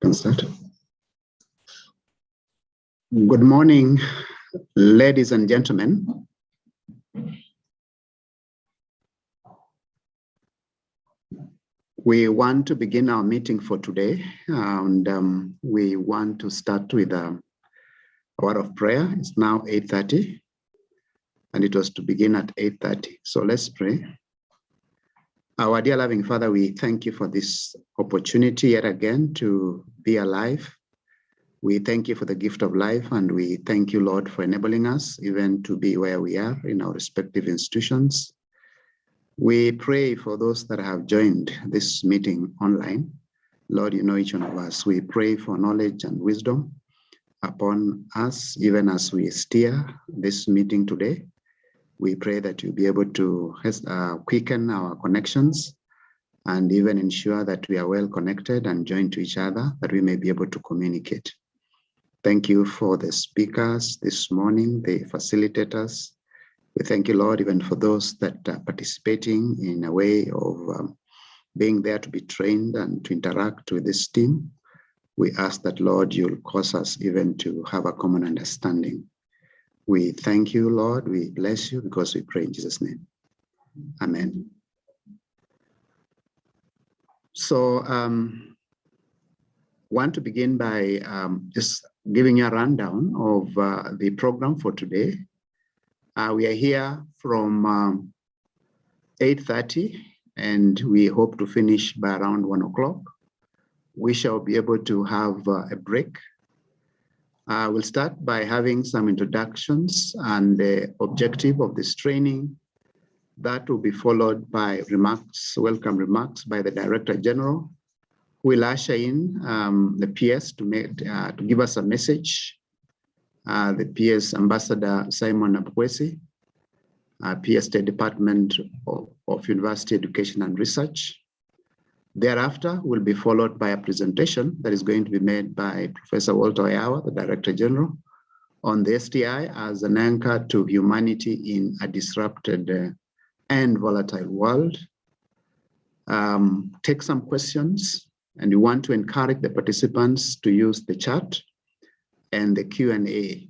Can start. Good morning, ladies and gentlemen. We want to begin our meeting for today, and we want to start with a word of prayer. It's now 8:30, and it was to begin at 8:30. So let's pray. Our dear loving Father, we thank you for this opportunity yet again to be alive. We thank you for the gift of life, and we thank you, Lord, for enabling us even to be where we are in our respective institutions. We pray for those that have joined this meeting online. Lord, you know each one of us. We pray for knowledge and wisdom upon us, even as we steer this meeting today. We pray that you'll be able to quicken our connections and even ensure that we are well connected and joined to each other, that we may be able to communicate. Thank you for the speakers this morning, the facilitators. We thank you, Lord, even for those that are participating in a way of being there to be trained and to interact with this team. We ask that, Lord, you'll cause us even to have a common understanding. We thank you, Lord. We bless you because we pray in Jesus' name. Amen. So want to begin by just giving you a rundown of the program for today. We are here from 8:30, and we hope to finish by around 1 o'clock. We shall be able to have a break. We'll start by having some introductions and the objective of this training. That will be followed by remarks, welcome remarks by the Director General, who will usher in the PS to give us a message. The PS Ambassador Simon Abwesi, PS State Department of University Education and Research. Thereafter will be followed by a presentation that is going to be made by Professor Walter Oyawa, the Director General, on the STI as an anchor to humanity in a disrupted and volatile world. Take some questions, and we want to encourage the participants to use the chat and the Q&A.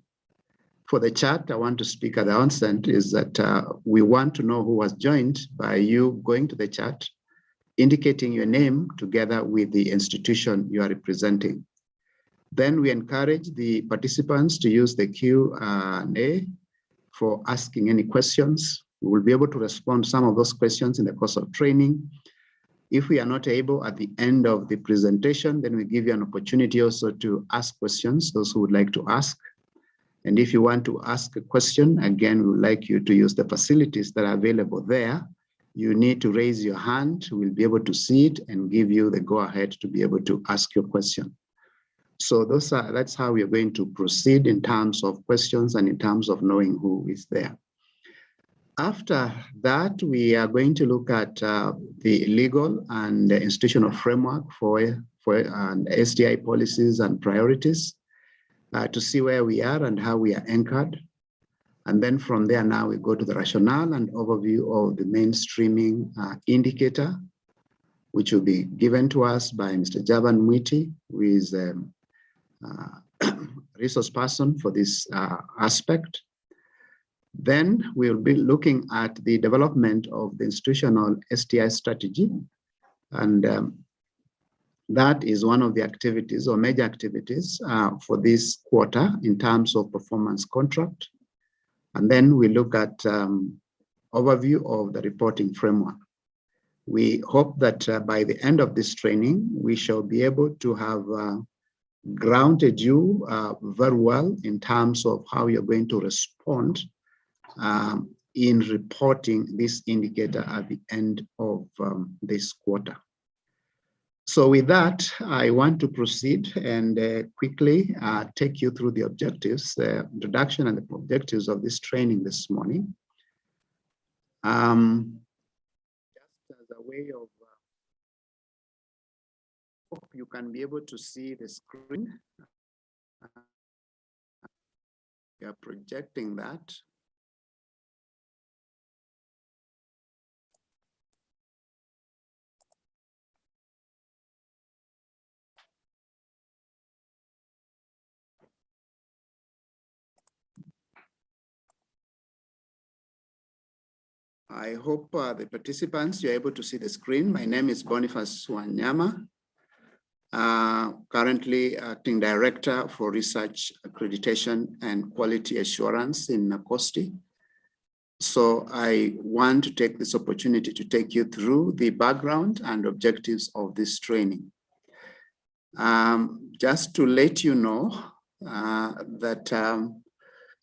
For the chat, I want to speak at the onset is that we want to know who was joined by you going to the chat, indicating your name together with the institution you are representing. Then we encourage the participants to use the Q&A for asking any questions. We will be able to respond to some of those questions in the course of training. If we are not able at the end of the presentation, then we give you an opportunity also to ask questions, those who would like to ask. And if you want to ask a question, again, we would like you to use the facilities that are available there. You need to raise your hand. We'll be able to see it and give you the go-ahead to be able to ask your question. So that's how we are going to proceed in terms of questions and in terms of knowing who is there. After that, we are going to look at the legal and the institutional framework for STI policies and priorities to see where we are and how we are anchored. And then from there, now we go to the rationale and overview of the mainstreaming indicator, which will be given to us by Mr. Javan Mwiti, who is a resource person for this aspect. Then we'll be looking at the development of the institutional STI strategy. And that is one of the activities or major activities for this quarter in terms of performance contract. And then we look at overview of the reporting framework. We hope that by the end of this training, we shall be able to have grounded you very well in terms of how you're going to respond in reporting this indicator at the end of this quarter. So with that, I want to proceed and quickly take you through the objectives, the introduction and the objectives of this training this morning. Just as a way of, hope you can be able to see the screen. We are projecting that. I hope the participants, you're able to see the screen. My name is Boniface Wanyama, currently Acting Director for Research Accreditation and Quality Assurance in NACOSTI. So I want to take this opportunity to take you through the background and objectives of this training. Just to let you know that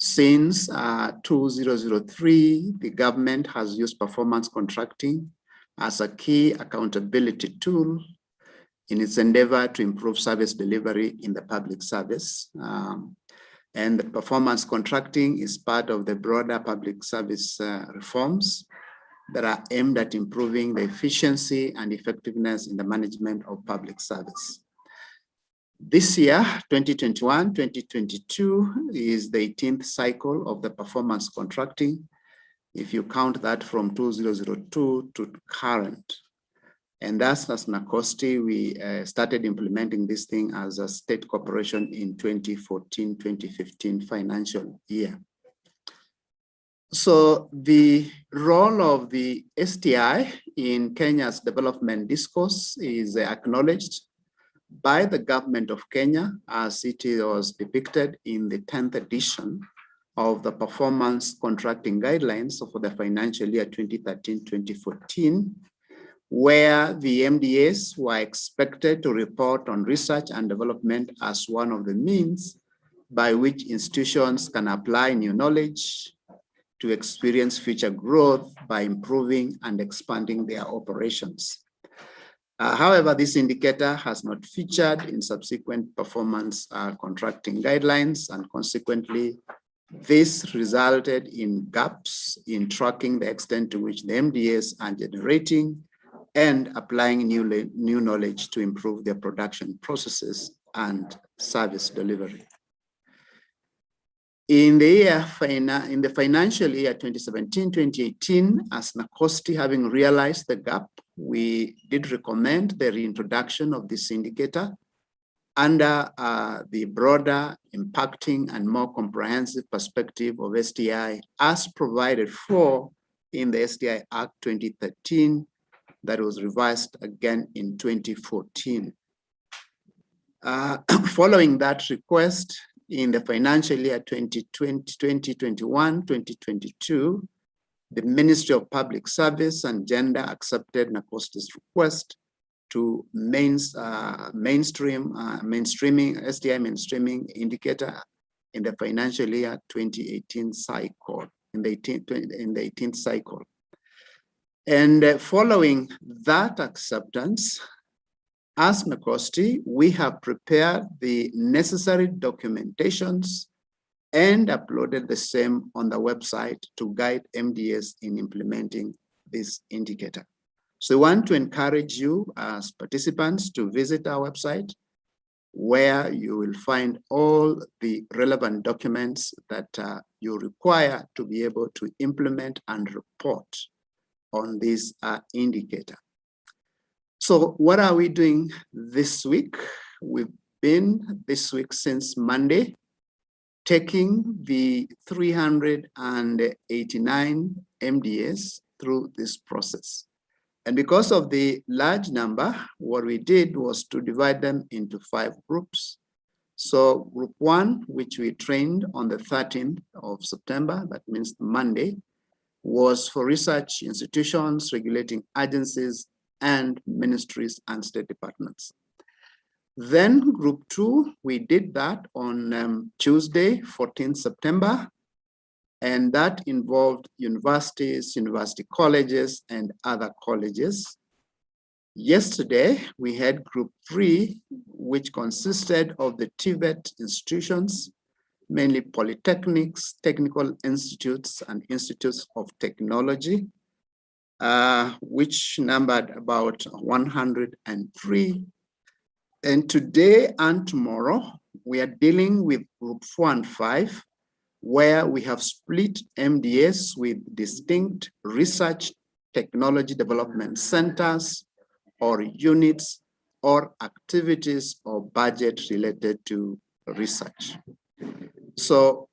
since 2003, the government has used performance contracting as a key accountability tool in its endeavor to improve service delivery in the public service. And the performance contracting is part of the broader public service reforms that are aimed at improving the efficiency and effectiveness in the management of public service. This year, 2021-2022, is the 18th cycle of the performance contracting, if you count that from 2002 to current. And thus, as NACOSTI, we started implementing this thing as a state corporation in 2014-2015 financial year. So the role of the STI in Kenya's development discourse is acknowledged by the government of Kenya as it was depicted in the 10th edition of the performance contracting guidelines for the financial year 2013-2014, where the MDAs were expected to report on research and development as one of the means by which institutions can apply new knowledge to experience future growth by improving and expanding their operations. However, this indicator has not featured in subsequent performance contracting guidelines, and consequently, this resulted in gaps in tracking the extent to which the MDAs are generating and applying new knowledge to improve their production processes and service delivery. In the financial year 2017-2018, as NACOSTI having realized the gap, we did recommend the reintroduction of this indicator under the broader, impacting and more comprehensive perspective of STI as provided for in the STI Act 2013 that was revised again in 2014. Following that request, in the financial year 2021-2022, the Ministry of Public Service and Gender accepted NACOSTI's request to mainstreaming STI mainstreaming indicator in the financial year 2018 cycle, in the 18th cycle. And following that acceptance, as NACOSTI, we have prepared the necessary documentations and uploaded the same on the website to guide MDAs in implementing this indicator. So we want to encourage you as participants to visit our website, where you will find all the relevant documents that you require to be able to implement and report on this indicator. So what are we doing this week? We've been this week since Monday, taking the 389 MDAs through this process. And because of the large number, what we did was to divide them into 5 groups. So group 1, which we trained on the 13th of September, that means Monday, was for research institutions, regulating agencies, and ministries and state departments. Then group 2, we did that on Tuesday, 14th September, and that involved universities, university colleges, and other colleges. Yesterday, we had group 3, which consisted of the TVET institutions, mainly polytechnics, technical institutes, and institutes of technology, which numbered about 103. And today and tomorrow, we are dealing with group 4 and 5, where we have split MDAs with distinct research technology development centers or units or activities or budget related to research. So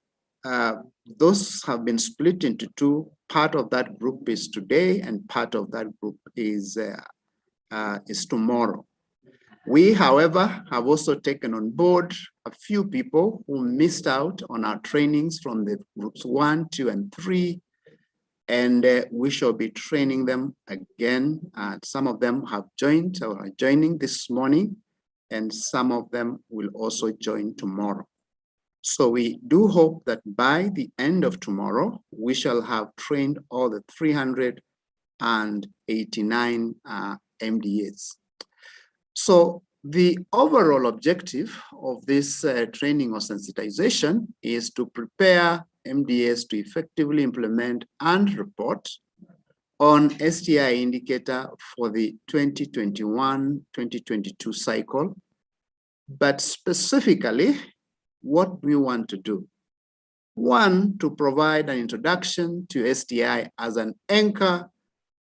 those have been split into two. Part of that group is today, and part of that group is tomorrow. We, however, have also taken on board a few people who missed out on our trainings from the groups 1, 2, and 3, and we shall be training them again. Some of them have joined or are joining this morning, and some of them will also join tomorrow. So we do hope that by the end of tomorrow, we shall have trained all the 389 MDAs. So the overall objective of this training or sensitization is to prepare MDAs to effectively implement and report on STI indicator for the 2021-2022 cycle, but specifically what we want to do. One, to provide an introduction to STI as an anchor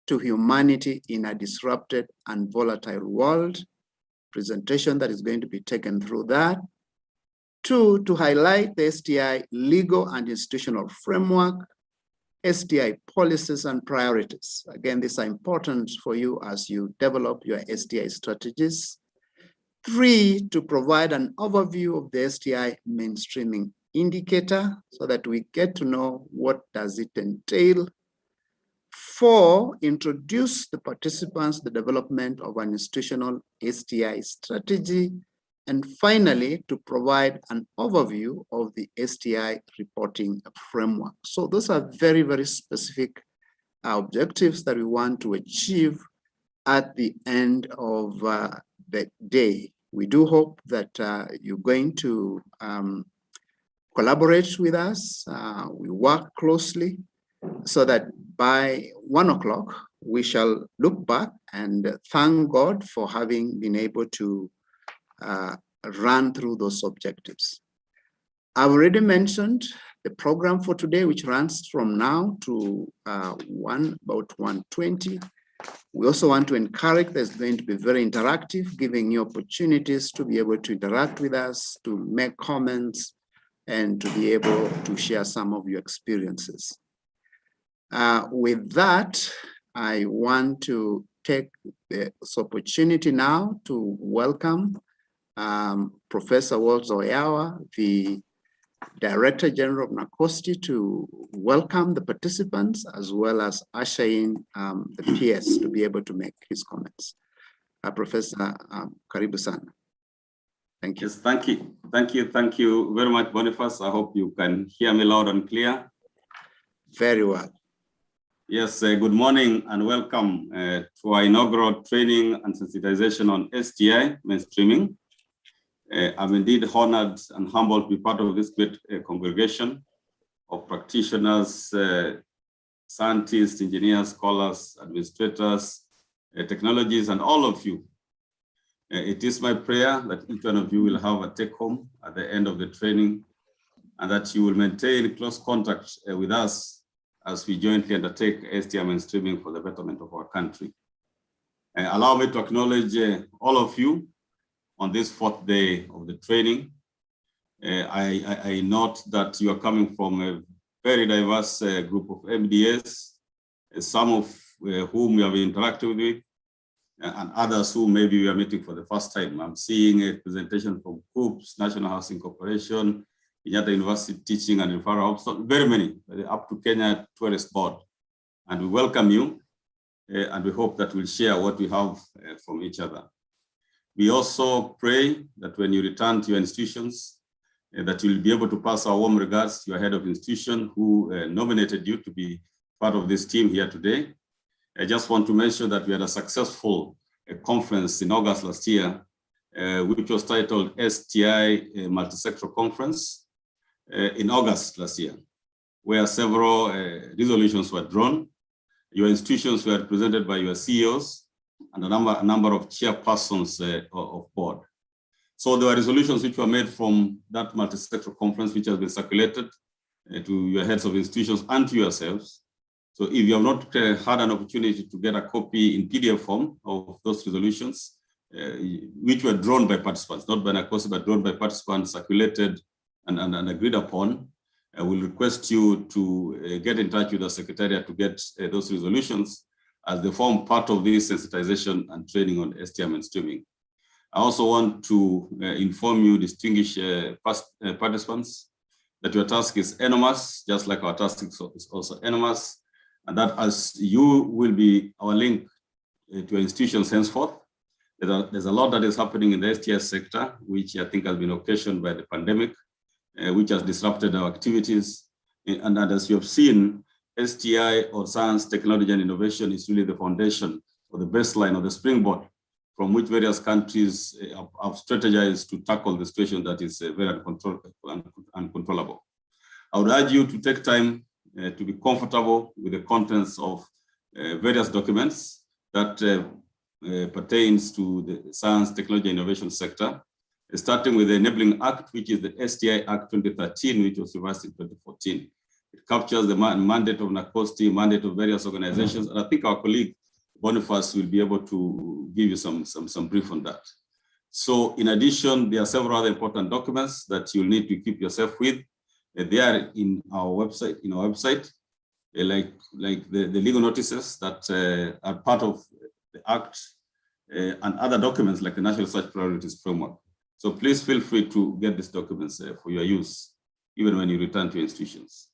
to humanity in a disrupted and volatile world, presentation that is going to be taken through that. Two, to highlight the STI legal and institutional framework, STI policies and priorities. Again, these are important for you as you develop your STI strategies. Three, to provide an overview of the STI mainstreaming indicator so that we get to know what does it entail. Four, introduce the participants to the development of an institutional STI strategy. And finally, to provide an overview of the STI reporting framework. So those are very, very specific objectives that we want to achieve at the end of the day. We do hope that you're going to collaborate with us. We work closely so that by 1 o'clock, we shall look back and thank God for having been able to run through those objectives. I've already mentioned the program for today, which runs from now to about 1:20. We also want to encourage that's going to be very interactive, giving you opportunities to be able to interact with us, to make comments, and to be able to share some of your experiences. With that, I want to take this opportunity now to welcome Professor Walter Oyawa, the Director General of NACOSTI, to welcome the participants as well as usher in the PS to be able to make his comments. Professor, karibu sana. Thank you. Yes, thank you. Thank you very much, Boniface. I hope you can hear me loud and clear. Very well. Yes, good morning and welcome to our inaugural training and sensitization on STI mainstreaming. I'm indeed honored and humbled to be part of this great congregation of practitioners, scientists, engineers, scholars, administrators, technologies, and all of you. It is my prayer that each one of you will have a take-home at the end of the training and that you will maintain close contact with us as we jointly undertake STI mainstreaming for the betterment of our country. Allow me to acknowledge all of you on this 4th day of the training. I note that you are coming from a very diverse group of MDAs, some of whom we have interacted with, and others who maybe we are meeting for the first time. I'm seeing a presentation from COOPS, National Housing Corporation, Kenyatta University Teaching and Referral Office, very many, up to Kenya Tourist Board. And we welcome you, and we hope that we'll share what we have from each other. We also pray that when you return to your institutions, that you'll be able to pass our warm regards to your head of institution who nominated you to be part of this team here today. I just want to mention that we had a successful conference in August last year, which was titled STI Multisectoral Conference in August last year, where several resolutions were drawn. Your institutions were represented by your CEOs and a number of chairpersons of board. So there were resolutions which were made from that multisectoral conference, which has been circulated to your heads of institutions and to yourselves. So if you have not had an opportunity to get a copy in PDF form of those resolutions, which were drawn by participants, not by NACOSTI, but drawn by participants, circulated and agreed upon, I will request you to get in touch with the Secretariat to get those resolutions as they form part of this sensitization and training on STI mainstreaming. I also want to inform you, distinguished participants, that your task is enormous, just like our task is also enormous, and that as you will be our link to your institutions henceforth, there's a lot that is happening in the STI sector, which I think has been occasioned by the pandemic, which has disrupted our activities. And as you have seen, STI, or science, technology, and innovation, is really the foundation or the baseline or the springboard from which various countries have strategized to tackle the situation that is very uncontrollable. I would urge you to take time to be comfortable with the contents of various documents that pertains to the science, technology, and innovation sector, starting with the Enabling Act, which is the STI Act 2013, which was revised in 2014. It captures the mandate of NACOSTI, mandate of various organizations, and I think our colleague Boniface will be able to give you some brief on that. So in addition, there are several other important documents that you'll need to keep yourself with. They are in our website, like the legal notices that are part of the Act, and other documents like the National Research Priorities Framework. So please feel free to get these documents for your use, even when you return to your institutions.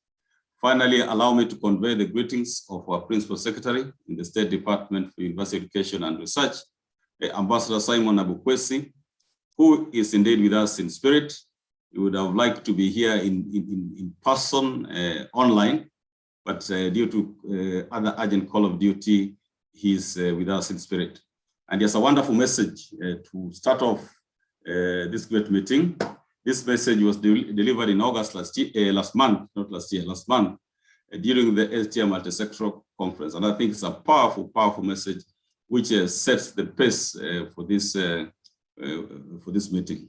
Finally, allow me to convey the greetings of our Principal Secretary in the State Department for University Education and Research, Ambassador Simon Abukwesi, who is indeed with us in spirit. He would have liked to be here in person, online, but due to other urgent call of duty, he's with us in spirit. And there's a wonderful message to start off this great meeting. This message was delivered in August last month, during the STI Multisectoral Conference. And I think it's a powerful, powerful message, which sets the pace for this meeting.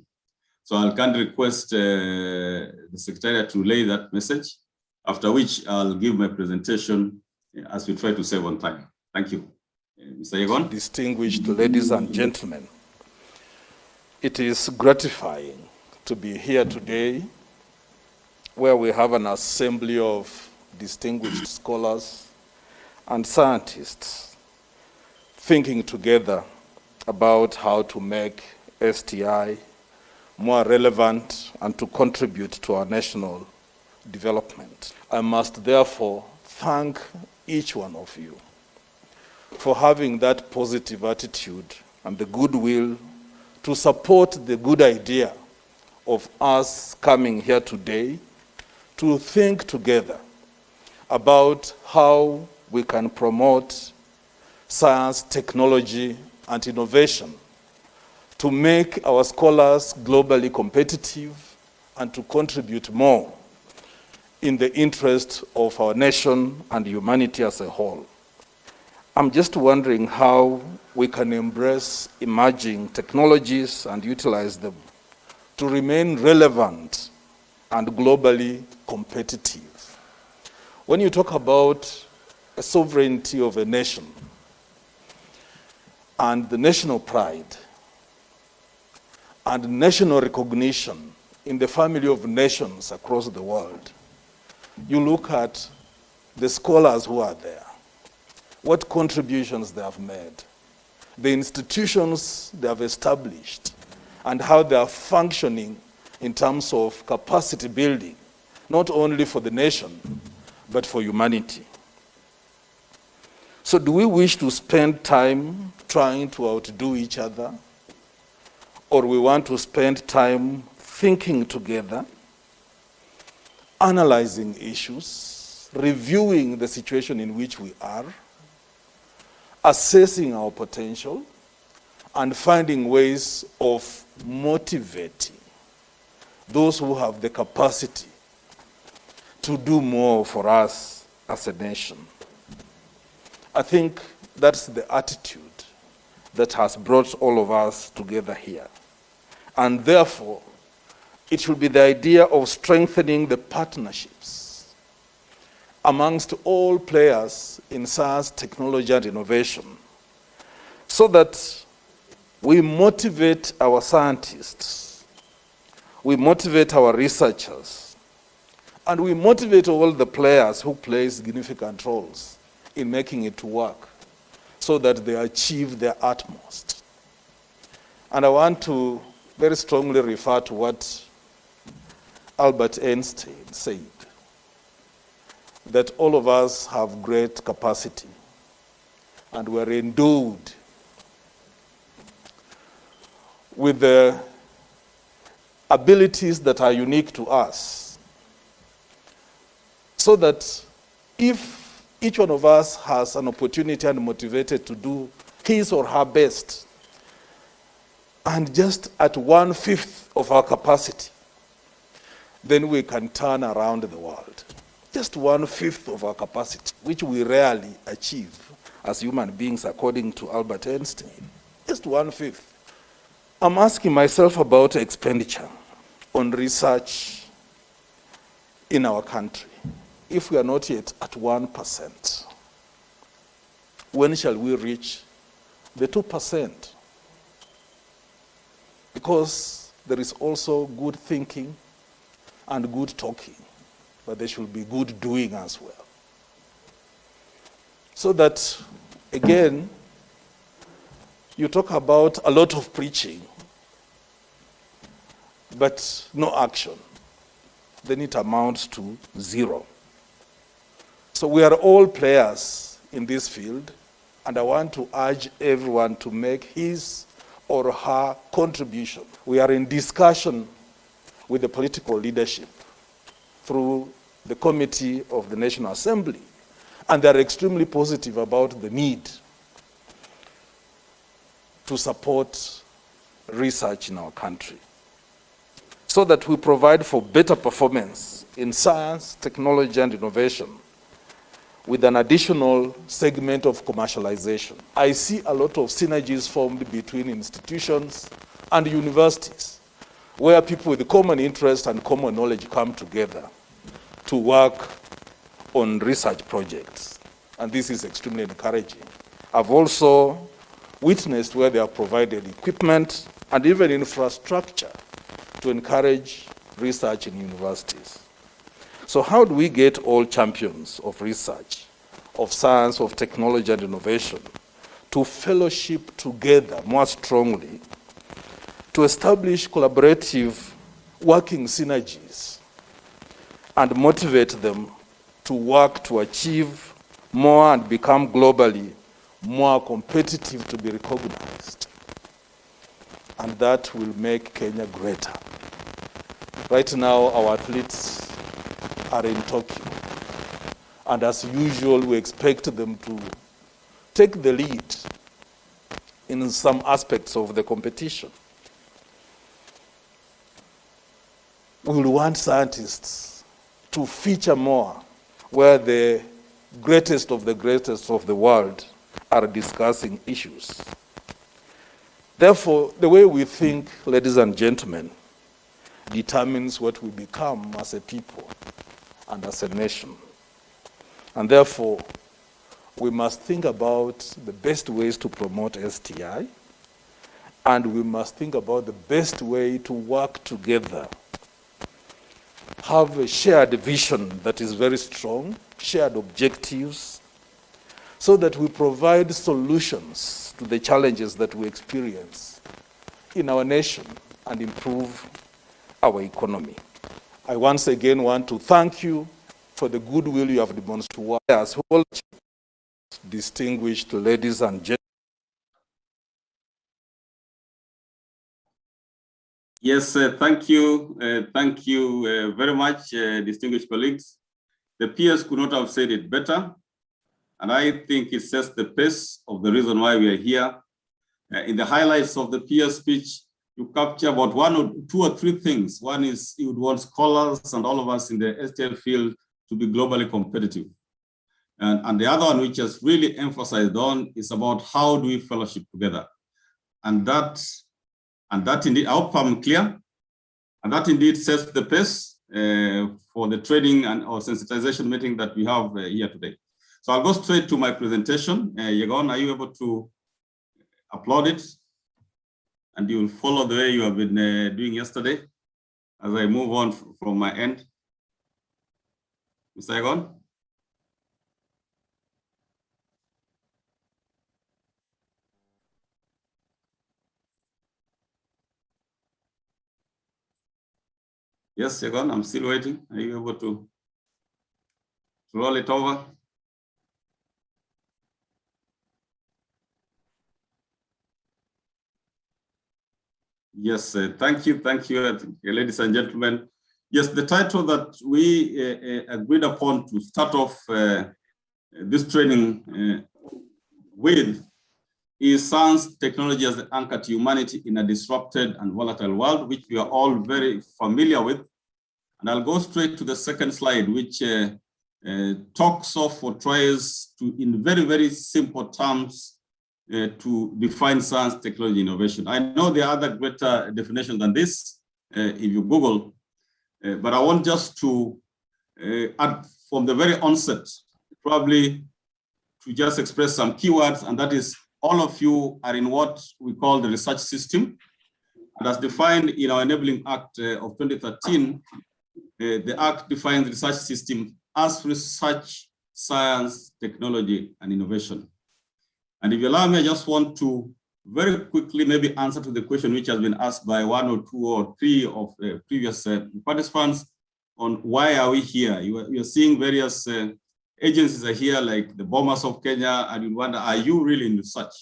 So I'll kindly request the Secretariat to relay that message, after which I'll give my presentation as we try to save on time. Thank you. Mr. Yegon. Distinguished ladies and gentlemen, it is gratifying to be here today where we have an assembly of distinguished scholars and scientists thinking together about how to make STI more relevant and to contribute to our national development. I must therefore thank each one of you for having that positive attitude and the goodwill to support the good idea of us coming here today to think together about how we can promote science, technology, and innovation to make our scholars globally competitive and to contribute more in the interest of our nation and humanity as a whole. I'm just wondering how we can embrace emerging technologies and utilize them to remain relevant and globally competitive. When you talk about a sovereignty of a nation and the national pride and national recognition in the family of nations across the world, you look at the scholars who are there, what contributions they have made, the institutions they have established, and how they are functioning in terms of capacity building, not only for the nation, but for humanity. So do we wish to spend time trying to outdo each other, or we want to spend time thinking together, analyzing issues, reviewing the situation in which we are, assessing our potential, and finding ways of motivating those who have the capacity to do more for us as a nation? I think that's the attitude that has brought all of us together here. And therefore, it should be the idea of strengthening the partnerships amongst all players in science, technology, and innovation, so that we motivate our scientists, we motivate our researchers, And we motivate all the players who play significant roles in making it work so that they achieve their utmost. And I want to very strongly refer to what Albert Einstein said, that all of us have great capacity and we're endowed with the abilities that are unique to us, so that if each one of us has an opportunity and motivated to do his or her best, and just at 1/5 of our capacity, then we can turn around the world. Just 1/5 of our capacity, which we rarely achieve as human beings, according to Albert Einstein. Just 1/5. I'm asking myself about expenditure on research in our country. If we are not yet at 1%, when shall we reach the 2%? Because there is also good thinking and good talking, but there should be good doing as well. So that, again, you talk about a lot of preaching, but no action. Then it amounts to zero. So we are all players in this field, and I want to urge everyone to make his or her contribution. We are in discussion with the political leadership through the Committee of the National Assembly, and they are extremely positive about the need to support research in our country, so that we provide for better performance in science, technology, and innovation, with an additional segment of commercialization. I see a lot of synergies formed between institutions and universities, where people with common interest and common knowledge come together to work on research projects. And this is extremely encouraging. I've also witnessed where they have provided equipment and even infrastructure to encourage research in universities. So how do we get all champions of research, of science, of technology and innovation to fellowship together more strongly to establish collaborative working synergies and motivate them to work to achieve more and become globally more competitive, to be recognized? And that will make Kenya greater. Right now, our athletes are in Tokyo. And as usual, we expect them to take the lead in some aspects of the competition. We will want scientists to feature more where the greatest of the world are discussing issues. Therefore, the way we think, ladies and gentlemen, determines what we become as a people and as a nation. And therefore, we must think about the best ways to promote STI, and we must think about the best way to work together, have a shared vision that is very strong, shared objectives, so that we provide solutions to the challenges that we experience in our nation and improve our economy. I once again want to thank you for the goodwill you have demonstrated as whole, distinguished ladies and gentlemen. Yes, thank you. Thank you very much, distinguished colleagues. The peers could not have said it better. And I think it sets the pace of the reason why we are here. In the highlights of the peer speech, you capture about one or two or three things. One is you would want scholars and all of us in the STI field to be globally competitive. And the other one, which is really emphasized on, is about how do we fellowship together. And that indeed, I hope I'm clear, and that indeed sets the pace for the training and our sensitization meeting that we have here today. So I'll go straight to my presentation. Yegon, are you able to upload it? And you will follow the way you have been doing yesterday as I move on from my end. Mr. Egon? Yes, Egon, I'm still waiting. Are you able to roll it over? Yes, thank you, ladies and gentlemen. Yes, the title that we agreed upon to start off this training with is Science, Technology as the Anchor to Humanity in a Disrupted and Volatile World, which we are all very familiar with. And I'll go straight to the second slide, which talks of or tries to, in very, very simple terms, to define science, technology, innovation. I know there are other greater definitions than this if you Google, but I want just to add from the very onset, probably to just express some keywords, and that is all of you are in what we call the research system. And as defined in our Enabling Act of 2013, the Act defines the research system as research, science, technology, and innovation. And if you allow me, I just want to very quickly maybe answer to the question which has been asked by one or two or three of the previous participants on why are we here? You are seeing various agencies are here, like the Bombers of Kenya, and you wonder, are you really in research?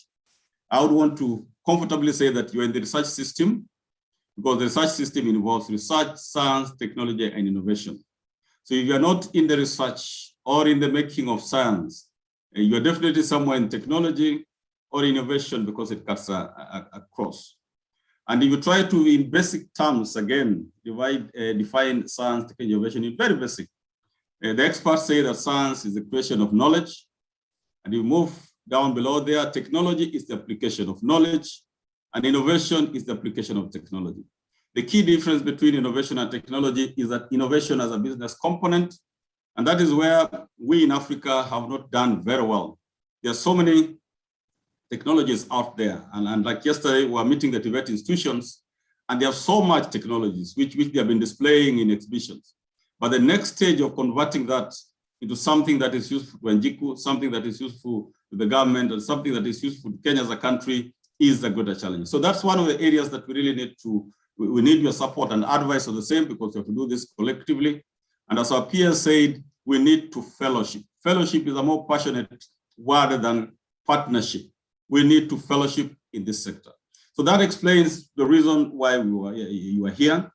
I would want to comfortably say that you're in the research system, because the research system involves research, science, technology, and innovation. So if you're not in the research or in the making of science, you're definitely somewhere in technology or innovation, because it cuts across. And if you try to, in basic terms, again, define science, technology, innovation in very basic. The experts say that science is the creation of knowledge. And you move down below there, technology is the application of knowledge, and innovation is the application of technology. The key difference between innovation and technology is that innovation has a business component, and that is where we in Africa have not done very well. There are so many technologies out there, and like yesterday, we were meeting the Tibet institutions, and they have so much technologies which they have been displaying in exhibitions. But the next stage of converting that into something that is useful to Wanjiku, something that is useful to the government, and something that is useful to Kenya as a country is a greater challenge. So that's one of the areas that we really need to, we need your support and advice on the same, because we have to do this collectively. And as our peers said, we need to fellowship. Fellowship is a more passionate word than partnership. We need to fellowship in this sector. So that explains the reason why you are here.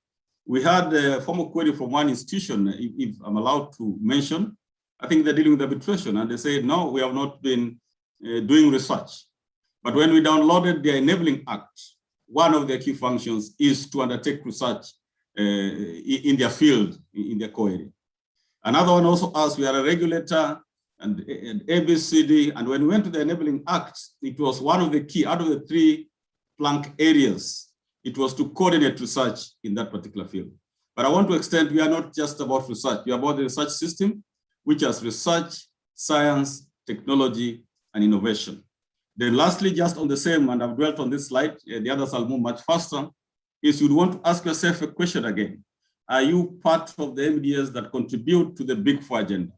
We had a formal query from one institution, if I'm allowed to mention. I think they're dealing with arbitration, and they said, no, we have not been doing research. But when we downloaded the Enabling Act, one of their key functions is to undertake research in their field, in their core area. Another one also asked, we are a regulator and ABCD, and when we went to the Enabling Act, it was one of the key, out of the 3 plank areas, it was to coordinate research in that particular field. But I want to extend, we are not just about research, we are about the research system, which has research, science, technology, and innovation. Then lastly, just on the same, and I've dwelt on this slide, the others will move much faster, is you'd want to ask yourself a question again. Are you part of the MDS that contribute to the Big 4 agenda?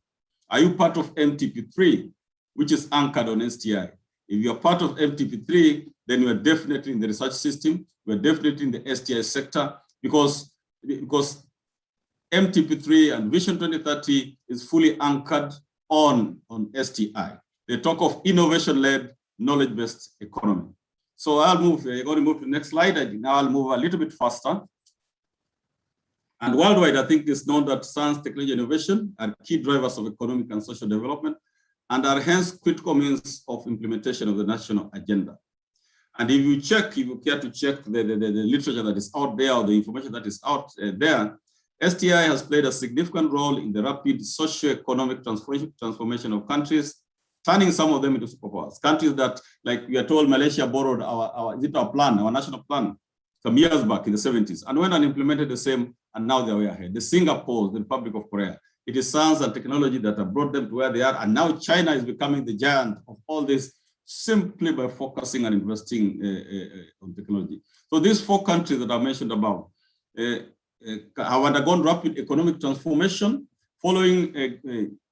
Are you part of MTP3, which is anchored on STI? If you're part of MTP3, then you are definitely in the research system, we're definitely in the STI sector, because MTP3 and Vision 2030 is fully anchored on STI. They talk of innovation-led, knowledge-based economy. So I'll move, you're going to move to the next slide. Now I'll move a little bit faster. And worldwide, I think it's known that science, technology, innovation are key drivers of economic and social development, and are hence critical means of implementation of the national agenda. And if you care to check the literature that is out there, or the information that is out there, STI has played a significant role in the rapid socio-economic transformation of countries, turning some of them into superpowers. Countries that, like we are told, Malaysia borrowed our national plan, some years back in the 70s, and went and implemented the same, and now they are way ahead. The Singapore, the Republic of Korea, it is science and technology that have brought them to where they are, and now China is becoming the giant of all this simply by focusing and investing on technology. So these 4 countries that I mentioned above have undergone rapid economic transformation following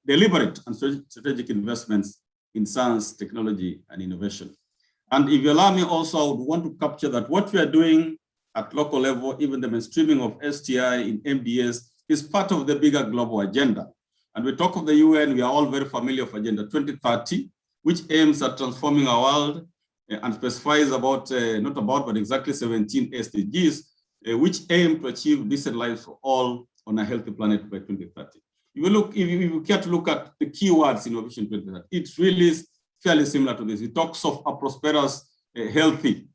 deliberate and strategic investments in science, technology, and innovation. And if you allow me also, I would want to capture that what we are doing at local level, even the mainstreaming of STI in MDS, is part of the bigger global agenda. And we talk of the UN, we are all very familiar with Agenda 2030, which aims at transforming our world and specifies about, not about, but exactly 17 SDGs, which aim to achieve decent lives for all on a healthy planet by 2030. If you care to look at the keywords in Vision 2030, it really is fairly similar to this. It talks of a prosperous, healthy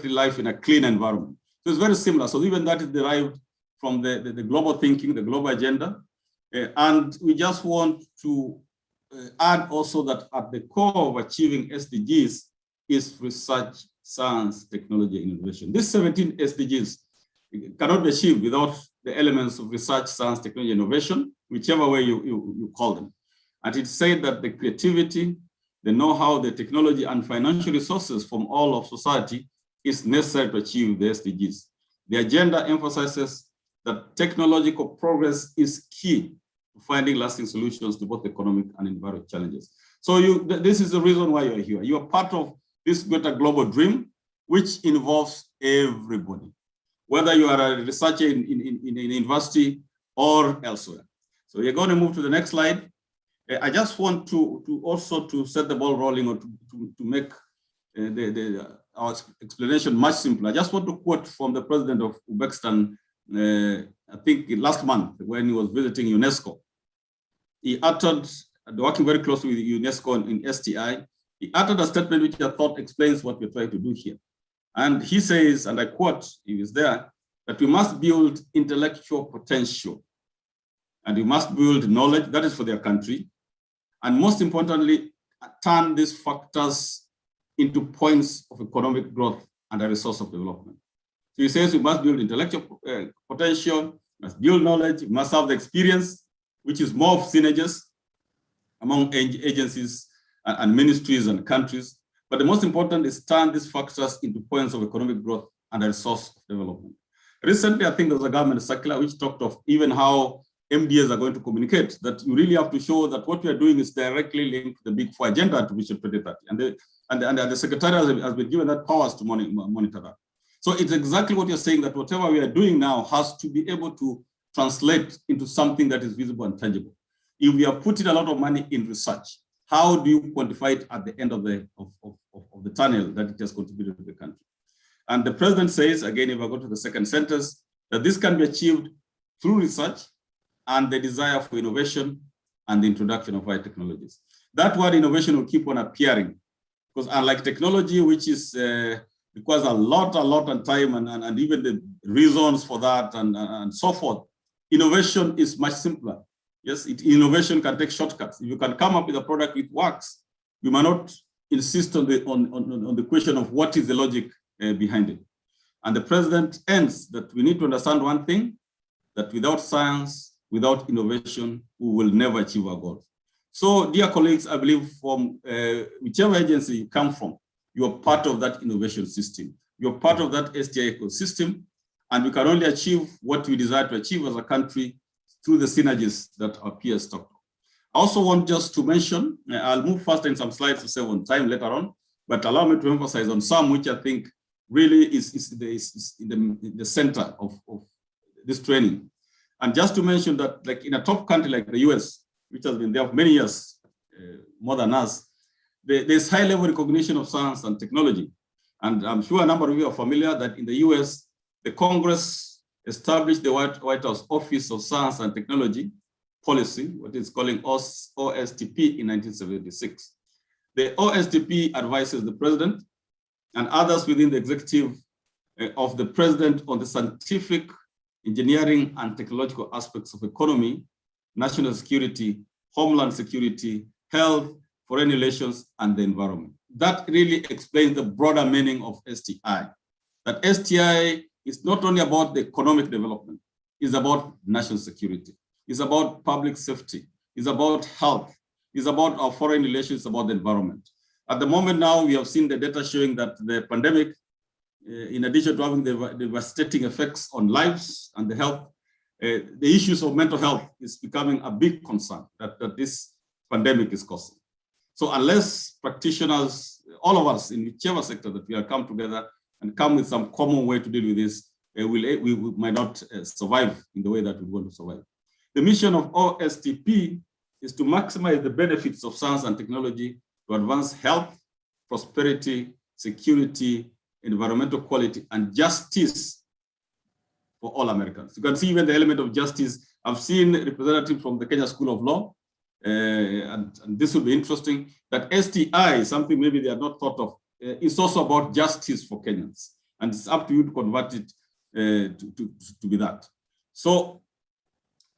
life in a clean environment. So it's very similar. So even that is derived from the global thinking, the global agenda. And we just want to add also that at the core of achieving SDGs is research, science, technology, and innovation. These 17 SDGs cannot be achieved without the elements of research, science, technology, innovation, whichever way you call them. And it said that the creativity, the know-how, the technology, and financial resources from all of society is necessary to achieve the SDGs. The agenda emphasizes that technological progress is key to finding lasting solutions to both economic and environmental challenges. So this is the reason why you're here. You are part of this greater global dream, which involves everybody, whether you are a researcher in a university or elsewhere. So you're going to move to the next slide. I just want to also to set the ball rolling, or to make our explanation much simpler. I just want to quote from the president of Uzbekistan, I think last month when he was visiting UNESCO. He uttered, working very closely with UNESCO in STI, he uttered a statement which I thought explains what we're trying to do here. And he says, and I quote, he was there, that we must build intellectual potential and we must build knowledge, that is for their country. And most importantly, turn these factors into points of economic growth and a resource of development. So he says we must build intellectual potential, must build knowledge, we must have the experience, which is more of synergies among agencies and ministries and countries. But the most important is turn these factors into points of economic growth and a resource of development. Recently, I think there was a government circular which talked of even how MDAs are going to communicate, that you really have to show that what we are doing is directly linked to the Big Four agenda to Vision 2030. And the Secretariat has been given that powers to monitor that. So it's exactly what you're saying, that whatever we are doing now has to be able to translate into something that is visible and tangible. If we are putting a lot of money in research, how do you quantify it at the end of the tunnel that it has contributed to the country? And the president says, again, if I go to the second sentence, that this can be achieved through research and the desire for innovation and the introduction of high technologies. That word innovation will keep on appearing, because unlike technology, which is requires a lot of time and even the reasons for that and so forth, innovation is much simpler. Yes, innovation can take shortcuts. If you can come up with a product which works, you might not insist on the question of what is the logic behind it. And the president ends that we need to understand one thing, that without science, without innovation, we will never achieve our goals. So, dear colleagues, I believe from whichever agency you come from, you are part of that innovation system. You're part of that STI ecosystem, and we can only achieve what we desire to achieve as a country through the synergies that our peers talked about. I also want just to mention, I'll move faster in some slides to save on time later on, but allow me to emphasize on some which I think really is in the center of this training. And just to mention that, like in a top country like the US, which has been there for many years, more than us, there's high level recognition of science and technology. And I'm sure a number of you are familiar that in the US, the Congress established the White House Office of Science and Technology Policy, what is calling OSTP in 1976. The OSTP advises the president and others within the executive of the president on the scientific, engineering, and technological aspects of economy, national security, homeland security, health, foreign relations, and the environment. That really explains the broader meaning of STI. That STI is not only about the economic development, it's about national security, it's about public safety, it's about health, it's about our foreign relations, about the environment. At the moment now, we have seen the data showing that the pandemic, in addition to having the devastating effects on lives and the health, the issues of mental health is becoming a big concern that this pandemic is causing. So unless practitioners, all of us in whichever sector that we are come together and come with some common way to deal with this, we might not survive in the way that we want to survive. The mission of OSTP is to maximize the benefits of science and technology to advance health, prosperity, security, environmental quality, and justice for all Americans. You can see even the element of justice. I've seen representatives from the Kenya School of Law, and this will be interesting, that STI, something maybe they are not thought of, is also about justice for Kenyans. And it's up to you to convert it to be that. So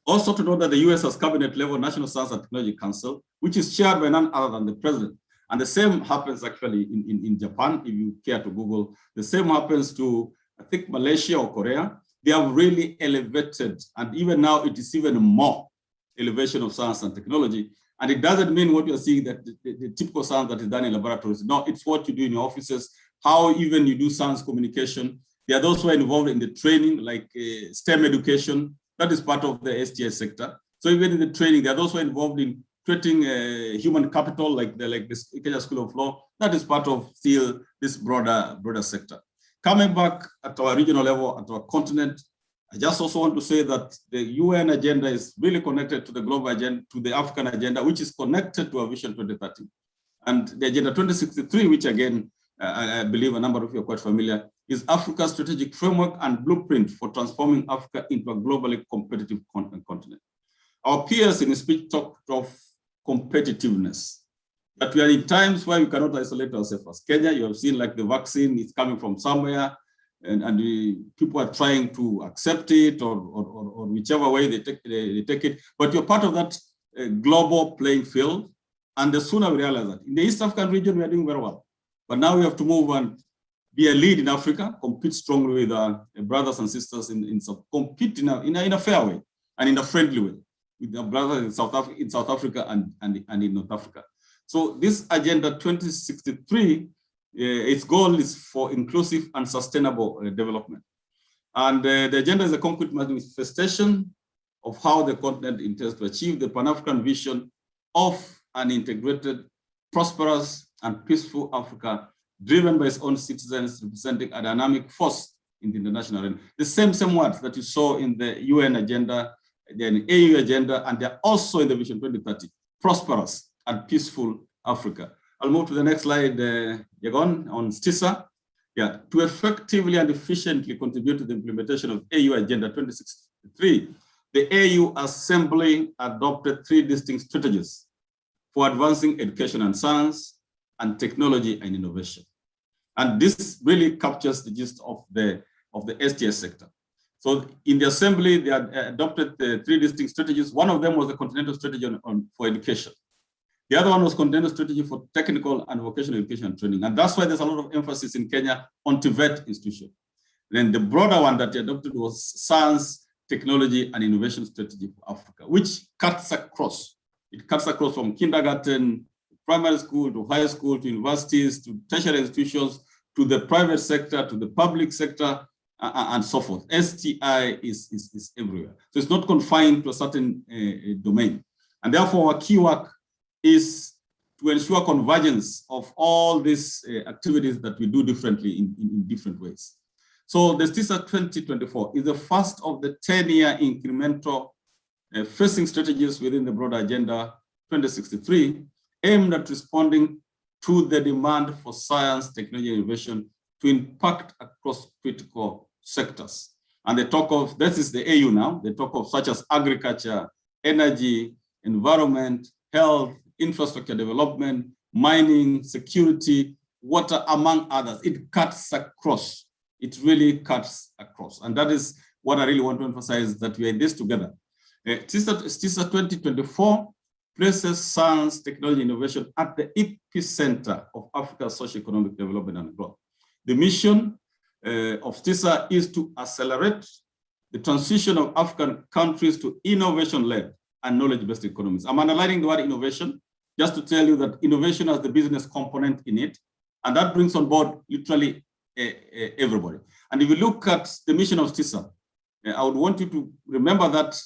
also to know that the US has cabinet level National Science and Technology Council, which is chaired by none other than the president. And the same happens actually in Japan, if you care to Google. The same happens to, I think, Malaysia or Korea. They have really elevated, and even now it is even more elevation of science and technology. And it doesn't mean what you're seeing, that the typical science that is done in laboratories. No, it's what you do in your offices, how even you do science communication. There are those who are involved in the training, like STEM education. That is part of the STI sector. So even in the training, there are those who are involved in creating human capital, like this Kenya School of Law. That is part of still this broader sector. Coming back at our regional level, at our continent, I just also want to say that the UN agenda is really connected to the global agenda, to the African agenda, which is connected to our Vision 2030. And the Agenda 2063, which again, I believe a number of you are quite familiar, is Africa's strategic framework and blueprint for transforming Africa into a globally competitive continent. Our peers in the speech talked of competitiveness, that we are in times where we cannot isolate ourselves. As Kenya, you have seen like the vaccine is coming from somewhere, and people are trying to accept it or whichever way they take it. But you're part of that global playing field. And the sooner we realize that. In the East African region, we are doing very well. But now we have to move and be a lead in Africa, compete strongly with our brothers and sisters compete in a fair way and in a friendly way with our brothers in South Africa and in North Africa. So this Agenda 2063, its goal is for inclusive and sustainable development. And the agenda is a concrete manifestation of how the continent intends to achieve the Pan-African vision of an integrated, prosperous, and peaceful Africa, driven by its own citizens, representing a dynamic force in the international arena. The same words that you saw in the UN agenda, the AU agenda, and they're also in the Vision 2030, prosperous and peaceful Africa. I'll move to the next slide, Yagon, on STISA. Yeah, to effectively and efficiently contribute to the implementation of AU Agenda 2063, the AU Assembly adopted 3 distinct strategies for advancing education and science and technology and innovation. And this really captures the gist of the STS sector. So in the Assembly, they adopted the 3 distinct strategies. One of them was the continental strategy for education. The other one was continental strategy for technical and vocational education and training. And that's why there's a lot of emphasis in Kenya on TVET institution. Then the broader one that they adopted was science, technology, and innovation strategy for Africa, which cuts across. It cuts across from kindergarten, primary school, to high school, to universities, to tertiary institutions, to the private sector, to the public sector, and so forth. STI is everywhere. So it's not confined to a certain domain. And therefore, our key work is to ensure convergence of all these activities that we do differently in different ways. So the STISA 2024 is the first of the 10-year incremental facing strategies within the broader Agenda 2063, aimed at responding to the demand for science, technology, and innovation to impact across critical sectors. And they talk of, this is the AU now, they talk of such as agriculture, energy, environment, health, infrastructure development, mining, security, water, among others. It cuts across. It really cuts across. And that is what I really want to emphasize, that we are in this together. STISA 2024 places science, technology, innovation at the epicenter of Africa's socio-economic development and growth. The mission of STISA is to accelerate the transition of African countries to innovation-led and knowledge-based economies. I'm underlining the word innovation just to tell you that innovation has the business component in it, and that brings on board literally everybody. And if you look at the mission of STISA, I would want you to remember that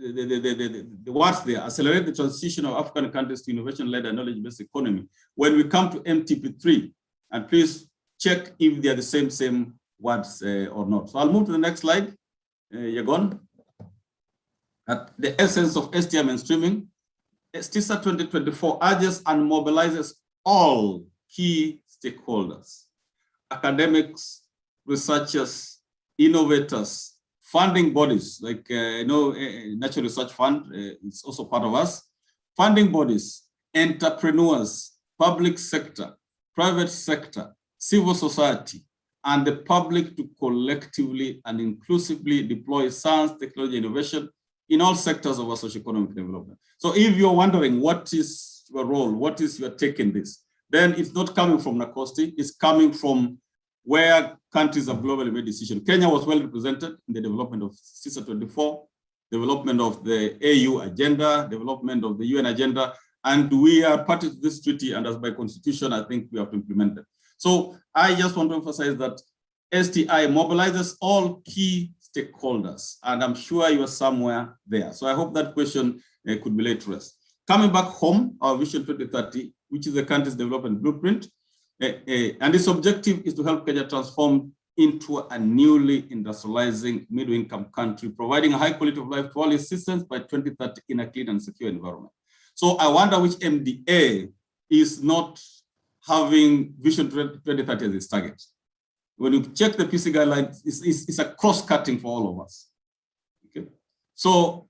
the words there: accelerate the transition of African countries to innovation-led and knowledge-based economy. When we come to MTP3, and please check if they are the same words or not. So I'll move to the next slide. Yagon. At the essence of STI mainstreaming, STISA 2024 urges and mobilizes all key stakeholders: academics, researchers, innovators, funding bodies like National Research Fund is also part of us, funding bodies, entrepreneurs, public sector, private sector, civil society, and the public to collectively and inclusively deploy science, technology, innovation in all sectors of our socio-economic development. So if you're wondering what is your role, what is your take in this, then it's not coming from NACOSTI, it's coming from where countries have globally made decisions. Kenya was well represented in the development of STISA 24, development of the AU agenda, development of the UN agenda, and we are party to this treaty, and as by constitution, I think we have to implement it. So I just want to emphasize that STI mobilizes all key stakeholders, and I'm sure you are somewhere there. So I hope that question could be laid to rest. Coming back home, our Vision 2030, which is the country's development blueprint, and its objective is to help Kenya transform into a newly industrializing middle-income country, providing a high quality of life to all its citizens by 2030 in a clean and secure environment. So I wonder which MDA is not having Vision 2030 as its target. When you check the PC guidelines, it's a cross-cutting for all of us. Okay, so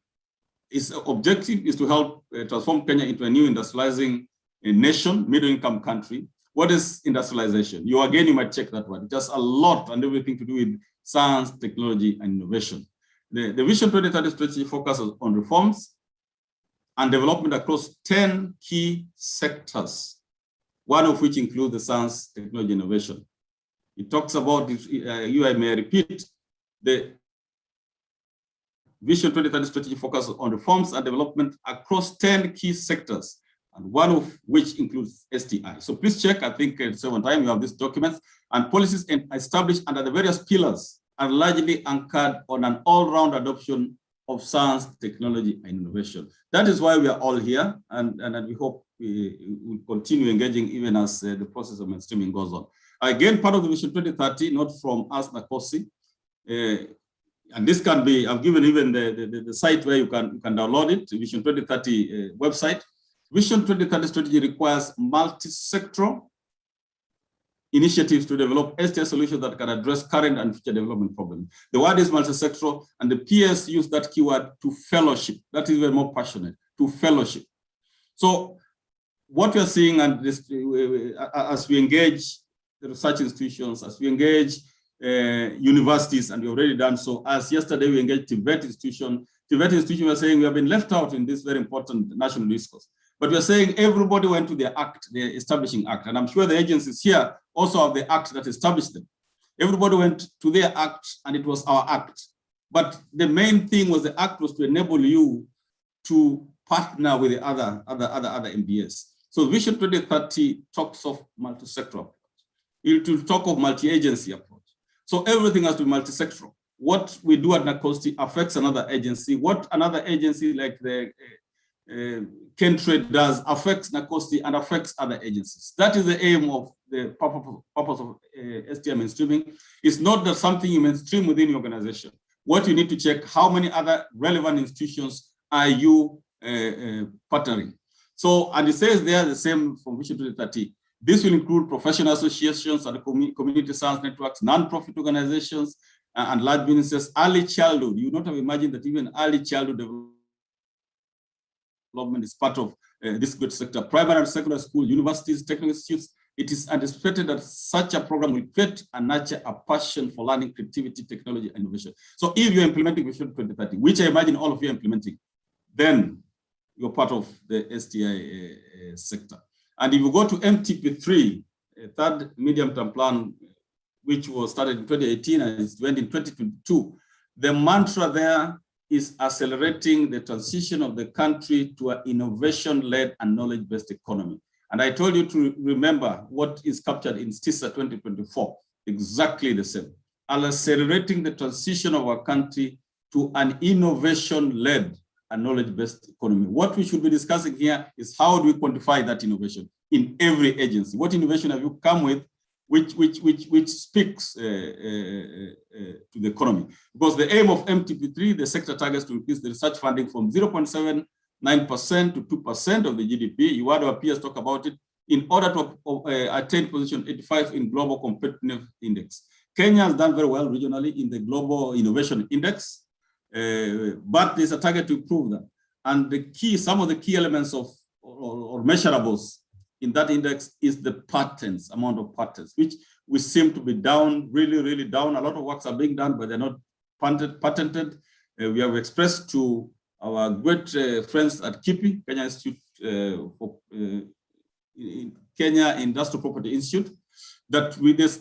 its objective is to help transform Kenya into a new industrializing nation, middle-income country. What is industrialization? You might check that one. It has a lot and everything to do with science, technology, and innovation. The Vision 2030 strategy focuses on reforms and development across 10 key sectors, one of which includes the science, technology, innovation. It talks about, I may repeat, the Vision 2030 strategy focuses on reforms and development across 10 key sectors, and one of which includes STI. So please check, I think at some time you have these documents, and policies established under the various pillars are largely anchored on an all-round adoption of science, technology, and innovation. That is why we are all here, and we hope we will continue engaging even as the process of mainstreaming goes on. Again, part of the Vision 2030, not from us, NACOSTI, and this can be, I've given even the site where you can download it, the Vision 2030 website. Vision 2030 strategy requires multi-sectoral initiatives to develop STI solutions that can address current and future development problems. The word is multi-sectoral, and the PS use that keyword to fellowship. That is very more passionate, to fellowship. So what we are seeing, and this, as we engage the research institutions, as we engage universities, and we've already done so. As yesterday we engaged TVET institution. TVET institution was saying we have been left out in this very important national discourse. But we're saying everybody went to their act, their establishing act. And I'm sure the agencies here also have the act that established them. Everybody went to their act, and it was our act. But the main thing was the act was to enable you to partner with the other MDAs. So Vision 2030 talks of multi-sectoral. It will talk of multi-agency approach. So everything has to be multi-sectoral. What we do at NACOSTI affects another agency. What another agency like the Kentrade does affects NACOSTI and affects other agencies. That is the aim of the purpose of STI mainstreaming. It's not that something you mainstream within your organization. What you need to check, how many other relevant institutions are you partnering? So, and it says there the same from Vision 2030. This will include professional associations and community science networks, non-profit organizations, and large businesses, early childhood. You would not have imagined that even early childhood development is part of this great sector. Primary and secondary school, universities, technical institutes. It is anticipated that such a program will create and nurture a passion for learning, creativity, technology, and innovation. So if you're implementing Vision 2030, which I imagine all of you are implementing, then you're part of the STI sector. And if you go to MTP3, a third medium-term plan, which was started in 2018 and it went in 2022, the mantra there is accelerating the transition of the country to an innovation-led and knowledge-based economy. And I told you to remember what is captured in STISA 2024, exactly the same. accelerating the transition of our country to an innovation-led and knowledge-based economy. What we should be discussing here is how do we quantify that innovation in every agency? What innovation have you come with which speaks to the economy? Because the aim of MTP3, the sector targets to increase the research funding from 0.79% to 2% of the GDP. You heard our peers talk about it, in order to attain position 85 in Global Competitiveness Index. Kenya has done very well regionally in the Global Innovation Index, but there's a target to improve that. And the key, some of the key elements of or measurables in that index is the patents, amount of patents, which we seem to be down, really down. A lot of works are being done, but they're not patented. We have expressed to our great friends at KIPI, Kenya Institute for Kenya Industrial Property Institute, that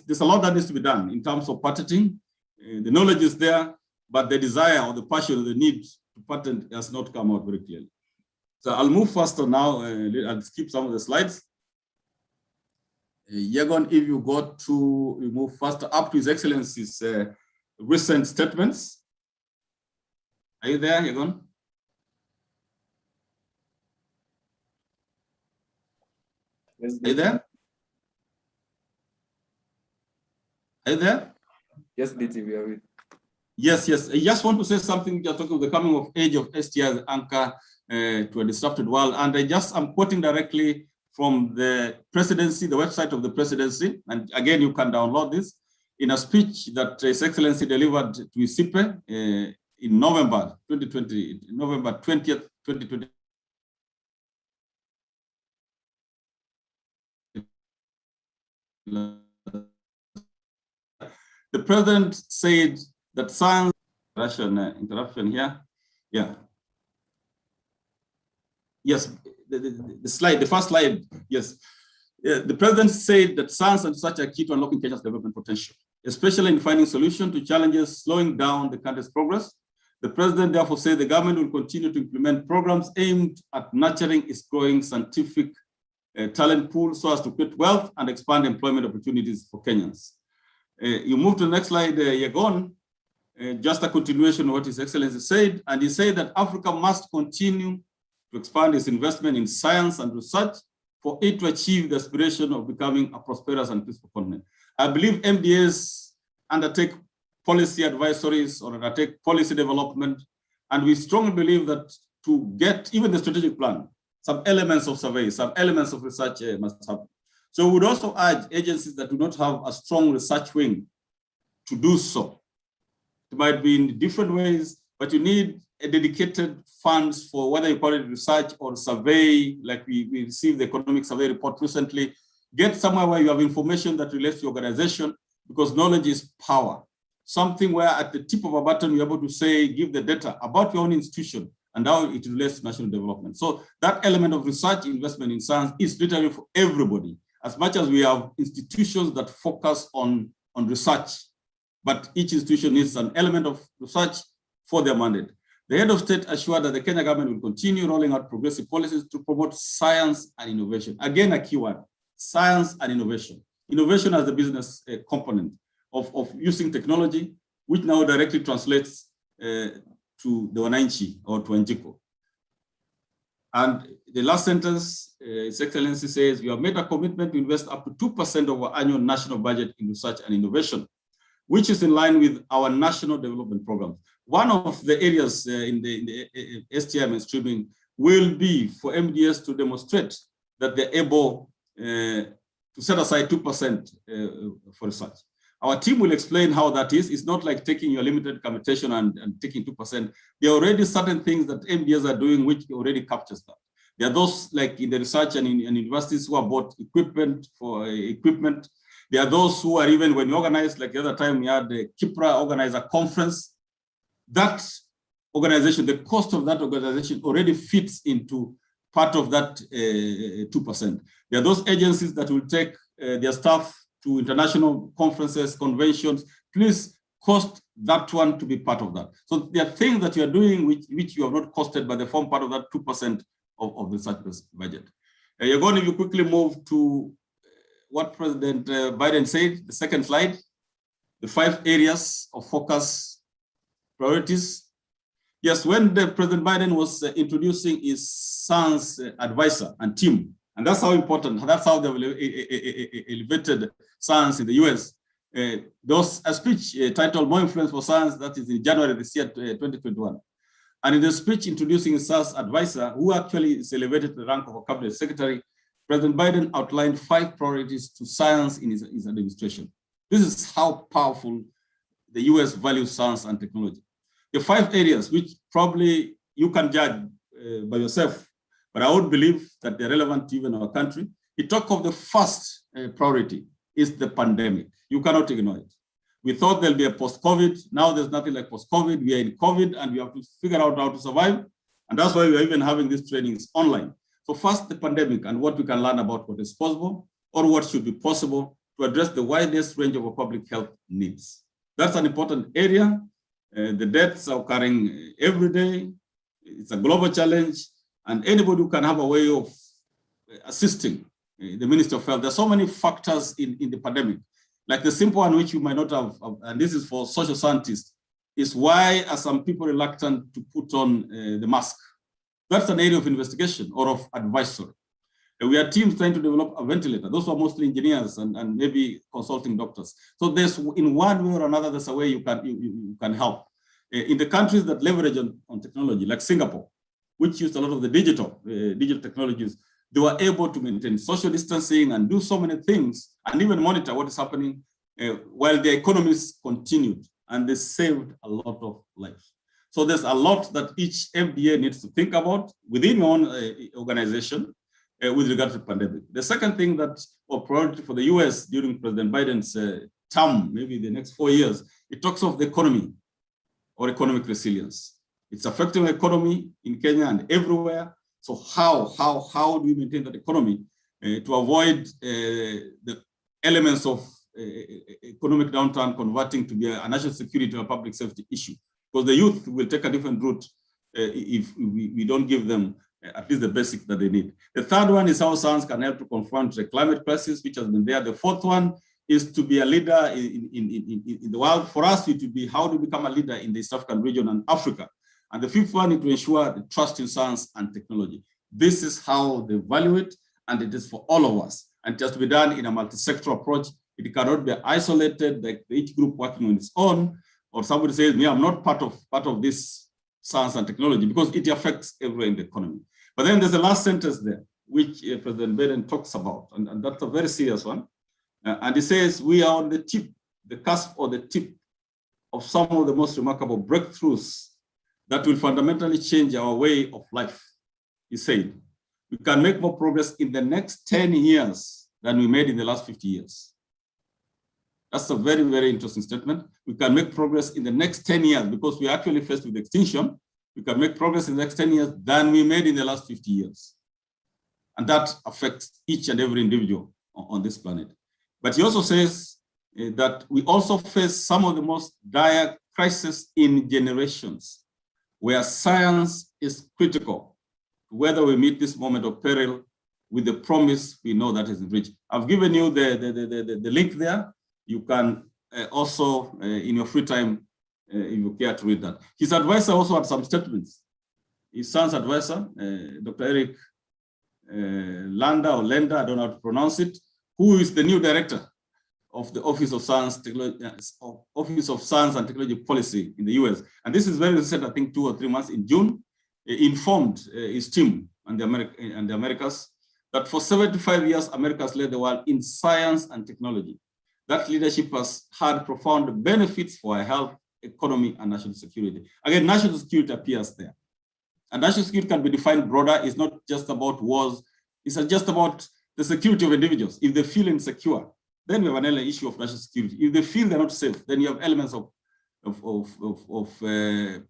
there's a lot that needs to be done in terms of patenting. The knowledge is there, but the desire or the passion or the need to patent has not come out very clearly. So I'll move faster now. I'll skip some of the slides. Yegon, if you go to, you move faster up to His Excellency's recent statements. Are you there, Yegon? Yes, Are you there? Are you there? Yes, DT, we are with. Yes. I just want to say something. You're talking of the coming of age of STI as anchor to a disrupted world. And I'm quoting directly from the presidency, the website of the presidency. And again, you can download this in a speech that His Excellency delivered to ISIPE in November 2020, November 20th, 2020. The president said that science, interruption here. Yeah. Yes, the slide, the first slide, yes. The president said that science and research are key to unlocking Kenya's development potential, especially in finding solutions to challenges slowing down the country's progress. The president therefore said the government will continue to implement programs aimed at nurturing its growing scientific talent pool so as to create wealth and expand employment opportunities for Kenyans. You move to the next slide, Yegon. Just a continuation of what His Excellency said, and he said that Africa must continue to expand its investment in science and research for it to achieve the aspiration of becoming a prosperous and peaceful continent. I believe MDAs undertake policy advisories or undertake policy development, and we strongly believe that to get even the strategic plan, some elements of survey, some elements of research must happen. So we would also urge agencies that do not have a strong research wing to do so. It might be in different ways, but you need a dedicated funds for whether you call it research or survey, like we received the economic survey report recently. Get somewhere where you have information that relates to your organization, because knowledge is power. Something where at the tip of a button, you're able to say, give the data about your own institution and how it relates to national development. So that element of research, investment in science is literally for everybody. As much as we have institutions that focus on research, but each institution needs an element of research for their mandate. The head of state assured that the Kenya government will continue rolling out progressive policies to promote science and innovation. Again, a keyword, science and innovation. Innovation as the business component of using technology, which now directly translates to the Wananchi or to Njiko. And the last sentence, His Excellency says, we have made a commitment to invest up to 2% of our annual national budget in research and innovation, which is in line with our national development program. One of the areas in the STI mainstreaming will be for MDS to demonstrate that they're able to set aside 2% for research. Our team will explain how that is. It's not like taking your limited commutation and taking 2%. There are already certain things that MDS are doing which already captures that. There are those like in the research and in universities who have bought equipment for equipment. There are those who are even, when we organized, like the other time we had the Kipra organize a conference, that organization, the cost of that organization already fits into part of that 2%. There are those agencies that will take their staff to international conferences, conventions. Please cost that one to be part of that. So there are things that you are doing which you have not costed, but they form part of that 2% of the research budget. You're going to quickly move to what President Biden said, the second slide. the 5 areas of focus priorities. Yes, when President Biden was introducing his son's advisor and team, and that's how important, that's how they elevated science in the US. There was a speech titled More Influence for Science, that is in January this year, 2021. And in the speech introducing his science advisor, who actually is elevated to the rank of a cabinet secretary, President Biden outlined 5 priorities to science in his administration. This is how powerful the US values science and technology. The 5 areas, which probably you can judge by yourself, but I would believe that they're relevant to even our country. We talk of the first priority is the pandemic. You cannot ignore it. We thought there'll be a post-COVID. Now there's nothing like post-COVID. We are in COVID and we have to figure out how to survive. And that's why we're even having these trainings online. So first, the pandemic and what we can learn about what is possible or what should be possible to address the widest range of our public health needs. That's an important area. The deaths are occurring every day. It's a global challenge. And anybody who can have a way of assisting the Ministry of Health. There's so many factors in the pandemic. Like the simple one, which you might not have, and this is for social scientists, is why are some people reluctant to put on the mask? That's an area of investigation or of advisory. We have teams trying to develop a ventilator. Those are mostly engineers and maybe consulting doctors. So there's, in one way or another, there's a way you can help. In the countries that leverage on technology, like Singapore, which used a lot of the digital technologies, they were able to maintain social distancing and do so many things and even monitor what is happening while the economies continued, and they saved a lot of lives. So there's a lot that each FDA needs to think about within your own organization with regard to the pandemic. The second thing that or priority for the US during President Biden's term, maybe the next 4 years, it talks of the economy or economic resilience. It's affecting the economy in Kenya and everywhere. So how do we maintain that economy to avoid the elements of economic downturn converting to be a national security or public safety issue? Because the youth will take a different route if we don't give them at least the basics that they need. The third one is how science can help to confront the climate crisis, which has been there. The fourth one is to be a leader in the world. For us, it would be how to become a leader in the East African region and Africa. And the fifth one is to ensure the trust in science and technology. This is how they value it, and it is for all of us. And it has to be done in a multi-sectoral approach. It cannot be isolated, like each group working on its own, or somebody says, me, I'm not part of this science and technology, because it affects everywhere in the economy. But then there's a last sentence there, which President Biden talks about, and that's a very serious one. And he says, we are on the tip, the cusp or the tip of some of the most remarkable breakthroughs that will fundamentally change our way of life. He said, we can make more progress in the next 10 years than we made in the last 50 years. That's a very, very interesting statement. We can make progress in the next 10 years because we're actually faced with extinction. We can make progress in the next 10 years than we made in the last 50 years. And that affects each and every individual on this planet. But he also says that we also face some of the most dire crises in generations, where science is critical, whether we meet this moment of peril with the promise we know that is reached. I've given you the link there. You can also, in your free time, if you care to read that. His advisor also had some statements. His son's advisor, Dr. Eric Landa or Lenda, I don't know how to pronounce it, who is the new director of the Office of Science and Technology Policy in the US. And this is very recent, I think 2 or 3 months in June, informed his team and the Americas that for 75 years, America has led the world in science and technology. That leadership has had profound benefits for our health, economy, and national security. Again, national security appears there. And national security can be defined broader. It's not just about wars. It's just about the security of individuals. If they feel insecure, then we have an issue of national security. If they feel they're not safe, then you have elements of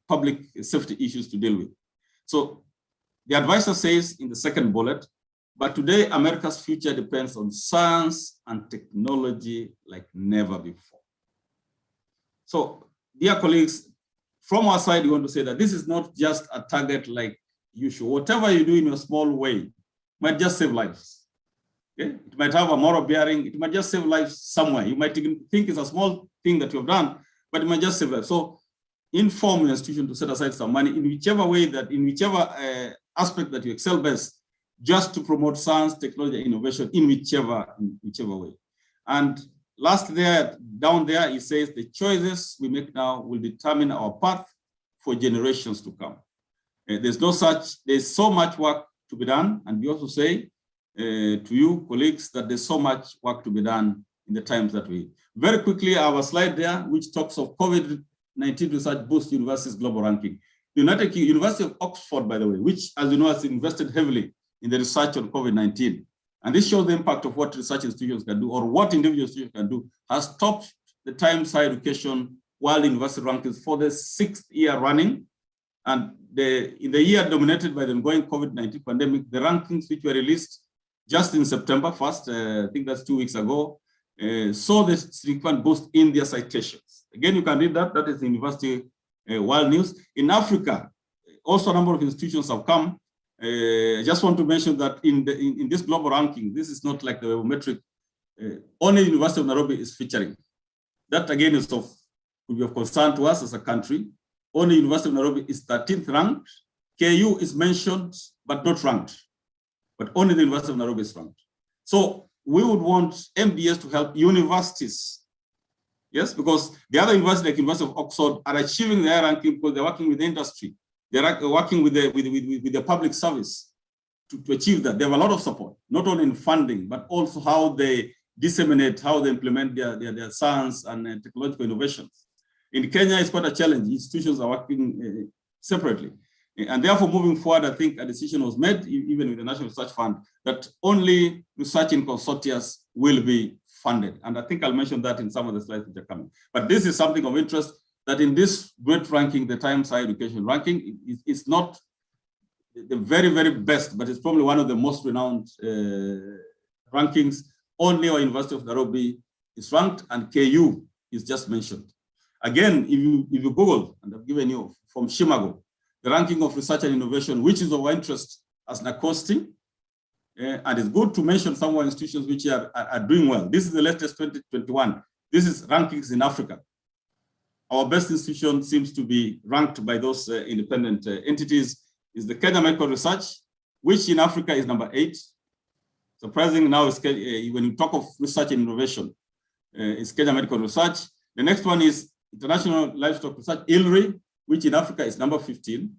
public safety issues to deal with. So the advisor says in the second bullet, but today America's future depends on science and technology like never before. So dear colleagues, from our side, we want to say that this is not just a target like usual. Whatever you do in your small way might just save lives. Okay? It might have a moral bearing. It might just save lives somewhere. You might even think it's a small thing that you have done, but it might just survive. So inform your institution to set aside some money in whichever way that, in whichever aspect that you excel best, just to promote science, technology, innovation in whichever way. And last there, down there, it says the choices we make now will determine our path for generations to come. There's so much work to be done. And we also say to you, colleagues, that there's so much work to be done in the times that we. Very quickly, I have a slide there which talks of COVID-19 research boost universities global ranking. The University of Oxford, by the way, which, as you know, has invested heavily in the research on COVID-19. And this shows the impact of what research institutions can do, or what individual institutions can do, has topped the Times Higher Education World University Rankings for the 6th year running. And in the year dominated by the ongoing COVID-19 pandemic, the rankings which were released just in September 1st, I think that's 2 weeks ago, saw the significant boost in their citations. Again, you can read that. That is the University World News. In Africa, also a number of institutions have come. I just want to mention that in this global ranking, this is not like the metric. Only University of Nairobi is featuring. That again is could be of concern to us as a country. Only University of Nairobi is 13th ranked. KU is mentioned, but not ranked. But only the University of Nairobi is ranked. So we would want MDS to help universities. Yes, because the other universities like University of Oxford are achieving their ranking because they're working with the industry. They're working with the public service to achieve that. They have a lot of support, not only in funding, but also how they disseminate, how they implement their science and technological innovations. In Kenya, it's quite a challenge. Institutions are working separately. And therefore, moving forward, I think a decision was made, even with the National Research Fund, that only research in consortia will be funded. And I think I'll mention that in some of the slides which are coming. But this is something of interest, that in this great ranking, the Times Higher Education ranking, it's not the very, very best, but it's probably one of the most renowned rankings. Only our University of Nairobi is ranked, and KU is just mentioned. Again, if you Google, and I've given you from Shimago, the ranking of research and innovation, which is of interest as NACOSTI, and it's good to mention some of our institutions which are doing well. This is the latest 2021. This is rankings in Africa. Our best institution seems to be ranked by those independent entities is the Kenya Medical Research, which in Africa is number 8. Surprising now is when you talk of research and innovation, is Kenya Medical Research. The next one is International Livestock Research, ILRI, which in Africa is number 15.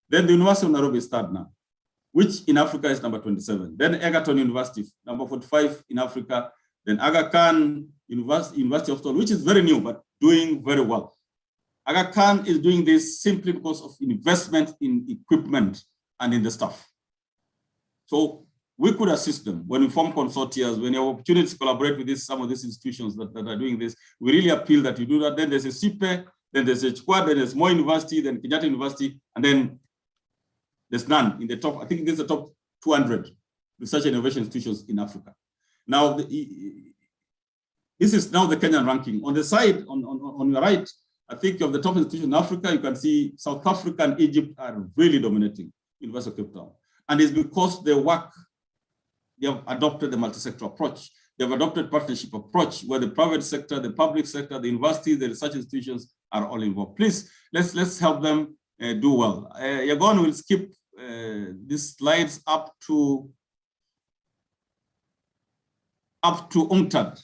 Then the University of Nairobi is third now, which in Africa is number 27. Then Egerton University, number 45 in Africa. Then Aga Khan University of Seoul, which is very new, but doing very well. Aga Khan is doing this simply because of investment in equipment and in the staff. So we could assist them when we form consortia, when you have opportunities to collaborate with some of these institutions that are doing this. We really appeal that you do that. Then there's a CIPE, then there's a Chukwa, then there's Moi University, then Kenyatta University, and then there's none in the top. I think this is the top 200 research and innovation institutions in Africa. Now, this is now the Kenyan ranking. On the side, on your right, I think of the top institutions in Africa, you can see South Africa and Egypt are really dominating University of Cape Town. And it's because they have adopted the multi-sector approach. They have adopted partnership approach where the private sector, the public sector, the universities, the research institutions are all involved. Please, let's help them do well. Yagon will skip these slides up to UNCTAD.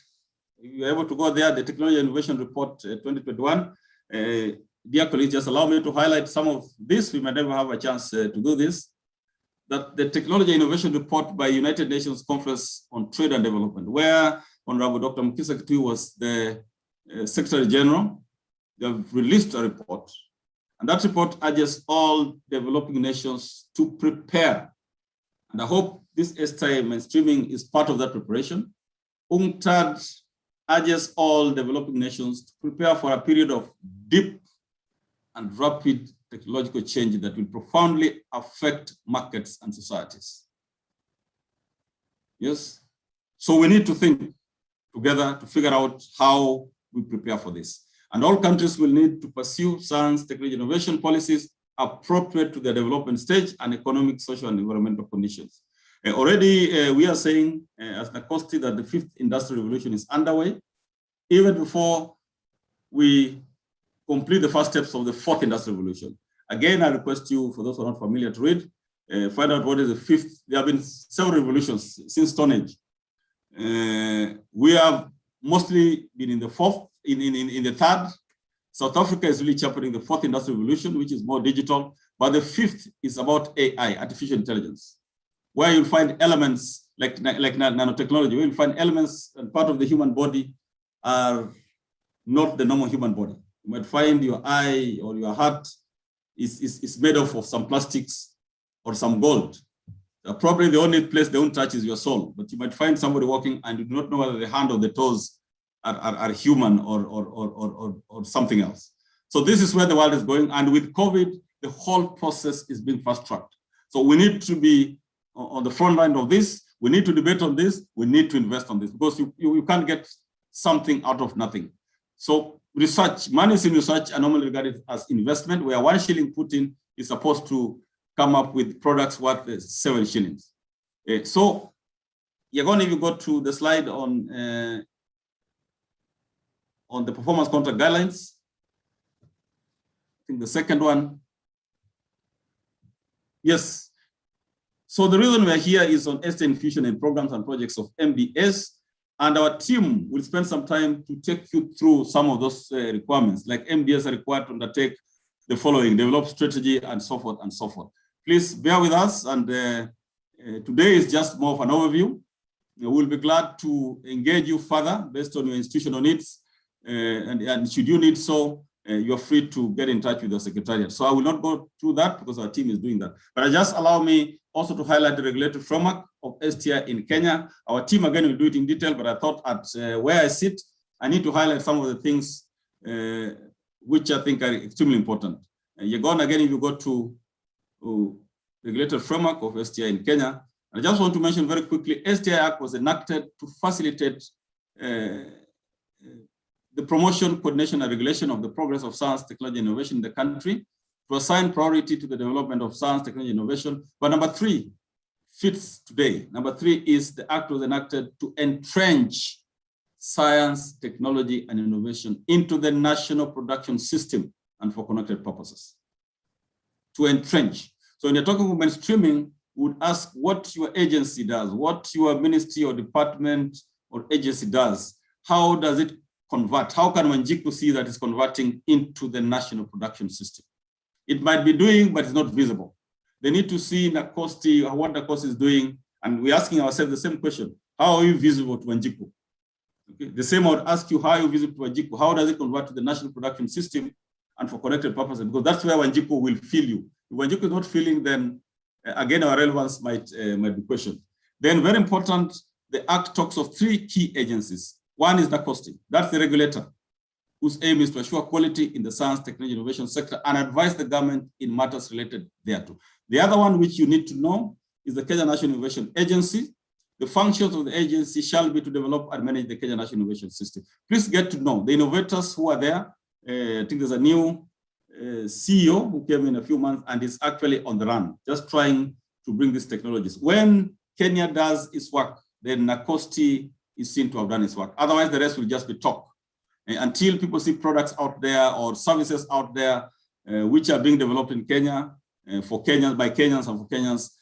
If you're able to go there, the Technology Innovation Report 2021. Dear colleagues, just allow me to highlight some of this. We may never have a chance to do this. That the Technology Innovation Report by United Nations Conference on Trade and Development, where Honorable Dr. Mukisa Kitui was the Secretary General. They have released a report. And that report urges all developing nations to prepare. And I hope this STI mainstreaming is part of that preparation. UNCTAD urges all developing nations to prepare for a period of deep and rapid technological change that will profoundly affect markets and societies. Yes. So we need to think together to figure out how we prepare for this. And all countries will need to pursue science, technology, innovation policies appropriate to their development stage and economic, social, and environmental conditions. Already, we are saying, as NACOSTI, that the 5th Industrial Revolution is underway. Even before we complete the first steps of the fourth industrial revolution. Again, I request you, for those who are not familiar, to read, find out what is the fifth. There have been several revolutions since Stone Age. We have mostly been in the fourth, in the third. South Africa is really championing the fourth industrial revolution, which is more digital. But the fifth is about AI, artificial intelligence, where you'll find elements like nanotechnology, where you'll find elements and part of the human body are not the normal human body. You might find your eye or your heart is made of some plastics or some gold. Probably the only place they won't touch is your soul, but you might find somebody walking and you do not know whether the hand or the toes are human or something else. So this is where the world is going. And with COVID, the whole process is being fast-tracked. So we need to be on the front line of this. We need to debate on this. We need to invest on this, because you can't get something out of nothing. So research, money in research are normally regarded as investment, where 1 shilling put in is supposed to come up with products worth 7 shillings. So you're going to, if you go to the slide on the performance contract guidelines, I think the second one. Yes. So the reason we're here is on STI infusion in programs and projects of MBS, and our team will spend some time to take you through some of those requirements, like MBS are required to undertake the following: develop strategy and so forth and so forth. Please bear with us, and today is just more of an overview. We'll be glad to engage you further based on your institutional needs, and should you need so, you're free to get in touch with the Secretariat. So I will not go through that because our team is doing that. But just allow me also to highlight the regulatory framework of STI in Kenya. Our team, again, will do it in detail, but I thought at where I sit, I need to highlight some of the things which I think are extremely important. Again, if you go to regulatory framework of STI in Kenya, I just want to mention very quickly, STI Act was enacted to facilitate the promotion, coordination, and regulation of the progress of science, technology, and innovation in the country, to assign priority to the development of science, technology, and innovation. But number 3 fits today. Number 3 is the act was enacted to entrench science, technology, and innovation into the national production system and for connected purposes. To entrench. So when you're talking about mainstreaming, we would ask what your agency does, what your ministry or department or agency does. How does it convert? How can Wanjiku see that it's converting into the national production system? It might be doing, but it's not visible. They need to see Nakosti, what Nakosti is doing, and we're asking ourselves the same question: how are you visible to Wanjiku? Okay. The same I would ask you, how are you visible to Wanjiku? How does it convert to the national production system and for connected purposes? Because that's where Wanjiku will feel you. If Wanjiku is not feeling, then again, our relevance might be questioned. Then very important, the Act talks of 3 key agencies. One is Nakosti, that's the regulator, whose aim is to assure quality in the science, technology, innovation sector and advise the government in matters related thereto. The other one which you need to know is the Kenya National Innovation Agency. The functions of the agency shall be to develop and manage the Kenya National Innovation System. Please get to know the innovators who are there. I think there's a new CEO who came in a few months and is actually on the run, just trying to bring these technologies. When Kenya does its work, then Nakosti is seen to have done its work. Otherwise, the rest will just be talk. Until people see products out there or services out there which are being developed in Kenya for Kenyans, by Kenyans and for Kenyans,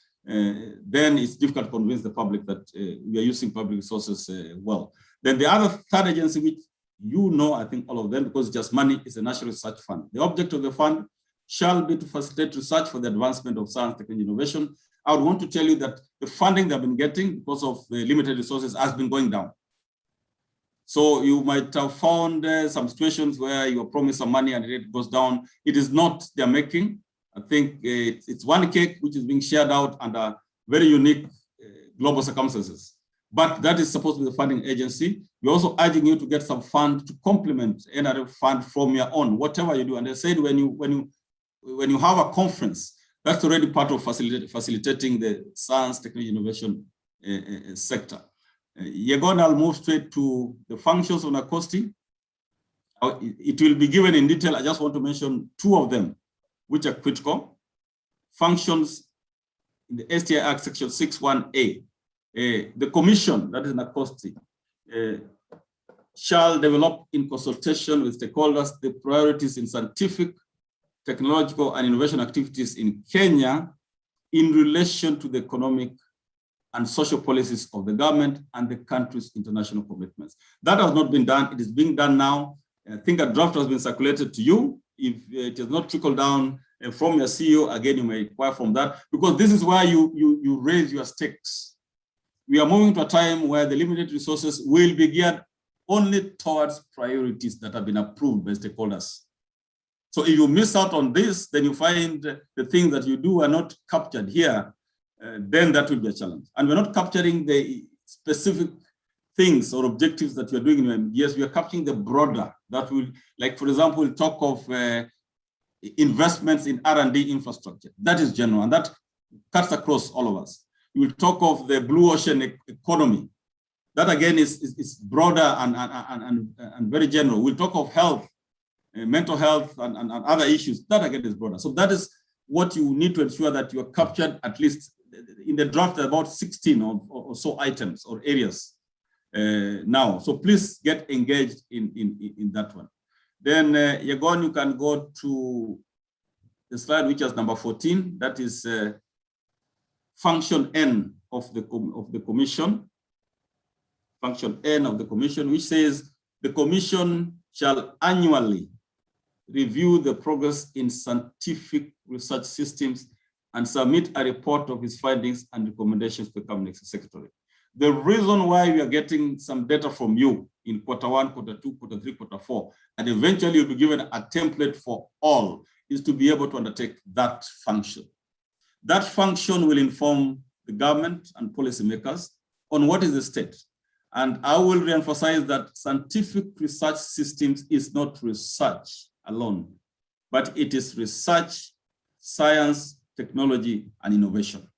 then it's difficult to convince the public that we are using public resources well. Then the other third agency, which you know, I think all of them, because it's just money, is the National Research Fund. The object of the fund shall be to facilitate research for the advancement of science, technology, innovation. I would want to tell you that the funding they've been getting because of the limited resources has been going down. So you might have found some situations where you are promised some money and it goes down. It is not their making. I think it's one cake which is being shared out under very unique global circumstances. But that is supposed to be the funding agency. We're also urging you to get some fund to complement NRF fund from your own, whatever you do. And I said when you have a conference, that's already part of facilitating the science, technology, innovation sector. Yegon, I'll move straight to the functions of Nakosti. It will be given in detail. I just want to mention 2 of them, which are critical. Functions in the STI Act, Section 6(1)(a). The commission, that is Nakosti, shall develop in consultation with stakeholders the priorities in scientific, technological, and innovation activities in Kenya in relation to the economic and social policies of the government and the country's international commitments. That has not been done. It is being done now. I think a draft has been circulated to you. If it has not trickled down from your CEO, again, you may inquire from that, because this is where you raise your stakes. We are moving to a time where the limited resources will be geared only towards priorities that have been approved by stakeholders. So if you miss out on this, then you find the things that you do are not captured here, then that will be a challenge. And we're not capturing the specific things or objectives that you're doing in your MDS. We are capturing the broader, that will, like, for example, we'll talk of investments in R&D infrastructure. That is general, and that cuts across all of us. We will talk of the blue ocean economy. That again is broader and very general. We'll talk of health, mental health, and other issues. That again is broader. So that is what you need to ensure that you are captured at least in the draft, about 16 or so items or areas now. So please get engaged in that one. Then Yagon, you can go to the slide which is number 14. That is function N of the commission. Function N of the commission, which says the commission shall annually review the progress in scientific research systems and submit a report of its findings and recommendations to the Cabinet Secretary. The reason why we are getting some data from you in Q1, Q2, Q3, Q4, and eventually you'll be given a template for all, is to be able to undertake that function. That function will inform the government and policymakers on what is the state. And I will reemphasize that scientific research systems is not research alone, but it is research, science, technology, and innovation,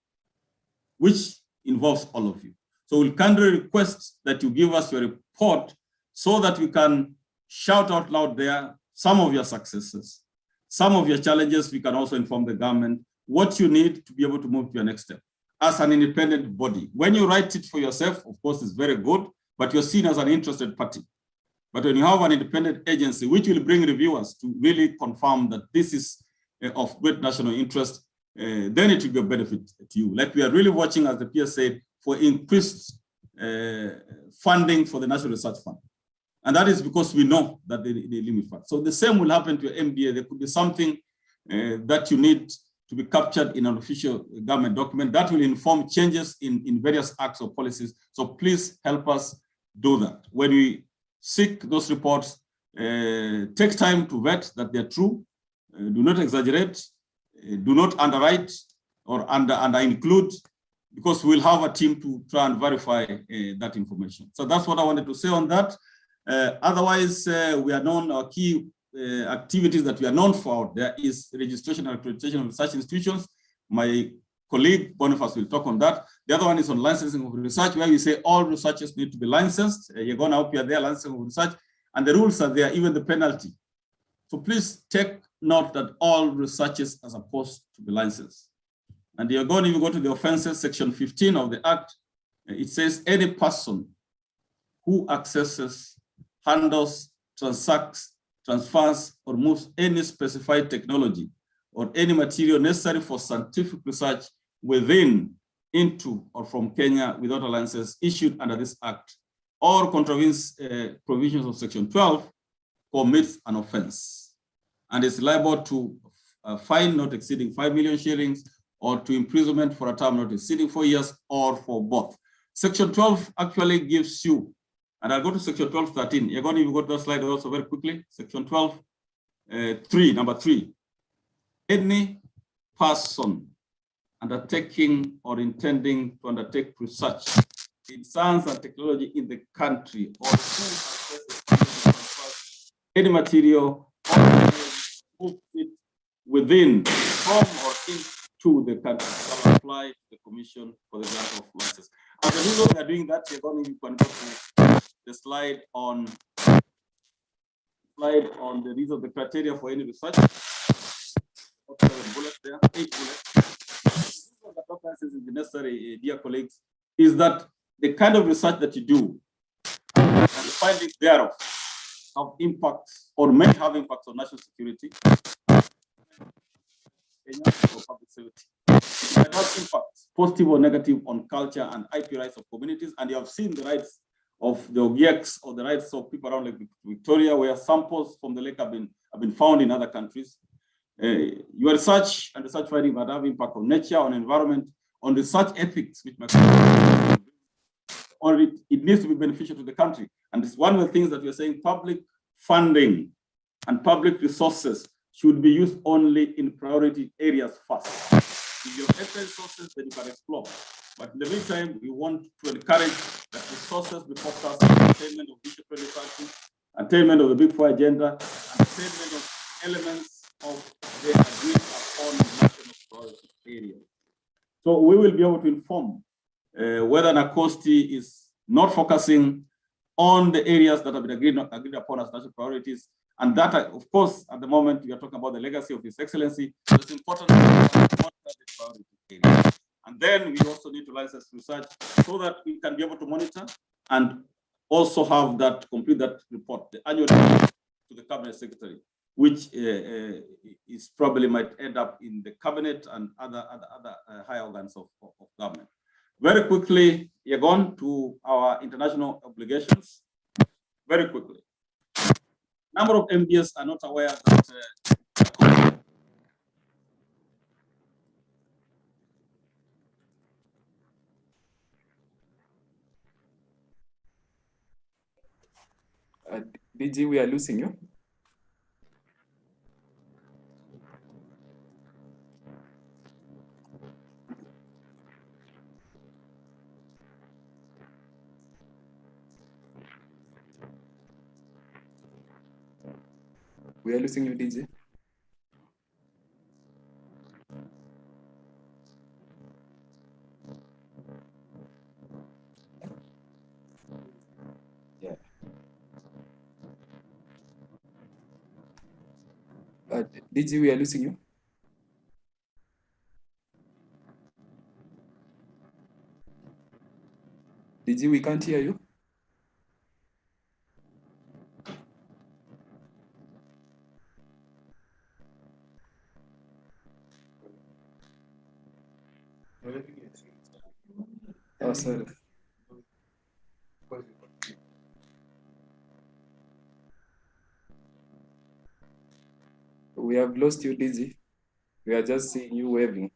which involves all of you. So we'll kindly request that you give us your report so that we can shout out loud there some of your successes, some of your challenges. We can also inform the government what you need to be able to move to your next step as an independent body. When you write it for yourself, of course, it's very good, but you're seen as an interested party. But when you have an independent agency, which will bring reviewers to really confirm that this is of great national interest, then it will be a benefit to you. Like we are really watching, as the PS said, for increased funding for the National Research Fund. And that is because we know that they limit funds. So the same will happen to your MDA. There could be something that you need to be captured in an official government document that will inform changes in various acts or policies. So please help us do that. When we seek those reports, take time to vet that they're true. Do not exaggerate. Do not underwrite or under-include, because we'll have a team to try and verify that information. So that's what I wanted to say on that. Otherwise, we are known, our key activities that we are known for out there is registration and accreditation of research institutions. My colleague Boniface will talk on that. The other one is on licensing of research, where we say all researchers need to be licensed. You're going to appear there, licensing of research, and the rules are there, even the penalty. So please take note that all researchers are supposed to be licensed. And you're going to go to the offenses, section 15 of the Act. It says any person who accesses, handles, transacts, transfers, or moves any specified technology or any material necessary for scientific research within, into, or from Kenya without a license issued under this Act, or contravenes provisions of section 12, commits an offense and is liable to a fine not exceeding 5 million shillings or to imprisonment for a term not exceeding 4 years, or for both. Section 12 actually gives you, and I'll go to section 12.13. You're going to go to that slide also very quickly. Section 12, number 3. Any person undertaking or intending to undertake research in science and technology in the country, or any material or move it within, from, or into the country shall apply to the Commission for the grant of license. And the reason we are doing that, you can go to the slide on the reason of the criteria for any research. 8 bullets there, 8 bullets. The top license is necessary, dear colleagues, is that the kind of research that you do and the findings thereof have impacts or may have impacts on national security or public safety. It might have impacts, positive or negative, on culture and IP rights of communities. And you have seen the rights of the Ogieks or the rights of people around Lake Victoria, where samples from the lake have been found in other countries. Your research and research finding might have impact on nature, on environment, on research ethics, which might or it needs to be beneficial to the country. And it's one of the things that we're saying: public funding and public resources should be used only in priority areas first. If you have extra resources, then you can explore. But in the meantime, we want to encourage that resources be focused on attainment of Vision 2030, attainment of the Big Four agenda, and attainment of elements of the agreed upon national priority areas. So we will be able to inform whether NACOSTI is not focusing on the areas that have been agreed upon as national priorities. And that, of course, at the moment, we are talking about the legacy of His Excellency. So it's important to what are the priority areas. And then we also need to license research so that we can be able to monitor and also have that, complete that report, the annual report to the Cabinet Secretary, which is probably might end up in the Cabinet and other high organs of government. Very quickly, you're going to our international obligations. Very quickly. Number of MDS are not aware that DG, we are losing you. We are losing you, DG. Yeah. DG, we are losing you. DG, we can't hear you. Oh, sorry. We have lost you, DG. We are just seeing you waving.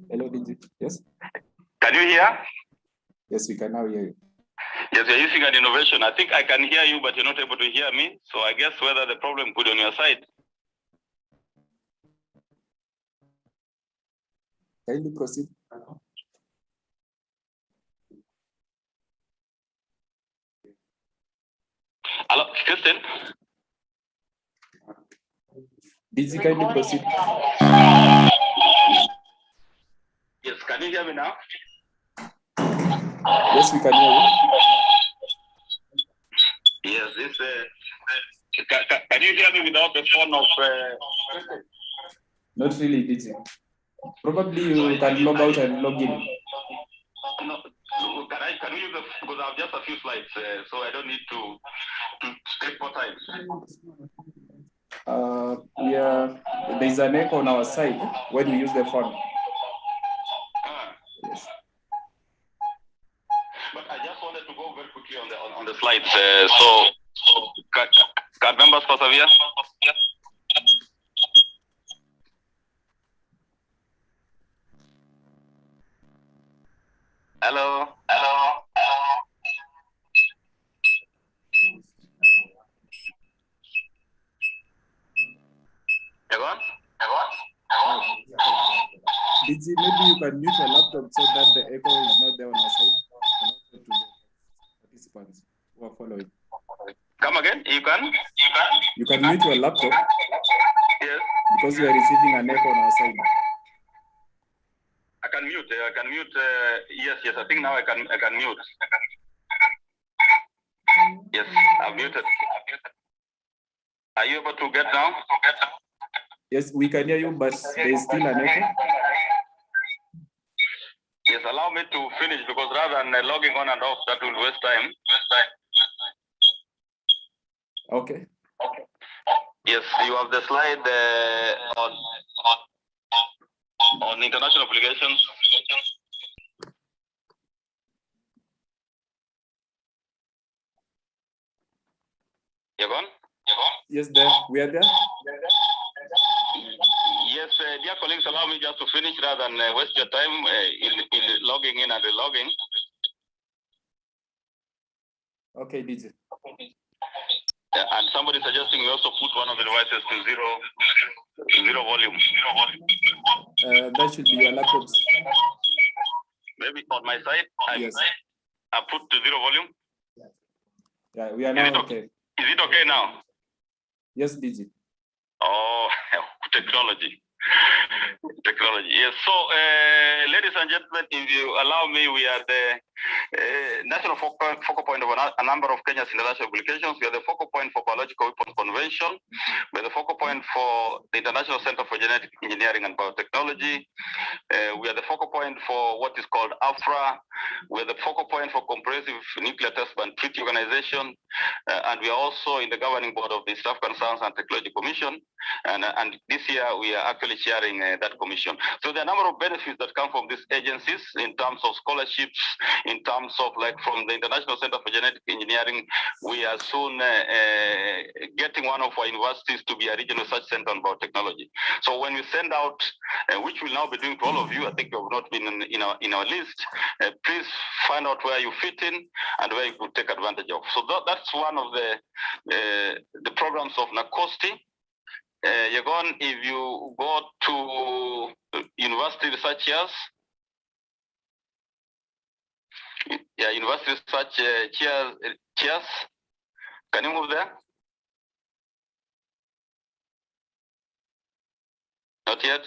Hello, DG. Yes? Can you hear? Yes, we can now hear you. Yes, you're using an innovation. I think I can hear you, but you're not able to hear me. So I guess whether the problem could be on your side. Kindly proceed. Hello, Kristen? DG, kindly proceed. Yes, can you hear me now? Yes, we can hear you. Yes, this. Can you hear me without the phone of? Not really, DG. Probably you can log out and log in. No, can we use the, because I have just a few slides, so I don't need to take more time. There's an echo on our side when we use the phone. Yes. But I just wanted to go very quickly on the slides. Can members persevere? Hello. You gone? Digi, maybe you can mute your laptop so that the echo is not there on our side, and also to the participants who are following. Come again? You can? You can mute your laptop. Yes. Because we are receiving an echo on our side. I can mute. Yes. I think now I can mute. Yes, I've muted. Are you able to get now? Yes, we can hear you, but there is still an echo. Yes, allow me to finish because rather than logging on and off, that will waste time. Okay. Yes, you have the slide on international obligations. You're gone? Yes, we are there. Yes, dear colleagues, allow me just to finish rather than waste your time in logging in and relogging. Okay, DJ. And somebody suggesting we also put one of the devices to zero volume. That should be your laptops. Maybe on my side, yes. I put to zero volume. Yeah, we are now okay. Is it okay now? Yes, DJ. Oh, technology. Yes. So, ladies and gentlemen, if you allow me, we are the national focal point of a number of Kenya's international obligations. We are the focal point for Biological Weapons Convention. We are the focal point for the International Center for Genetic Engineering and Biotechnology. We are the focal point for what is called AFRA. We are the focal point for Comprehensive Nuclear Test and Treaty Organization. And we are also in the governing board of the East African Science and Technology Commission. And this year, we are actually chairing that commission. So there are a number of benefits that come from these agencies in terms of scholarships, in terms of like from the International Center for Genetic Engineering, we are soon getting one of our universities to be a regional research center on biotechnology. So when we send out, which we'll now be doing to all of you, I think you have not been in our list, please find out where you fit in and where you could take advantage of. So that's one of the programs of NACOSTI. Yagon, if you go to university research years, university research chairs, can you move there? Not yet.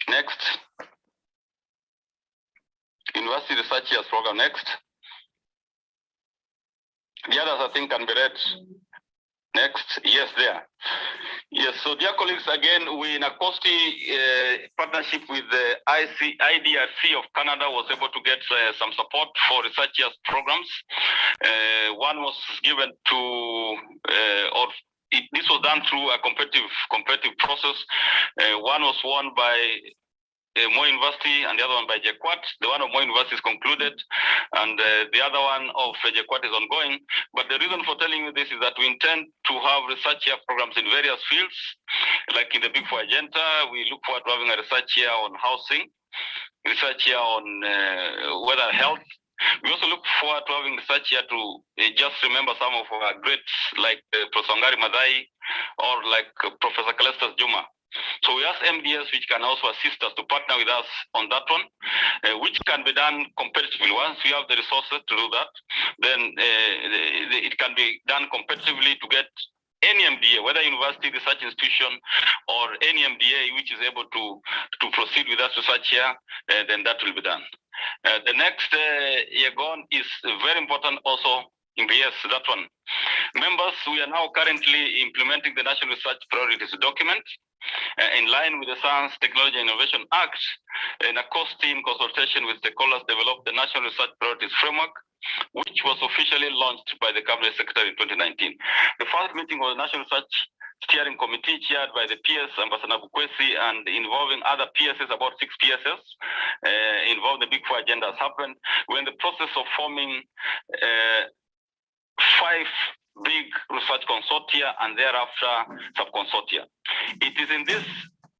Next. University research years program, next. The others, I think, can be read. Next, yes, there. Yes, so dear colleagues, again, we in NACOSTI partnership with the IDRC of Canada was able to get some support for research years programs. One was given to, this was done through a competitive process. One was won by Moi University and the other one by JKUAT. The one of Moi University is concluded and the other one of JKUAT is ongoing. But the reason for telling you this is that we intend to have research year programs in various fields. Like in the Big Four agenda, we look forward to having a research year on housing, research year on weather health. We also look forward to having research here to just remember some of our greats like Professor Ngari Madai or like Professor Calestas Juma. So we ask MDS, which can also assist us to partner with us on that one, which can be done competitively. Once we have the resources to do that, then it can be done competitively to get any MDA, whether university, research institution, or any MDA which is able to proceed with that research here, then that will be done. The next Yagon is very important also. Yes, that one. Members, we are now currently implementing the National Research Priorities document. In line with the Science, Technology and Innovation Act, NACOSTI in consultation with stakeholders developed the National Research Priorities Framework, which was officially launched by the Cabinet Secretary in 2019. The first meeting was the National Research Steering Committee chaired by the PS, Ambassador Bukwesi, and involving other PSs, about 6 PSs, involved the Big Four agendas happened. We're in the process of forming 5 big research consortia and thereafter sub-consortia. It is in this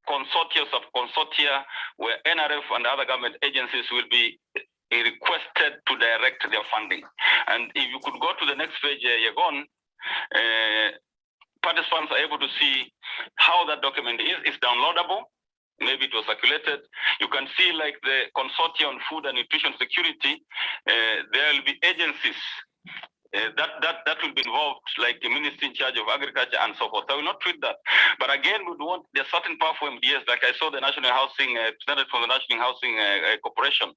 consortia, sub-consortia, where NRF and other government agencies will be requested to direct their funding. And if you could go to the next page, Yagon, participants are able to see how that document is. It's downloadable. Maybe it was circulated. You can see like the Consortium on Food and Nutrition Security, there will be agencies that will be involved, like the ministry in charge of agriculture and so forth. I will not treat that. But again, we want there are certain powerful MDS, like I saw the National Housing, standard from the National Housing Corporation.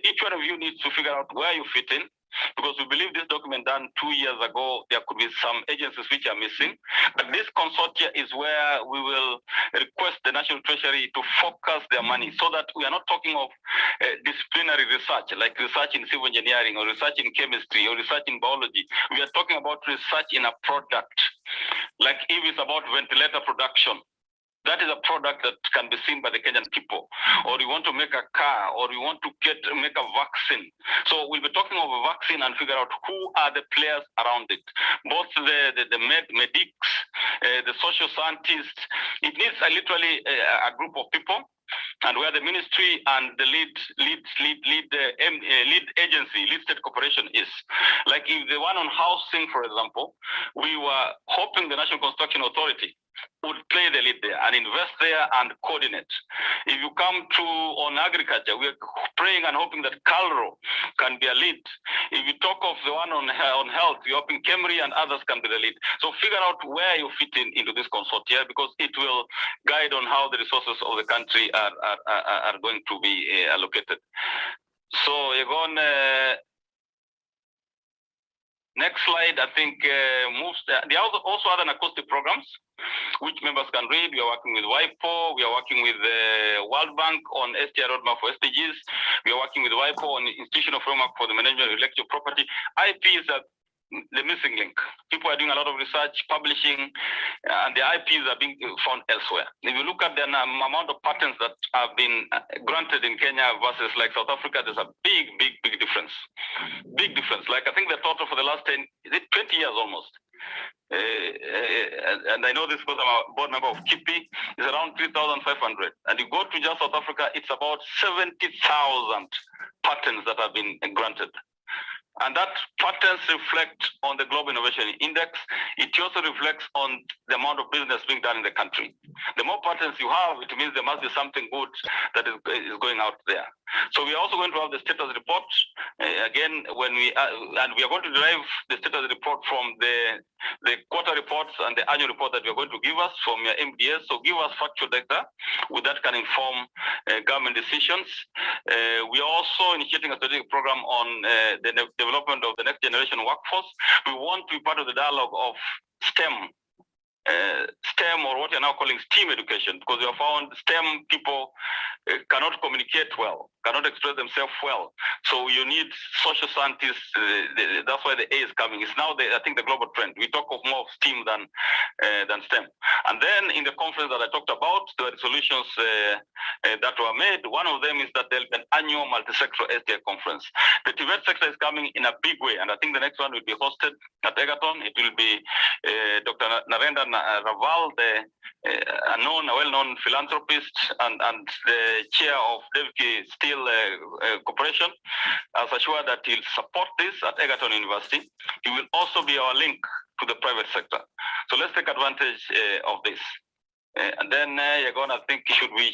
Each one of you needs to figure out where you fit in, because we believe this document done 2 years ago, there could be some agencies which are missing. But this consortia is where we will request the National Treasury to focus their money, so that we are not talking of disciplinary research, like research in civil engineering or research in chemistry or research in biology. We are talking about research in a product. Like if it's about ventilator production, that is a product that can be seen by the Kenyan people. Or you want to make a car, or you want to make a vaccine. So we'll be talking of a vaccine and figure out who are the players around it. Both the medics, the social scientists. It needs literally a group of people, and where the ministry and the lead agency, lead state corporation is. Like if the one on housing, for example, we were hoping the National Construction Authority would play the lead there and invest there and coordinate. If you come to on agriculture, we're praying and hoping that Calro can be a lead. If you talk of the one on health, we're hoping Kemri and others can be the lead. So figure out where you fit into this consortia, because it will guide on how the resources of the country are going to be allocated. So you're going next slide, I think, moves. There are also other acoustic programs which members can read. We are working with WIPO. We are working with the World Bank on STI roadmap for SDGs. We are working with WIPO on institutional framework for the management of intellectual property. IP is the missing link. People are doing a lot of research, publishing, and the IPs are being found elsewhere. If you look at the amount of patents that have been granted in Kenya versus like South Africa, there's a big difference. Big difference. Like I think the total for the last 20 years almost. And I know this because I'm a board member of KIPI, is around 3,500. And you go to just South Africa, it's about 70,000 patents that have been granted. And that patterns reflect on the Global Innovation Index. It also reflects on the amount of business being done in the country. The more patents you have, it means there must be something good that is going out there. So we are also going to have the status report. Again, when we are going to derive the status report from the quarter reports and the annual report that we are going to give us from your MDS. So give us factual data. With that can inform government decisions. We are also initiating a strategic program on the development of the next generation workforce. We want to be part of the dialogue of STEM, or what you're now calling STEAM education, because we have found STEM people cannot communicate well, cannot express themselves well. So you need social scientists. That's why the A is coming. It's now, I think, the global trend. We talk of more of STEAM than STEM. And then in the conference that I talked about, the resolutions that were made, one of them is that there'll be an annual multi-sectoral STI conference. The Tibet sector is coming in a big way, and I think the next one will be hosted at Egerton. It will be Dr. Narendra Raval, a well-known philanthropist and the chair of Devki Steel Corporation, has assured that he'll support this at Egerton University. He will also be our link to the private sector. So let's take advantage of this. And then Yagon, I think should be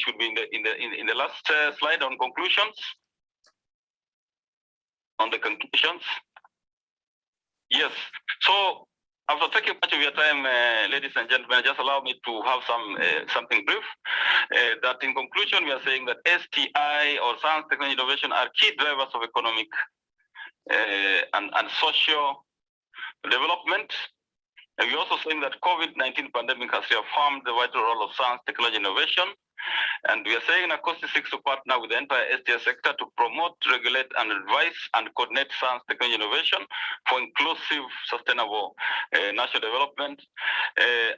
in the last slide on conclusions. On the conclusions. Yes. So after taking much of your time, ladies and gentlemen, just allow me to have something brief. That in conclusion, we are saying that STI or science, technology, innovation are key drivers of economic and social development. And we're also saying that COVID-19 pandemic has reaffirmed the vital role of science, technology, innovation. And we are saying Acoustic 6 to partner with the entire STI sector to promote, regulate, and advise and coordinate science, technology, innovation for inclusive, sustainable national development.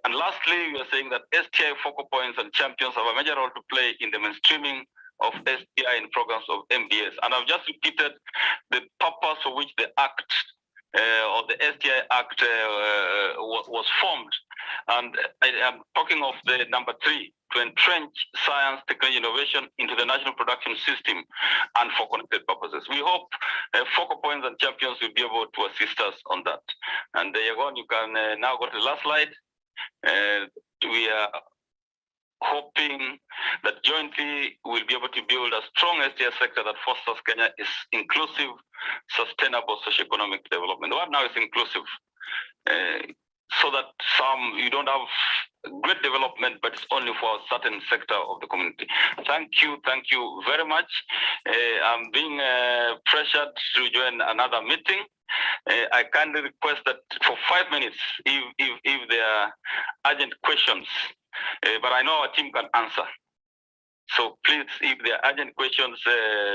And lastly, we are saying that STI focal points and champions have a major role to play in the mainstreaming of STI in programs of MDS. And I've just repeated the purpose for which the Act or the STI Act was formed. And I am talking of the number 3, to entrench science, technology, innovation into the national production system and for connected purposes. We hope focal points and champions will be able to assist us on that. And there you go. You can now go to the last slide. We are hoping that jointly we'll be able to build a strong STI sector that fosters Kenya is inclusive, sustainable socioeconomic development. The word now is inclusive. So that you don't have great development, but it's only for a certain sector of the community. Thank you very much. I'm being pressured to join another meeting. I kindly request that for 5 minutes, if there are urgent questions, but I know our team can answer. So please, if there are urgent questions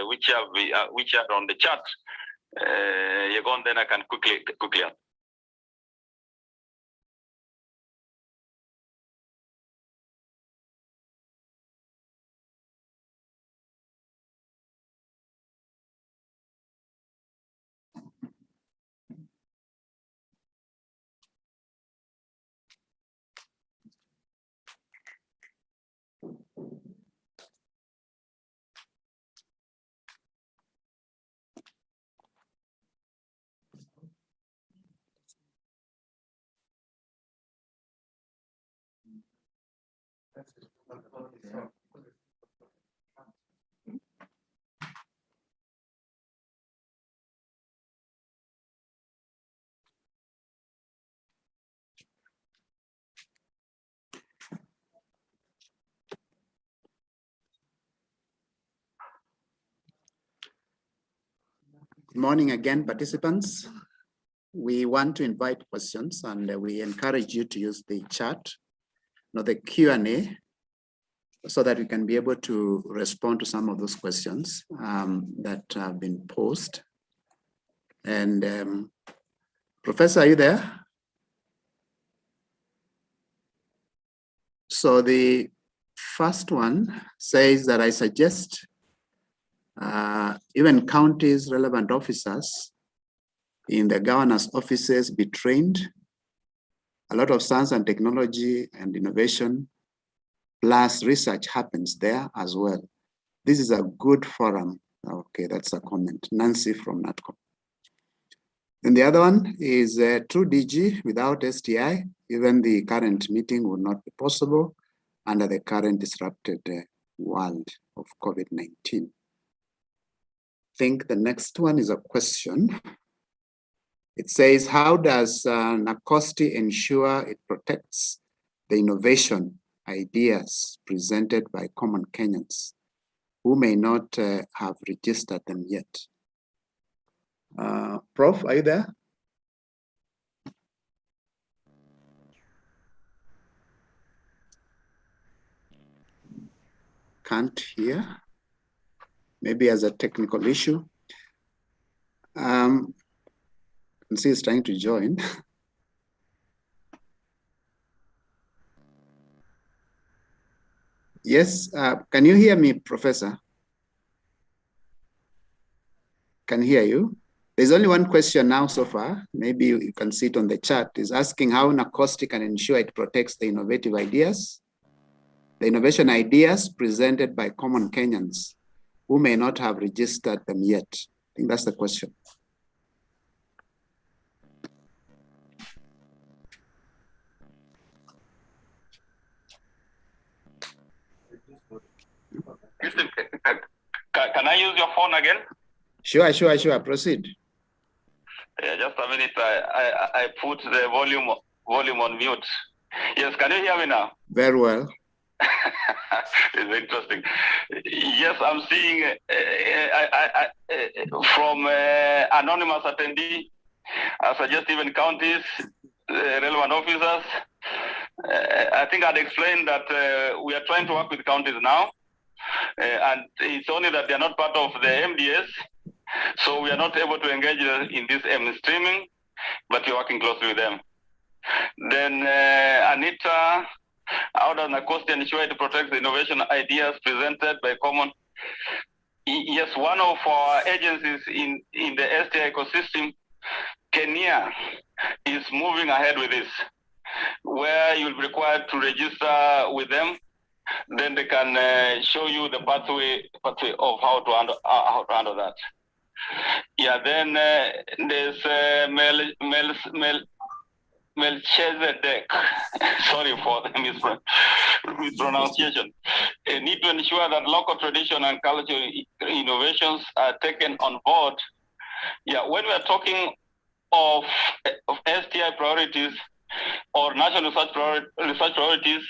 which are on the chat, then I can quickly answer. Good morning again, participants. We want to invite questions and we encourage you to use the chat, the Q&A, so that we can be able to respond to some of those questions that have been posed. And Professor, are you there? So the first one says that I suggest even counties' relevant officers in the governor's offices be trained. A lot of science and technology and innovation plus research happens there as well. This is a good forum. Okay, that's a comment. Nancy from NATCO. And the other one is true DG without STI, even the current meeting would not be possible under the current disrupted world of COVID-19. I think the next one is a question. It says, how does NACOSTI ensure it protects the innovation ideas presented by common Kenyans who may not have registered them yet? Prof, are you there? Can't hear. Maybe as a technical issue. And see, he's trying to join. Yes, can you hear me, Professor? Can hear you. There's only one question now so far. Maybe you can see it on the chat. Is asking how NACOSTI can ensure it protects the innovative ideas, the innovation ideas presented by common Kenyans who may not have registered them yet. I think that's the question. Can I use your phone again? Sure. Proceed. Just a minute. I put the volume on mute. Yes, can you hear me now? Very well. It's interesting. Yes, I'm seeing from anonymous attendee, I suggest even counties, relevant officers. I think I'd explained that we are trying to work with counties now, and it's only that they are not part of the MDS, so we are not able to engage in this streaming, but we're working closely with them. Then Anita, how does NACOSTI ensure to protect the innovation ideas presented by common? Yes, one of our agencies in the STI ecosystem, Kenya, is moving ahead with this. where you'll be required to register with them. Then they can show you the pathway of how to handle that. Yeah, then there's Melchizedek. Sorry for the mispronunciation. Need to ensure that local tradition and cultural innovations are taken on board. Yeah, when we are talking of STI priorities or national research priorities,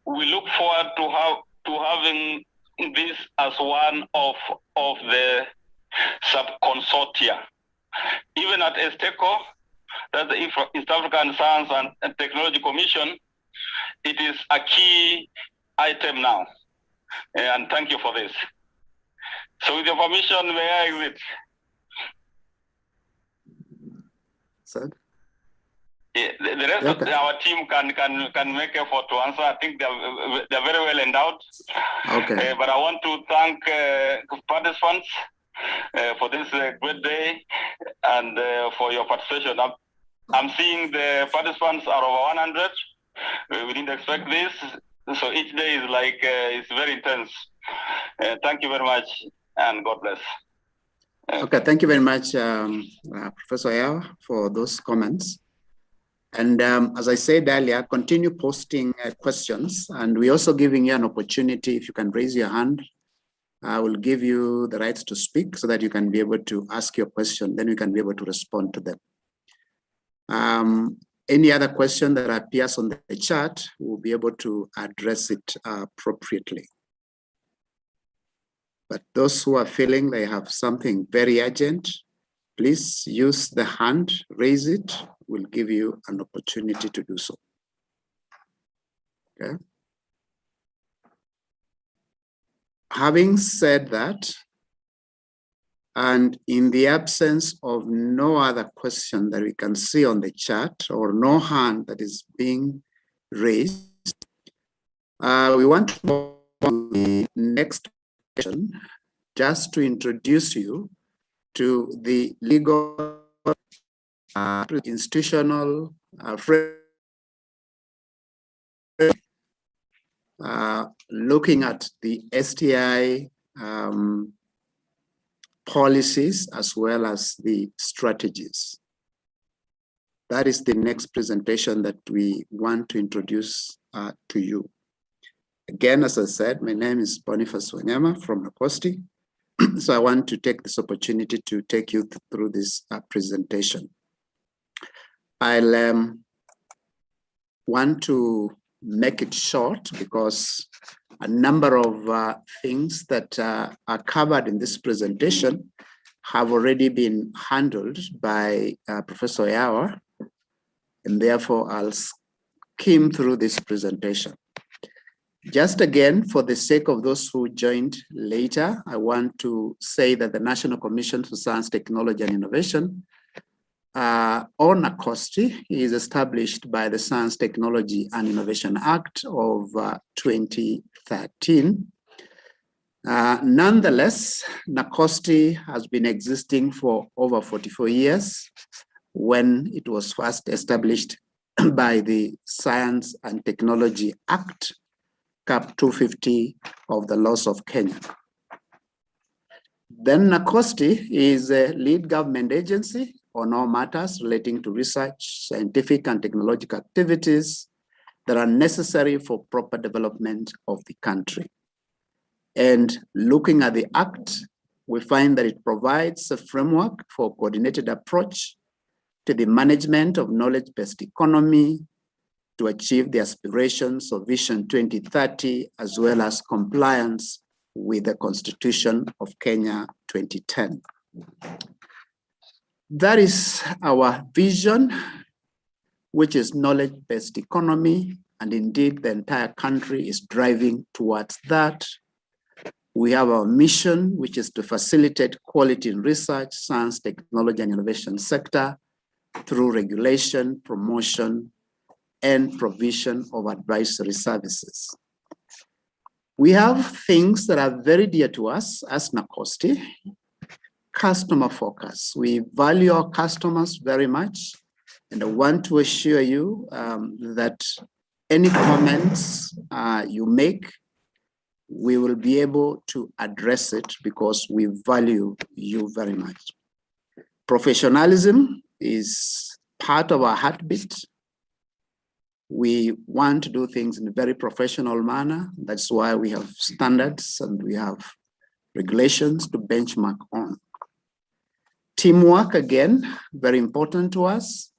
we look forward to having this as one of the sub-consortia. Even at ESTECO, that's the East African Science and Technology Commission, it is a key item now. And thank you for this. So with your permission, may I exit? Sir? The rest of our team can make effort to answer. I think they're very well endowed. Okay. But I want to thank participants for this great day and for your participation. I'm seeing the participants are over 100. We didn't expect this. So each day is like, it's very intense. Thank you very much and God bless. Okay, thank you very much, Professor Yawa, for those comments. And as I said earlier, continue posting questions, and we're also giving you an opportunity. If you can raise your hand, I will give you the rights to speak so that you can be able to ask your question, then we can be able to respond to them. Any other question that appears on the chat, we'll be able to address it appropriately. But those who are feeling they have something very urgent, please use the hand, raise it. We'll give you an opportunity to do so. Okay. Having said that, and in the absence of no other question that we can see on the chat or no hand that is being raised, we want to move on to the next question just to introduce you to the legal institutional framework, looking at the STI policies as well as the strategies. That is the next presentation that we want to introduce to you. Again, as I said, my name is Boniface Wanyama from Nakosti. So I want to take this opportunity to take you through this presentation. I'll want to make it short because a number of things that are covered in this presentation have already been handled by Professor Yawa, and therefore I'll skim through this presentation. Just again, for the sake of those who joined later, I want to say that the National Commission for Science, Technology and Innovation, or NACOSTI, is established by the Science, Technology and Innovation Act of 2013. Nonetheless, NACOSTI has been existing for over 44 years when it was first established by the Science and Technology Act, Cap 250 of the laws of Kenya. Then NACOSTI is a lead government agency on all matters relating to research, scientific and technological activities that are necessary for proper development of the country. And looking at the Act, we find that it provides a framework for a coordinated approach to the management of knowledge-based economy to achieve the aspirations of Vision 2030, as well as compliance with the Constitution of Kenya 2010. That is our vision, which is knowledge-based economy, and indeed the entire country is driving towards that. We have our mission, which is to facilitate quality in research, science, technology, and innovation sector through regulation, promotion, and provision of advisory services. We have things that are very dear to us as NACOSTI. Customer focus. We value our customers very much. And I want to assure you that any comments you make, we will be able to address it because we value you very much. Professionalism is part of our heartbeat. We want to do things in a very professional manner. That's why we have standards and we have regulations to benchmark on. Teamwork, again, very important to us.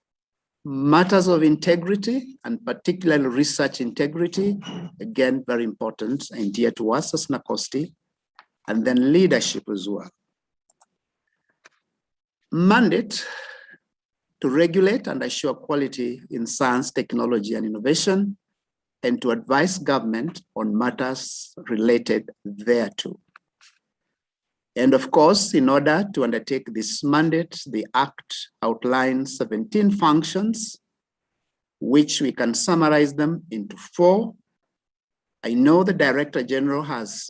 Matters of integrity, and particularly research integrity, again, very important and dear to us as NACOSTI, and then leadership as well. Mandate to regulate and assure quality in science, technology, and innovation, and to advise government on matters related thereto. And of course, in order to undertake this mandate, the Act outlines 17 functions, which we can summarize them into 4. I know the Director General has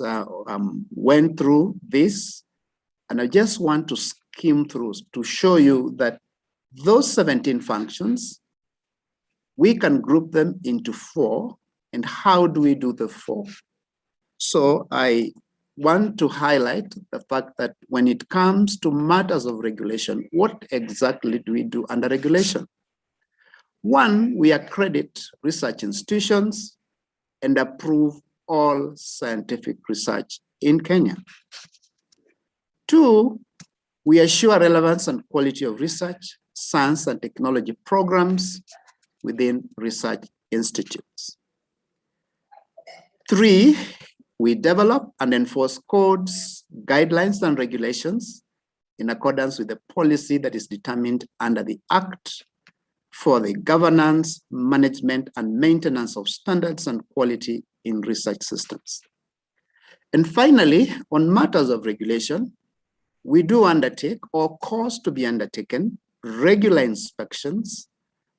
went through this, and I just want to skim through to show you that those 17 functions, we can group them into 4. And how do we do the 4? So I want to highlight the fact that when it comes to matters of regulation, what exactly do we do under regulation? 1, we accredit research institutions and approve all scientific research in Kenya. 2, we assure relevance and quality of research, science and technology programs within research institutes. 3, we develop and enforce codes, guidelines, and regulations in accordance with the policy that is determined under the Act for the governance, management, and maintenance of standards and quality in research systems. And finally, on matters of regulation, we do undertake or cause to be undertaken regular inspections,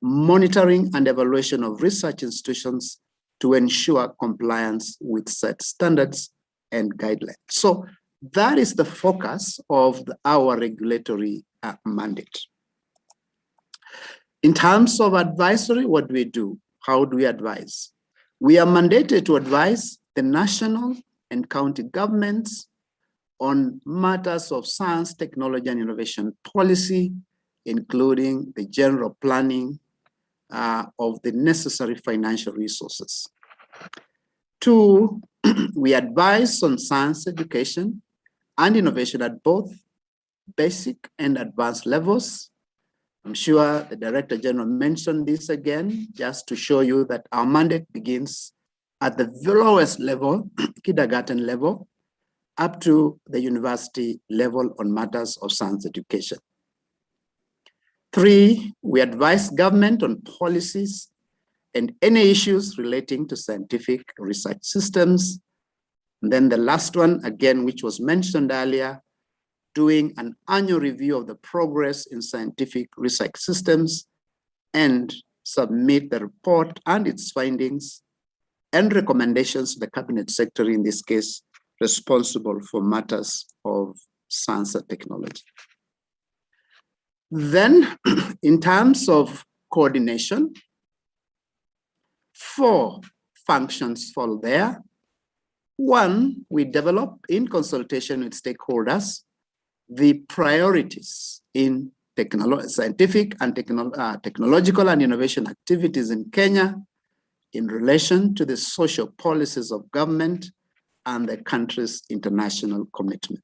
monitoring, and evaluation of research institutions to ensure compliance with set standards and guidelines. So that is the focus of our regulatory mandate. In terms of advisory, what do we do? How do we advise? We are mandated to advise the national and county governments on matters of science, technology, and innovation policy, including the general planning of the necessary financial resources. 2, we advise on science education and innovation at both basic and advanced levels. I'm sure the Director General mentioned this again, just to show you that our mandate begins at the lowest level, kindergarten level, up to the university level on matters of science education. 3, we advise government on policies and any issues relating to scientific research systems. And then the last one, again, which was mentioned earlier, doing an annual review of the progress in scientific research systems and submit the report and its findings and recommendations to the Cabinet Secretary, in this case, responsible for matters of science and technology. Then, in terms of coordination, 4 functions fall there. 1, we develop in consultation with stakeholders the priorities in scientific and technological and innovation activities in Kenya in relation to the social policies of government and the country's international commitment.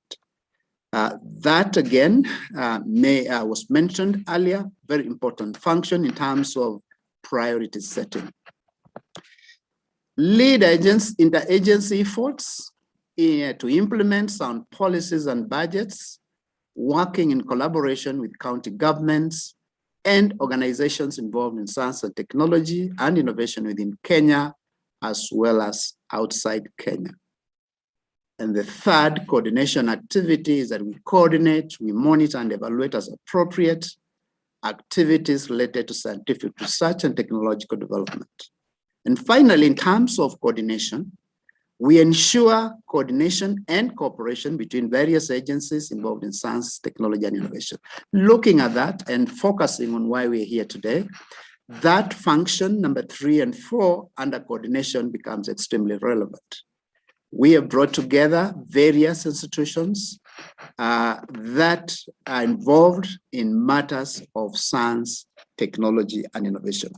That again was mentioned earlier, very important function in terms of priority setting. Lead interagency efforts to implement sound policies and budgets, working in collaboration with county governments and organizations involved in science and technology and innovation within Kenya, as well as outside Kenya. And the 3rd coordination activity is that we coordinate, we monitor and evaluate as appropriate activities related to scientific research and technological development. And finally, in terms of coordination, We ensure coordination and cooperation between various agencies involved in science, technology, and innovation. Looking at that and focusing on why we're here today, that function number 3 and 4 under coordination becomes extremely relevant. We have brought together various institutions that are involved in matters of science, technology, and innovation.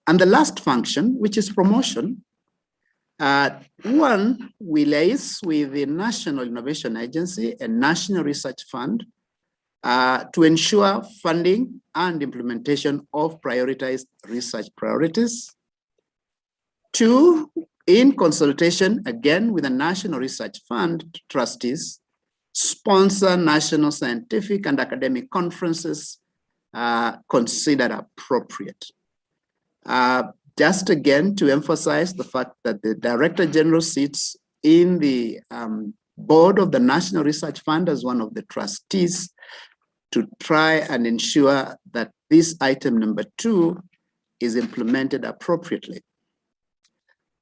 And the last function, which is promotion, one, we liaise with the National Innovation Agency and National Research Fund to ensure funding and implementation of prioritized research priorities. 2, in consultation, again, with the National Research Fund trustees, sponsor national scientific and academic conferences considered appropriate. Just again, to emphasize the fact that the Director General sits in the board of the National Research Fund as one of the trustees to try and ensure that this item number 2 is implemented appropriately.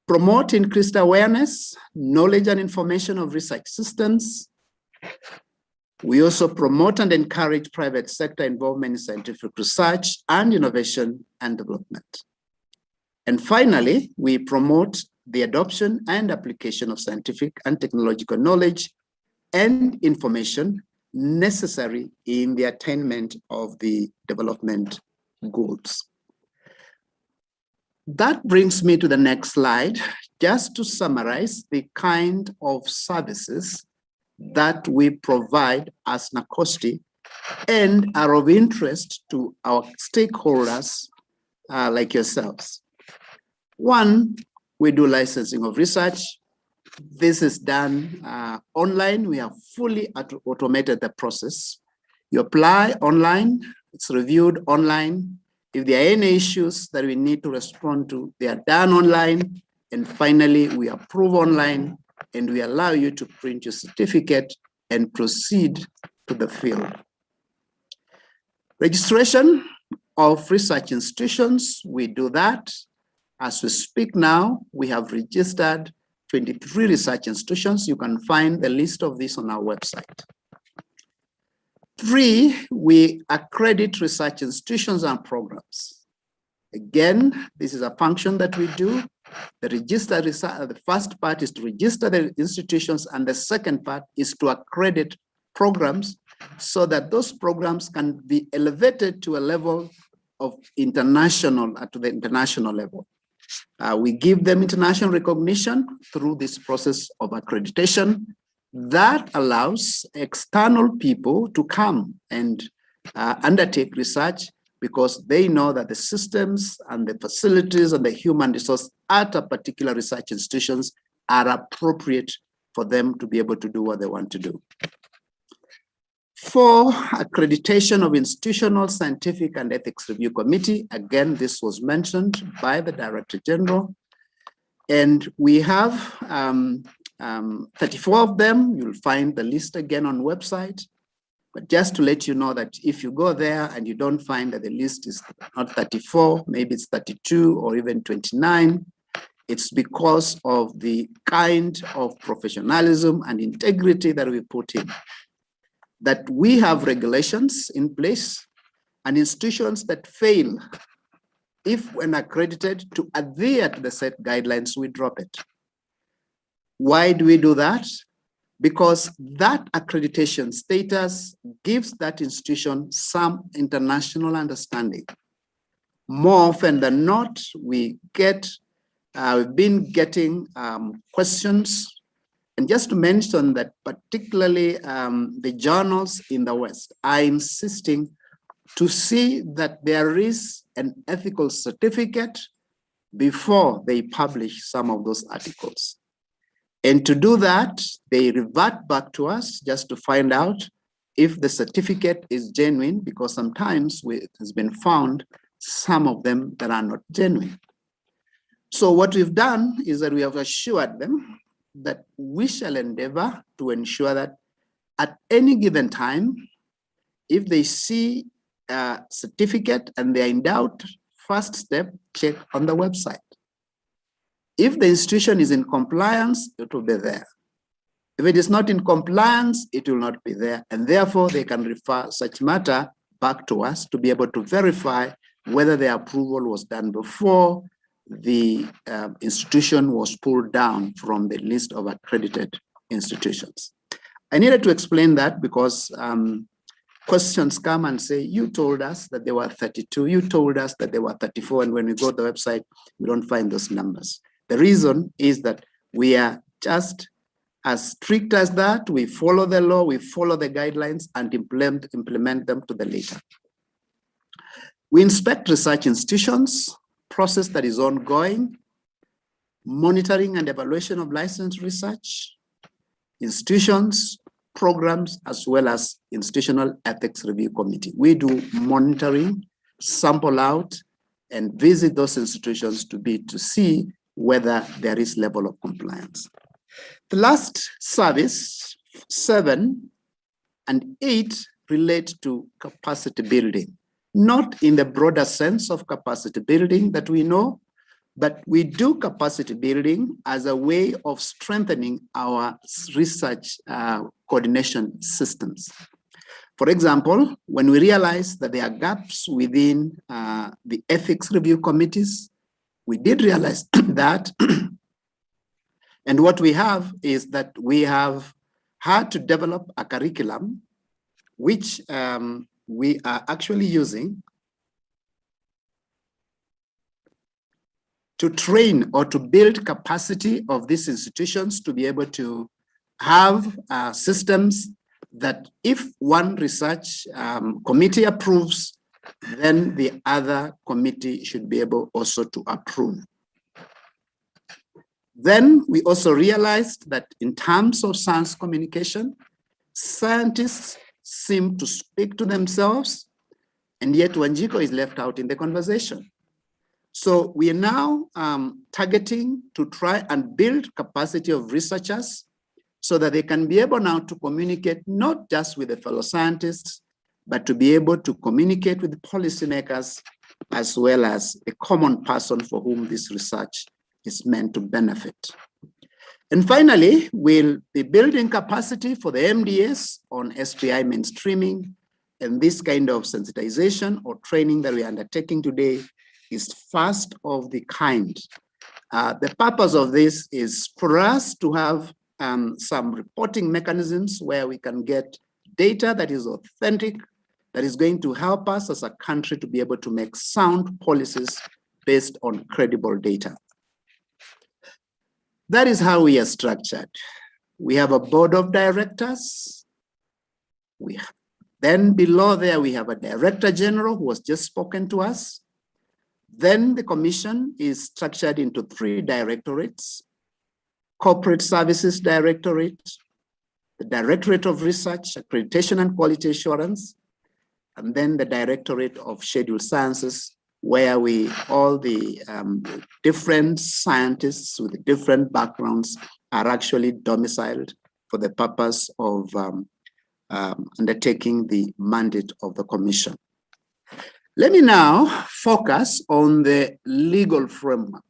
Promote increased awareness, knowledge, and information of research systems. We also promote and encourage private sector involvement in scientific research and innovation and development. And finally, we promote the adoption and application of scientific and technological knowledge and information necessary in the attainment of the development goals. That brings me to the next slide, just to summarize the kind of services that we provide as NACOSTI and are of interest to our stakeholders like yourselves. 1, we do licensing of research. This is done online. We have fully automated the process. You apply online, it's reviewed online. If there are any issues that we need to respond to, they are done online. And finally, we approve online and we allow you to print your certificate and proceed to the field. Registration of research institutions, we do that. As we speak now, we have registered 23 research institutions. You can find the list of these on our website. 3, we accredit research institutions and programs. Again, this is a function that we do. The first part is to register the institutions, and the second part is to accredit programs so that those programs can be elevated to a level of international, to the international level. We give them international recognition through this process of accreditation that allows external people to come and undertake research because they know that the systems and the facilities and the human resource at a particular research institutions are appropriate for them to be able to do what they want to do. 4, accreditation of institutional scientific and ethics review committee. Again, this was mentioned by the Director General. And we have 34 of them. You'll find the list again on website. But just to let you know that if you go there and you don't find that the list is not 34, maybe it's 32 or even 29, it's because of the kind of professionalism and integrity that we put in. That we have regulations in place and institutions that fail, if when accredited, to adhere to the set guidelines, we drop it. Why do we do that? Because that accreditation status gives that institution some international understanding. More often than not, we've been getting questions. And just to mention that particularly the journals in the West are insisting to see that there is an ethical certificate before they publish some of those articles. And to do that, they revert back to us just to find out if the certificate is genuine, because sometimes it has been found some of them that are not genuine. So what we've done is that we have assured them that we shall endeavor to ensure that at any given time, if they see a certificate and they are in doubt, first step, check on the website. If the institution is in compliance, it will be there. If it is not in compliance, it will not be there. And therefore, they can refer such matter back to us to be able to verify whether the approval was done before the institution was pulled down from the list of accredited institutions. I needed to explain that because questions come and say, you told us that there were 32, you told us that there were 34, and when we go to the website, we don't find those numbers. The reason is that we are just as strict as that. We follow the law, we follow the guidelines, and implement them to the letter. We inspect research institutions, process that is ongoing, monitoring and evaluation of licensed research, institutions, programs, as well as institutional ethics review committee. We do monitoring, sample out, and visit those institutions to see whether there is level of compliance. The last service, 7 and 8, relate to capacity building, not in the broader sense of capacity building that we know, but we do capacity building as a way of strengthening our research coordination systems. For example, when we realize that there are gaps within the ethics review committees, we did realize that. And what we have is that we have had to develop a curriculum which we are actually using to train or to build capacity of these institutions to be able to have systems that if one research committee approves, then the other committee should be able also to approve. Then we also realized that in terms of science communication, scientists seem to speak to themselves, and yet Wanjiko is left out in the conversation. So we are now targeting to try and build capacity of researchers so that they can be able now to communicate not just with the fellow scientists, but to be able to communicate with the policymakers as well as a common person for whom this research is meant to benefit. And finally, we'll be building capacity for the MDS on STI mainstreaming, and this kind of sensitization or training that we are undertaking today is first of the kind. The purpose of this is for us to have some reporting mechanisms where we can get data that is authentic, that is going to help us as a country to be able to make sound policies based on credible data. That is how we are structured. We have a board of directors. Then below there, we have a director general who has just spoken to us. Then the commission is structured into 3 directorates: Corporate Services Directorate, the Directorate of Research, Accreditation and Quality Assurance, and then the Directorate of Scheduled Sciences, where all the different scientists with different backgrounds are actually domiciled for the purpose of undertaking the mandate of the commission. Let me now focus on the legal framework.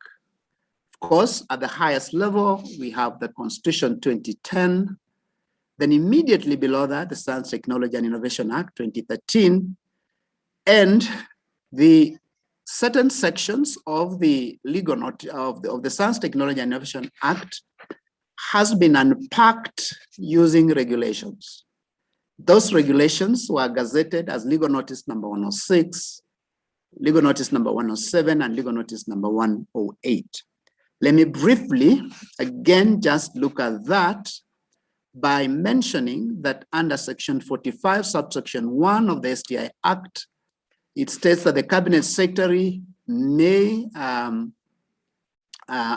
Of course, at the highest level, we have the Constitution 2010. Then immediately below that, the Science, Technology and Innovation Act 2013, and the certain sections of the legal of the Science, Technology and Innovation Act has been unpacked using regulations. Those regulations were gazetted as Legal Notice number 106, Legal Notice number 107, and Legal Notice number 108. Let me briefly, again, just look at that by mentioning that under Section 45, subsection 1 of the STI Act, it states that the Cabinet Secretary may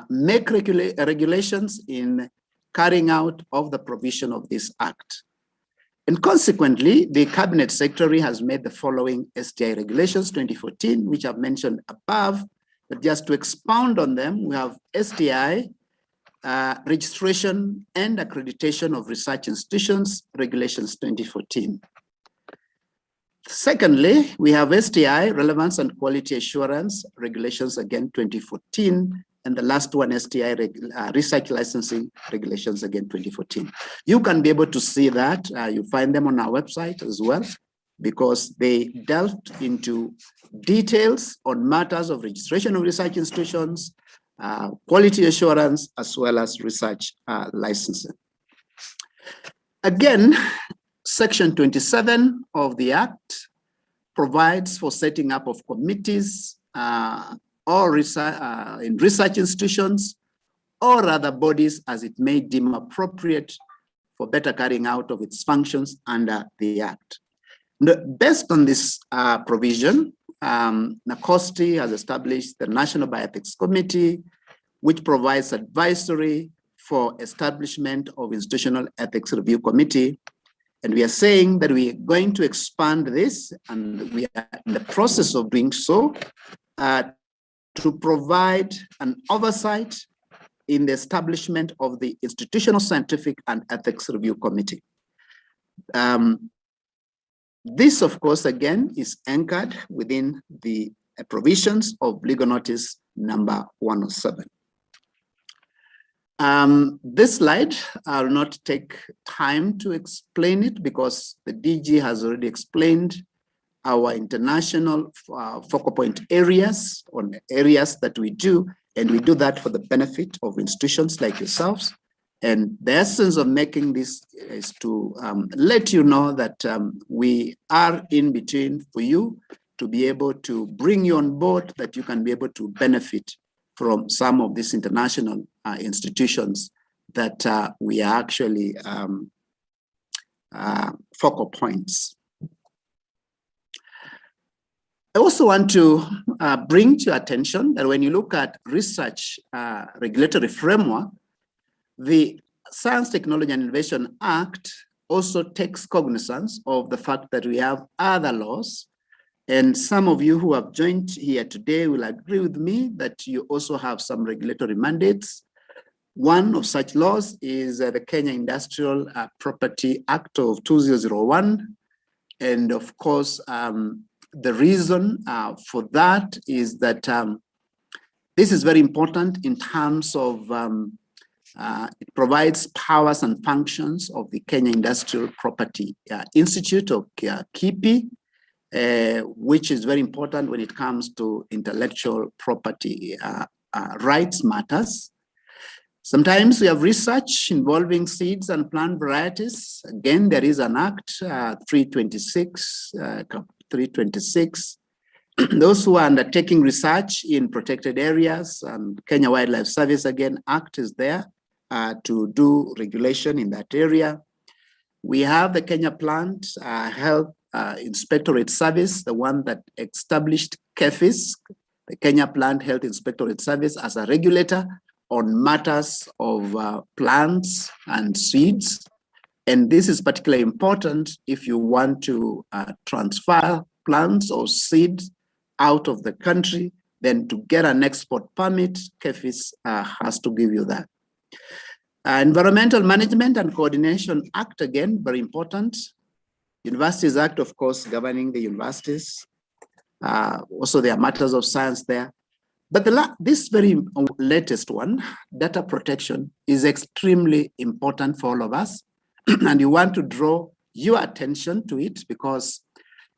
make regulations in carrying out of the provision of this Act. And consequently, the Cabinet Secretary has made the following STI regulations 2014, which I've mentioned above, but just to expound on them, we have STI registration and accreditation of research institutions, regulations 2014. Secondly, we have STI relevance and quality assurance regulations, again 2014, and the last one, STI research licensing regulations, again, 2014. You can be able to see that. You find them on our website as well, because they delved into details on matters of registration of research institutions, quality assurance, as well as research licensing. Again, Section 27 of the Act provides for setting up of committees or research, in research institutions or other bodies as it may deem appropriate for better carrying out of its functions under the Act. Based on this provision, NACOSTI has established the National Bioethics Committee, which provides advisory for establishment of Institutional Ethics Review Committee. And we are saying that we are going to expand this, and we are in the process of doing so, to provide an oversight in the establishment of the Institutional Scientific and Ethics Review Committee. This, of course, again, is anchored within the provisions of Legal Notice number 107. This slide, I'll not take time to explain it because the DG has already explained our international focal point areas, on areas that we do, and we do that for the benefit of institutions like yourselves. And the essence of making this is to let you know that we are in between for you to be able to bring you on board, that you can be able to benefit from some of these international institutions that we are actually focal points. I also want to bring to your attention that when you look at research regulatory framework, the Science, Technology and Innovation Act also takes cognizance of the fact that we have other laws. And some of you who have joined here today will agree with me that you also have some regulatory mandates. One of such laws is the Kenya Industrial Property Act of 2001. And of course, the reason for that is that this is very important in terms of it provides powers and functions of the Kenya Industrial Property Institute, of KIPI, which is very important when it comes to intellectual property rights matters. Sometimes we have research involving seeds and plant varieties. Again, there is an Act 326. Those who are undertaking research in protected areas, and Kenya Wildlife Service, again, Act is there to do regulation in that area. We have the Kenya Plant Health Inspectorate Service, the one that established KEFIS, the Kenya Plant Health Inspectorate Service, as a regulator on matters of plants and seeds. And this is particularly important if you want to transfer plants or seeds out of the country, then to get an export permit, KEFIS has to give you that. Environmental Management and Coordination Act, again, very important. Universities Act, of course, governing the universities. Also, there are matters of science there. But this very latest one, data protection, is extremely important for all of us. And you want to draw your attention to it because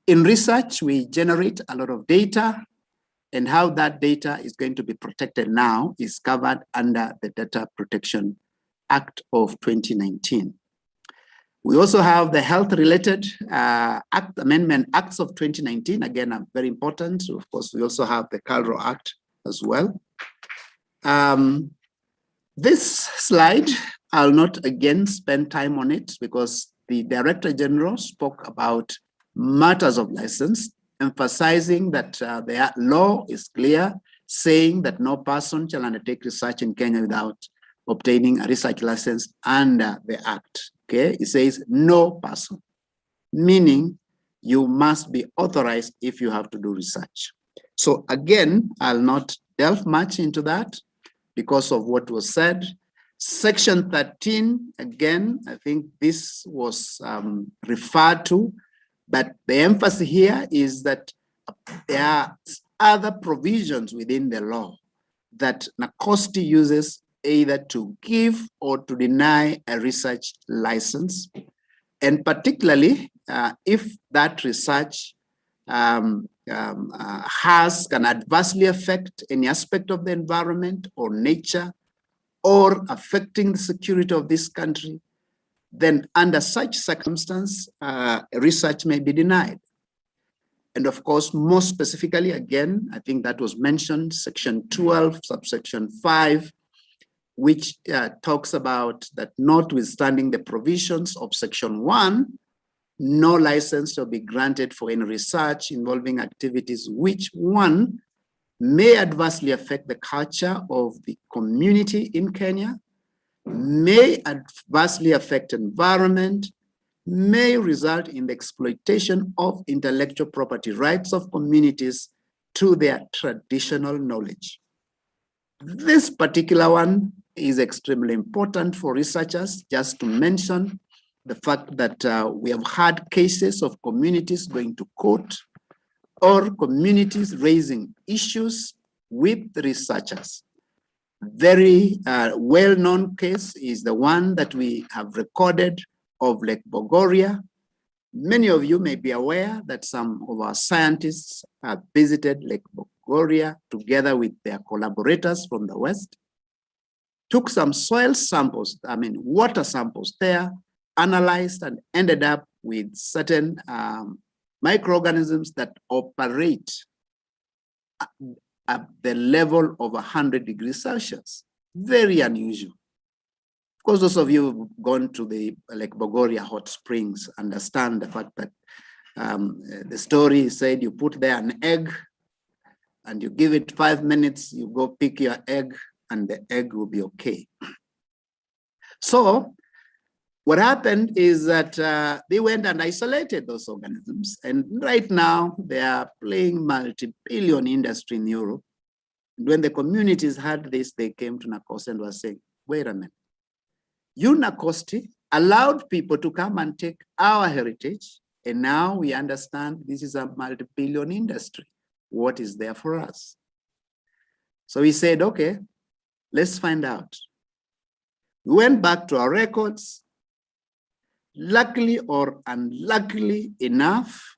in research, we generate a lot of data, and how that data is going to be protected now is covered under the Data Protection Act of 2019. We also have the health-related Act Amendment Acts of 2019, again, are very important. So of course, we also have the CALRO Act as well. This slide, I'll not again spend time on it because the Director General spoke about matters of license, emphasizing that the law is clear, saying that no person shall undertake research in Kenya without obtaining a research license under the Act. Okay, it says no person, meaning you must be authorized if you have to do research. So again, I'll not delve much into that because of what was said. Section 13, again, I think this was referred to, but the emphasis here is that there are other provisions within the law that NACOSTI uses either to give or to deny a research license, and particularly if that research can adversely affect any aspect of the environment or nature, or affecting the security of this country, then under such circumstance, research may be denied. And of course, more specifically, again, I think that was mentioned, section 12, subsection 5, which talks about that notwithstanding the provisions of section 1, no license shall be granted for any research involving activities which, 1, may adversely affect the culture of the community in Kenya, may adversely affect environment, may result in the exploitation of intellectual property rights of communities to their traditional knowledge. This particular one is extremely important for researchers, just to mention the fact that we have had cases of communities going to court or communities raising issues with researchers. Very well-known case is the one that we have recorded of Lake Bogoria. Many of you may be aware that some of our scientists have visited Lake Bogoria together with their collaborators from the West, took some soil samples, water samples there, analyzed and ended up with certain microorganisms that operate at the level of 100 degrees Celsius. Very unusual. Of course, those of you who've gone to the Lake Bogoria hot springs understand the fact that the story said you put there an egg and you give it 5 minutes, you go pick your egg and the egg will be okay. So what happened is that they went and isolated those organisms, and right now they are playing multi-billion industry in Europe. And when the communities heard this, they came to NACOSTI and were saying, wait a minute, you NACOSTI allowed people to come and take our heritage, and now we understand this is a multi-billion industry. What is there for us? So we said, okay, let's find out. We went back to our records. Luckily or unluckily enough,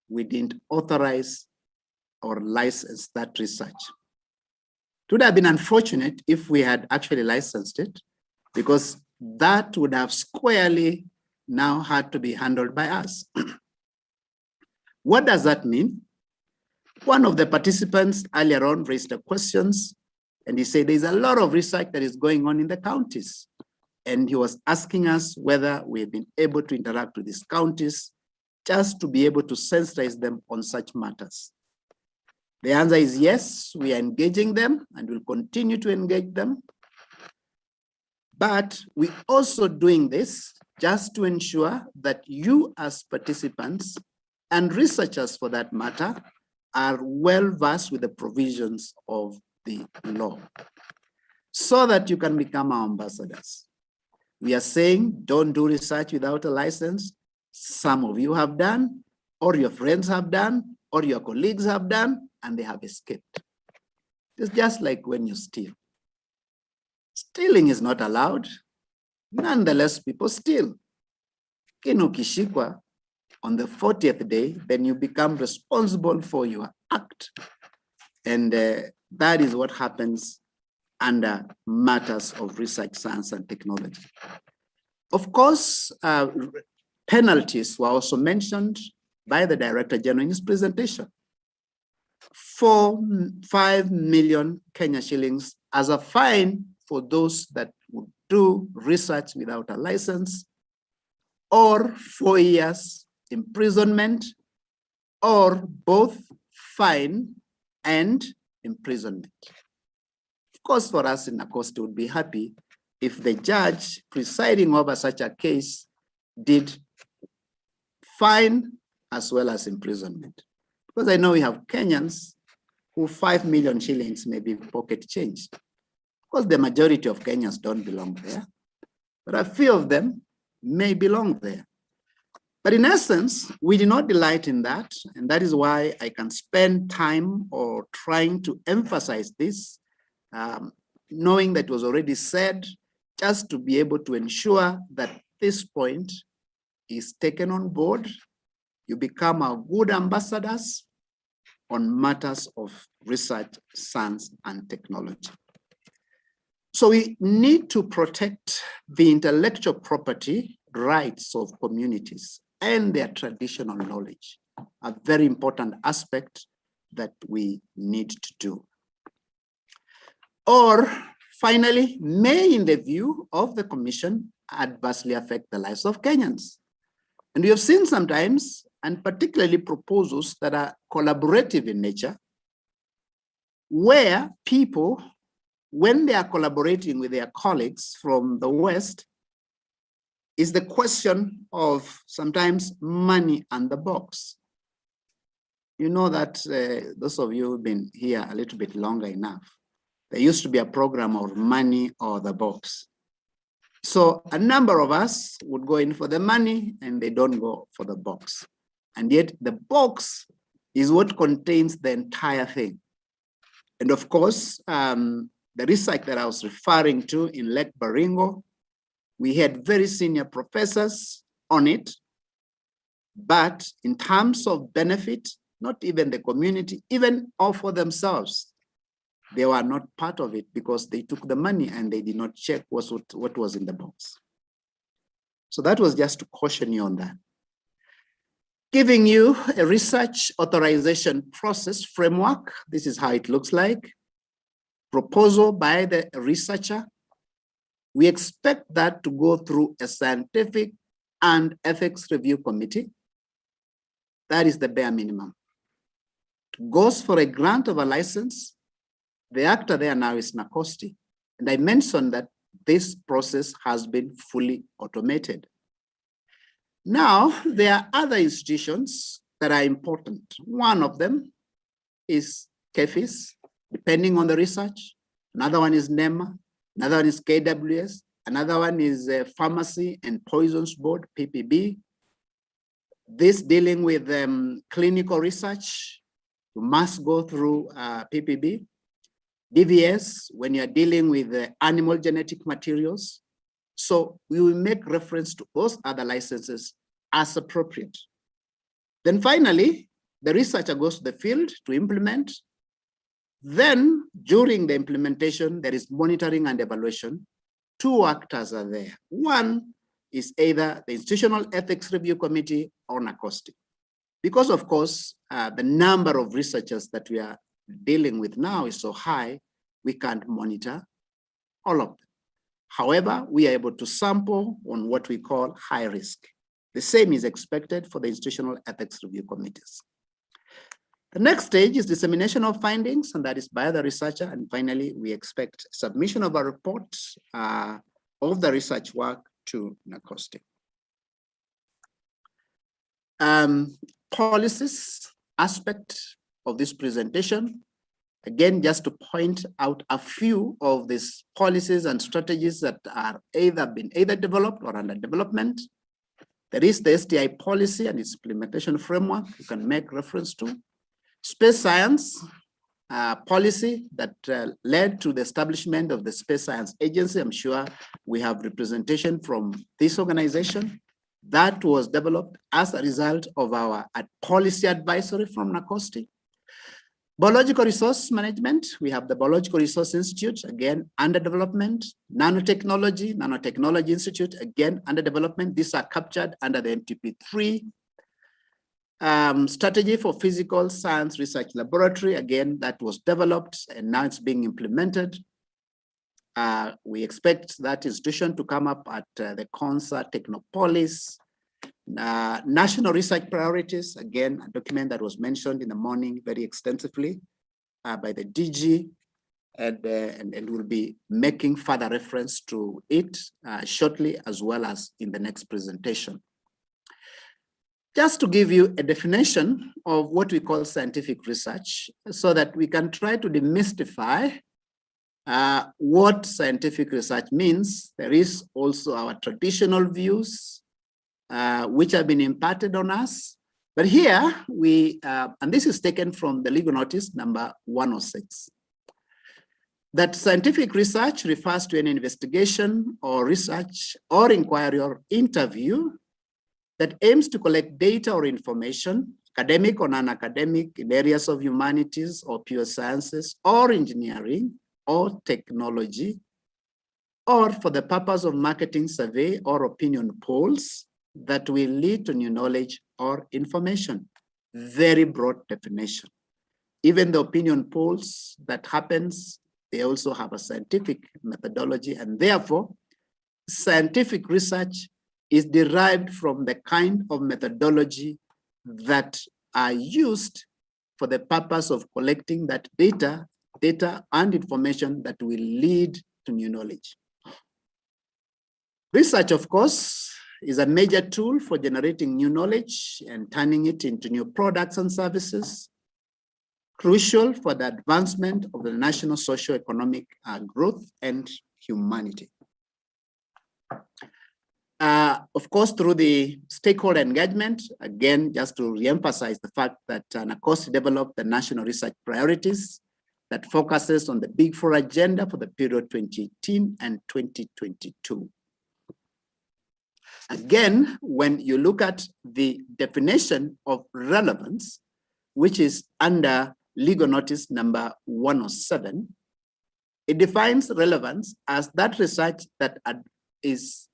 we didn't authorize or license that research. It would have been unfortunate if we had actually licensed it, because that would have squarely now had to be handled by us. What does that mean? One of the participants earlier on raised the questions, and he said there's a lot of research that is going on in the counties. And he was asking us whether we've been able to interact with these counties just to be able to sensitize them on such matters. The answer is yes, we are engaging them and will continue to engage them. But we're also doing this just to ensure that you as participants and researchers for that matter are well versed with the provisions of the law so that you can become our ambassadors. We are saying don't do research without a license. Some of you have done, or your friends have done, or your colleagues have done, and they have escaped. It's just like when you steal. Stealing is not allowed. Nonetheless, people steal. Ukishikwa on the 40th day, then you become responsible for your act. And that is what happens under matters of research, science, and technology. Of course, penalties were also mentioned by the Director General in his presentation. 5 million Kenya shillings as a fine for those that would do research without a license, or 4 years imprisonment, or both fine and imprisonment. Of course, for us in NACOSTI would be happy if the judge presiding over such a case did fine as well as imprisonment. Because I know we have Kenyans who 5 million shillings may be pocket change. Of course, the majority of Kenyans don't belong there, but a few of them may belong there. But in essence, we do not delight in that, and that is why I can spend time or trying to emphasize this knowing that was already said, just to be able to ensure that this point is taken on board. You become our good ambassadors on matters of research, science, and technology. So we need to protect the intellectual property rights of communities and their traditional knowledge, a very important aspect that we need to do. Or finally, may, in the view of the Commission, adversely affect the lives of Kenyans. And we have seen sometimes, and particularly proposals that are collaborative in nature, where people, when they are collaborating with their colleagues from the West, is the question of sometimes money and the box. You know that those of you who've been here a little bit longer enough, there used to be a program of money or the box. So a number of us would go in for the money and they don't go for the box. And yet the box is what contains the entire thing. And of course, the research that I was referring to in Lake Baringo, we had very senior professors on it, but in terms of benefit, not even the community, even all for themselves, they were not part of it because they took the money and they did not check what was in the box. So that was just to caution you on that. Giving you a research authorization process framework. This is how it looks like. Proposal by the researcher. We expect that to go through a scientific and ethics review committee. That is the bare minimum. It goes for a grant of a license. The actor there now is NACOSTI. And I mentioned that this process has been fully automated. Now, there are other institutions that are important. One of them is KEFIS, depending on the research. Another one is NEMA. Another one is KWS. Another one is Pharmacy and Poisons Board, PPB. This dealing with clinical research, you must go through PPB. DVS, when you're dealing with animal genetic materials. So we will make reference to those other licenses as appropriate. Then finally, the researcher goes to the field to implement. Then during the implementation, there is monitoring and evaluation. Two actors are there. One is either the Institutional Ethics Review Committee or NACOSTI. Because of course, the number of researchers that we are dealing with now is so high, we can't monitor all of them. However, we are able to sample on what we call high risk. The same is expected for the institutional ethics review committees. The next stage is dissemination of findings, and that is by the researcher. And finally, we expect submission of a report of the research work to NACOSTI. Policies aspect of this presentation. Again, just to point out a few of these policies and strategies that are either developed or under development. There is the STI policy and its implementation framework you can make reference to. Space science policy that led to the establishment of the Space Science Agency. I'm sure we have representation from this organization. That was developed as a result of our policy advisory from NACOSTI. Biological resource management, we have the Biological Resource Institute, again, under development. Nanotechnology Institute, again, under development. These are captured under the MTP3. Strategy for Physical Science Research Laboratory, again, that was developed and now it's being implemented. We expect that institution to come up at the CONSA Technopolis. National research priorities, again, a document that was mentioned in the morning very extensively by the DG, and we'll be making further reference to it shortly, as well as in the next presentation. Just to give you a definition of what we call scientific research, so that we can try to demystify what scientific research means. There is also our traditional views, which have been imparted on us. But here we, and this is taken from the legal notice number 106. That scientific research refers to an investigation or research or inquiry or interview that aims to collect data or information, academic or non-academic, in areas of humanities or pure sciences or engineering or technology, or for the purpose of marketing, survey, or opinion polls that will lead to new knowledge or information. Very broad definition. Even the opinion polls that happens, they also have a scientific methodology, and therefore scientific research is derived from the kind of methodology that are used for the purpose of collecting that data and information that will lead to new knowledge. Research, of course, is a major tool for generating new knowledge and turning it into new products and services, crucial for the advancement of the national socio-economic growth and humanity. Of course, through the stakeholder engagement, again, just to reemphasize the fact that NACOST developed the national research priorities that focuses on the Big Four agenda for the period 2018 and 2022. Again, when you look at the definition of relevance, which is under legal notice number 107, it defines relevance as that research that is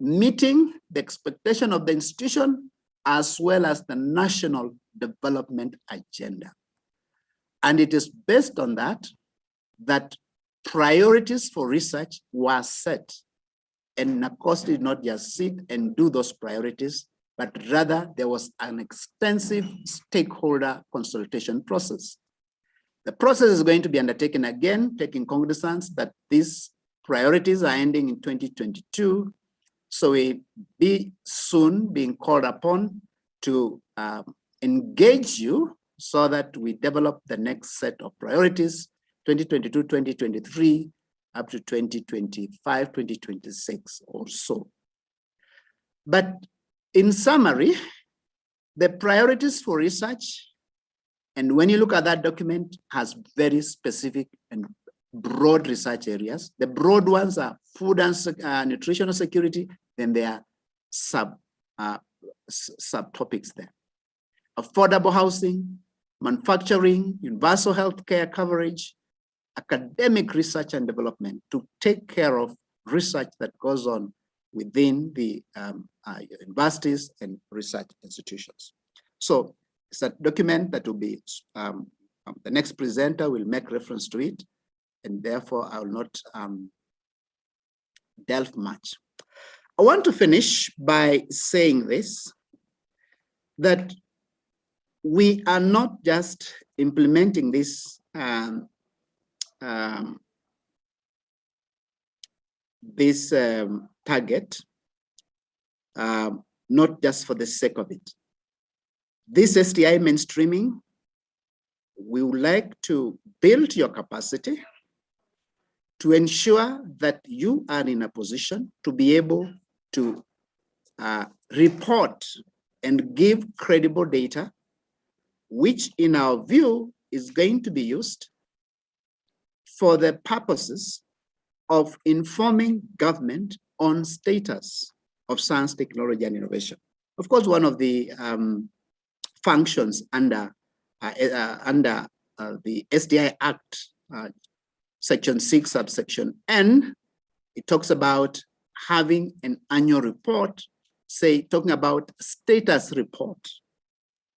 meeting the expectation of the institution as well as the national development agenda. And it is based on that priorities for research were set. And NACOST did not just sit and do those priorities, but rather there was an extensive stakeholder consultation process. The process is going to be undertaken again, taking cognizance that these priorities are ending in 2022. So we be soon being called upon to engage you so that we develop the next set of priorities, 2022, 2023, up to 2025, 2026 or so. But in summary, the priorities for research, and when you look at that document, has very specific and broad research areas. The broad ones are food and nutritional security, then there are subtopics there. Affordable housing, manufacturing, universal healthcare coverage, academic research and development to take care of research that goes on within the universities and research institutions. So it's a document that will be, the next presenter will make reference to it, and therefore I will not delve much. I want to finish by saying this, that we are not just implementing this target, not just for the sake of it. This STI mainstreaming, we would like to build your capacity to ensure that you are in a position to be able to report and give credible data, which in our view is going to be used for the purposes of informing government on status of science, technology, and innovation. Of course, one of the functions under the STI Act, Section 6, subsection N, it talks about having an annual report, talking about status report.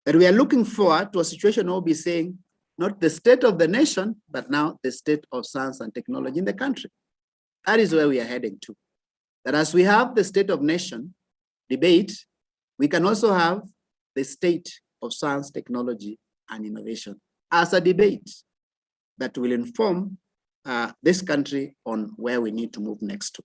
That we are looking forward to a situation where we'll be saying, not the state of the nation, but now the state of science and technology in the country. That is where we are heading to. That as we have the state of nation debate, we can also have the state of science, technology, and innovation as a debate that will inform this country on where we need to move next to.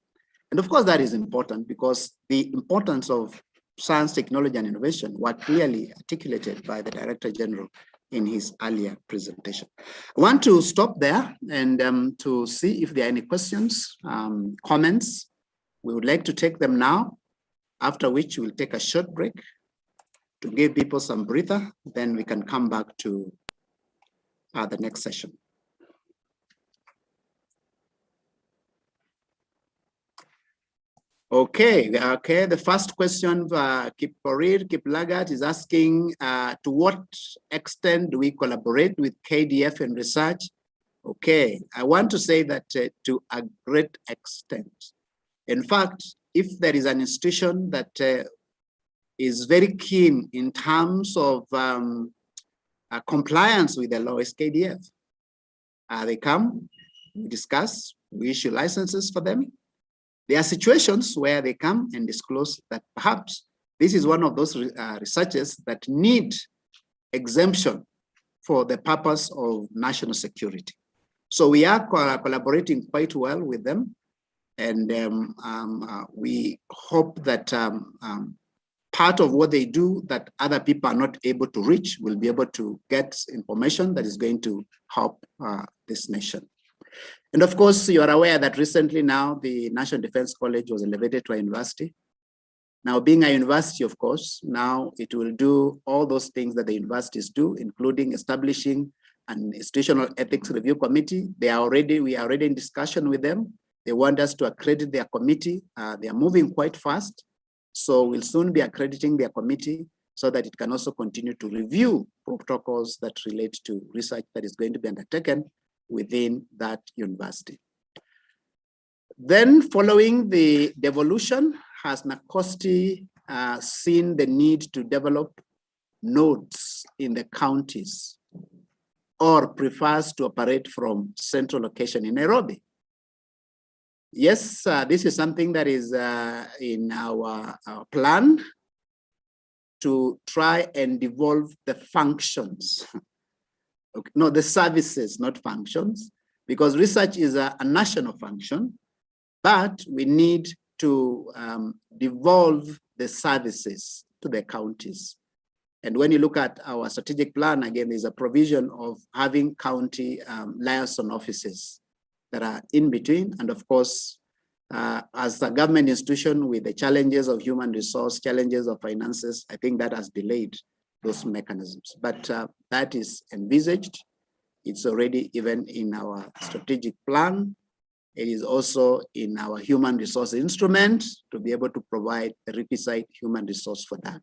And of course, that is important because the importance of science, technology, and innovation were clearly articulated by the Director General in his earlier presentation. I want to stop there and to see if there are any questions, comments. We would like to take them now, after which we'll take a short break to give people some breather, then we can come back to the next session. Okay, the first question, Kip Lagat is asking, to what extent do we collaborate with KDF in research? Okay, I want to say that to a great extent. In fact, if there is an institution that is very keen in terms of compliance with the law, is KDF. They come, we discuss, we issue licenses for them. There are situations where they come and disclose that perhaps this is one of those researches that need exemption for the purpose of national security. So we are collaborating quite well with them, and we hope that part of what they do that other people are not able to reach will be able to get information that is going to help this nation. And of course, you are aware that recently now the National Defense College was elevated to a university. Now, being a university, of course, now it will do all those things that the universities do, including establishing an institutional ethics review committee. We are already in discussion with them. They want us to accredit their committee. They are moving quite fast. So we'll soon be accrediting their committee so that it can also continue to review protocols that relate to research that is going to be undertaken within that university. Then, following the devolution, has NACOSTI seen the need to develop nodes in the counties, or prefers to operate from central location in Nairobi? Yes, this is something that is in our plan to try and devolve the functions. Okay. No, the services, not functions, because research is a national function, but we need to devolve the services to the counties. And when you look at our strategic plan, again, there's a provision of having county liaison offices that are in between. And of course, as a government institution with the challenges of human resource, challenges of finances, I think that has delayed those mechanisms. But that is envisaged. It's already even in our strategic plan. It is also in our human resource instrument to be able to provide a requisite human resource for that.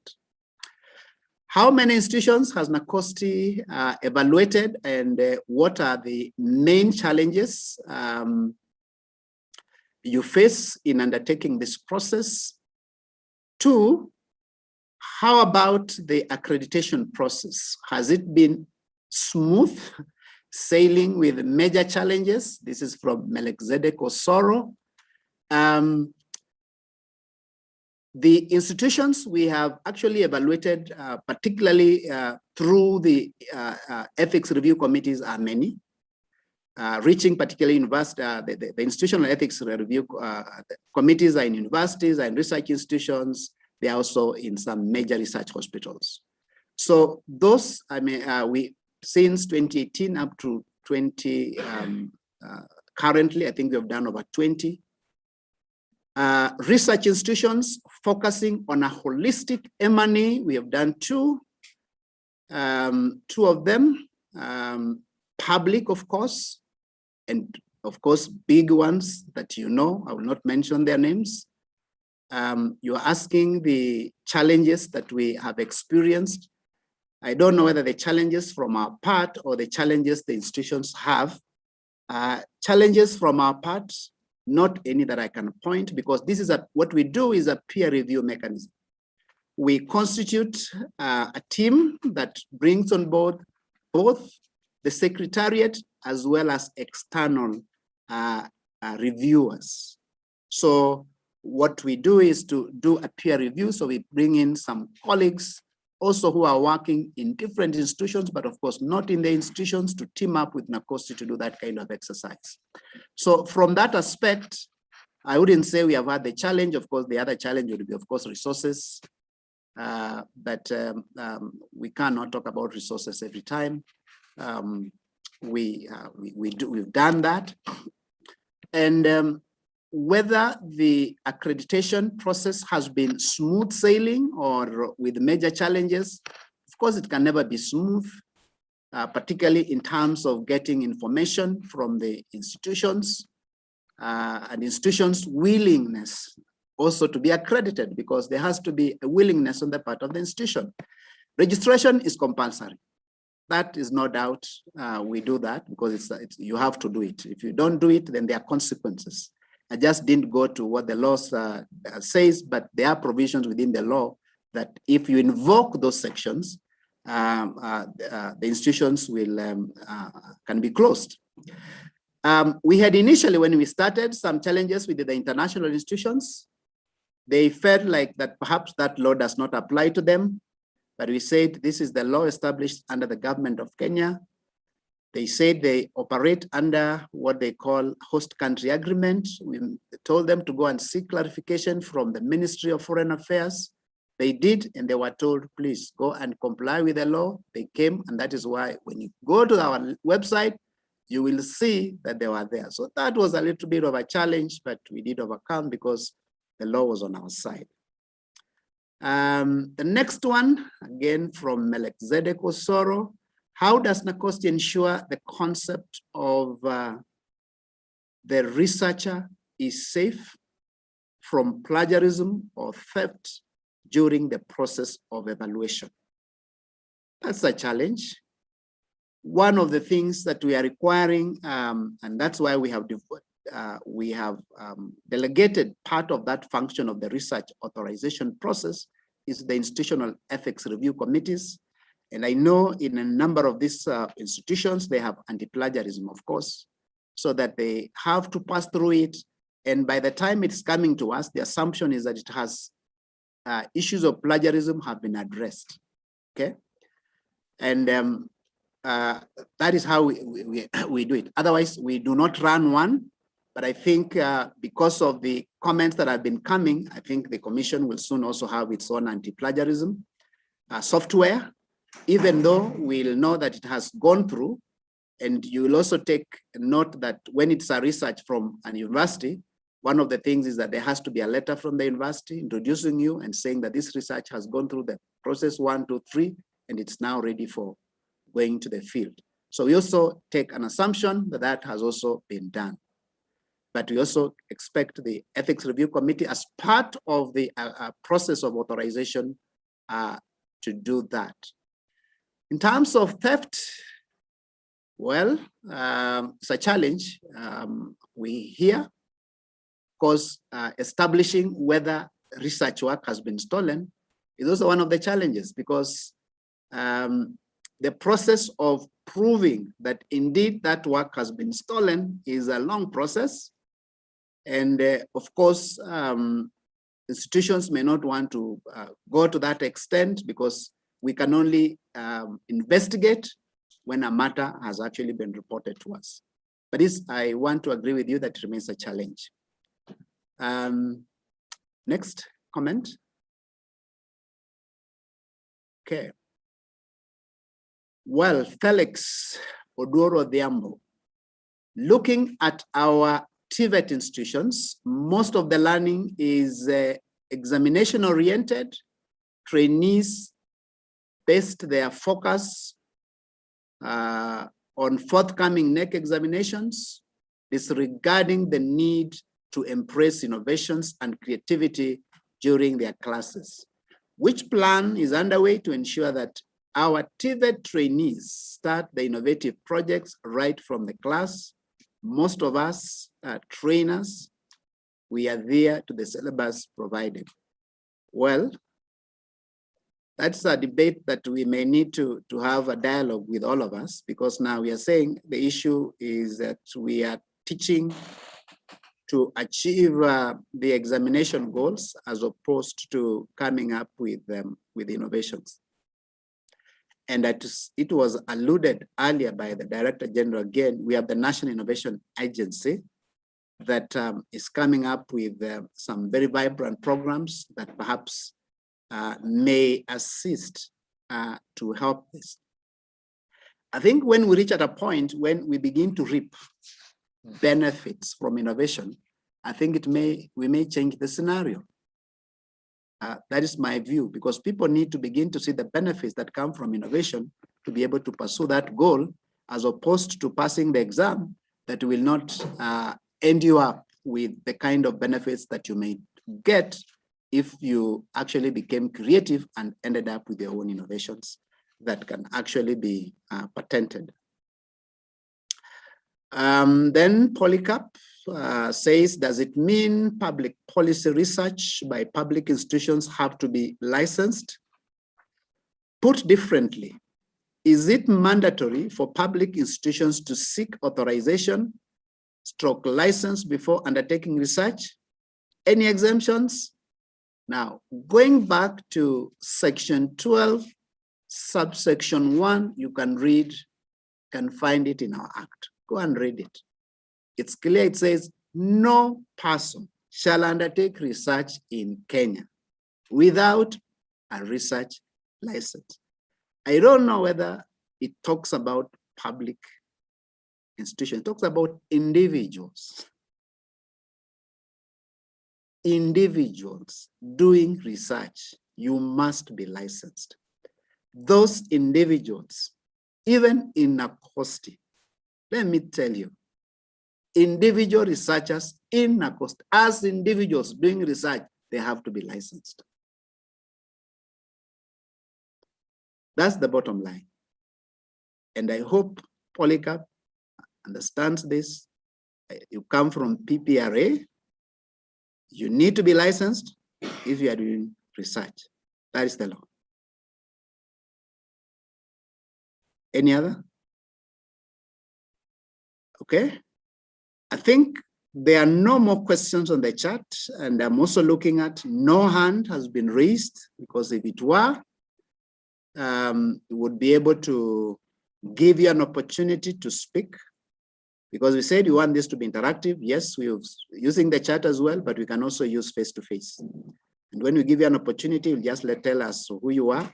How many institutions has NACOSTI evaluated, and what are the main challenges you face in undertaking this process? 2, how about the accreditation process? Has it been smooth sailing with major challenges? This is from Melchizedek Osoro. The institutions we have actually evaluated, particularly through the ethics review committees, are many. Reaching particularly the institutional ethics review committees are in universities and research institutions. They are also in some major research hospitals. So those, we since 2018 up to 20, currently, I think we have done over 20. Research institutions focusing on a holistic M&E, we have done 2. 2 of them, public, of course, and of course, big ones that you know, I will not mention their names. You're asking the challenges that we have experienced. I don't know whether the challenges from our part or the challenges the institutions have. Challenges from our part, not any that I can point, because this is what we do is a peer review mechanism. We constitute a team that brings on board both the secretariat as well as external reviewers. So what we do is to do a peer review. So we bring in some colleagues also who are working in different institutions, but of course not in the institutions, to team up with NACOSTI to do that kind of exercise. So from that aspect, I wouldn't say we have had the challenge. Of course, the other challenge would be, of course, resources. But we cannot talk about resources every time. We've done that. And whether the accreditation process has been smooth sailing or with major challenges, of course, it can never be smooth, particularly in terms of getting information from the institutions and institutions' willingness also to be accredited, because there has to be a willingness on the part of the institution. Registration is compulsory. That is no doubt, we do that because you have to do it. If you don't do it, then there are consequences. I just didn't go to what the law says, but there are provisions within the law that if you invoke those sections, the institutions will can be closed. We had initially, when we started, some challenges with the international institutions. They felt like that perhaps that law does not apply to them, but we said this is the law established under the government of Kenya. They said they operate under what they call host country agreement. We told them to go and seek clarification from the Ministry of Foreign Affairs. They did, and they were told, please go and comply with the law. They came, and that is why when you go to our website, you will see that they were there. So that was a little bit of a challenge, but we did overcome because the law was on our side. The next one, again from Melchizedek Osoro, how does NACOSTI ensure the concept of the researcher is safe from plagiarism or theft during the process of evaluation? That's a challenge. One of the things that we are requiring, and that's why we have delegated part of that function of the research authorization process, is the institutional ethics review committees. And I know in a number of these institutions, they have anti-plagiarism, of course, so that they have to pass through it. And by the time it's coming to us, the assumption is that it has issues of plagiarism have been addressed, okay? And that is how we do it. Otherwise, we do not run one. But I think because of the comments that have been coming, I think the commission will soon also have its own anti-plagiarism software, even though we'll know that it has gone through. And you will also take note that when it's a research from a university, one of the things is that there has to be a letter from the university introducing you and saying that this research has gone through the process 1, 2, 3, and it's now ready for going to the field. So we also take an assumption that that has also been done. But we also expect the Ethics Review Committee as part of the process of authorization to do that. In terms of theft, well, it's a challenge. We hear, because establishing whether research work has been stolen is also one of the challenges, because the process of proving that indeed that work has been stolen is a long process. And of course, institutions may not want to go to that extent, because we can only investigate when a matter has actually been reported to us. But this, I want to agree with you that it remains a challenge. Next comment. Okay. Well, Felix Oduoro Diambo, looking at our TVET institutions, most of the learning is examination oriented. Trainees based their focus on forthcoming NEC examinations, disregarding the need to embrace innovations and creativity during their classes. Which plan is underway to ensure that our TVET trainees start the innovative projects right from the class? Most of us trainers, we adhere to the syllabus provided. Well, that's a debate that we may need to have a dialogue with all of us, because now we are saying the issue is that we are teaching to achieve the examination goals as opposed to coming up with innovations. And that it was alluded earlier by the Director General. Again, we have the National Innovation Agency that is coming up with some very vibrant programs that perhaps may assist to help this. I think when we reach at a point when we begin to reap benefits from innovation, I think we may change the scenario. That is my view, because people need to begin to see the benefits that come from innovation to be able to pursue that goal, as opposed to passing the exam that will not end you up with the kind of benefits that you may get if you actually became creative and ended up with your own innovations that can actually be patented. Then Polycarp says, does it mean public policy research by public institutions have to be licensed? Put differently, is it mandatory for public institutions to seek authorization, stroke license before undertaking research? Any exemptions? Now, going back to section 12, subsection 1, you can read, can find it in our act. Go and read it. It's clear, it says, no person shall undertake research in Kenya without a research license. I don't know whether it talks about public institutions, it talks about individuals. Individuals doing research, you must be licensed. Those individuals, even in Nakosti, let me tell you, individual researchers in Nakosti, as individuals doing research, they have to be licensed. That's the bottom line. And I hope Polycarp understands this. You come from PPRA, you need to be licensed if you are doing research. That is the law. Any other? Okay. I think there are no more questions on the chat, and I'm also looking at no hand has been raised, because if it were, we would be able to give you an opportunity to speak, because we said we want this to be interactive. Yes, we're using the chat as well, but we can also use face-to-face. And when we give you an opportunity, you just tell us who you are.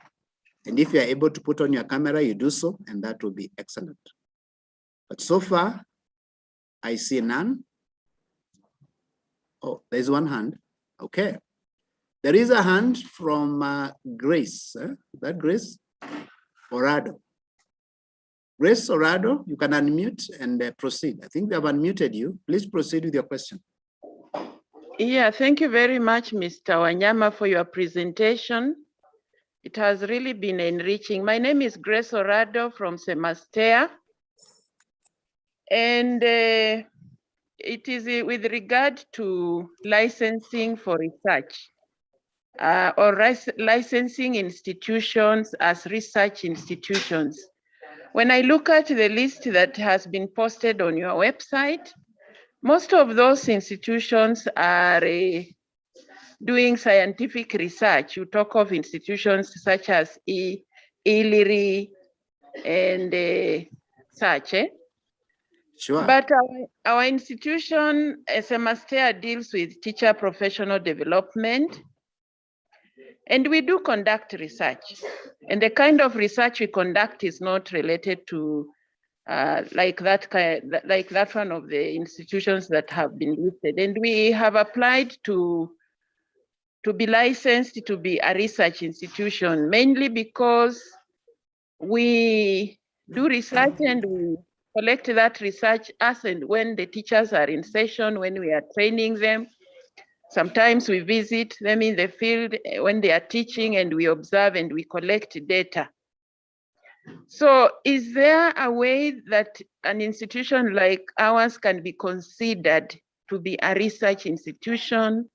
And if you're able to put on your camera, you do so, and that will be excellent. But so far, I see none. Oh, there's one hand. Okay. There is a hand from Grace. Is that Grace? Orado. Grace Orado, you can unmute and proceed. I think they have unmuted you. Please proceed with your question. Yeah, thank you very much, Mr. Wanyama, for your presentation. It has really been enriching. My name is Grace Orado from Semastea. And it is with regard to licensing for research or licensing institutions as research institutions. When I look at the list that has been posted on your website, most of those institutions are doing scientific research. You talk of institutions such as ILRI and such. Sure. But our institution, Semastea, deals with teacher professional development. And we do conduct research. And the kind of research we conduct is not related to like that one of the institutions that have been listed. And we have applied to be licensed to be a research institution, mainly because we do research and we collect that research as and when the teachers are in session, when we are training them. Sometimes we visit them in the field when they are teaching, and we observe and we collect data. So is there a way that an institution like ours can be considered to be a research institution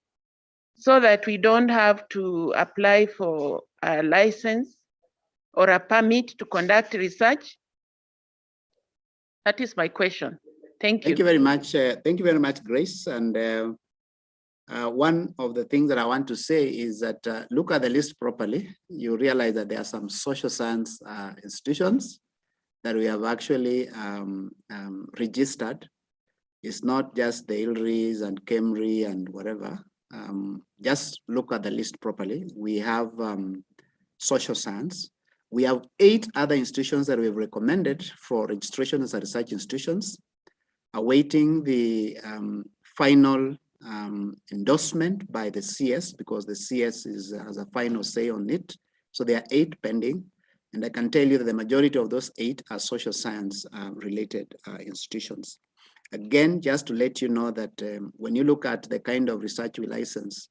so that we don't have to apply for a license or a permit to conduct research? That is my question. Thank you. Thank you very much. Thank you very much, Grace. And one of the things that I want to say is that look at the list properly. You realize that there are some social science institutions that we have actually registered. It's not just the ILRIs and KEMRI and whatever. Just look at the list properly. We have social science. We have 8 other institutions that we've recommended for registration as a research institutions, awaiting the final endorsement by the CS, because the CS has a final say on it. So there are 8 pending. And I can tell you that the majority of those 8 are social science related institutions. Again, just to let you know that when you look at the kind of research we license,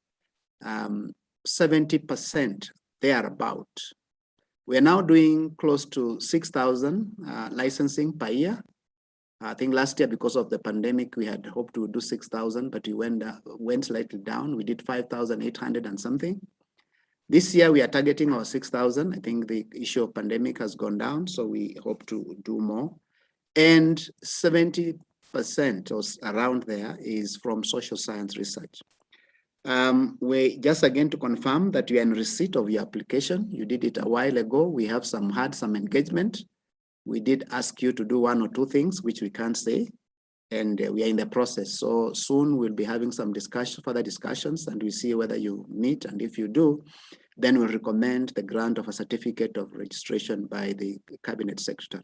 70% thereabout. We are now doing close to 6,000 licensing per year. I think last year, because of the pandemic, we had hoped to do 6,000, but we went slightly down. We did 5,800 and something. This year, we are targeting our 6,000. I think the issue of pandemic has gone down, so we hope to do more. And 70% or around there is from social science research. We just again to confirm that you are in receipt of your application. You did it a while ago. We have had some engagement. We did ask you to do one or two things, which we can't say, and we are in the process. So soon we'll be having some further discussions, and we see whether you meet. And if you do, then we'll recommend the grant of a certificate of registration by the Cabinet Secretary.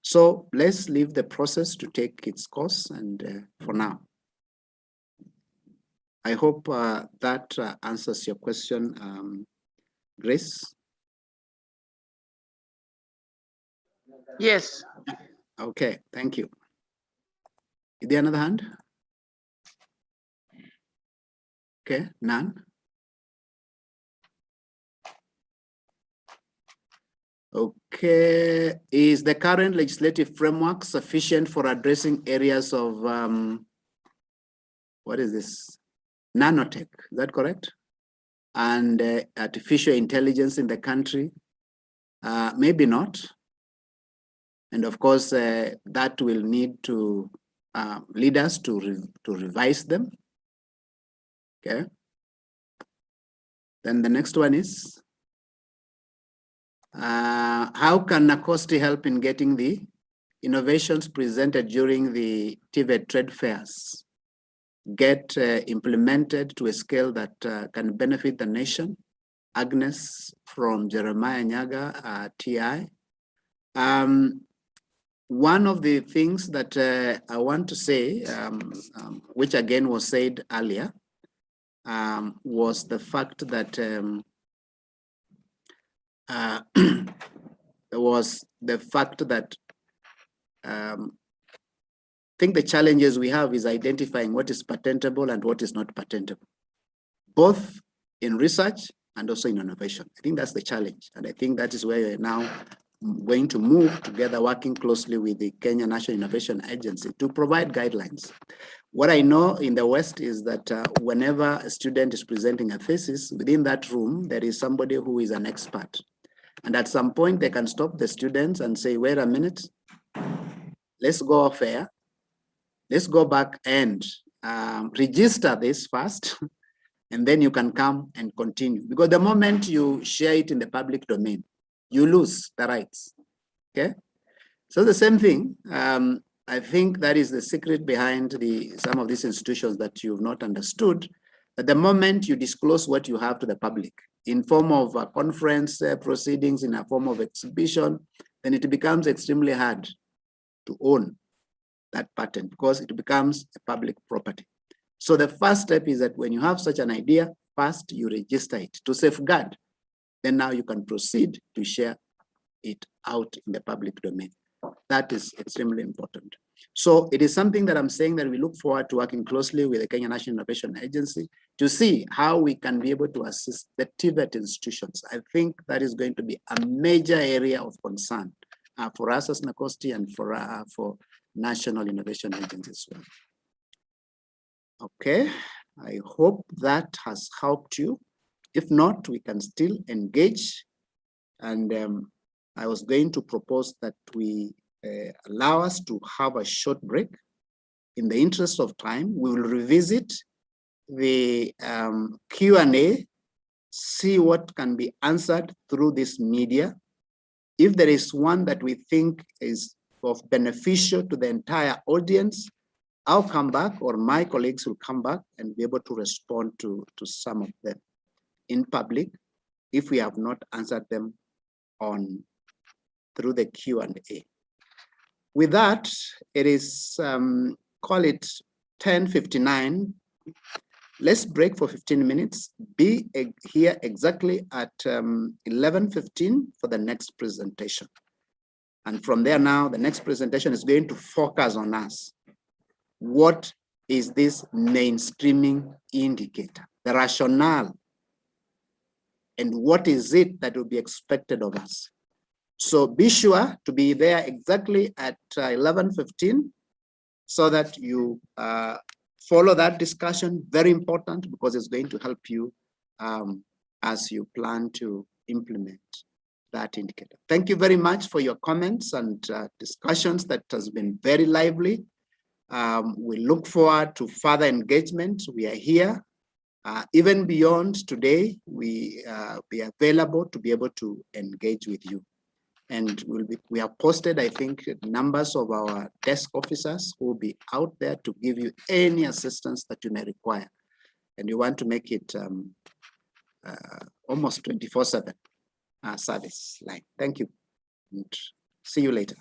So let's leave the process to take its course, and for now. I hope that answers your question, Grace. Yes. Okay, thank you. Is there another hand? Okay, none. Okay, is the current legislative framework sufficient for addressing areas of, what is this? Nanotech, is that correct? And artificial intelligence in the country? Maybe not. And of course, that will need to lead us to revise them. Okay. Then the next one is, how can NACOSTI help in getting the innovations presented during the TVET trade fairs get implemented to a scale that can benefit the nation? Agnes from Jeremiah Nyaga, TI. One of the things that I want to say, which again was said earlier, was the fact that I think the challenges we have is identifying what is patentable and what is not patentable, both in research and also in innovation. I think that's the challenge. And I think that is where we're now going to move together, working closely with the Kenya National Innovation Agency to provide guidelines. What I know in the West is that whenever a student is presenting a thesis, within that room, there is somebody who is an expert. And at some point, they can stop the students and say, wait a minute, let's go off air. Let's go back and register this first, and then you can come and continue. Because the moment you share it in the public domain, you lose the rights, okay? So the same thing, I think that is the secret behind some of these institutions that you've not understood, that the moment you disclose what you have to the public in form of a conference proceedings, in a form of exhibition, then it becomes extremely hard to own that patent because it becomes a public property. So the first step is that when you have such an idea, first you register it to safeguard. Then now you can proceed to share it out in the public domain. That is extremely important. So it is something that I'm saying that we look forward to working closely with the Kenya National Innovation Agency to see how we can be able to assist the TVET institutions. I think that is going to be a major area of concern for us as NACOSTI and for National Innovation Agency as well. Okay, I hope that has helped you. If not, we can still engage. And I was going to propose that we allow us to have a short break. In the interest of time, we will revisit the Q&A, see what can be answered through this media. If there is one that we think is of beneficial to the entire audience, I'll come back, or my colleagues will come back and be able to respond to some of them in public if we have not answered them through the Q&A. With that, it is, call it 10:59. Let's break for 15 minutes. Be here exactly at 11:15 for the next presentation. And from there now, the next presentation is going to focus on us. What is this mainstreaming indicator? the rationale, and what is it that will be expected of us. So be sure to be there exactly at 11:15 so that you follow that discussion. Very important, because it's going to help you as you plan to implement that indicator. Thank you very much for your comments and discussions. That has been very lively. We look forward to further engagement. We are here. Even beyond today, we be available to be able to engage with you. And we have posted, I think, numbers of our desk officers who will be out there to give you any assistance that you may require. And we want to make it almost 24/7 service line. Thank you, and see you later.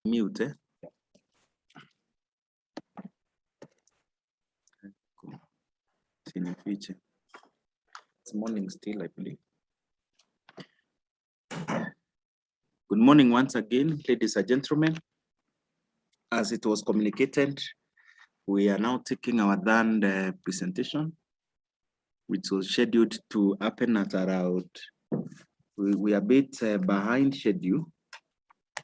Mute. Cool. It's morning still, I believe. Good morning once again, ladies and gentlemen. As it was communicated, we are now taking our third presentation, which was scheduled to happen at around, we are a bit behind schedule.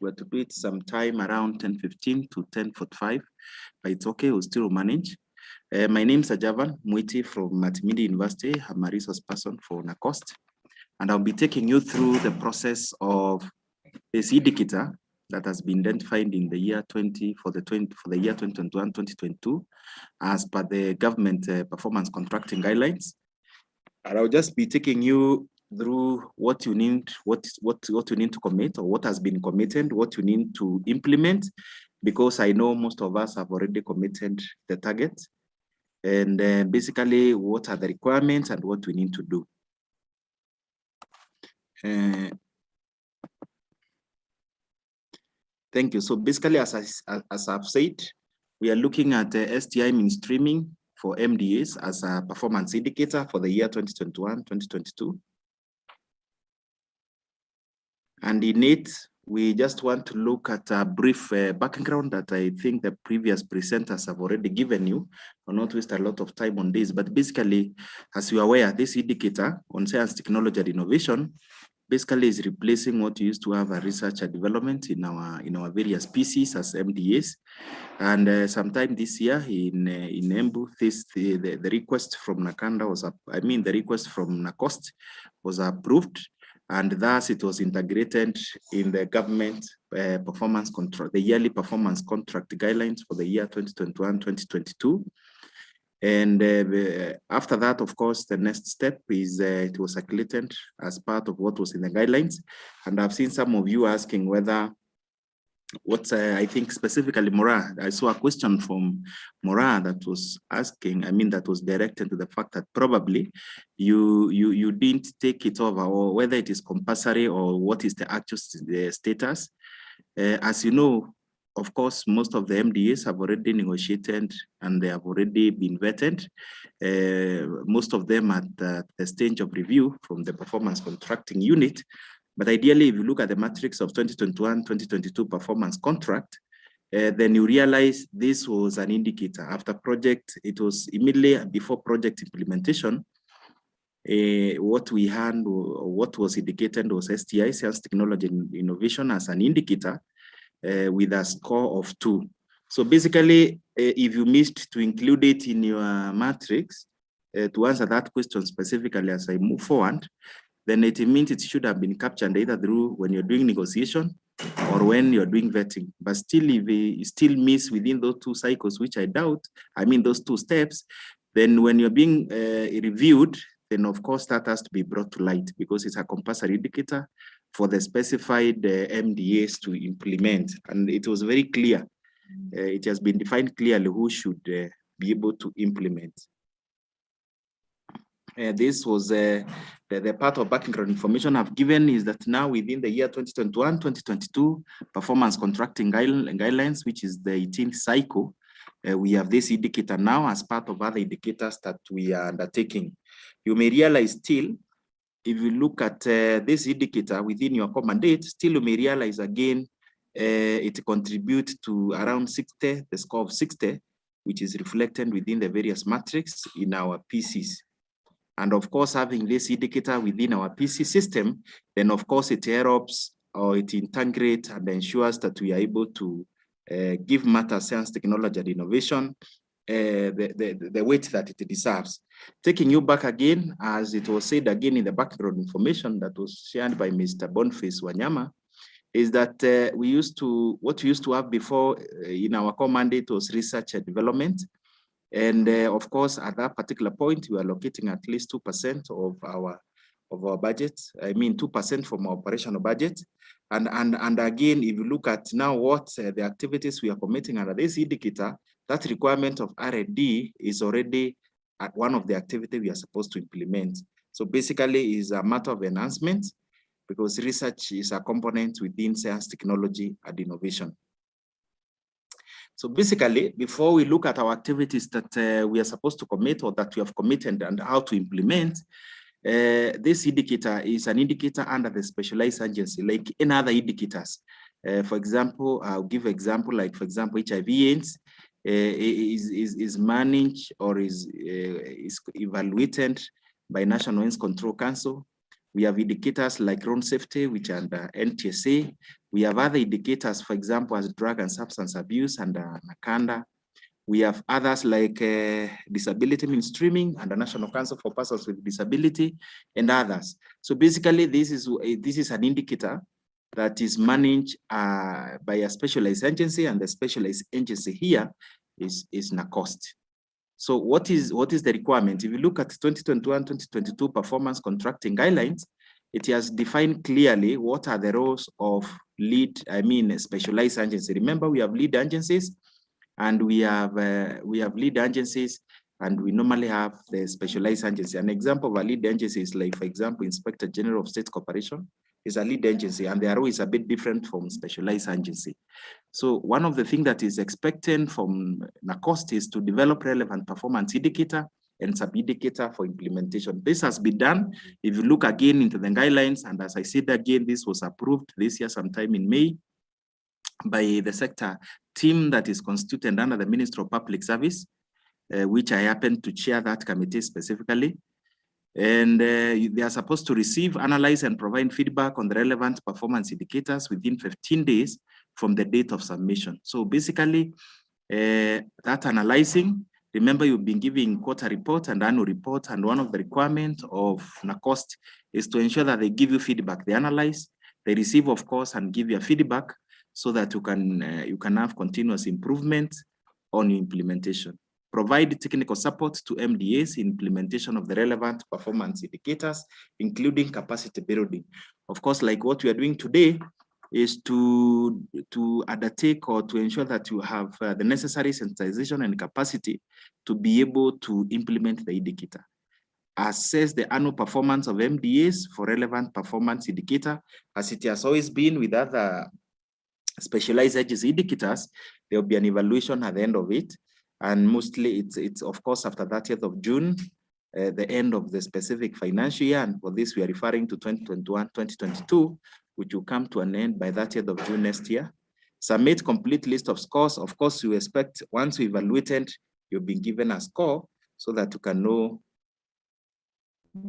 We are to do it sometime around 10:15 to 10:45, but it's okay, we'll still manage. My name is Ajavan Mwiti from Multimedia University. I'm a resource person for NACOST, and I'll be taking you through the process of this indicator that has been identified in the year 2021-2022 as per the government performance contracting guidelines. And I'll just be taking you through what you need, what you need to commit, or what has been committed, what you need to implement, because I know most of us have already committed the target, and basically what are the requirements and what we need to do. Thank you. So basically, as I've said, we are looking at STI mainstreaming for MDAs as a performance indicator for the year 2021-2022. And in it, we just want to look at a brief background that I think the previous presenters have already given you. I'll not waste a lot of time on this, but basically, as you are aware, this indicator on science, technology, and innovation basically is replacing what we used to have a research and development in our various PCs as MDAs. And sometime this year in Embu, the request from Nakanda was, the request from NACOST was approved, and thus it was integrated in the government performance contract, the yearly performance contract guidelines for the year 2021-2022. And after that, of course, the next step is it was circulated as part of what was in the guidelines. And I've seen some of you asking whether I think specifically Mora, I saw a question from Mora that was asking, that was directed to the fact that probably you didn't take it over, or whether it is compulsory or what is the actual status. As you know, of course, most of the MDAs have already negotiated and they have already been vetted. Most of them at the stage of review from the performance contracting unit. But ideally, if you look at the matrix of 2021-2022 performance contract, then you realize this was an indicator. After project, it was immediately before project implementation, what we had, or what was indicated was STI, Science, Technology, and Innovation, as an indicator with a score of 2. So basically, if you missed to include it in your matrix, to answer that question specifically as I move forward, then it means it should have been captured either through when you're doing negotiation or when you're doing vetting. But still, if you still miss within those 2 cycles, which I doubt, those 2 steps, then when you're being reviewed, then of course that has to be brought to light, because it's a compulsory indicator for the specified MDAs to implement. And it was very clear. It has been defined clearly who should be able to implement. This was the part of background information I've given, is that now within the year 2021-2022 performance contracting guidelines, which is the 18th cycle, we have this indicator now as part of other indicators that we are undertaking. You may realize still, if you look at this indicator within your command date, still you may realize again, it contributes to around 60, the score of 60, which is reflected within the various matrix in our PCs. And of course, having this indicator within our PC system, then of course it helps, or it integrates and ensures that we are able to give matter, science, technology, and innovation the weight that it deserves. Taking you back again, as it was said again in the background information that was shared by Mr. Boniface Wanyama, is that what we used to have before in our core mandate was research and development. And of course, at that particular point, we are allocating at least 2% of our budget. 2% from our operational budget. And again, if you look at now what the activities we are committing under this indicator, that requirement of R&D is already at one of the activities we are supposed to implement. So basically, it's a matter of enhancement, because research is a component within science, technology, and innovation. So basically, before we look at our activities that we are supposed to commit, or that we have committed, and how to implement, this indicator is an indicator under the specialized agency, like in other indicators. For example, I'll give an example, like for example, HIV/AIDS is managed or is evaluated by National AIDS Control Council. We have indicators like road safety, which are under NTSA. We have other indicators, for example, as drug and substance abuse under NACANDA. We have others like disability mainstreaming and the National Council for Persons with Disability, and others. So basically, this is an indicator that is managed by a specialized agency, and the specialized agency here is NACOST. So what is the requirement? If you look at 2021-2022 performance contracting guidelines, it has defined clearly what are the roles of specialized agency. Remember, we have lead agencies, and we have lead agencies, and we normally have the specialized agency. An example of a lead agency is like, for example, Inspector General of State Corporation is a lead agency, and their role is a bit different from specialized agency. So one of the things that is expected from NACOST is to develop relevant performance indicator and sub-indicator for implementation. This has been done. If you look again into the guidelines, and as I said again, this was approved this year sometime in May by the sector team that is constituted under the Ministry of Public Service, which I happen to chair that committee specifically. And they are supposed to receive, analyze, and provide feedback on the relevant performance indicators within 15 days from the date of submission. So basically, that analyzing, remember, you've been giving quarter report and annual report, and one of the requirements of NACOST is to ensure that they give you feedback. They analyze, they receive, of course, and give you feedback, so that you can have continuous improvement on your implementation. provide technical support to MDAs in implementation of the relevant performance indicators, including capacity building. Of course, like what we are doing today is to undertake or to ensure that you have the necessary sensitization and capacity to be able to implement the indicator. Assess the annual performance of MDAs for relevant performance indicator, as it has always been with other specialized agency indicators. There will be an evaluation at the end of it, and mostly it's of course after 30th of June, the end of the specific financial year, and for this we are referring to 2021-2022, which will come to an end by 30th of June next year. Submit complete list of scores. Of course, you expect once you evaluated, you've been given a score so that you can know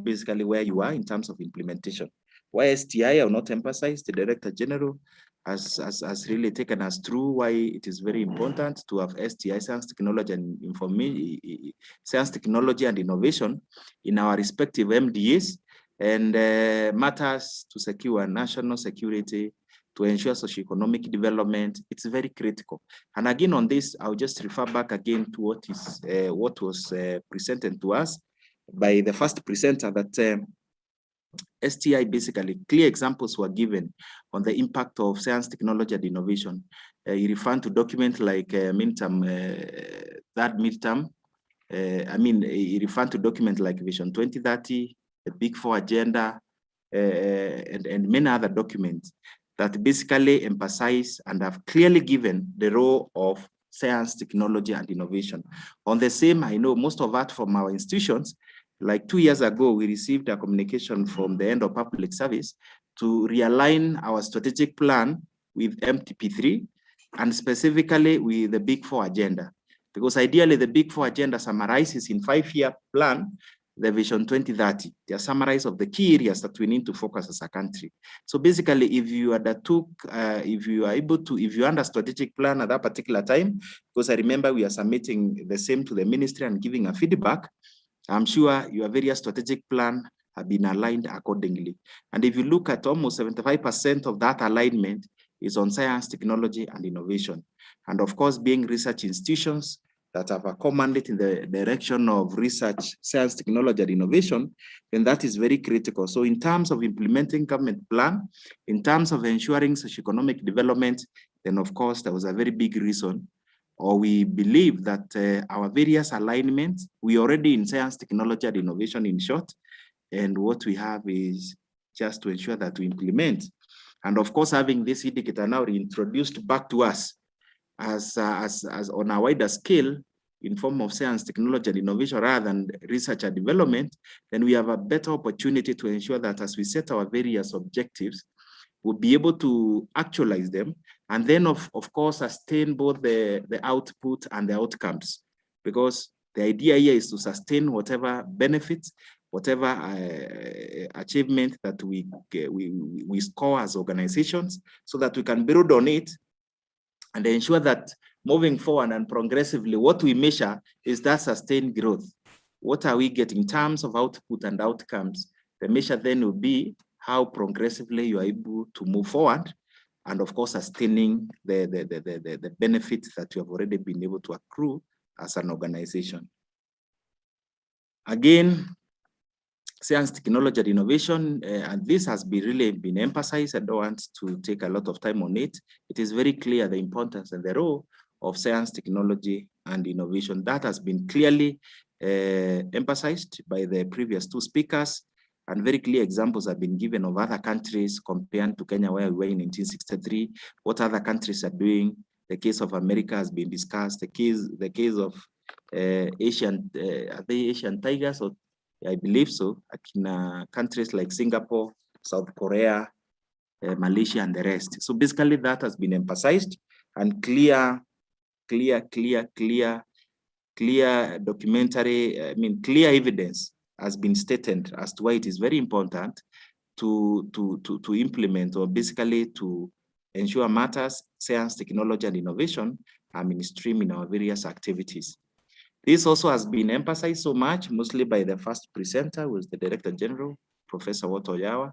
basically where you are in terms of implementation. Why STI, I will not emphasize, the Director General has really taken us through why it is very important to have STI, science, technology, and information, science, technology, and innovation in our respective MDAs, and matters to secure national security, to ensure socioeconomic development. It's very critical. And again, on this, I'll just refer back again to what was presented to us by the first presenter, that STI, basically clear examples were given on the impact of science, technology, and innovation. You refer to documents like midterm, that midterm. You refer to documents like Vision 2030, the Big Four agenda, and many other documents that basically emphasize and have clearly given the role of science, technology, and innovation. On the same, I know most of that from our institutions. Like 2 years ago, we received a communication from the end of public service to realign our strategic plan with MTP3 and specifically with the Big Four agenda. Because ideally, the Big Four agenda summarizes in 5-year plan the Vision 2030, the summarize of the key areas that we need to focus as a country. So basically, if you undertook, if you are able to, if you under strategic plan at that particular time, because I remember we are submitting the same to the ministry and giving a feedback, I'm sure your various strategic plan have been aligned accordingly. And if you look at almost 75% of that alignment is on science, technology, and innovation. And of course, being research institutions that have a common mandate in the direction of research, science, technology, and innovation, then that is very critical. So in terms of implementing government plan, in terms of ensuring socioeconomic development, then of course, there was a very big reason, or we believe that our various alignments, we already in science, technology, and innovation in short, and what we have is just to ensure that we implement. And of course, having this indicator now reintroduced back to us as on a wider scale in form of science, technology, and innovation rather than research and development, then we have a better opportunity to ensure that as we set our various objectives, we'll be able to actualize them, and then of course sustain both the output and the outcomes, because the idea here is to sustain whatever benefits, whatever achievement that we score as organizations, so that we can build on it and ensure that moving forward and progressively, what we measure is that sustained growth. What are we getting in terms of output and outcomes? The measure then will be how progressively you are able to move forward, and of course, sustaining the benefits that you have already been able to accrue as an organization. Again, science, technology, and innovation, and this has really been emphasized. I don't want to take a lot of time on it. It is very clear the importance and the role of science, technology, and innovation. That has been clearly emphasized by the previous two speakers, and very clear examples have been given of other countries compared to Kenya, where we were in 1963, what other countries are doing. The case of America has been discussed. The case of Asian, are they Asian tigers? Or I believe so. In countries like Singapore, South Korea, Malaysia, and the rest. So basically that has been emphasized, and clear documentary, clear evidence has been stated as to why it is very important to implement, or basically to ensure matters, science, technology, and innovation are mainstream in our various activities. This also has been emphasized so much, mostly by the first presenter, who was the Director General, Professor Wotoyawa.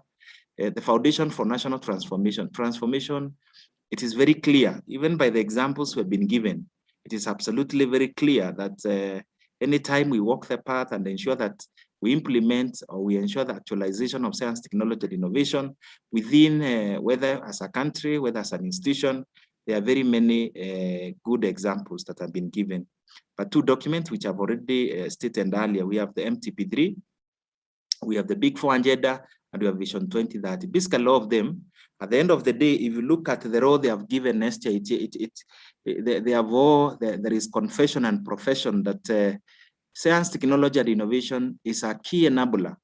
The Foundation for National Transformation. Transformation, it is very clear, even by the examples we've been given. it is absolutely very clear that anytime we walk the path and ensure that we implement or we ensure the actualization of science, technology, and innovation within, whether as a country, whether as an institution, there are very many good examples that have been given. But two documents which I've already stated earlier, we have the MTP3, we have the Big Four agenda, and we have Vision 2030. Basically, all of them, at the end of the day, if you look at the role they have given STI, they have all, there is confession and profession that science, technology, and innovation is a key enabler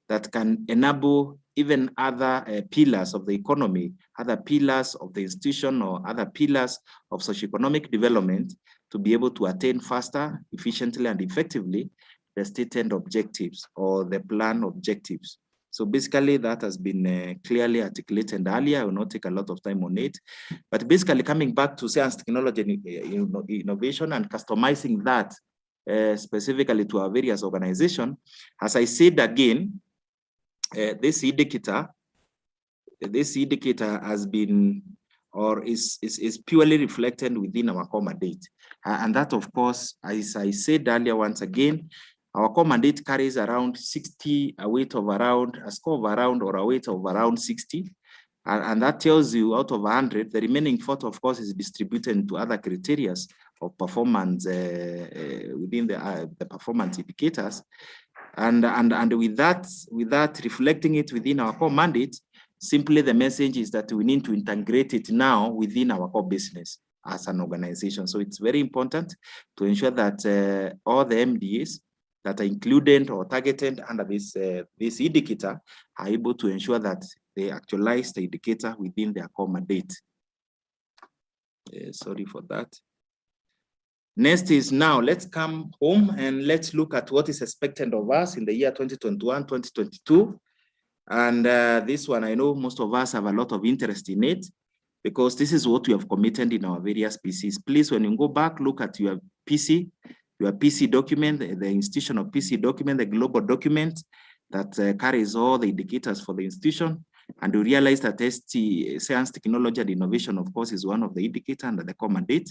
that can enable even other pillars of the economy, other pillars of the institution, or other pillars of socioeconomic development to be able to attain faster, efficiently, and effectively the stated objectives or the plan objectives. So basically that has been clearly articulated earlier. I will not take a lot of time on it, but basically coming back to science, technology, and innovation and customizing that specifically to our various organizations. As I said again, this indicator has been or is purely reflected within our core mandate. And that, of course, as I said earlier, once again, our core mandate carries around 60, a weight of around, a score of around, or a weight of around 60. And that tells you out of 100, the remaining 40, of course, is distributed into other criteria of performance within the performance indicators. And with that reflecting it within our core mandate, simply the message is that we need to integrate it now within our core business as an organization. So it's very important to ensure that all the MDAs that are included or targeted under this indicator are able to ensure that they actualize the indicator within their core mandate. Sorry for that. Next is now, let's come home and let's look at what is expected of us in the year 2021, 2022. And this one, I know most of us have a lot of interest in it because this is what we have committed in our various PCs. Please, when you go back, look at your PC document, the institutional PC document, the global document that carries all the indicators for the institution. And you realize that science, technology, and innovation, of course, is one of the indicators under the core mandate.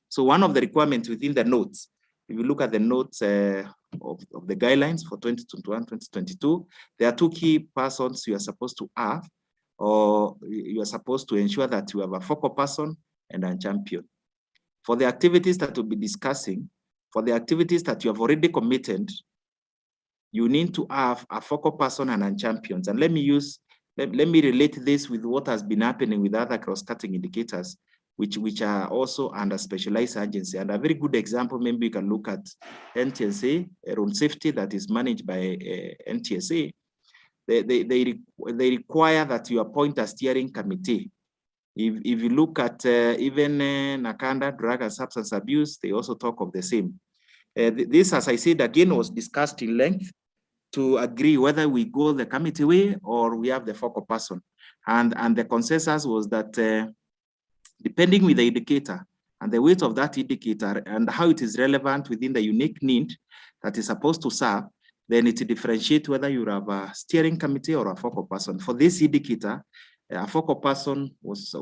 So one of the requirements within the notes, if you look at the notes of the guidelines for 2021, 2022, there are two key persons you are supposed to have, or you are supposed to ensure that you have a focal person and a champion. For the activities that we'll be discussing, for the activities that you have already committed, you need to have a focal person and a champions. And let me relate this with what has been happening with other cross-cutting indicators, which are also under specialized agency. And a very good example, maybe you can look at NTSA, road safety that is managed by NTSA. They require that you appoint a steering committee. If you look at even Nakanda, drug and substance abuse, they also talk of the same. This, as I said, again, was discussed in length to agree whether we go the committee way or we have the focal person. And the consensus was that depending with the indicator and the weight of that indicator and how it is relevant within the unique need that is supposed to serve, then it differentiates whether you have a steering committee or a focal person. For this indicator, a focal person was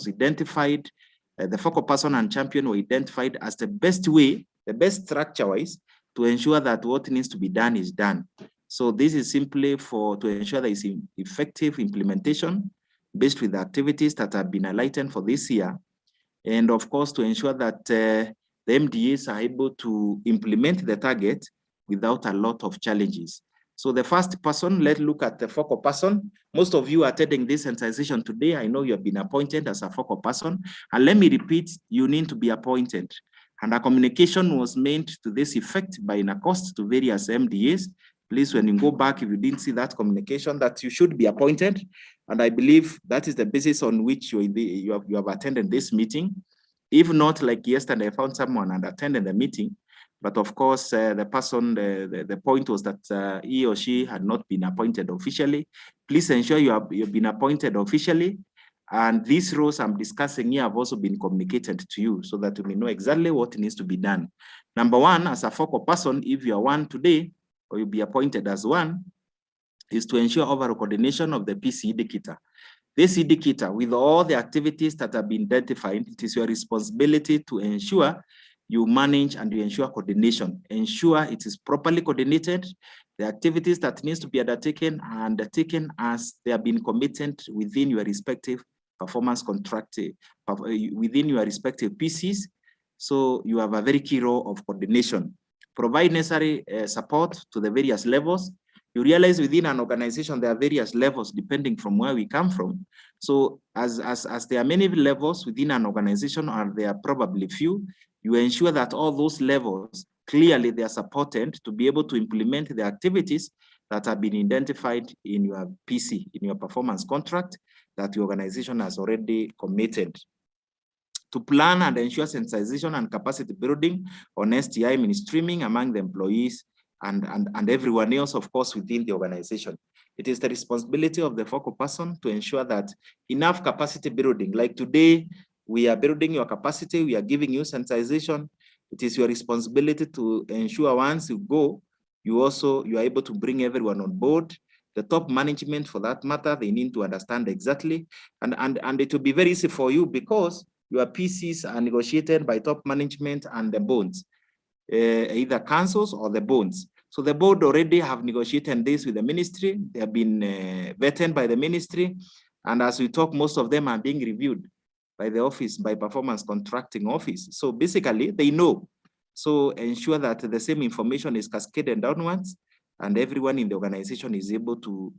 identified, the focal person and champion were identified as the best way, the best structure-wise, to ensure that what needs to be done is done. So this is simply to ensure there is effective implementation based with the activities that have been highlighted for this year. And of course, to ensure that the MDAs are able to implement the target without a lot of challenges. So the first person, let's look at the focal person. Most of you are attending this sensitization today. I know you have been appointed as a focal person. And let me repeat, you need to be appointed. And a communication was made to this effect by NACOST to various MDAs. Please, when you go back, if you didn't see that communication, that you should be appointed. And I believe that is the basis on which you have attended this meeting. If not, like yesterday, I found someone and attended the meeting. But of course, the person, the point was that he or she had not been appointed officially. Please ensure you've been appointed officially. And these roles I'm discussing here have also been communicated to you so that you may know exactly what needs to be done. Number one, as a focal person, if you are one today, or you'll be appointed as one, is to ensure overall coordination of the PC indicator. This indicator, with all the activities that have been identified, it is your responsibility to ensure you manage and you ensure coordination. Ensure it is properly coordinated. The activities that needs to be undertaken are undertaken as they have been committed within your respective performance contract, within your respective PCs. So you have a very key role of coordination. Provide necessary support to the various levels. You realize within an organization, there are various levels depending from where we come from. So as there are many levels within an organization, or there are probably few, you ensure that all those levels, clearly they are supported to be able to implement the activities that have been identified in your PC, in your performance contract that the organization has already committed. To plan and ensure sensitization and capacity building on STI mainstreaming among the employees and everyone else, of course, within the organization. It is the responsibility of the focal person to ensure that enough capacity building, like today, we are building your capacity, we are giving you sensitization. It is your responsibility to ensure once you go, you are able to bring everyone on board. The top management, for that matter, they need to understand exactly, and it will be very easy for you because your PCs are negotiated by top management and the boards, either councils or the boards. So the board already have negotiated this with the ministry. They have been vetted by the ministry. And as we talk, most of them are being reviewed by the office, by performance contracting office. So basically they know. So ensure that the same information is cascaded downwards and everyone in the organization is able to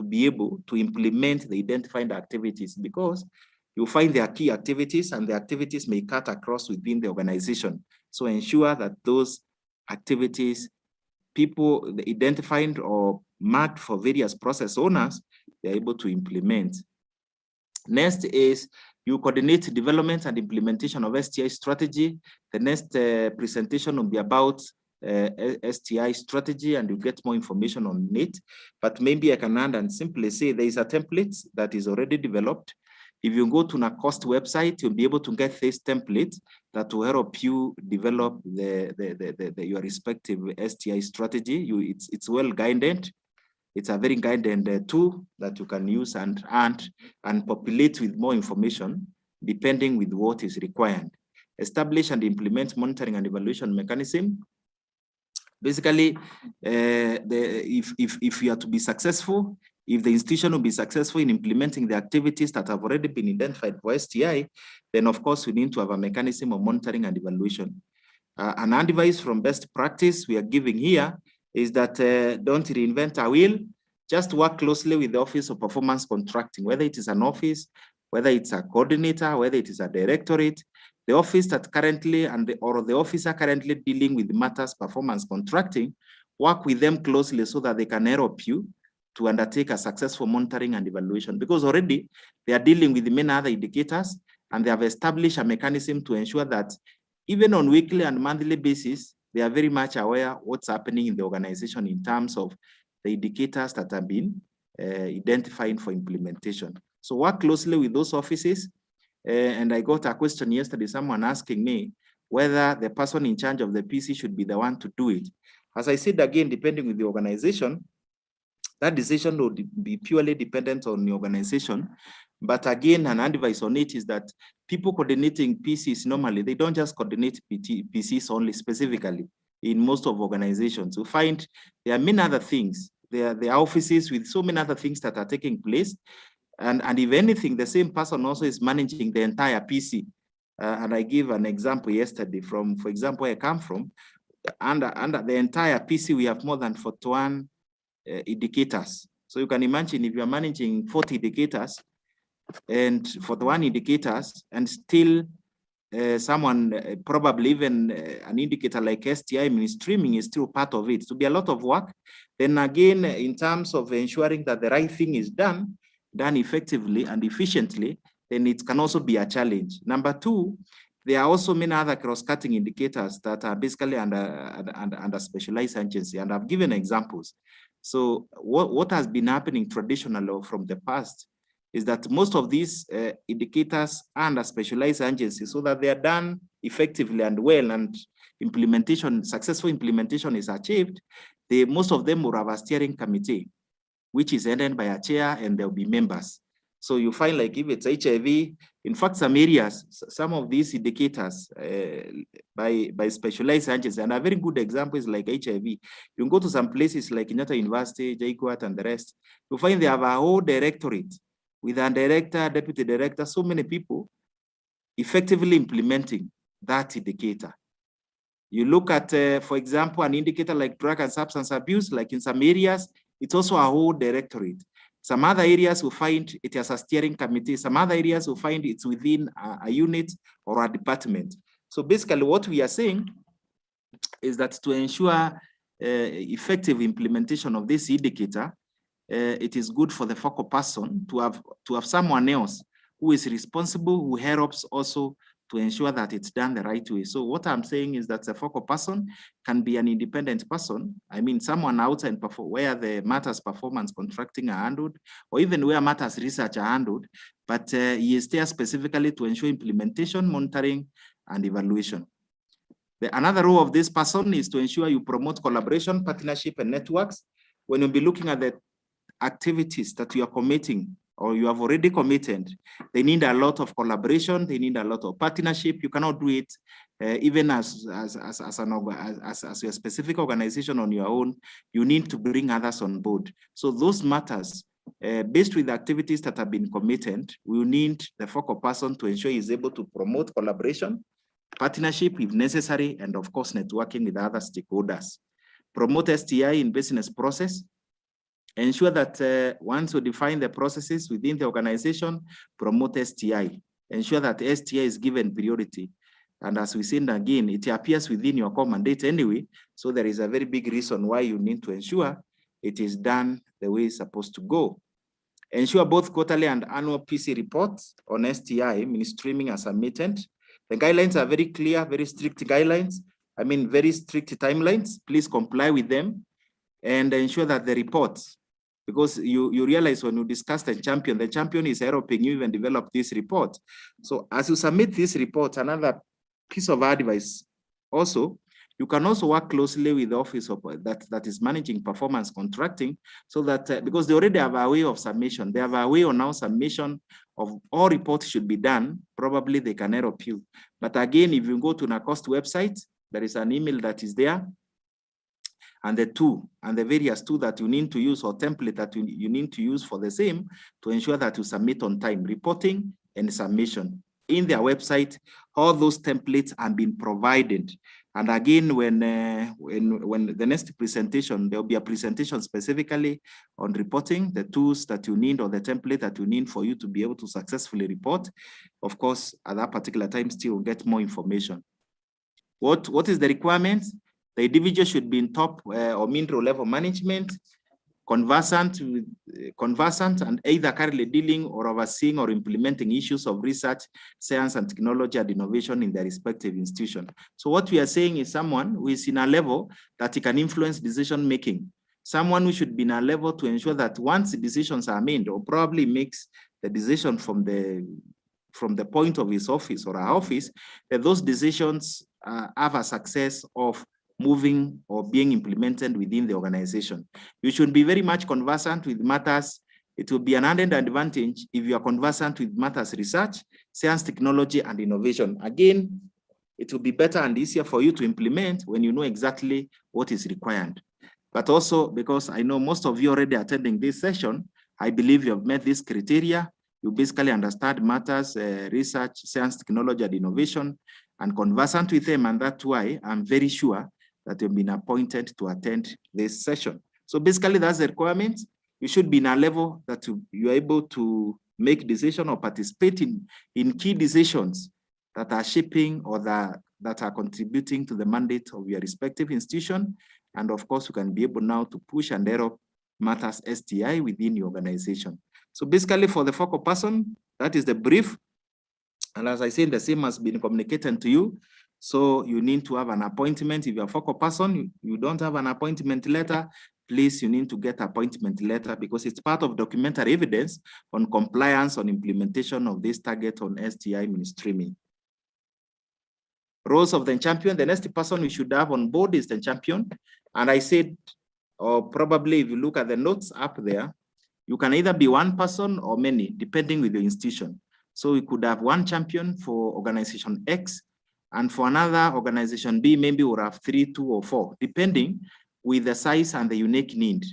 be able to implement the identified activities, because you find their key activities and the activities may cut across within the organization. So ensure that those activities, people identified or marked for various process owners, they're able to implement. Next is you coordinate development and implementation of STI strategy. The next presentation will be about STI strategy, and you get more information on it. But maybe I can add and simply say there is a template that is already developed. If you go to NACOST website, you'll be able to get this template that will help you develop your respective STI strategy. It's well guided. It's a very guided tool that you can use and populate with more information depending with what is required. Establish and implement monitoring and evaluation mechanism. Basically, if you are to be successful, if the institution will be successful in implementing the activities that have already been identified for STI, then of course we need to have a mechanism of monitoring and evaluation. An advice from best practice we are giving here is that don't reinvent a wheel, just work closely with the Office of Performance Contracting, whether it is an office, whether it's a coordinator, whether it is a directorate, the office that currently or the officer currently dealing with matters performance contracting, work with them closely so that they can help you to undertake a successful monitoring and evaluation, because already they are dealing with many other indicators and they have established a mechanism to ensure that even on weekly and monthly basis, they are very much aware of what's happening in the organization in terms of the indicators that have been identified for implementation. So work closely with those offices. And I got a question yesterday, someone asking me whether the person in charge of the PC should be the one to do it. As I said again, depending with the organization, that decision will be purely dependent on the organization. But again, an advice on it is that people coordinating PCs normally, they don't just coordinate PCs only specifically. In most of organizations, you find there are many other things. There are offices with so many other things that are taking place. And if anything, the same person also is managing the entire PC. And I give an example yesterday from, for example, where I come from. Under the entire PC, we have more than 41 indicators. So you can imagine if you are managing 40 indicators and 41 indicators and still someone, probably even an indicator like STI mainstreaming is still part of it. It will be a lot of work. Then again, in terms of ensuring that the right thing is done effectively and efficiently, then it can also be a challenge. Number two, there are also many other cross-cutting indicators that are basically under specialized agency, and I've given examples. So what has been happening traditionally or from the past is that most of these indicators are under specialized agencies so that they are done effectively and well, and successful implementation is achieved. Most of them will have a steering committee, which is headed by a chair, and there will be members. So you find like if it's HIV, in fact, some areas, some of these indicators by specialized agencies, and a very good example is like HIV. You can go to some places like Kenyatta University, JKUAT, and the rest. You find they have a whole directorate with a director, deputy director, so many people effectively implementing that indicator. You look at, for example, an indicator like drug and substance abuse, like in some areas, it's also a whole directorate. Some other areas will find it as a steering committee. Some other areas will find it's within a unit or a department. So basically what we are saying is that to ensure effective implementation of this indicator, it is good for the focal person to have someone else who is responsible, who helps also to ensure that it's done the right way. So what I'm saying is that the focal person can be an independent person. I mean, someone outside where the matters performance contracting are handled, or even where matters research are handled, but he is there specifically to ensure implementation, monitoring, and evaluation. Another role of this person is to ensure you promote collaboration, partnership, and networks. When you'll be looking at the activities that you are committing or you have already committed, they need a lot of collaboration, they need a lot of partnership. You cannot do it even as a specific organization on your own. You need to bring others on board. So those matters, based with the activities that have been committed, we will need the focal person to ensure he is able to promote collaboration, partnership if necessary, and of course, networking with other stakeholders. Promote STI in business process. Ensure that once you define the processes within the organization, promote STI. Ensure that STI is given priority. And as we said again, it appears within your core mandate anyway. So there is a very big reason why you need to ensure it is done the way it's supposed to go. Ensure both quarterly and annual PC reports on STI, mainstreaming are submitted. The guidelines are very clear, very strict guidelines. I mean, very strict timelines. Please comply with them and ensure that the reports, because you realize when you discuss the champion is helping you even develop this report. So as you submit this report, another piece of advice also, you can also work closely with the office of that is managing performance contracting, so that because they already have a way of submission, they have a way on now submission of all reports should be done, probably they can help you. But again, if you go to NACOST website, there is an email that is there, and the various tools that you need to use or template that you need to use for the same to ensure that you submit on time, reporting and submission. In their website, all those templates have been provided. And again, when the next presentation, there will be a presentation specifically on reporting, the tools that you need or the template that you need for you to be able to successfully report. Of course, at that particular time, still get more information. What is the requirement? The individual should be in top or middle level management, conversant and either currently dealing or overseeing or implementing issues of research, science and technology and innovation in their respective institution. So what we are saying is someone who is in a level that he can influence decision making, someone who should be in a level to ensure that once the decisions are made, or probably makes the decision from the point of his office or her office, that those decisions have a success of moving or being implemented within the organization. You should be very much conversant with matters. It will be an added advantage if you are conversant with matters research, science, technology, and innovation. Again, it will be better and easier for you to implement when you know exactly what is required. But also, because I know most of you already attending this session, I believe you have met this criteria. You basically understand matters, research, science, technology, and innovation, and conversant with them, and that's why I'm very sure that you've been appointed to attend this session. So basically that's the requirement. You should be in a level that you're able to make decisions or participate in key decisions that are shaping or that are contributing to the mandate of your respective institution. And of course, you can be able now to push and help matters STI within your organization. So basically for the focal person, that is the brief. And as I said, the same has been communicated to you. So you need to have an appointment. If you're a focal person, you don't have an appointment letter, please, you need to get an appointment letter because it's part of documentary evidence on compliance on implementation of this target on STI mainstreaming. Roles of the champion, the next person we should have on board is the champion. And I said, or probably if you look at the notes up there, You can either be one person or many, depending with your institution. So we could have one champion for organization X, and for another organization B, maybe we'll have 3, 2, or 4, depending with the size and the unique need.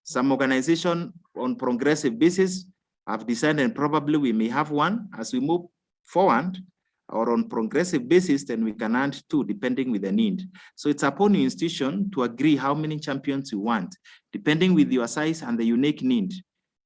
Some organization on progressive basis have decided probably we may have one as we move forward, or on progressive basis, then we can add 2, depending with the need. So it's upon your institution to agree how many champions you want, depending with your size and the unique need.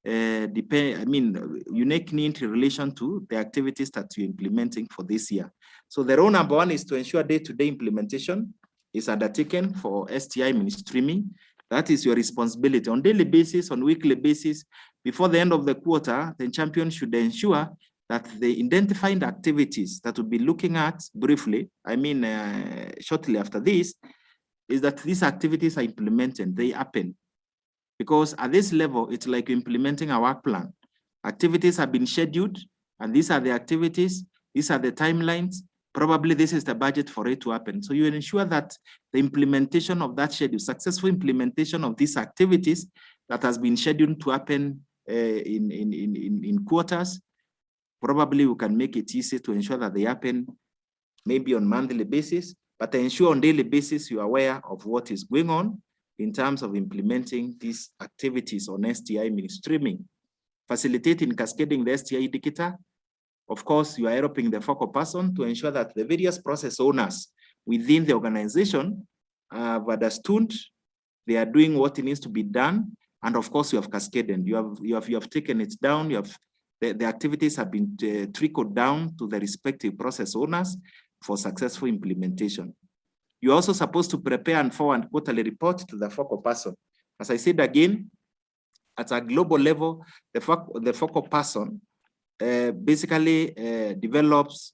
Unique need in relation to the activities that you're implementing for this year. So the role number 1 is to ensure day-to-day implementation is undertaken for STI mainstreaming. That is your responsibility on daily basis, on weekly basis. Before the end of the quarter, the champion should ensure that the identified activities that we'll be looking at briefly, shortly after this, is that these activities are implemented, they happen. Because at this level, it's like implementing a work plan. Activities have been scheduled, and these are the activities, these are the timelines, probably this is the budget for it to happen. So you ensure that the implementation of that schedule, successful implementation of these activities that has been scheduled to happen in quarters, probably we can make it easy to ensure that they happen maybe on monthly basis, but ensure on daily basis you are aware of what is going on in terms of implementing these activities on STI mainstreaming. Facilitating cascading the STI indicator. Of course, you are helping the focal person to ensure that the various process owners within the organization have understood, they are doing what needs to be done, and of course, you have cascaded. You have taken it down. You have the activities have been trickled down to the respective process owners for successful implementation. You're also supposed to prepare and forward quarterly report to the focal person. As I said again, at a global level, the focal person basically develops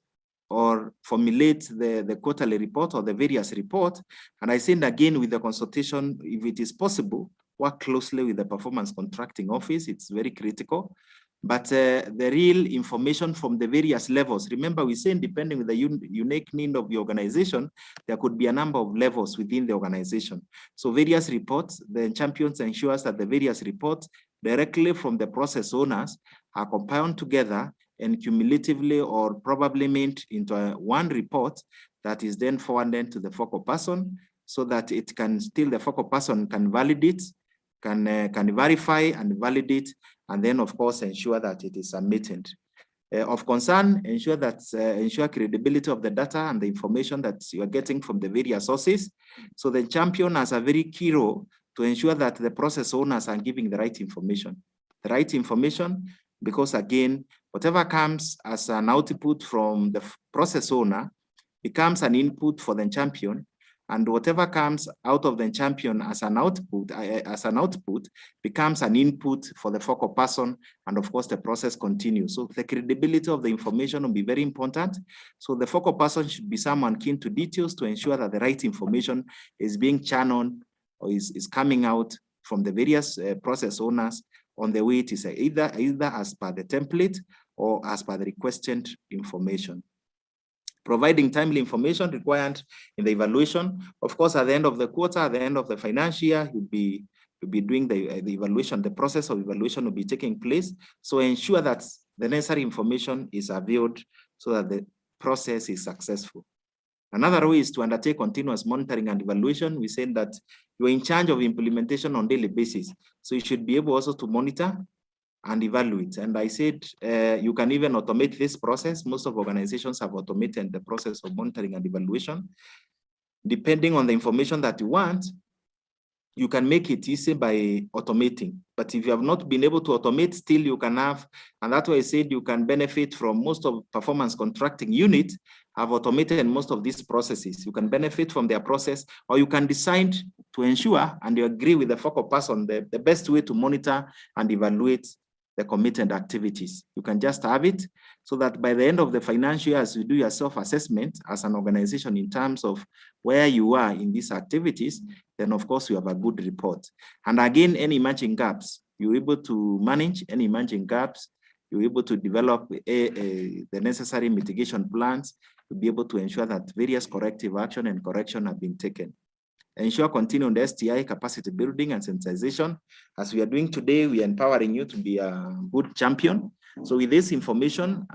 or formulates the quarterly report or the various reports. And I said again, with the consultation, if it is possible, work closely with the performance contracting office. It's very critical. But the real information from the various levels, remember we say depending with the unique need of the organization, there could be a number of levels within the organization. So various reports, the champions ensures that the various reports directly from the process owners are compiled together and cumulatively or probably made into one report that is then forwarded to the focal person so that it can still, the focal person can validate, can verify and validate, and then of course ensure that it is submitted. Of concern, ensure credibility of the data and the information that you are getting from the various sources. So the champion has a very key role to ensure that the process owners are giving the right information. The right information, because again, whatever comes as an output from the process owner becomes an input for the champion, and whatever comes out of the champion as an output becomes an input for the focal person, and of course the process continues. So the credibility of the information will be very important. So the focal person should be someone keen to details to ensure that the right information is being channeled or is coming out from the various process owners on the way it is either as per the template or as per the requested information. Providing timely information required in the evaluation. Of course, at the end of the quarter, at the end of the financial year, you'll be doing the evaluation. The process of evaluation will be taking place. So ensure that the necessary information is availed so that the process is successful. Another way is to undertake continuous monitoring and evaluation. We said that you're in charge of implementation on daily basis. So you should be able also to monitor and evaluate. And I said, you can even automate this process. Most of organizations have automated the process of monitoring and evaluation. Depending on the information that you want, you can make it easy by automating. But if you have not been able to automate, still you can have, and that's why I said you can benefit from most of performance contracting unit have automated most of these processes. You can benefit from their process, or you can decide to ensure, and you agree with the focal person, the best way to monitor and evaluate the committed activities. You can just have it so that by the end of the financial year, as you do your self-assessment as an organization in terms of where you are in these activities, then of course you have a good report. And again, any emerging gaps, you're able to manage any emerging gaps, you're able to develop the necessary mitigation plans to be able to ensure that various corrective action and correction have been taken. ensure continue on the STI capacity building and sensitization. As we are doing today, we are empowering you to be a good champion. So with this information,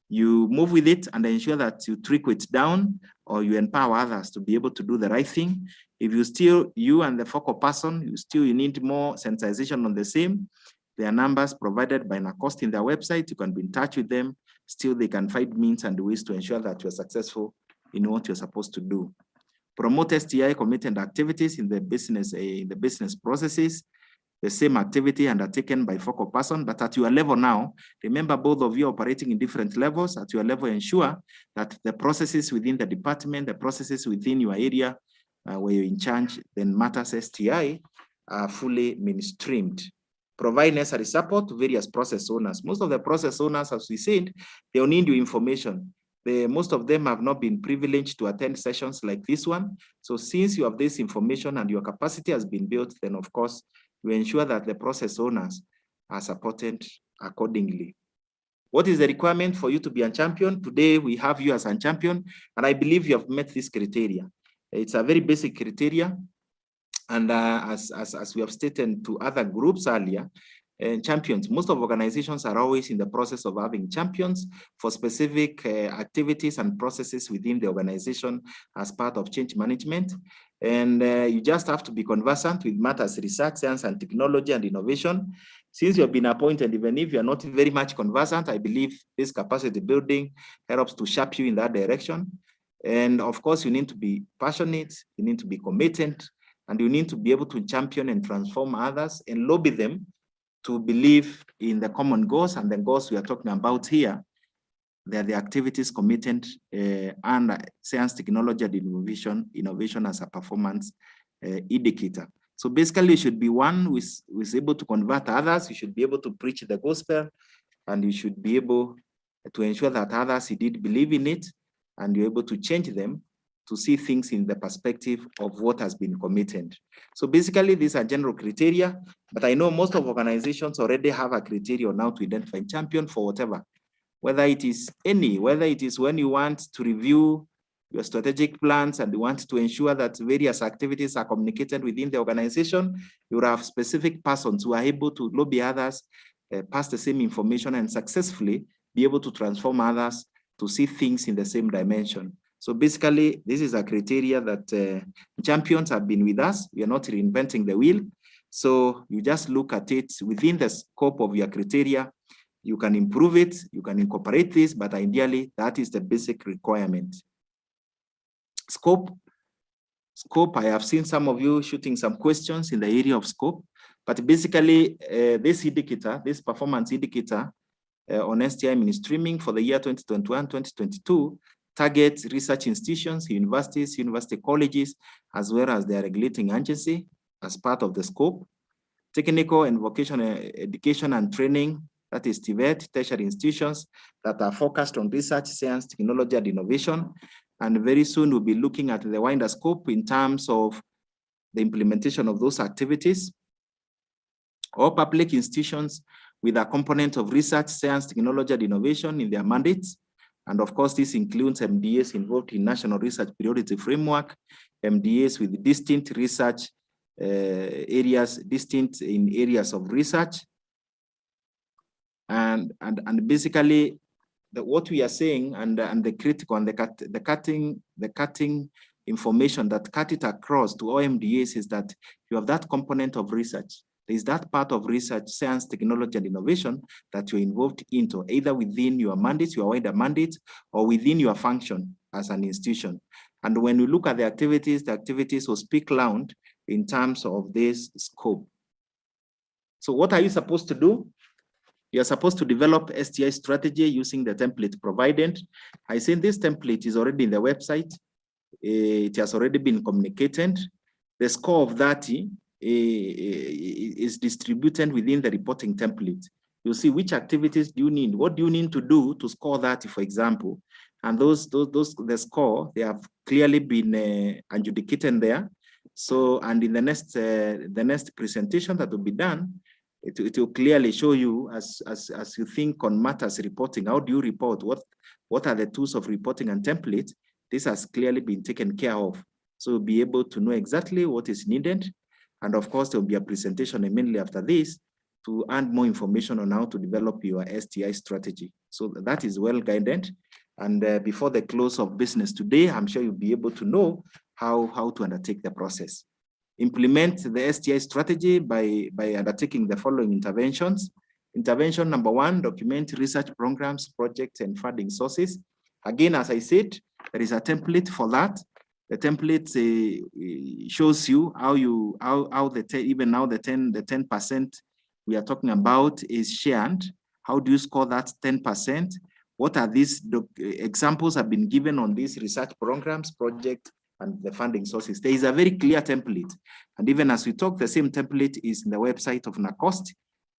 you move with it and ensure that you trickle it down, or you empower others to be able to do the right thing. If you and the focal person, you need more sensitization on the same, there are numbers provided by NACOST in their website. You can be in touch with them. Still, they can find means and ways to ensure that you're successful in what you're supposed to do. Promote STI committed activities in the business processes. The same activity undertaken by focal person, but at your level now, remember both of you operating in different levels. At your level, ensure that the processes within the department, the processes within your area where you're in charge, then matters STI are fully mainstreamed. Provide necessary support to various process owners. Most of the process owners, as we said, they'll need your information. Most of them have not been privileged to attend sessions like this one. So since you have this information and your capacity has been built, then of course, we ensure that the process owners are supported accordingly. What is the requirement for you to be a champion? Today, we have you as a champion, and I believe you have met this criteria. It's a very basic criteria. And as we have stated to other groups earlier, champions, most of organizations are always in the process of having champions for specific activities and processes within the organization as part of change management. And you just have to be conversant with matters research, science and technology and innovation. Since you have been appointed, even if you are not very much conversant, I believe this capacity building helps to shape you in that direction. And of course, you need to be passionate, you need to be committed, and you need to be able to champion and transform others and lobby them to believe in the common goals, and the goals we are talking about here. They are the activities committed and science, technology, and innovation as a performance indicator. So basically, you should be one who is able to convert others. You should be able to preach the gospel, and you should be able to ensure that others indeed believe in it, and you're able to change them to see things in the perspective of what has been committed. So basically, these are general criteria, but I know most of organizations already have a criteria now to identify champion for whatever, whether it is when you want to review your strategic plans and you want to ensure that various activities are communicated within the organization, you have specific persons who are able to lobby others, pass the same information and successfully be able to transform others to see things in the same dimension. So basically, this is a criteria that champions have been with us. We are not reinventing the wheel. So you just look at it within the scope of your criteria. You can improve it, you can incorporate this, but ideally, that is the basic requirement. Scope, I have seen some of you shooting some questions in the area of scope, but basically, this indicator, this performance indicator on STI mainstreaming for the year 2021-2022, targets research institutions, universities, university colleges, as well as their regulating agency as part of the scope. Technical and vocational education and training, that is TVET, tertiary institutions that are focused on research, science, technology, and innovation. And very soon we'll be looking at the wider scope in terms of the implementation of those activities. All public institutions with a component of research, science, technology, and innovation in their mandates. And of course, this includes MDAs involved in National Research Priority Framework, MDAs with distinct research areas, distinct in areas of research. And basically, what we are saying and the critical and the cutting information that cut it across to all MDAs is that you have that component of research. There is that part of research, science, technology, and innovation that you're involved into, either within your mandate, your wider mandate, or within your function as an institution. And when you look at the activities will speak loud in terms of this scope. So what are you supposed to do? You're supposed to develop STI strategy using the template provided. I think this template is already in the website. It has already been communicated. The score of 30 is distributed within the reporting template. You'll see which activities do you need, what do you need to do to score 30, for example. And the score, they have clearly been adjudicated there. So, and in the next presentation that will be done, it will clearly show you as you think on matters reporting, how do you report, what are the tools of reporting and templates. This has clearly been taken care of So you'll be able to know exactly what is needed. And of course, there will be a presentation immediately after this to add more information on how to develop your STI strategy. So that is well guided. And before the close of business today, I'm sure you'll be able to know how to undertake the process. Implement the STI strategy by undertaking the following interventions. Intervention number 1, document research programs, projects, and funding sources. Again, as I said, there is a template for that. The template shows you how even now the 10% we are talking about is shared. How do you score that 10%? What are these examples have been given on these research programs, projects, and the funding sources? There is a very clear template. And even as we talk, the same template is in the website of NACOST.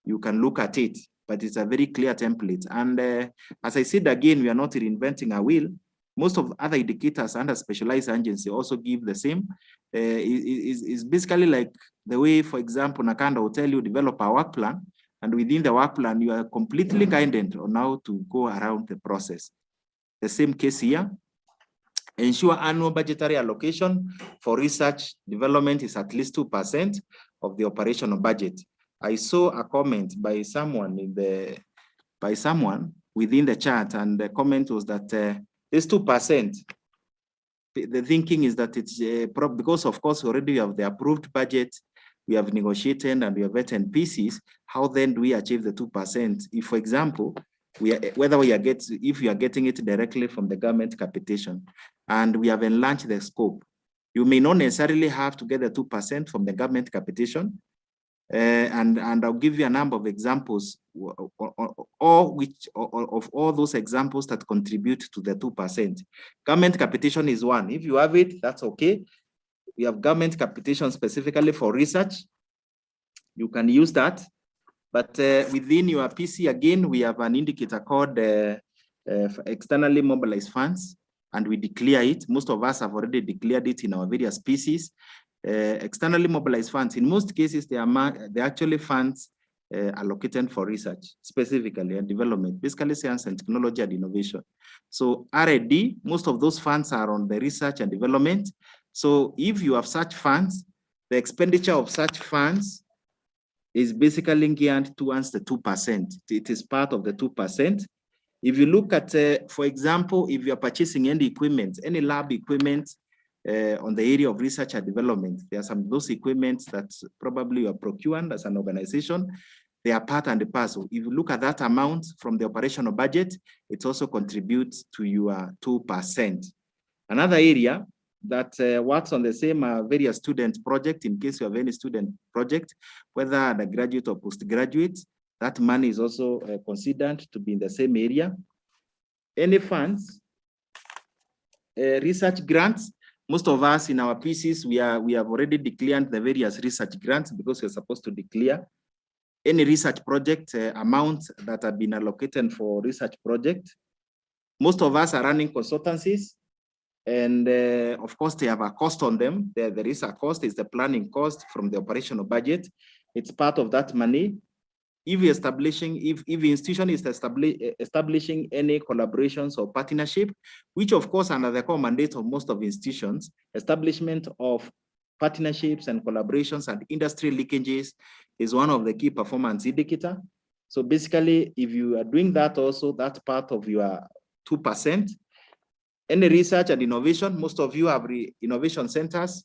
You can look at it, but it's a very clear template. And as I said again, we are not reinventing a wheel. Most of the other indicators under specialized agency also give the same. It's basically like the way, for example, Nakanda will tell you develop a work plan, and within the work plan, you are completely guided on how to go around the process. The same case here. Ensure annual budgetary allocation for research development is at least 2% of the operational budget. I saw a comment by someone within the chat, and the comment was that this 2%, the thinking is that it's because of course already we have the approved budget, we have negotiated and we have written pieces. How then do we achieve the 2%? If, for example, if we are getting it directly from the government capitation and we have enlarged the scope, you may not necessarily have to get the 2% from the government capitation. And I'll give you a number of examples of all those examples that contribute to the 2%. Government capitation is one. If you have it, that's okay. We have government capitation specifically for research. You can use that. But within your PC, again, we have an indicator called externally mobilized funds, and we declare it. Most of us have already declared it in our various PCs. Externally mobilized funds, in most cases, they actually funds allocated for research, specifically and development, basically science and technology and innovation. So R&D, most of those funds are on the research and development. So if you have such funds, the expenditure of such funds is basically geared towards the 2%. It is part of the 2%. If you look at, for example, if you are purchasing any equipment, any lab equipment on the area of research and development, there are some of those equipments that probably you are procuring as an organization. They are part and parcel. If you look at that amount from the operational budget, it also contributes to your 2%. Another area that works on the same various student project, in case you have any student project, whether undergraduate or postgraduate, that money is also considered to be in the same area. Any funds, research grants, most of us in our PCs, we have already declared the various research grants because we're supposed to declare any research project amounts that have been allocated for research project. Most of us are running consultancies, and of course they have a cost on them. There is a cost, it's the planning cost from the operational budget. It's part of that money. If the institution is establishing any collaborations or partnership, which of course under the core mandate of most of institutions, establishment of partnerships and collaborations and industry linkages is one of the key performance indicator. So basically, if you are doing that also, that's part of your 2%. Any research and innovation, most of you have innovation centers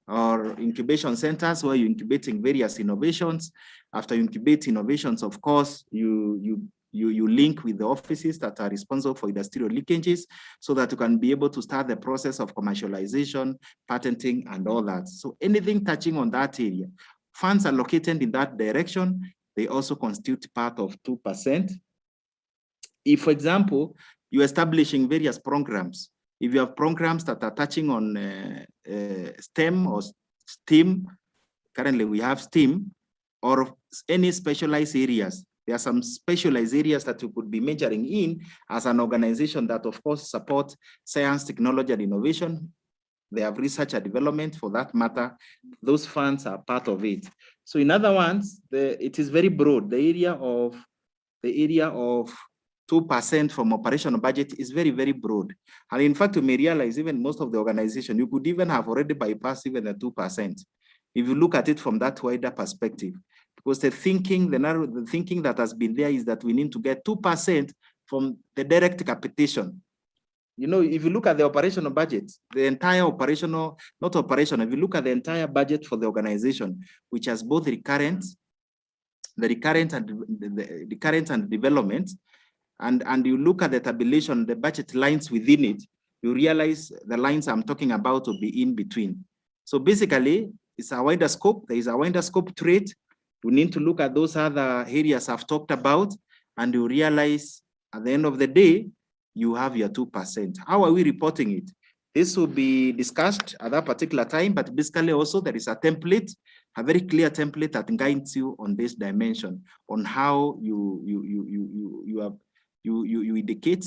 or incubation centers where you're incubating various innovations. After you incubate innovations, of course, you link with the offices that are responsible for industrial linkages so that you can be able to start the process of commercialization, patenting, and all that. So anything touching on that area, funds allocated in that direction, they also constitute part of 2%. If, for example, you're establishing various programs, if you have programs that are touching on STEM or STEAM, currently we have STEAM, or any specialized areas. There are some specialized areas that you could be majoring in as an organization that of course support science, technology, and innovation. They have research and development for that matter. Those funds are part of it. So in other words, it is very broad. The area of 2% from operational budget is very, very broad. And in fact, you may realize even most of the organization, you could even have already bypassed even the 2%. If you look at it from that wider perspective, because the thinking that has been there is that we need to get 2% from the direct capitation. You know, if you look at the operational budget, the entire operational, not operational, if you look at the entire budget for the organization, which has both recurrent and development, and you look at the tabulation, the budget lines within it, you realize the lines I'm talking about will be in between. So basically, it's a wider scope. There is a wider scope to it. We need to look at those other areas I've talked about, and you realize at the end of the day, you have your 2%. How are we reporting it? This will be discussed at that particular time, but basically also there is a template, a very clear template that guides you on this dimension, on how you indicate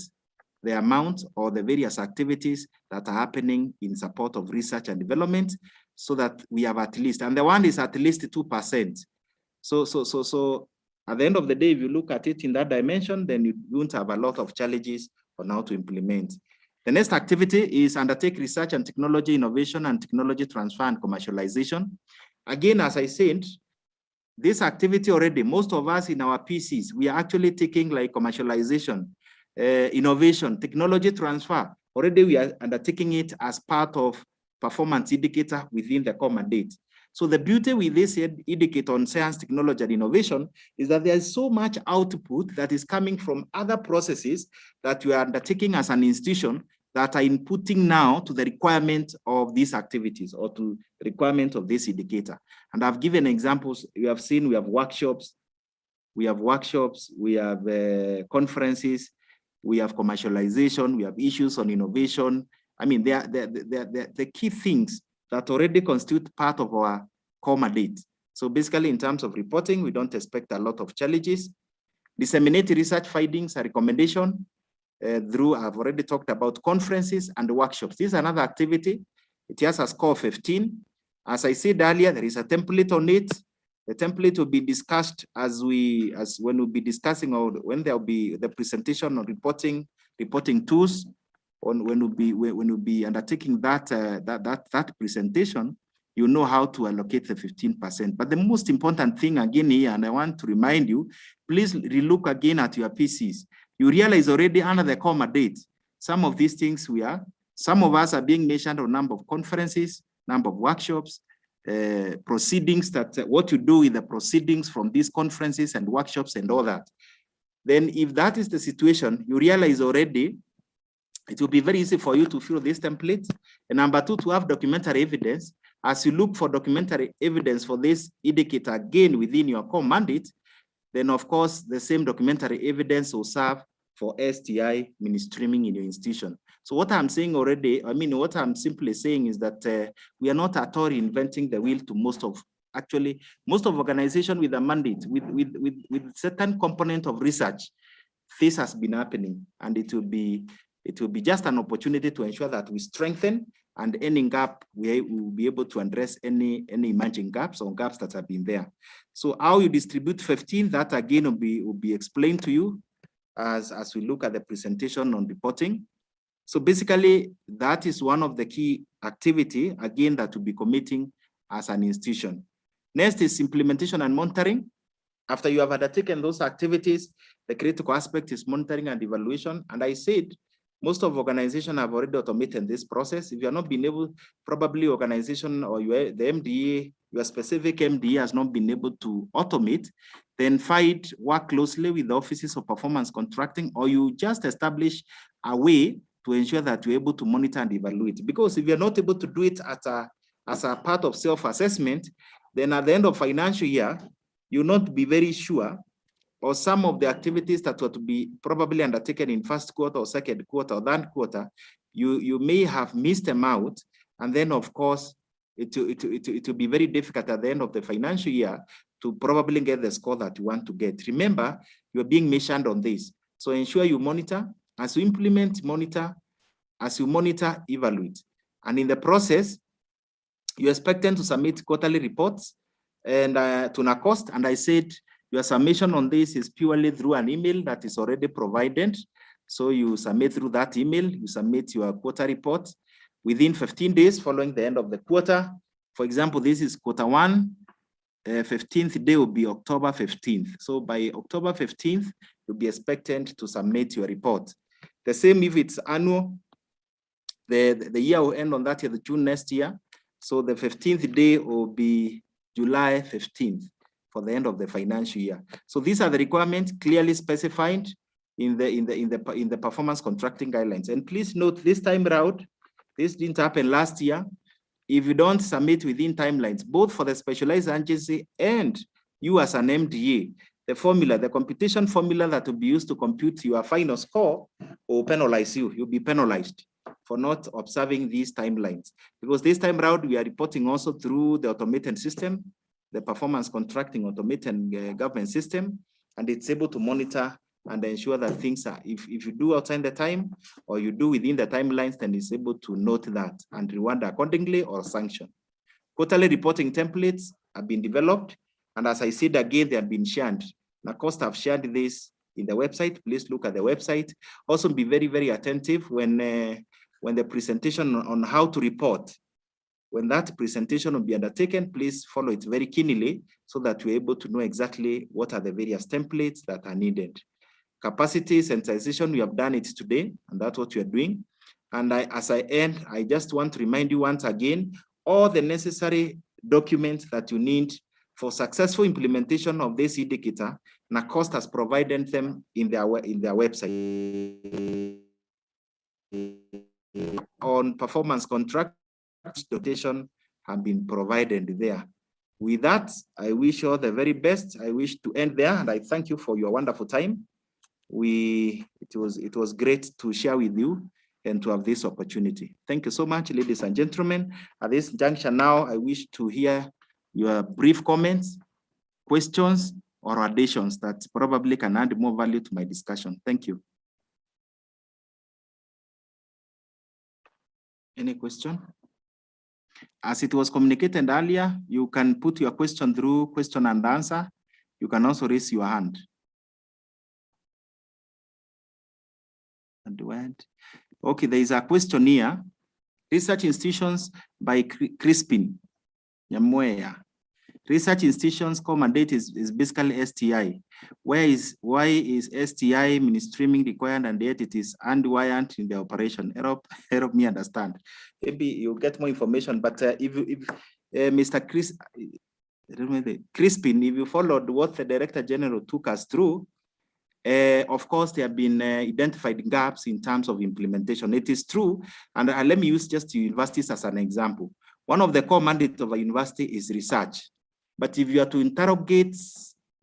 the amount or the various activities that are happening in support of research and development, so that we have at least, and the one is at least 2%. So at the end of the day, if you look at it in that dimension, then you won't have a lot of challenges on how to implement. The next activity is undertake research and technology innovation and technology transfer and commercialization. Again, as I said, this activity already, most of us in our PCs, we are actually taking like commercialization, innovation, technology transfer. Already we are undertaking it as part of performance indicator within the core mandate. So the beauty with this indicator on science, technology, and innovation is that there is so much output that is coming from other processes that you are undertaking as an institution that are inputting now to the requirement of these activities or to the requirement of this indicator. And I've given examples. You have seen we have workshops, we have conferences, we have commercialization, we have issues on innovation. I mean, they are the key things that already constitute part of our core mandate. So basically, in terms of reporting, we don't expect a lot of challenges. Disseminate research findings and recommendation through, I've already talked about conferences and workshops. This is another activity. It has a score of 15. As I said earlier, there is a template on it. The template will be discussed when we'll be discussing, or when there will be the presentation on reporting tools. When we'll be undertaking that presentation, you know how to allocate the 15%. But the most important thing again here, and I want to remind you, please relook again at your PCs. You realize already under the core mandate, some of these things some of us are being mentioned on number of conferences, number of workshops, proceedings, what you do with the proceedings from these conferences and workshops and all that. Then if that is the situation, you realize already it will be very easy for you to fill this template. And number two, to have documentary evidence. As you look for documentary evidence for this indicator again within your core mandate, then of course, the same documentary evidence will serve for STI mainstreaming in your institution. So what I'm saying already, what I'm simply saying is that we are not at all reinventing the wheel to most of organizations with a mandate, with certain component of research. This has been happening, and it will be just an opportunity to ensure that we strengthen, and any gap, we will be able to address any emerging gaps or gaps that have been there. So how you distribute 15, that again will be explained to you as we look at the presentation on reporting. So basically, that is one of the key activity, again, that we'll be committing as an institution. Next is implementation and monitoring. After you have undertaken those activities, the critical aspect is monitoring and evaluation. And I said, most of organizations have already automated this process. If you are not been able, probably organization or the MDA, your specific MDA has not been able to automate, then work closely with the offices of performance contracting, or you just establish a way to ensure that you're able to monitor and evaluate. Because if you're not able to do it as a part of self-assessment, then at the end of financial year, you'll not be very sure, or some of the activities that were to be probably undertaken in first quarter or second quarter or third quarter, you may have missed them out. And then of course, it will be very difficult at the end of the financial year to probably get the score that you want to get. Remember, you're being measured on this. So ensure you monitor. As you implement, monitor. As you monitor, evaluate. And in the process, you expect them to submit quarterly reports and to NACOST. And I said, Your submission on this is purely through an email that is already provided. So you submit through that email, you submit your quarter report within 15 days following the end of the quarter. For example, this is quarter one, 15th day will be October 15th. So by October 15th, you'll be expected to submit your report. The same if it's annual, the year will end on that year, the June next year. So the 15th day will be July 15th for the end of the financial year. So these are the requirements clearly specified in the performance contracting guidelines. And please note, this time around, this didn't happen last year. If you don't submit within timelines, both for the specialized agency and you as an MDA, the formula, the computation formula that will be used to compute your final score will penalize you. You'll be penalized for not observing these timelines. Because this time around, we are reporting also through the automated system, the performance contracting automated government system, and it's able to monitor and ensure that things are, if you do outside the time or you do within the timelines, then it's able to note that and reward accordingly or sanction. Quarterly reporting templates have been developed. And as I said again, they have been shared. NACOST have shared this in the website. Please look at the website. Also be very, very attentive when the presentation on how to report, when that presentation will be undertaken, please follow it very keenly so that you're able to know exactly what are the various templates that are needed. Capacity sensitization, we have done it today, and that's what we are doing. And as I end, I just want to remind you once again, all the necessary documents that you need for successful implementation of this indicator, NACOST has provided them in their website. On performance contract, documentation have been provided there. With that, I wish you all the very best. I wish to end there, and I thank you for your wonderful time. It was great to share with you and to have this opportunity. Thank you so much, ladies and gentlemen. At this juncture now, I wish to hear your brief comments, questions, or additions that probably can add more value to my discussion. Thank you. Any question? As it was communicated earlier, you can put your question through question and answer. You can also raise your hand. Okay, there is a question here. Research institutions by Crispin Nyamoya. Research institutions core mandate is basically STI. Why is STI mainstreaming required and yet it is unwired in the operation? Help me understand. Maybe you'll get more information, but if Mr. Crispin, if you followed what the Director General took us through, of course, there have been identified gaps in terms of implementation. It is true, and let me use just universities as an example. One of the core mandates of a university is research. But if you are to interrogate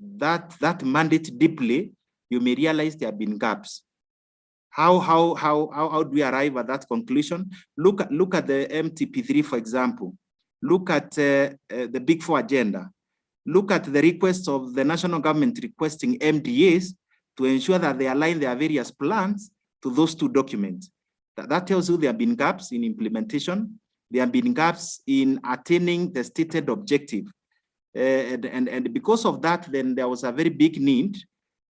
that mandate deeply, you may realize there have been gaps. How do we arrive at that conclusion? Look at the MTP3, for example. Look at the Big Four agenda. Look at the requests of the national government requesting MDAs to ensure that they align their various plans to those two documents. That tells you there have been gaps in implementation. There have been gaps in attaining the stated objective. And because of that, then there was a very big need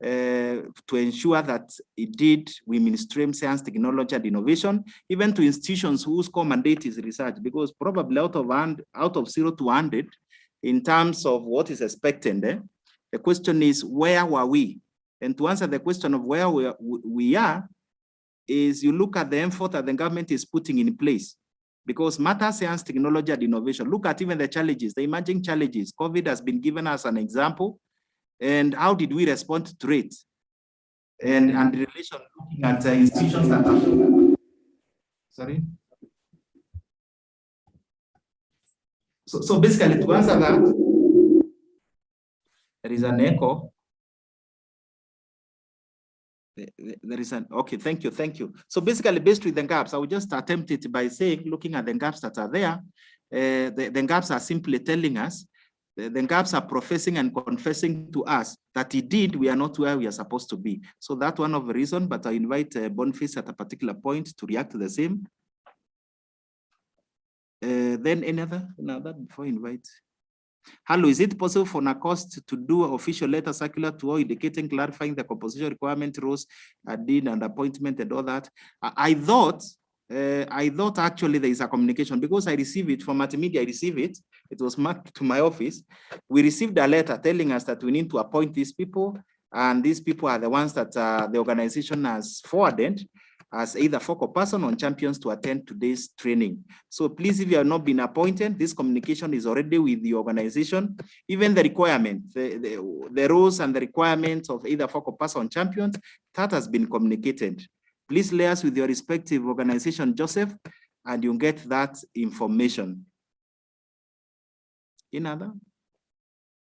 to ensure that indeed we mainstream science, technology, and innovation, even to institutions whose core mandate is research, because probably out of 0 to 100, in terms of what is expected, the question is, where were we? And to answer the question of where we are, is you look at the effort that the government is putting in place. Because matter science, technology, and innovation, look at even the challenges, the emerging challenges. COVID has been given as an example. And how did we respond to it? And the relation looking at institutions that are, sorry? So basically, to answer that, there is an echo. There is an, okay, thank you. So basically, based with the gaps, I will just attempt it by saying, looking at the gaps that are there, the gaps are simply telling us, the gaps are professing and confessing to us that indeed we are not where we are supposed to be. So that's one of the reasons, but I invite Boniface at a particular point to react to the same. Then any other before I invite? Hello, is it possible for NACOST to do official letter circular to all indicating, clarifying the composition requirement, roles, deed and appointment and all that? I thought actually there is a communication because I received it from multimedia. I received it. It was marked to my office. We received a letter telling us that we need to appoint these people, and these people are the ones that the organization has forwarded as either focal person or champions to attend today's training. So please, if you have not been appointed, this communication is already with the organization. Even the requirement, the rules and the requirements of either focal person or champions, that has been communicated. Please liaise with your respective organization, Joseph, and you'll get that information. Another?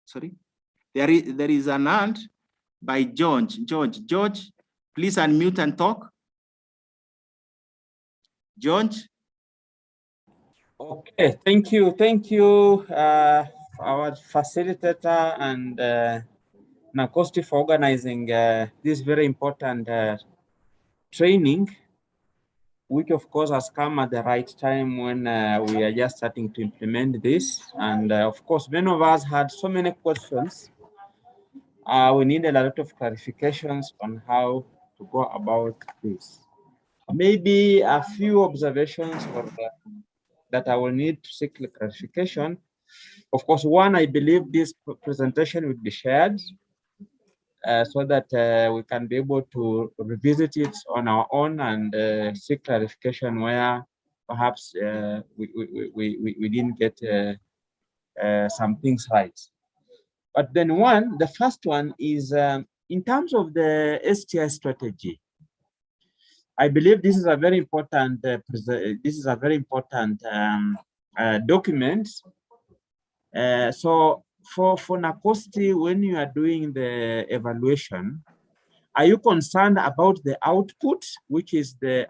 Sorry? There is an hand by George. George, please unmute and talk. George? Okay, thank you, our facilitator and NACOST for organizing this very important training, which of course has come at the right time when we are just starting to implement this. And of course, many of us had so many questions. We needed a lot of clarifications on how to go about this. Maybe a few observations that I will need to seek clarification. Of course, one, I believe this presentation will be shared so that we can be able to revisit it on our own and seek clarification where perhaps we didn't get some things right. But then the first one is in terms of the STI strategy. I believe this is a very important document. So for NACOST, when you are doing the evaluation, are you concerned about the output, which is the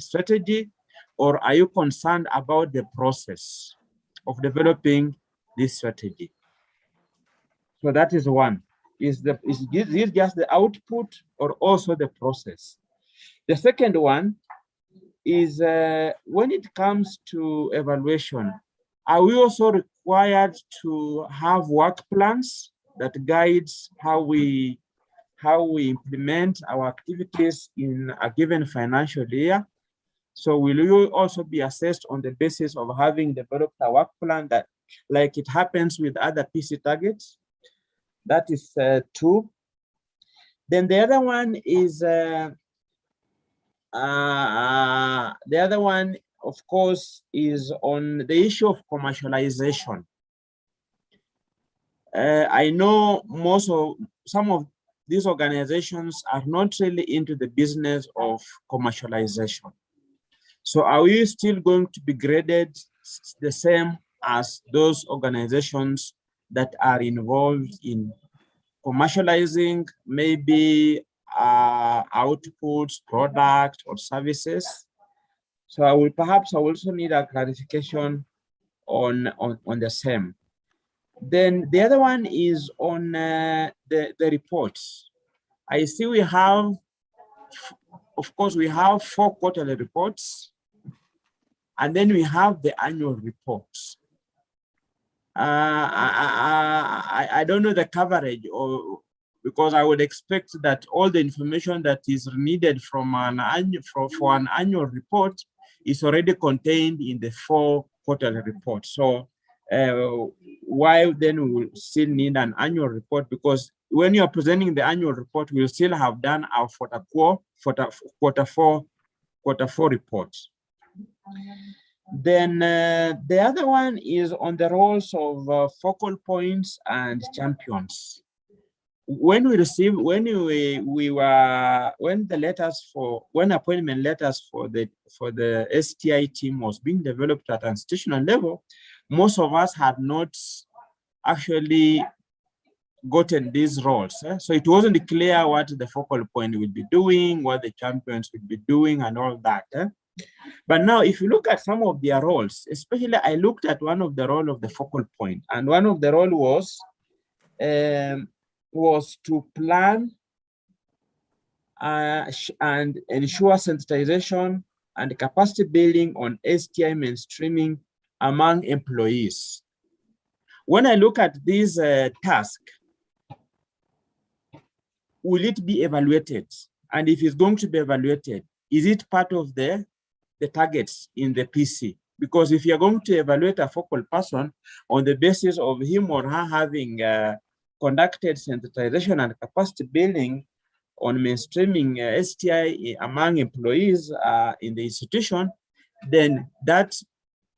strategy, or are you concerned about the process of developing this strategy? So that is one. Is this just the output or also the process? The second one is when it comes to evaluation, are we also required to have work plans that guides how we implement our activities in a given financial year? So will you also be assessed on the basis of having developed a work plan that, like it happens with other PC targets? That is two. Then the other one is of course, is on the issue of commercialization. I know some of these organizations are not really into the business of commercialization. So are we still going to be graded the same as those organizations that are involved in commercializing maybe outputs, products, or services? So I will also need a clarification on the same. Then the other one is on the reports. I see we have, of course, we have 4 quarterly reports, and then we have the annual reports. I don't know the coverage, because I would expect that all the information that is needed from for an annual report is already contained in the 4 quarterly reports. So why then we will still need an annual report? Because when you are presenting the annual report, we'll still have done our quarter four reports. Then the other one is on the roles of focal points and champions. When the appointment letters for the STI team was being developed at an institutional level, most of us had not actually gotten these roles. So it wasn't clear what the focal point will be doing, what the champions will be doing, and all that. But now, if you look at some of their roles, especially I looked at one of the role of the focal point, and one of the role was to plan and ensure sensitization and capacity building on STI mainstreaming among employees. When I look at this task, will it be evaluated? And if it's going to be evaluated, is it part of the targets in the PC? Because if you're going to evaluate a focal person on the basis of him or her having conducted sensitization and capacity building on mainstreaming STI among employees in the institution, then that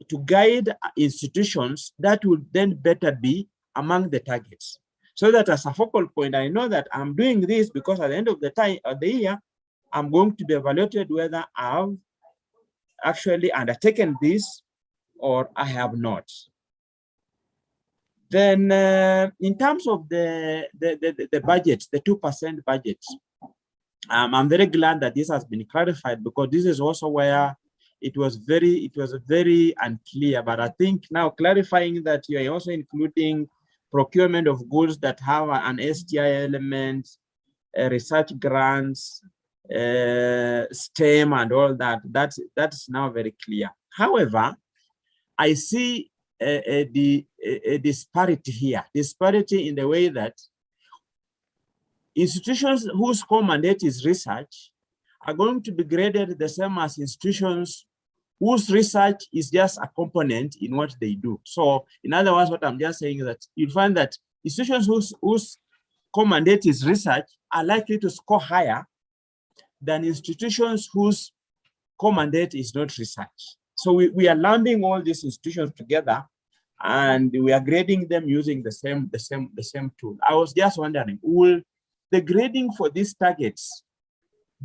to guide institutions, that would then better be among the targets. So that as a focal point, I know that I'm doing this because at the end of the time of the year, I'm going to be evaluated whether I've actually undertaken this or I have not. Then in terms of the budget, the 2% budget, I'm very glad that this has been clarified, because this is also where it was very unclear. But I think now clarifying that you are also including procurement of goods that have an STI element, research grants, STEM and all that, that's now very clear. However, I see a disparity here, disparity in the way that institutions whose core mandate is research are going to be graded the same as institutions whose research is just a component in what they do. So in other words, what I'm just saying is that you'll find that institutions whose core mandate is research are likely to score higher than institutions whose core mandate is not research. So we are lumping all these institutions together and we are grading them using the same tool. I was just wondering, will the grading for these targets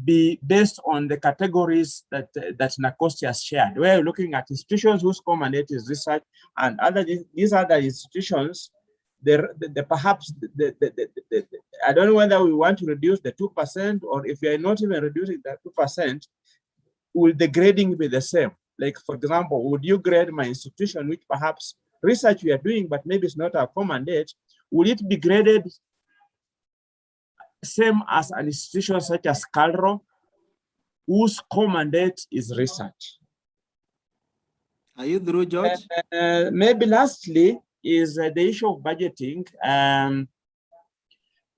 be based on the categories that NACOSTI has shared? We're looking at institutions whose core mandate is research, and these other institutions, perhaps I don't know whether we want to reduce the 2%, or if we are not even reducing that 2%, will the grading be the same? Like, for example, would you grade my institution, which perhaps research we are doing, but maybe it's not our core mandate, will it be graded same as an institution such as Calro, whose core mandate is research? Are you through, George? Maybe lastly is the issue of budgeting. In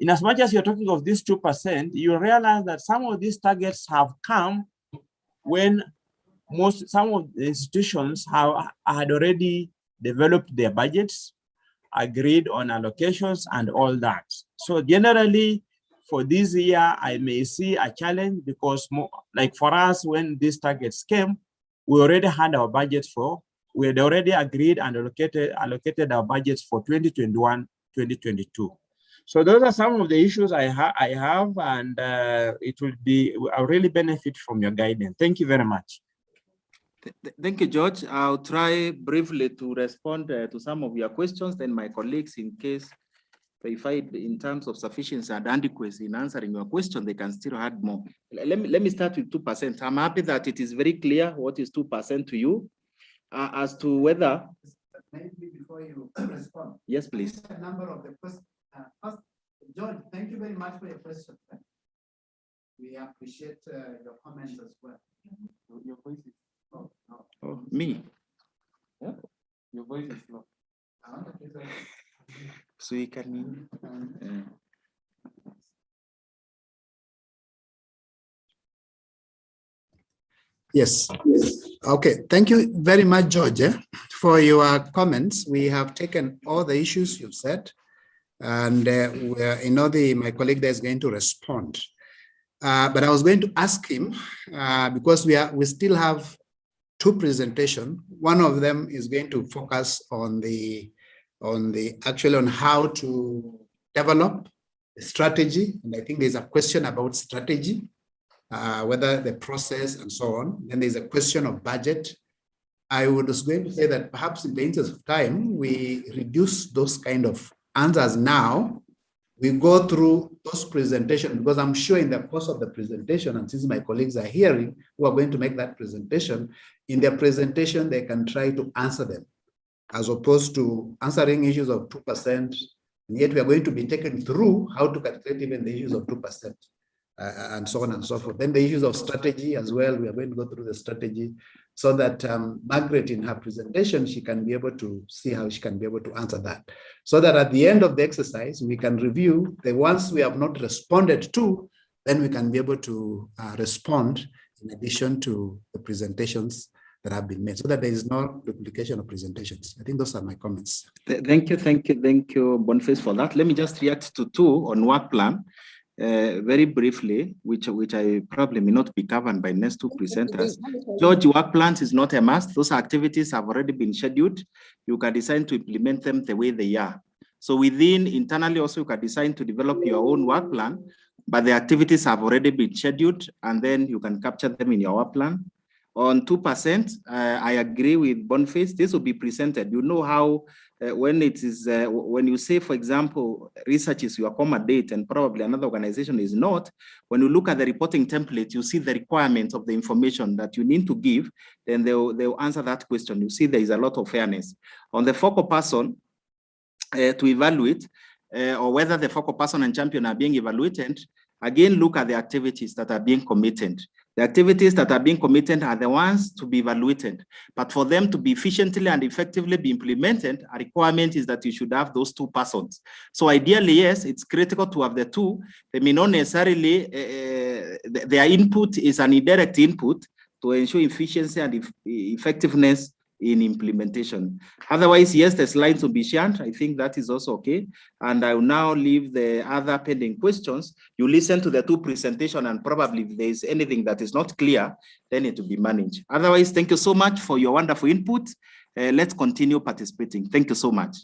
as much as you're talking of this 2%, you realize that some of these targets have come when some of the institutions had already developed their budgets, agreed on allocations and all that. So generally, for this year, I may see a challenge because, like for us, when these targets came, we already had our budgets we had already agreed and allocated our budgets for 2021, 2022. So those are some of the issues I have, and I'll really benefit from your guidance. Thank you very much. Thank you, George. I'll try briefly to respond to some of your questions. Then my colleagues, in case they find in terms of sufficiency and adequacy in answering your question, they can still add more. Let me start with 2%. I'm happy that it is very clear what is 2% to you. As to whether... Maybe before you respond. Yes, please. A number of the questions. First, George, thank you very much for your question. We appreciate your comments as well. Your voice is low. Oh, me? Yeah. Your voice is low. So you can... Yes. Okay. Thank you very much, George, for your comments. We have taken all the issues you've said, and my colleague there is going to respond. But I was going to ask him because we still have two presentations. One of them is going to focus on how to develop a strategy, and I think there's a question about strategy. Whether the process and so on. Then there's a question of budget. I was going to say that perhaps in the interest of time, we reduce those kind of answers now. We go through those presentations, because I'm sure in the course of the presentation, and since my colleagues are hearing who are going to make that presentation, in their presentation, they can try to answer them, as opposed to answering issues of 2%. And yet we are going to be taken through how to calculate even the issues of 2%. And so on and so forth. Then the issues of strategy as well, we are going to go through the strategy so that Margaret in her presentation, she can be able to see how she can be able to answer that. So that at the end of the exercise, we can review the ones we have not responded to, then we can be able to respond in addition to the presentations that have been made, so that there is no duplication of presentations. I think those are my comments. Thank you, Boniface, for that. Let me just react to two on work plan. Very briefly, which I probably may not be covered by next two presenters. George, work plans is not a must. Those activities have already been scheduled. You can decide to implement them the way they are. So within internally also you can decide to develop your own work plan, but the activities have already been scheduled and then you can capture them in your work plan. On 2%, I agree with Boniface. This will be presented. You know how when it is when you say, for example, research is your accommodate and probably another organization is not. When you look at the reporting template, you see the requirements of the information that you need to give. Then they'll answer that question. You see there is a lot of fairness on the focal person to evaluate or whether the focal person and champion are being evaluated. Again, look at the activities that are being committed. The activities that are being committed are the ones to be evaluated. But for them to be efficiently and effectively be implemented, a requirement is that you should have those two persons. So ideally, yes, it's critical to have the two. They may not necessarily, their input is an indirect input to ensure efficiency and effectiveness in implementation. Otherwise, yes, the slides will be shared. I think that is also okay. And I will now leave the other pending questions. You listen to the two presentations and probably if there is anything that is not clear, then it will be managed. Otherwise, thank you so much for your wonderful input. Let's continue participating. Thank you so much.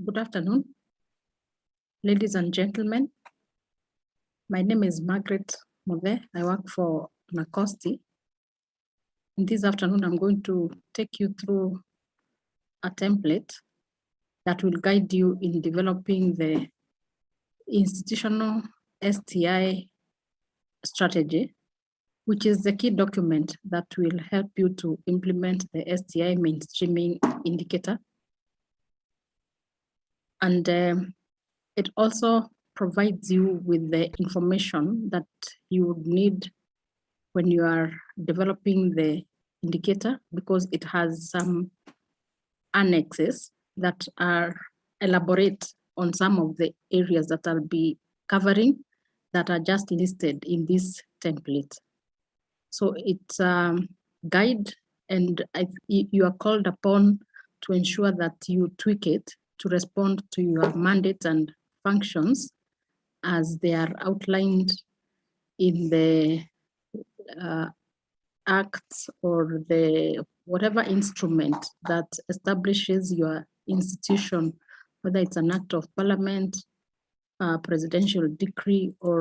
Good afternoon, ladies and gentlemen. My name is Margaret Mothe. I work for NACOSTI. And this afternoon, I'm going to take you through a template that will guide you in developing the institutional STI strategy, which is the key document that will help you to implement the STI mainstreaming indicator. And it also provides you with the information that you would need when you are developing the indicator, because it has some annexes that are elaborate on some of the areas that I'll be covering that are just listed in this template. So it's a guide, and you are called upon to ensure that you tweak it to respond to your mandates and functions as they are outlined in the acts or the whatever instrument that establishes your institution, whether it's an act of parliament, presidential decree, or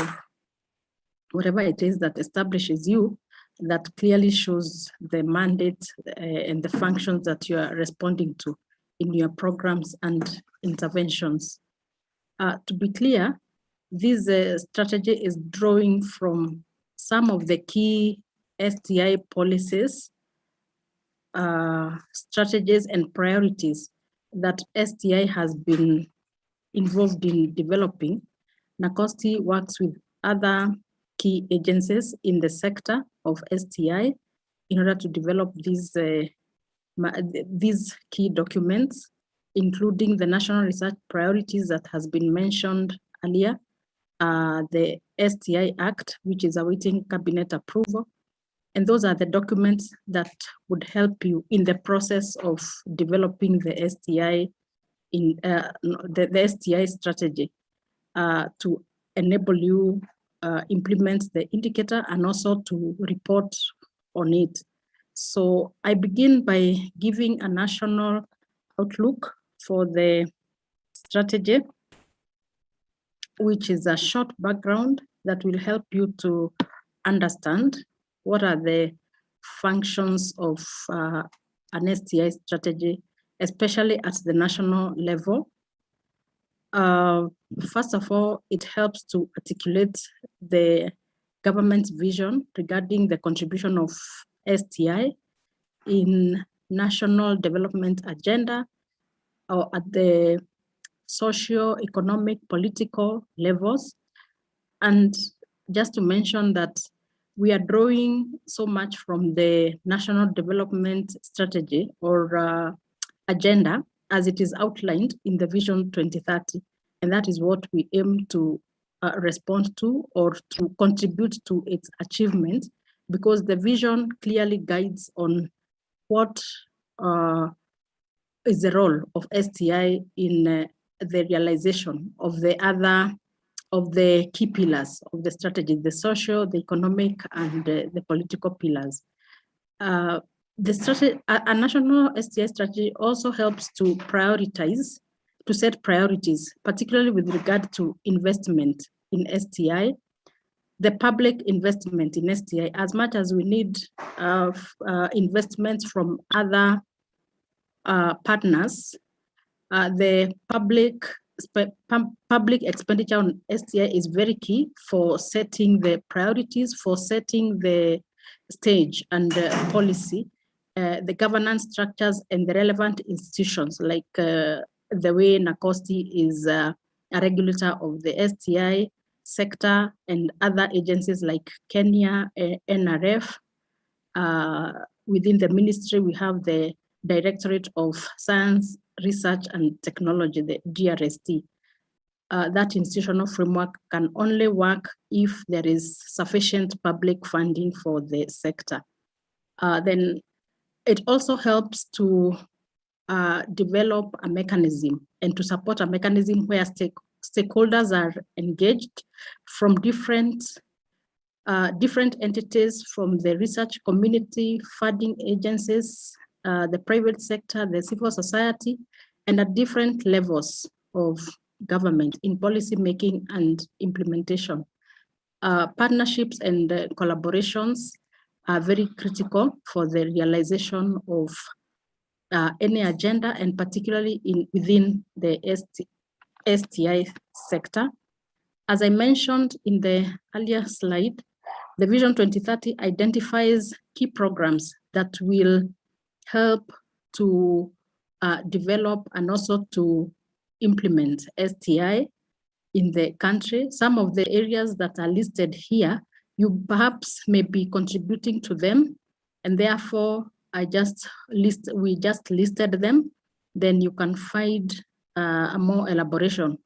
whatever it is that establishes you that clearly shows the mandate and the functions that you are responding to in your programs and interventions. To be clear, this strategy is drawing from some of the key STI policies, strategies, and priorities that STI has been involved in developing. NACOSTI works with other key agencies in the sector of STI in order to develop these key documents, including the national research priorities that has been mentioned earlier, the STI Act, which is awaiting cabinet approval. And those are the documents that would help you in the process of developing the STI in the STI strategy to enable you implement the indicator and also to report on it. So I begin by giving a national outlook for the strategy, which is a short background that will help you to understand what are the functions of an STI strategy, especially at the national level. First of all, it helps to articulate the government's vision regarding the contribution of STI in national development agenda or at the socio-economic, political levels. And just to mention that we are drawing so much from the national development strategy or agenda as it is outlined in the Vision 2030. And that is what we aim to respond to or to contribute to its achievement, because the vision clearly guides on what is the role of STI in the realization of the key pillars of the strategy, the social, the economic, and the political pillars. The strategy, a national STI strategy also helps to prioritize, to set priorities, particularly with regard to investment in STI, the public investment in STI, as much as we need investments from other partners. The public expenditure on STI is very key for setting the priorities, for setting the stage and policy, the governance structures, and the relevant institutions, like the way NACOSTI is a regulator of the STI sector, and other agencies like Kenya, NRF. Within the ministry, we have the Directorate of Science, Research and Technology, the DRST. That institutional framework can only work if there is sufficient public funding for the sector. Then it also helps to develop a mechanism and to support a mechanism where stakeholders are engaged from different entities, from the research community, funding agencies, the private sector, the civil society, and at different levels of government in policy making and implementation. Partnerships and collaborations are very critical for the realization of any agenda, and particularly within the STI sector. As I mentioned in the earlier slide, the Vision 2030 identifies key programs that will help to develop and also to implement STI in the country. Some of the areas that are listed here, you perhaps may be contributing to them, and therefore we just listed them. Then you can find a more elaboration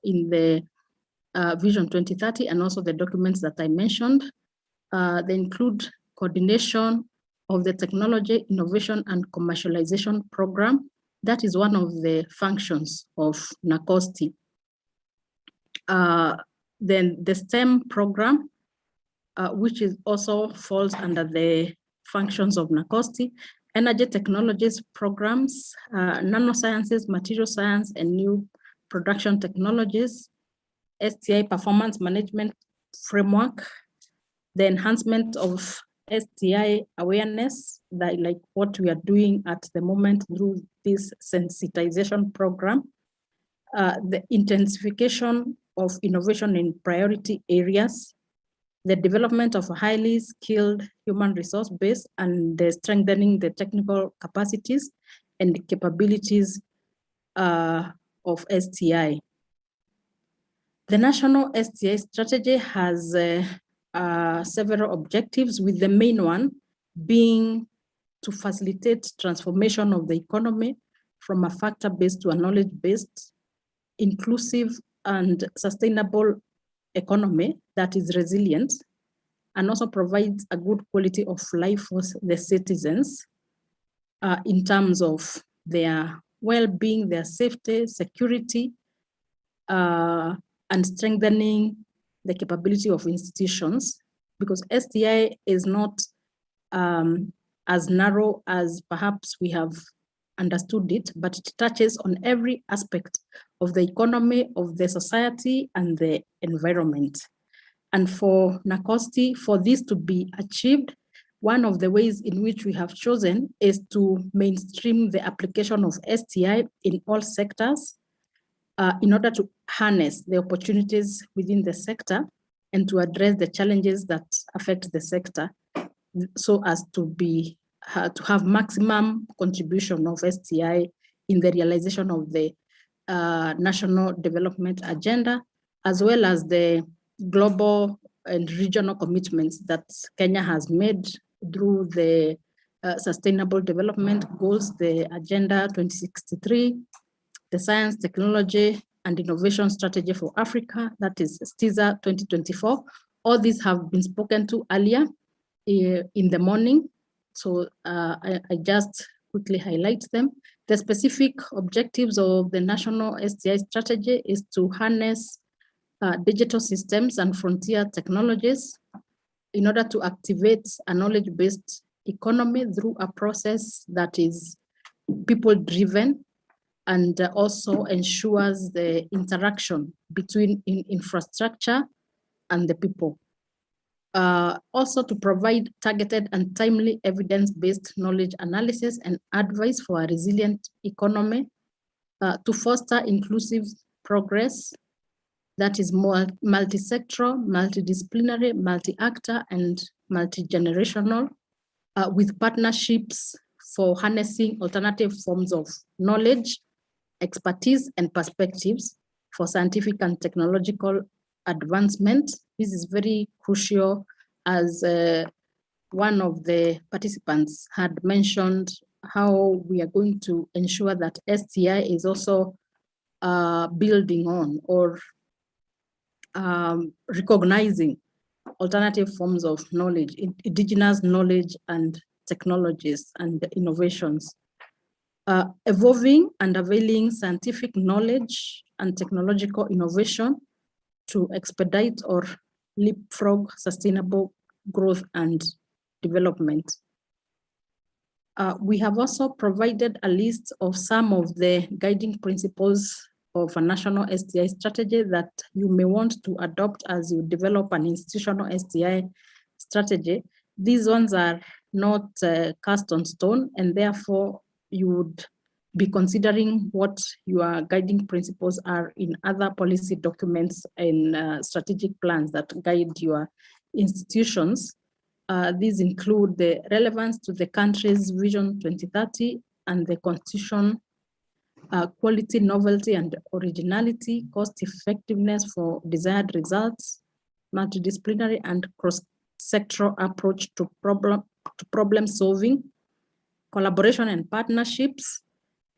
in the Vision 2030 and also the documents that I mentioned. They include coordination of the technology, innovation, and commercialization program. That is one of the functions of NACOSTI. Then the STEM program, which is also falls under the functions of NACOSTI, energy technologies programs, nanosciences, material science, and new production technologies, STI performance management framework, the enhancement of STI awareness, like what we are doing at the moment through this sensitization program, the intensification of innovation in priority areas, the development of a highly skilled human resource base, and the strengthening the technical capacities and capabilities of STI. The national STI strategy has several objectives, with the main one being to facilitate transformation of the economy from a factor-based to a knowledge-based, inclusive and sustainable economy that is resilient and also provides a good quality of life for the citizens in terms of their well-being, their safety, security, and strengthening the capability of institutions, because STI is not as narrow as perhaps we have understood it, but it touches on every aspect of the economy, of the society, and the environment. And for NACOSTI, for this to be achieved, one of the ways in which we have chosen is to mainstream the application of STI in all sectors in order to harness the opportunities within the sector and to address the challenges that affect the sector, so as to have maximum contribution of STI in the realization of the national development agenda, as well as the global and regional commitments that Kenya has made through the Sustainable Development Goals, the Agenda 2063, the Science, Technology, and Innovation Strategy for Africa, that is STISA 2024. All these have been spoken to earlier in the morning, so I just quickly highlight them. The specific objectives of the national STI strategy is to harness digital systems and frontier technologies in order to activate a knowledge-based economy through a process that is people-driven and also ensures the interaction between infrastructure and the people. Also to provide targeted and timely evidence-based knowledge analysis and advice for a resilient economy, to foster inclusive progress that is more multi-sectoral, multidisciplinary, multi-actor, and multi-generational, with partnerships for harnessing alternative forms of knowledge, expertise, and perspectives for scientific and technological advancement. This is very crucial, as one of the participants had mentioned how we are going to ensure that STI is also building on or recognizing alternative forms of knowledge, indigenous knowledge and technologies and innovations. Evolving and availing scientific knowledge and technological innovation to expedite or leapfrog sustainable growth and development. We have also provided a list of some of the guiding principles of a national STI strategy that you may want to adopt as you develop an institutional STI strategy. These ones are not cast on stone, and therefore you would be considering what your guiding principles are in other policy documents and strategic plans that guide your institutions. These include the relevance to the country's Vision 2030 and the Constitution, quality, novelty, and originality, cost effectiveness for desired results, multidisciplinary and cross-sectoral approach to problem solving, collaboration and partnerships,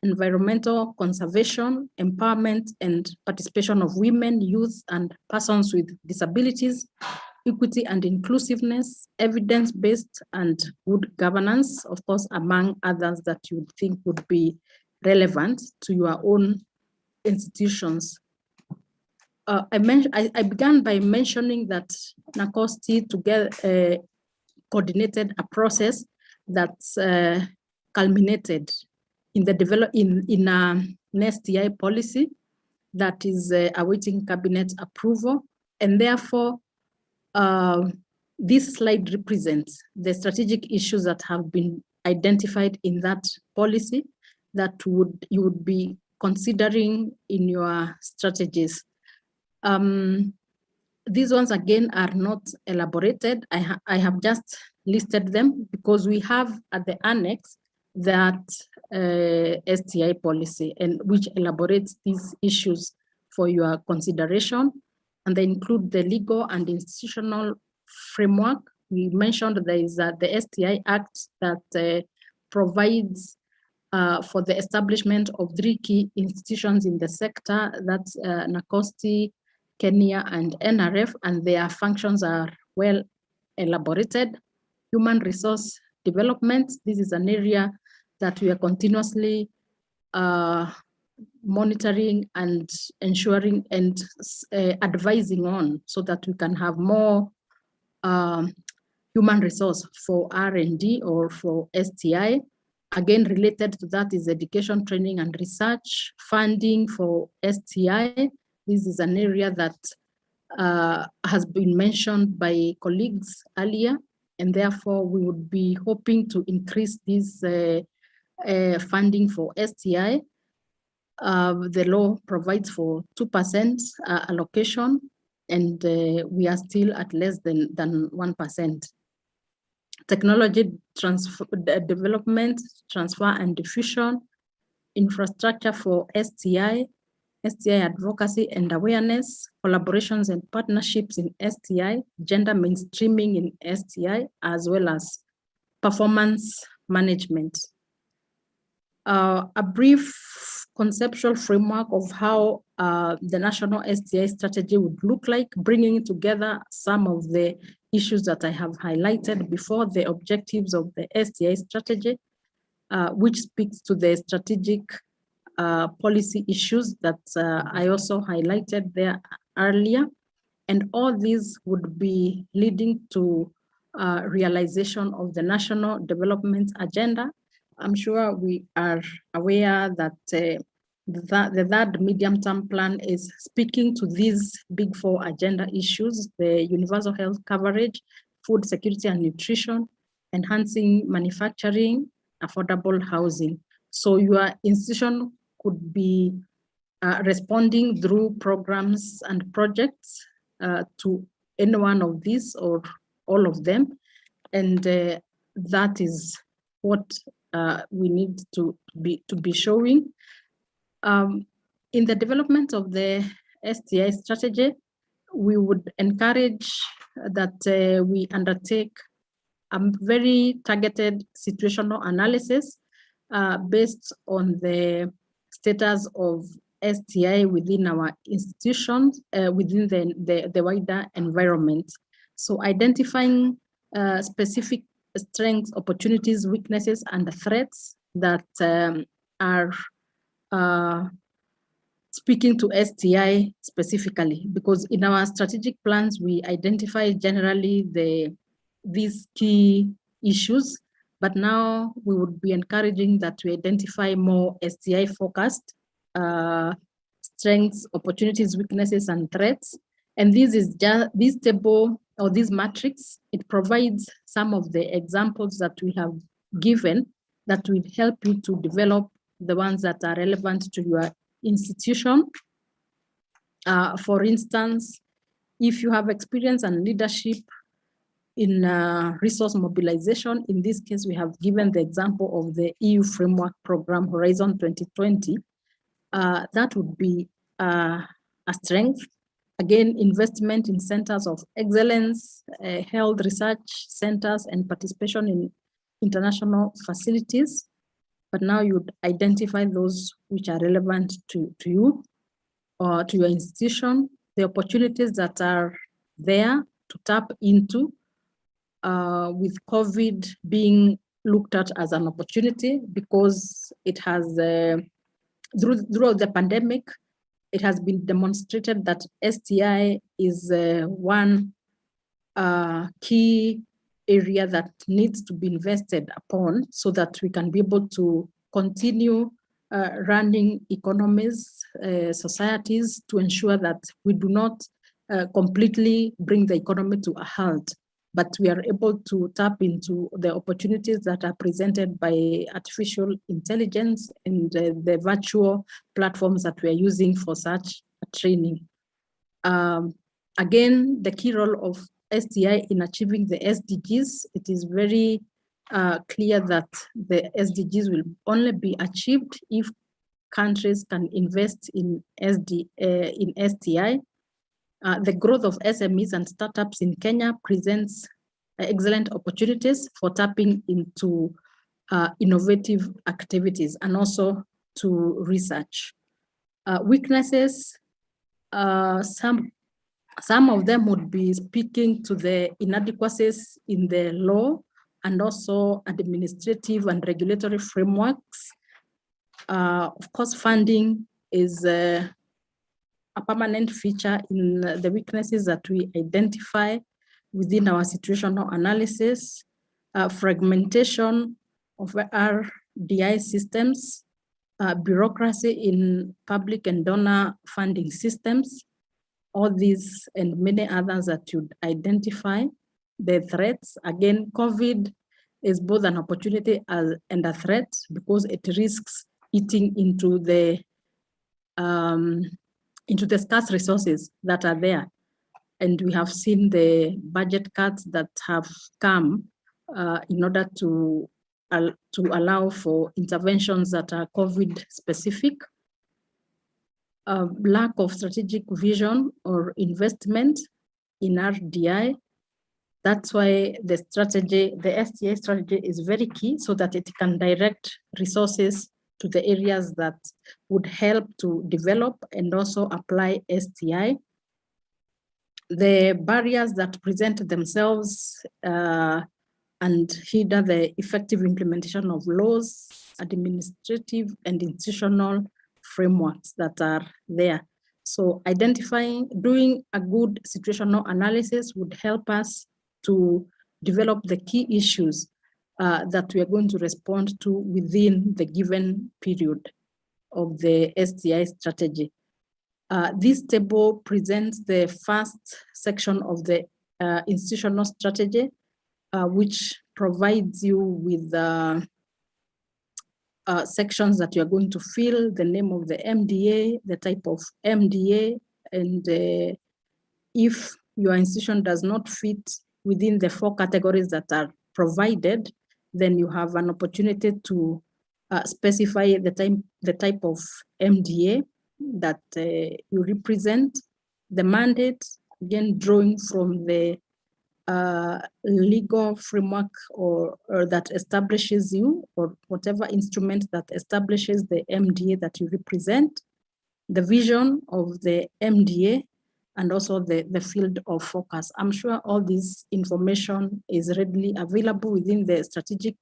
environmental conservation, empowerment and participation of women, youth, and persons with disabilities, equity and inclusiveness, evidence-based and good governance, of course, among others that you think would be relevant to your own institutions. I began by mentioning that NACOSTI together coordinated a process that's culminated in an STI policy that is awaiting cabinet approval, and therefore This slide represents the strategic issues that have been identified in that policy that you would be considering in your strategies. These ones again are not elaborated. I have just listed them because we have at the annex that STI policy, and which elaborates these issues for your consideration. And they include the legal and institutional framework. We mentioned there is the STI Act that provides for the establishment of 3 key institutions in the sector, that's NACOSTI, Kenya, and NRF, and their functions are well elaborated. Human resource development, this is an area that we are continuously monitoring and ensuring and advising on, so that we can have more human resource for R&D or for STI. Again, related to that is education, training, and research funding for STI. This is an area that has been mentioned by colleagues earlier, and therefore we would be hoping to increase this funding for STI. The law provides for 2% allocation, and we are still at less than 1%. Technology development, transfer and diffusion, infrastructure for STI, STI advocacy and awareness, collaborations and partnerships in STI, gender mainstreaming in STI, as well as performance management. A brief conceptual framework of how the national STI strategy would look like, bringing together some of the issues that I have highlighted before, the objectives of the STI strategy, which speaks to the strategic policy issues that I also highlighted there earlier. And all these would be leading to realization of the national development agenda. I'm sure we are aware that the third medium-term plan is speaking to these big 4 agenda issues: the universal health coverage, food security and nutrition, enhancing manufacturing, affordable housing. So your institution could be responding through programs and projects to any one of these or all of them. And that is what we need to be showing. In the development of the STI strategy, we would encourage that we undertake a very targeted situational analysis based on the status of STI within our institutions, within the wider environment. So identifying specific strengths, opportunities, weaknesses, and threats that are speaking to STI specifically, because in our strategic plans, we identify generally these key issues, but now we would be encouraging that we identify more STI focused strengths, opportunities, weaknesses, and threats. And this is just this table or this matrix. It provides some of the examples that we have given that will help you to develop the ones that are relevant to your institution. For instance, if you have experience and leadership in resource mobilization, in this case, we have given the example of the EU framework program Horizon 2020. That would be a strength. Again, investment in centers of excellence, health research centers, and participation in international facilities. But now you'd identify those which are relevant to you or to your institution, the opportunities that are there to tap into, with COVID being looked at as an opportunity because it has, throughout the pandemic, it has been demonstrated that STI is one key area that needs to be invested upon so that we can be able to continue running economies, societies, to ensure that we do not completely bring the economy to a halt. but we are able to tap into the opportunities that are presented by artificial intelligence and the virtual platforms that we are using for such training. Again, the key role of STI in achieving the SDGs, it is very clear that the SDGs will only be achieved if countries can invest in STI. The growth of SMEs and startups in Kenya presents excellent opportunities for tapping into innovative activities and also to research. Weaknesses, some of them would be speaking to the inadequacies in the law and also administrative and regulatory frameworks. Of course, funding is a permanent feature in the weaknesses that we identify within our situational analysis. Fragmentation of RDI systems, bureaucracy in public and donor funding systems, all these and many others that you'd identify. The threats, again, COVID is both an opportunity and a threat because it risks eating into the scarce resources that are there. And we have seen the budget cuts that have come in order to allow for interventions that are COVID specific. Lack of strategic vision or investment in RDI. That's why the strategy, the STI strategy is very key so that it can direct resources to the areas that would help to develop and also apply STI. The barriers that present themselves and hinder the effective implementation of laws, administrative and institutional frameworks that are there. So doing a good situational analysis would help us to develop the key issues that we are going to respond to within the given period of the STI strategy. This table presents the first section of the institutional strategy, which provides you with sections that you're going to fill, the name of the MDA, the type of MDA, and if your institution does not fit within the 4 categories that are provided, then you have an opportunity to specify the type of MDA that you represent, the mandate, again, drawing from the legal framework or that establishes you, or whatever instrument that establishes the MDA that you represent, the vision of the MDA, and also the field of focus. I'm sure all this information is readily available within the strategic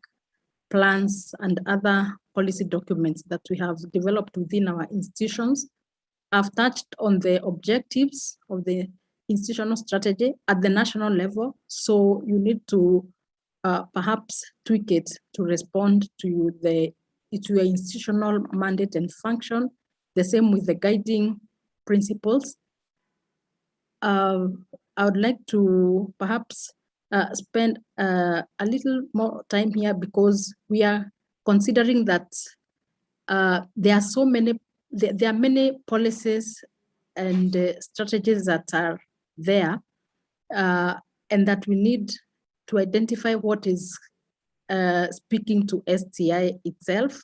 plans and other policy documents that we have developed within our institutions. I've touched on the objectives of the institutional strategy at the national level, so you need to perhaps tweak it to respond to your institutional mandate and function. The same with the guiding principles. I would like to perhaps spend a little more time here because we are considering that there are many policies and strategies that are there, and that we need to identify what is speaking to STI itself,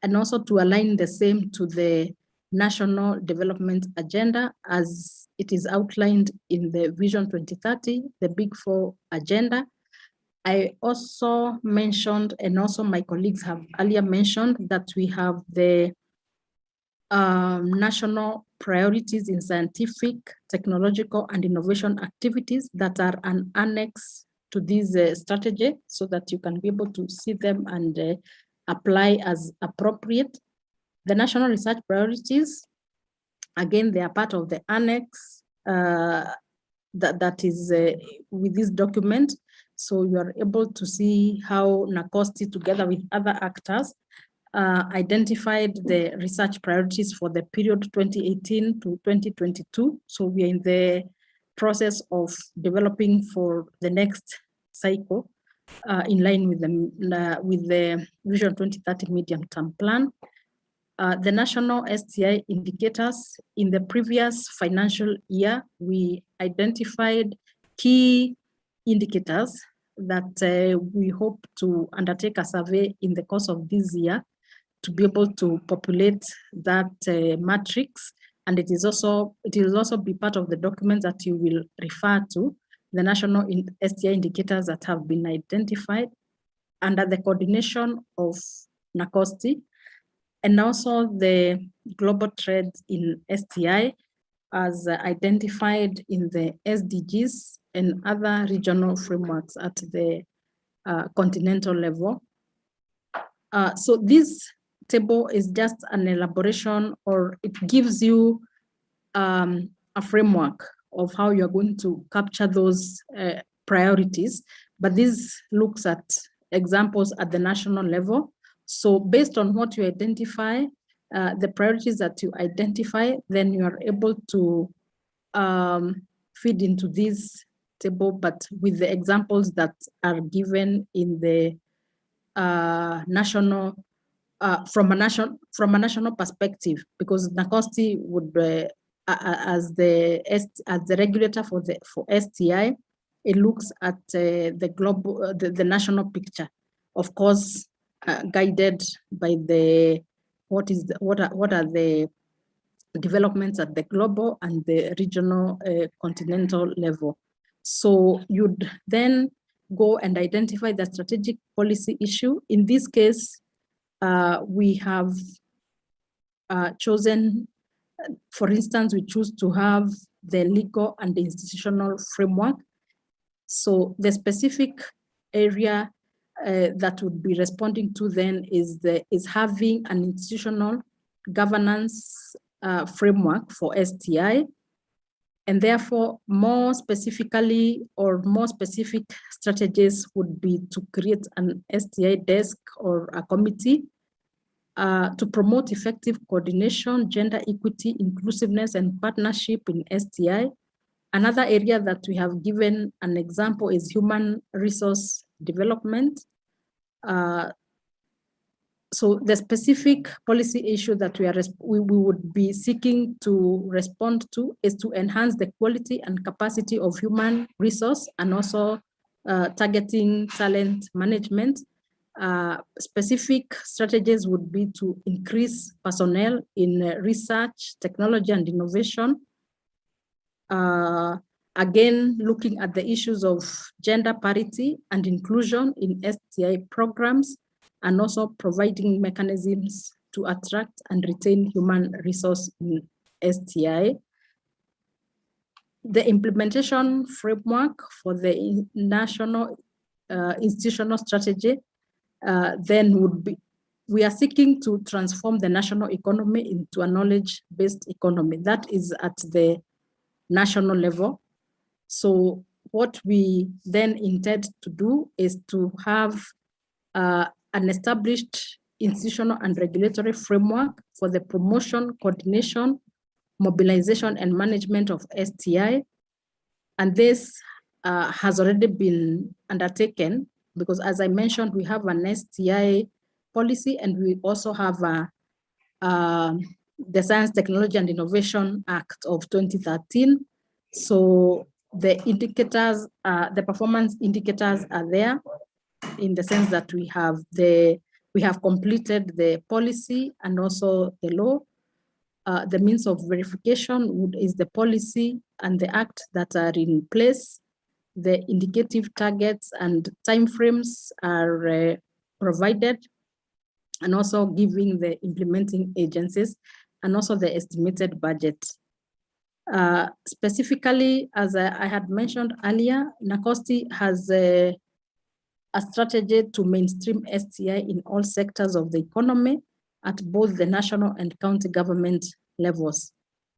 and also to align the same to the National Development Agenda as it is outlined in the Vision 2030, the Big 4 agenda. I also mentioned, and also my colleagues have earlier mentioned, that we have the national priorities in scientific, technological, and innovation activities that are an annex to this strategy, so that you can be able to see them and apply as appropriate. The national research priorities, again, they are part of the annex that is with this document. So you are able to see how NACOSTI, together with other actors, identified the research priorities for the period 2018 to 2022. So we are in the process of developing for the next cycle in line with the Vision 2030 medium-term plan. The national STI indicators in the previous financial year, we identified key indicators that we hope to undertake a survey in the course of this year to be able to populate that matrix. And it will also be part of the documents that you will refer to, the national STI indicators that have been identified under the coordination of NACOSTI, and also the global trends in STI as identified in the SDGs and other regional frameworks at the continental level. So this table is just an elaboration, or it gives you a framework of how you're going to capture those priorities, but this looks at examples at the national level. So based on what you identify, the priorities that you identify, then you are able to feed into this table, but with the examples that are given in the national, from a national perspective, because NACOSTI would, as the regulator for STI, it looks at the global, the national picture, of course, guided by the what are the developments at the global and the regional continental level. So you'd then go and identify the strategic policy issue. In this case, we have chosen, for instance, we choose to have the legal and the institutional framework. So the specific area that would be responding to then is having an institutional governance framework for STI, and therefore more specifically, or more specific strategies would be to create an STI desk or a committee to promote effective coordination, gender equity, inclusiveness, and partnership in STI. Another area that we have given an example is human resource development. So the specific policy issue that we would be seeking to respond to is to enhance the quality and capacity of human resource, and also targeting talent management. Specific strategies would be to increase personnel in research, technology, and innovation. Again, looking at the issues of gender parity and inclusion in STI programs, and also providing mechanisms to attract and retain human resource in STI. The implementation framework for the national institutional strategy then would be, we are seeking to transform the national economy into a knowledge-based economy. That is at the national level. So what we then intend to do is to have an established institutional and regulatory framework for the promotion, coordination, mobilization, and management of STI. And this has already been undertaken, because as I mentioned, we have an STI policy, and we also have the Science, Technology, and Innovation Act of 2013. So the indicators, the performance indicators are there, in the sense that we have completed the policy and also the law. The means of verification is the policy and the act that are in place. The indicative targets and timeframes are provided, and also giving the implementing agencies, and also the estimated budget. Specifically, as I had mentioned earlier, NACOSTI has a strategy to mainstream STI in all sectors of the economy at both the national and county government levels.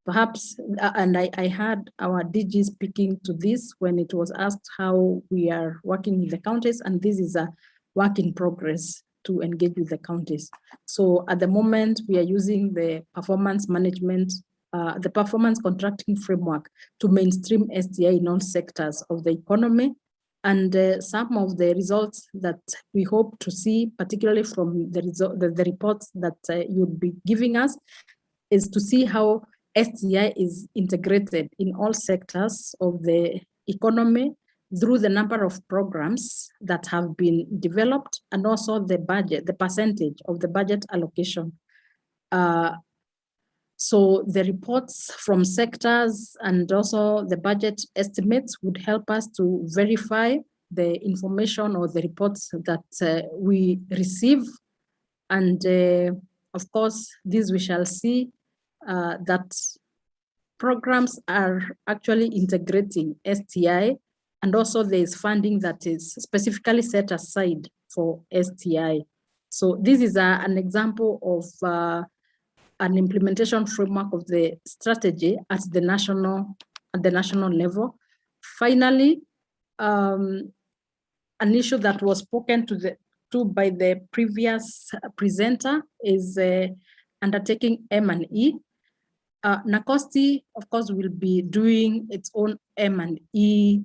Perhaps, and I heard our DG speaking to this when it was asked how we are working with the counties, and this is a work in progress to engage with the counties. So at the moment, we are using the performance management, the performance contracting framework to mainstream STI in all sectors of the economy And some of the results that we hope to see, particularly from the reports that you'll be giving us, is to see how STI is integrated in all sectors of the economy through the number of programs that have been developed, and also the budget, the percentage of the budget allocation. So the reports from sectors and also the budget estimates would help us to verify the information or the reports that we receive. And of course, this we shall see that programs are actually integrating STI, and also there is funding that is specifically set aside for STI. So this is an example of an implementation framework of the strategy at the national level. Finally, an issue that was spoken to by the previous presenter is undertaking M&E. NACOSTI, of course, will be doing its own M&E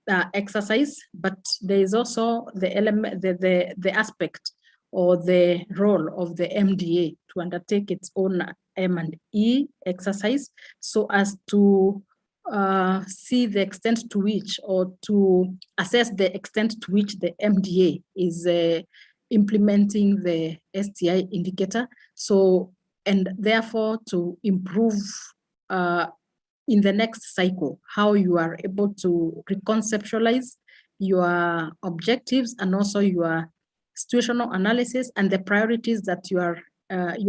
exercise, but there is also the element, the aspect or the role of the MDA to undertake its own M&E exercise, so as to see the extent to which, or to assess the extent to which the MDA is implementing the STI indicator. So, and therefore to improve in the next cycle, how you are able to reconceptualize your objectives and also your situational analysis and the priorities that you are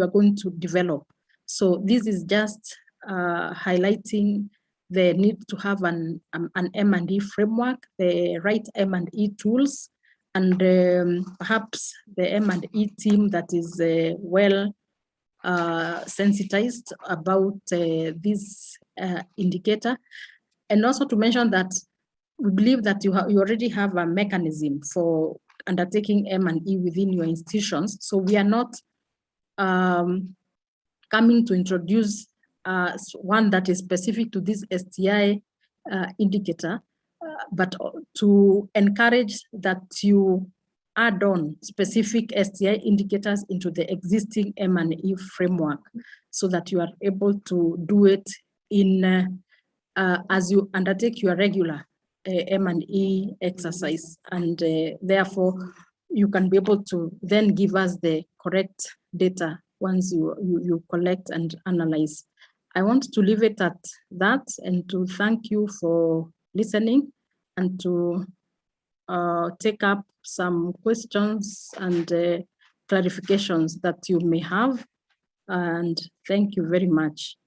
going to develop. So this is just highlighting the need to have an M&E framework, the right M&E tools, and perhaps the M&E team that is well sensitized about this indicator. And also to mention that we believe that you already have a mechanism for undertaking M&E within your institutions. So we are not coming to introduce one that is specific to this STI indicator, but to encourage that you add on specific STI indicators into the existing M&E framework, so that you are able to do it in as you undertake your regular M&E exercise, and therefore you can be able to then give us the correct data once you collect and analyze. I want to leave it at that and to thank you for listening, and to take up some questions and clarifications that you may have. And thank you very much.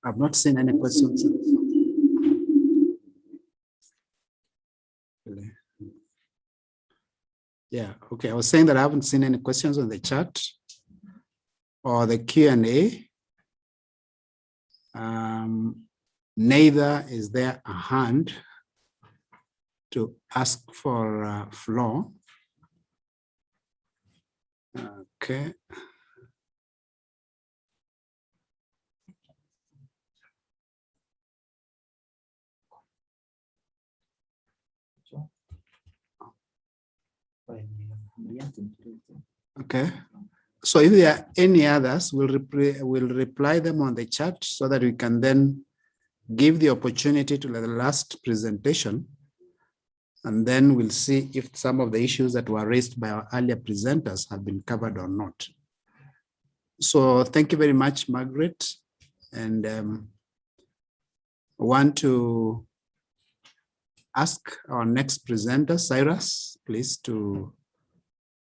I've not seen any questions. Yeah, okay. I was saying that I haven't seen any questions on the chat or the Q&A. Neither is there a hand to ask for floor. Okay. Okay. So if there are any others, we'll reply them on the chat so that we can then give the opportunity to the last presentation. And then we'll see if some of the issues that were raised by our earlier presenters have been covered or not. So thank you very much, Margaret. And I want to ask our next presenter, Cyrus, please, to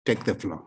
take the floor.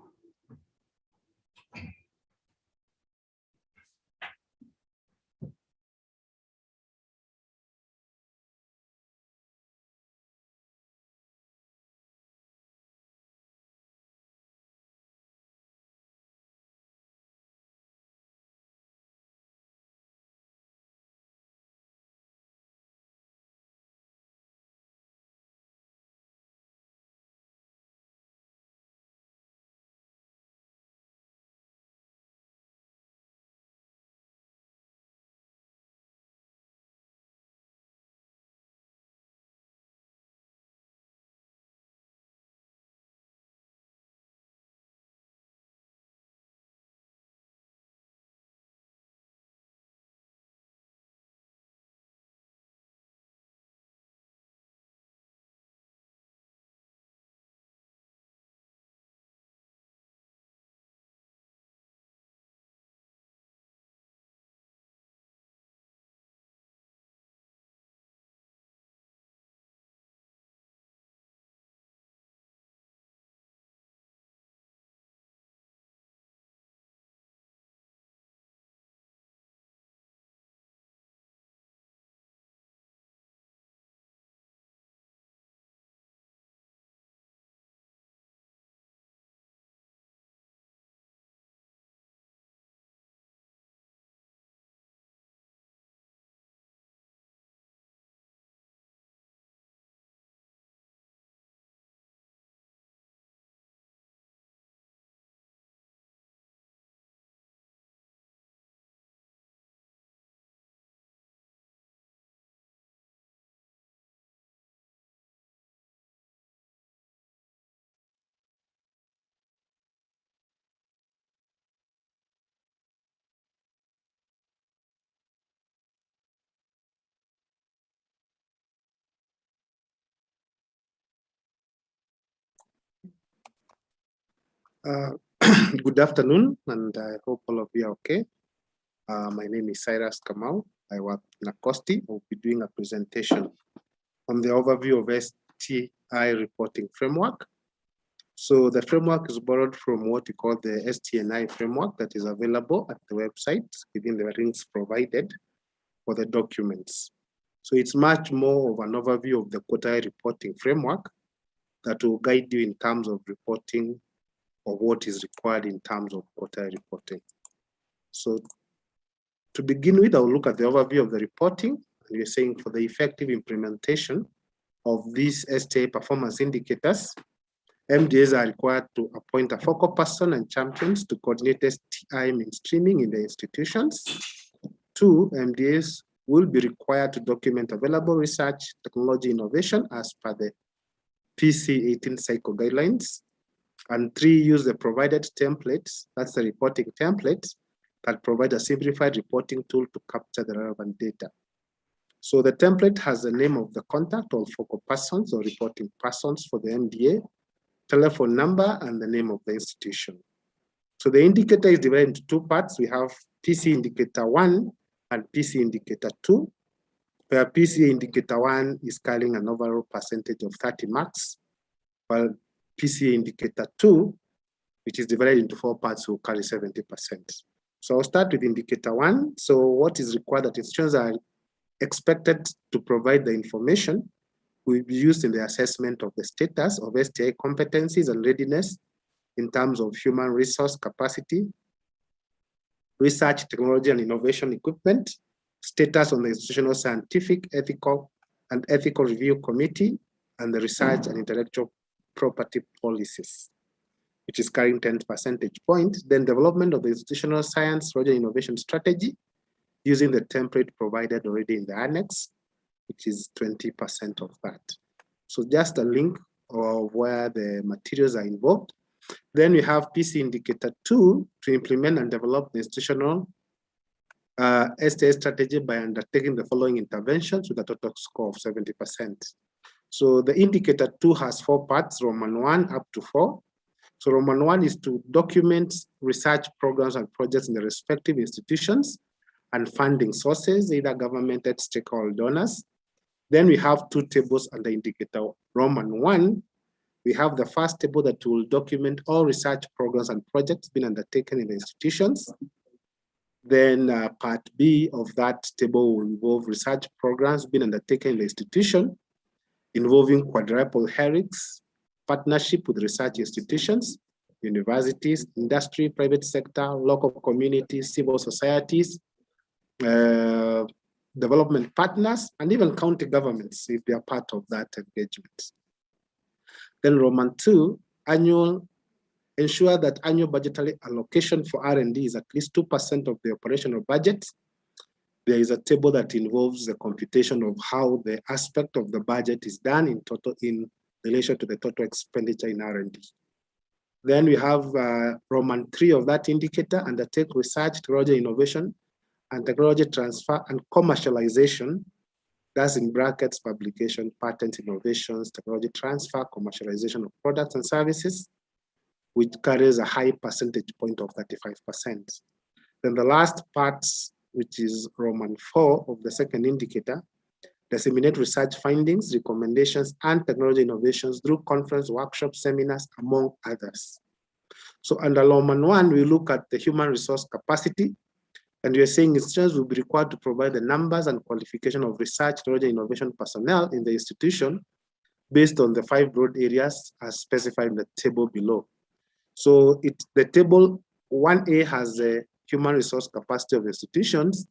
Good afternoon, and I hope all of you are okay. My name is Cyrus Kamau. I work in Acosti. I'll be doing a presentation on the overview of STI reporting framework. So the framework is borrowed from what we call the STNI framework that is available at the website within the links provided for the documents. So it's much more of an overview of the quarterly reporting framework that will guide you in terms of reporting or what is required in terms of quarterly reporting. So to begin with, I'll look at the overview of the reporting. And we're saying for the effective implementation of these STI performance indicators, MDAs are required to appoint a focal person and champions to coordinate STI mainstreaming in the institutions. 2, MDAs will be required to document available research, technology innovation as per the PC 18 cycle guidelines. And 3, use the provided templates, that's the reporting templates, that provide a simplified reporting tool to capture the relevant data. So the template has the name of the contact or focal persons or reporting persons for the MDA, telephone number, and the name of the institution. So the indicator is divided into 2 parts. We have PC indicator 1 and PC indicator 2, where PC indicator 1 is carrying an overall percentage of 30 marks, while PC indicator 2, which is divided into 4 parts, will carry 70%. So I'll start with indicator 1. So what is required that institutions are expected to provide the information will be used in the assessment of the status of STI competencies and readiness in terms of human resource capacity, research, technology, and innovation equipment, status on the institutional scientific, ethical review committee, and the research and intellectual property policies, which is carrying 10 percentage points. Then development of the institutional science, technology, and innovation strategy using the template provided already in the annex, which is 20% of that. So just a link of where the materials are involved. Then we have PC indicator 2 to implement and develop the institutional STI strategy by undertaking the following interventions with a total score of 70%. So the indicator 2 has 4 parts, Roman 1 up to 4. So Roman 1 is to document research programs and projects in the respective institutions and funding sources, either government, stakeholder donors. Then we have 2 tables under indicator Roman 1. We have the first table that will document all research programs and projects being undertaken in the institutions. Then part B of that table will involve research programs being undertaken in the institution, involving quadruple helix, partnership with research institutions, universities, industry, private sector, local communities, civil societies, development partners, and even county governments if they are part of that engagement. Then Roman 2, ensure that annual budgetary allocation for R&D is at least 2% of the operational budget. There is a table that involves the computation of how the aspect of the budget is done in relation to the total expenditure in R&D. Then we have Roman 3 of that indicator, undertake research, technology innovation, and technology transfer and commercialization. That's in brackets, publication, patent innovations, technology transfer, commercialization of products and services, which carries a high percentage point of 35%. Then the last part, which is Roman 4 of the second indicator, disseminate research findings, recommendations, and technology innovations through conference, workshops, seminars, among others. So under Roman 1, we look at the human resource capacity, and we are saying institutions will be required to provide the numbers and qualification of research, technology, innovation personnel in the institution based on the 5 broad areas as specified in the table below. So the table 1A has the human resource capacity of institutions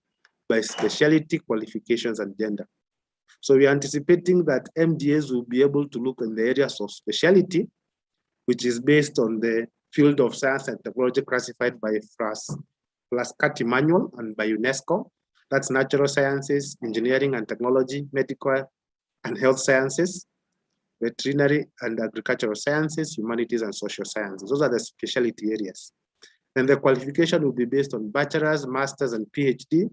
by specialty, qualifications, and gender. So we are anticipating that MDAs will be able to look in the areas of specialty, which is based on the field of science and technology classified by Frascati Manual and by UNESCO. That's natural sciences, engineering and technology, medical and health sciences, veterinary and agricultural sciences, humanities and social sciences. Those are the specialty areas. And the qualification will be based on bachelor's, master's, and PhD.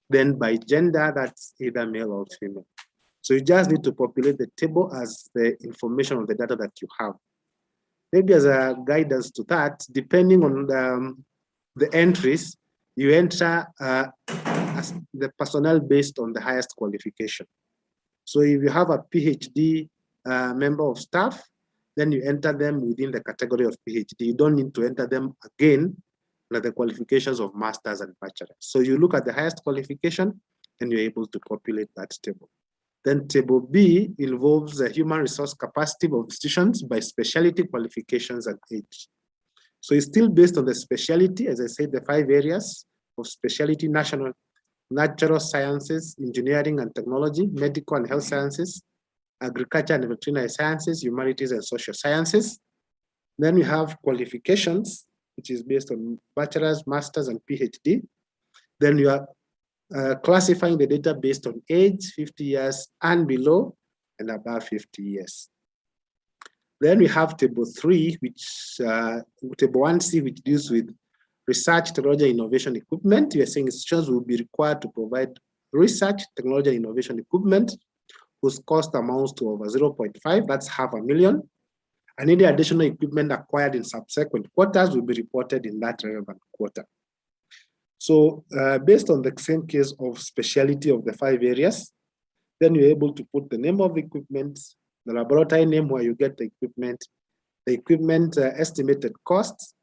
Then by gender, that's either male or female. So you just need to populate the table as the information of the data that you have. maybe as a guidance to that, depending on the entries, you enter as the personnel based on the highest qualification. So if you have a PhD member of staff, then you enter them within the category of PhD. You don't need to enter them again under the qualifications of masters and bachelors. So you look at the highest qualification and you're able to populate that table. Then table B involves the human resource capacity of institutions by specialty, qualifications, and age. So it's still based on the specialty, as I said, the 5 areas of specialty: natural sciences, engineering and technology, medical and health sciences, agriculture and veterinary sciences, humanities and social sciences. Then we have qualifications, which is based on bachelor's, master's, and PhD. Then you are classifying the data based on age, 50 years and below, and above 50 years. Then we have table 3, which table 1C, which deals with research, technology, innovation equipment. We are saying institutions will be required to provide research, technology, innovation equipment whose cost amounts to over 0.5, that's $500,000. And any additional equipment acquired in subsequent quarters will be reported in that relevant quarter. So based on the same case of speciality of the 5 areas, then you're able to put the name of equipment, the laboratory name where you get the equipment estimated costs,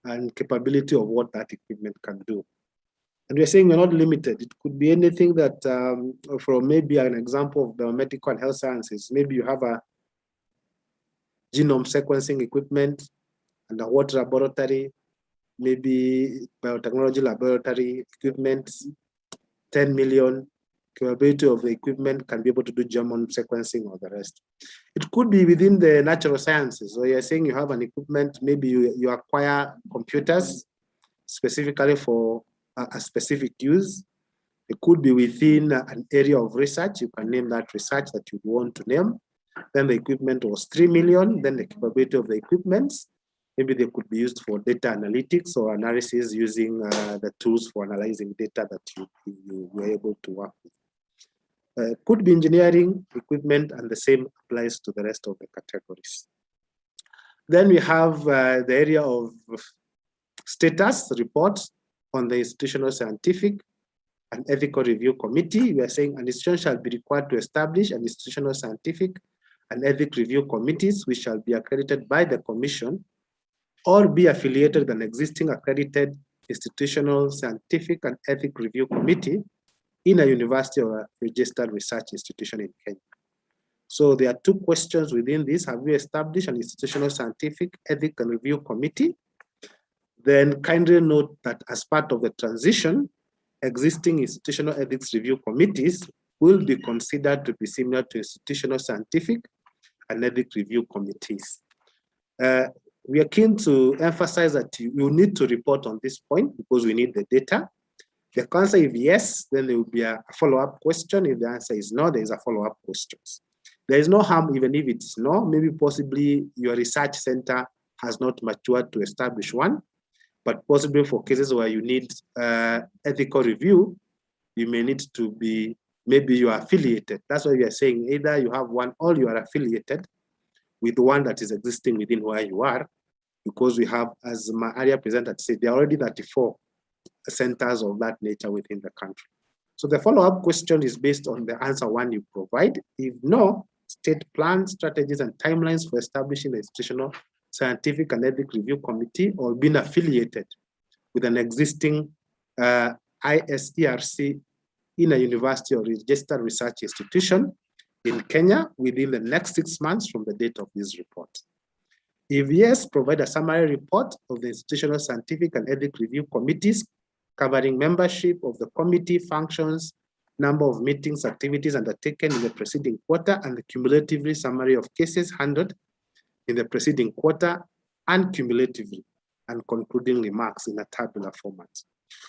and capability of what that equipment can do. And we're saying we're not limited. It could be anything that, from maybe an example of the medical and health sciences, maybe you have a genome sequencing equipment and a water laboratory, maybe biotechnology laboratory equipment, 10 million. Capability of the equipment can be able to do genome sequencing or the rest. It could be within the natural sciences. So you're saying you have an equipment, maybe you acquire computers specifically for a specific use. It could be within an area of research. You can name that research that you want to name. Then the equipment was 3 million. Then the capability of the equipment, maybe they could be used for data analytics or analysis using the tools for analyzing data that you were able to work with. Could be engineering equipment, and the same applies to the rest of the categories. Then we have the area of status reports on the institutional scientific and ethical review committee. We are saying an institution shall be required to establish an institutional scientific and ethic review committees, which shall be accredited by the commission or be affiliated with an existing accredited institutional scientific and ethic review committee in a university or a registered research institution in Kenya. So there are 2 questions within this. Have we established an institutional scientific ethic and review committee? Then kindly note that as part of the transition, existing institutional ethics review committees will be considered to be similar to institutional scientific and ethic review committees. We are keen to emphasize that you need to report on this point because we need the data. The answer is yes, then there will be a follow-up question. If the answer is no, there is a follow-up question. There is no harm even if it's no. Maybe possibly your research center has not matured to establish one, but possibly for cases where you need ethical review, you may need to be, maybe you are affiliated. That's why we are saying either you have one or you are affiliated with the one that is existing within where you are, because we have, as my earlier presenter said, there are already 34 centers of that nature within the country. So the follow-up question is based on the answer 1 you provide. If no, state plans, strategies, and timelines for establishing the institutional scientific and ethic review committee or being affiliated with an existing ISERC in a university or registered research institution in Kenya within the next 6 months from the date of this report. If yes, provide a summary report of the institutional scientific and ethic review committees covering membership of the committee, functions, number of meetings, activities undertaken in the preceding quarter, and the cumulatively summary of cases handled in the preceding quarter, and cumulatively, and concluding remarks in a tabular format.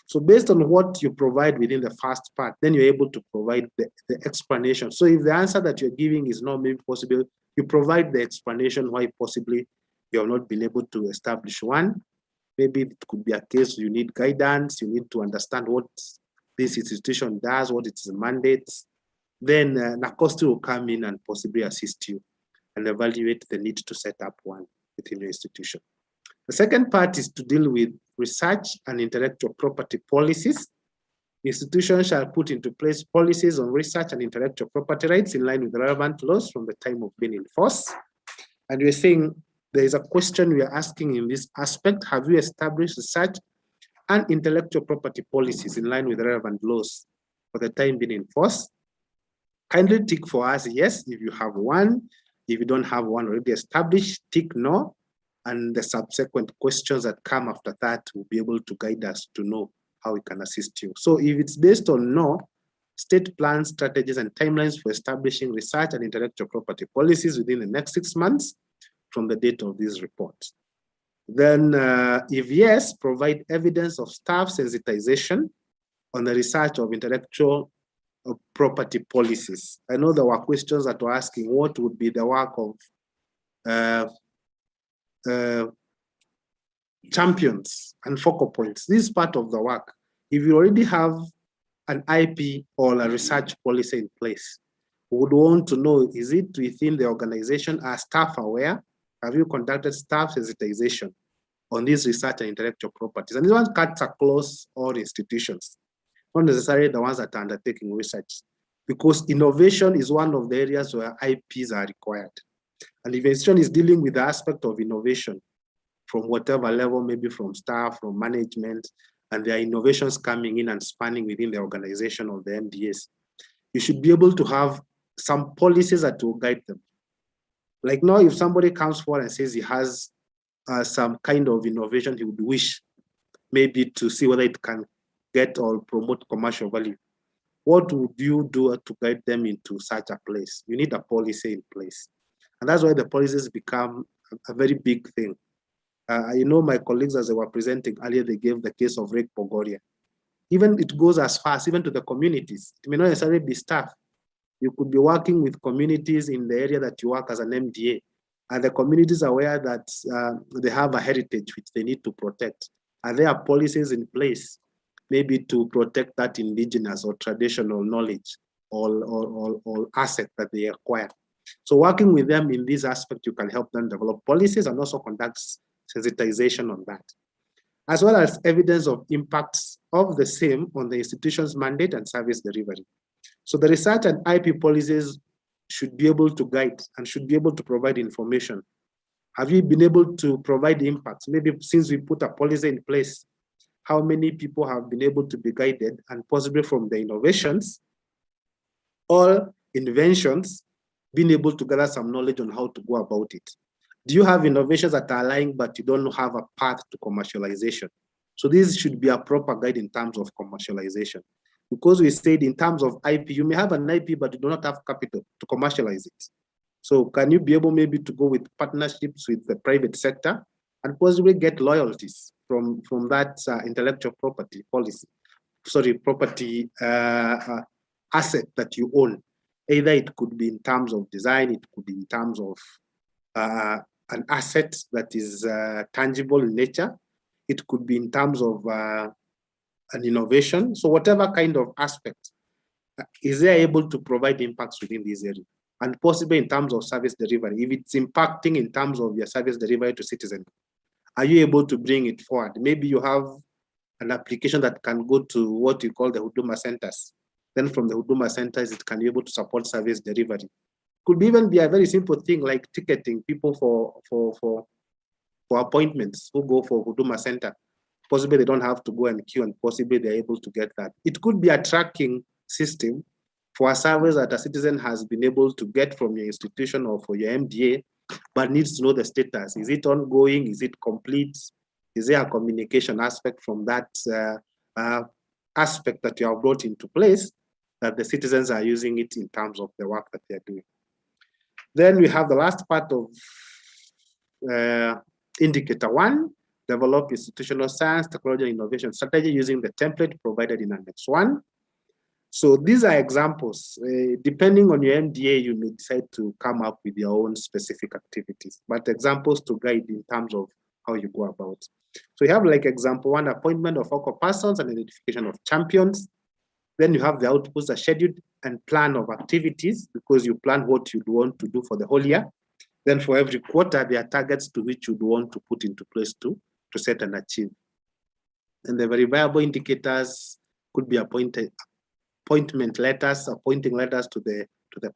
So based on what you provide within the first part, then you're able to provide the explanation. So if the answer that you're giving is not maybe possible, you provide the explanation why possibly you have not been able to establish one. Maybe it could be a case you need guidance, you need to understand what this institution does, what its mandates. Then NACOSTI will come in and possibly assist you and evaluate the need to set up one within your institution. The second part is to deal with research and intellectual property policies. Institutions shall put into place policies on research and intellectual property rights in line with the relevant laws from the time of being in force. And we're saying there is a question we are asking in this aspect: have you established research and intellectual property policies in line with the relevant laws for the time being in force? Kindly tick for us yes if you have one. If you don't have one already established, tick no. And the subsequent questions that come after that will be able to guide us to know how we can assist you. So if it's based on no, state plans, strategies, and timelines for establishing research and intellectual property policies within the next 6 months from the date of this report. Then if yes, provide evidence of staff sensitization on the research of intellectual property policies. I know there were questions that were asking what would be the work of champions and focal points. This is part of the work. If you already have an IP or a research policy in place, we would want to know, is it within the organization? Are staff aware? Have you conducted staff sensitization on these research and intellectual properties? And this one cuts across all institutions, not necessarily the ones that are undertaking research, because innovation is one of the areas where IPs are required. And if the institution is dealing with the aspect of innovation from whatever level, maybe from staff, from management, and there are innovations coming in and spanning within the organization of the MDAs, you should be able to have some policies that will guide them. Like now, if somebody comes forward and says he has some kind of innovation he would wish maybe to see whether it can get or promote commercial value, what would you do to guide them into such a place? You need a policy in place. And that's why the policies become a very big thing. You know, my colleagues, as they were presenting earlier, they gave the case of Lake Bogoria. Even it goes as far as even to the communities. It may not necessarily be staff. You could be working with communities in the area that you work as an MDA. And the communities are aware that they have a heritage which they need to protect. Are there policies in place maybe to protect that indigenous or traditional knowledge or asset that they acquire? So working with them in this aspect, you can help them develop policies and also conduct sensitization on that, as well as evidence of impacts of the same on the institution's mandate and service delivery. So the research and IP policies should be able to guide and should be able to provide information. Have you been able to provide impacts? Maybe since we put a policy in place, how many people have been able to be guided, and possibly from the innovations or inventions, being able to gather some knowledge on how to go about it? Do you have innovations that are lying, but you don't have a path to commercialization? So this should be a proper guide in terms of commercialization. Because we said in terms of IP, you may have an IP, but you do not have capital to commercialize it. So can you be able maybe to go with partnerships with the private sector and possibly get loyalties from that intellectual property policy, property asset that you own? Either it could be in terms of design, it could be in terms of an asset that is tangible in nature. It could be in terms of an innovation. So whatever kind of aspect, is there able to provide impacts within this area? And possibly in terms of service delivery, if it's impacting in terms of your service delivery to citizens, are you able to bring it forward? Maybe you have an application that can go to what you call the Huduma centers. Then from the Huduma centers, it can be able to support service delivery. Could even be a very simple thing like ticketing people for appointments who go for Huduma Center. Possibly they don't have to go and queue, and possibly they're able to get that. It could be a tracking system for a service that a citizen has been able to get from your institution or for your MDA, but needs to know the status. Is it ongoing? Is it complete? Is there a communication aspect from that aspect that you have brought into place, that the citizens are using it in terms of the work that they're doing? Then we have the last part of indicator 1, develop institutional science, technology, and innovation strategy using the template provided in Annex 1. So these are examples. Depending on your MDA, you may decide to come up with your own specific activities, but examples to guide in terms of how you go about. So you have like example 1, appointment of focal persons and identification of champions. Then you have the outputs, a scheduled and plan of activities, because you plan what you'd want to do for the whole year. Then for every quarter, there are targets to which you'd want to put into place to set and achieve. And the verifiable indicators could be appointment letters, appointing letters to the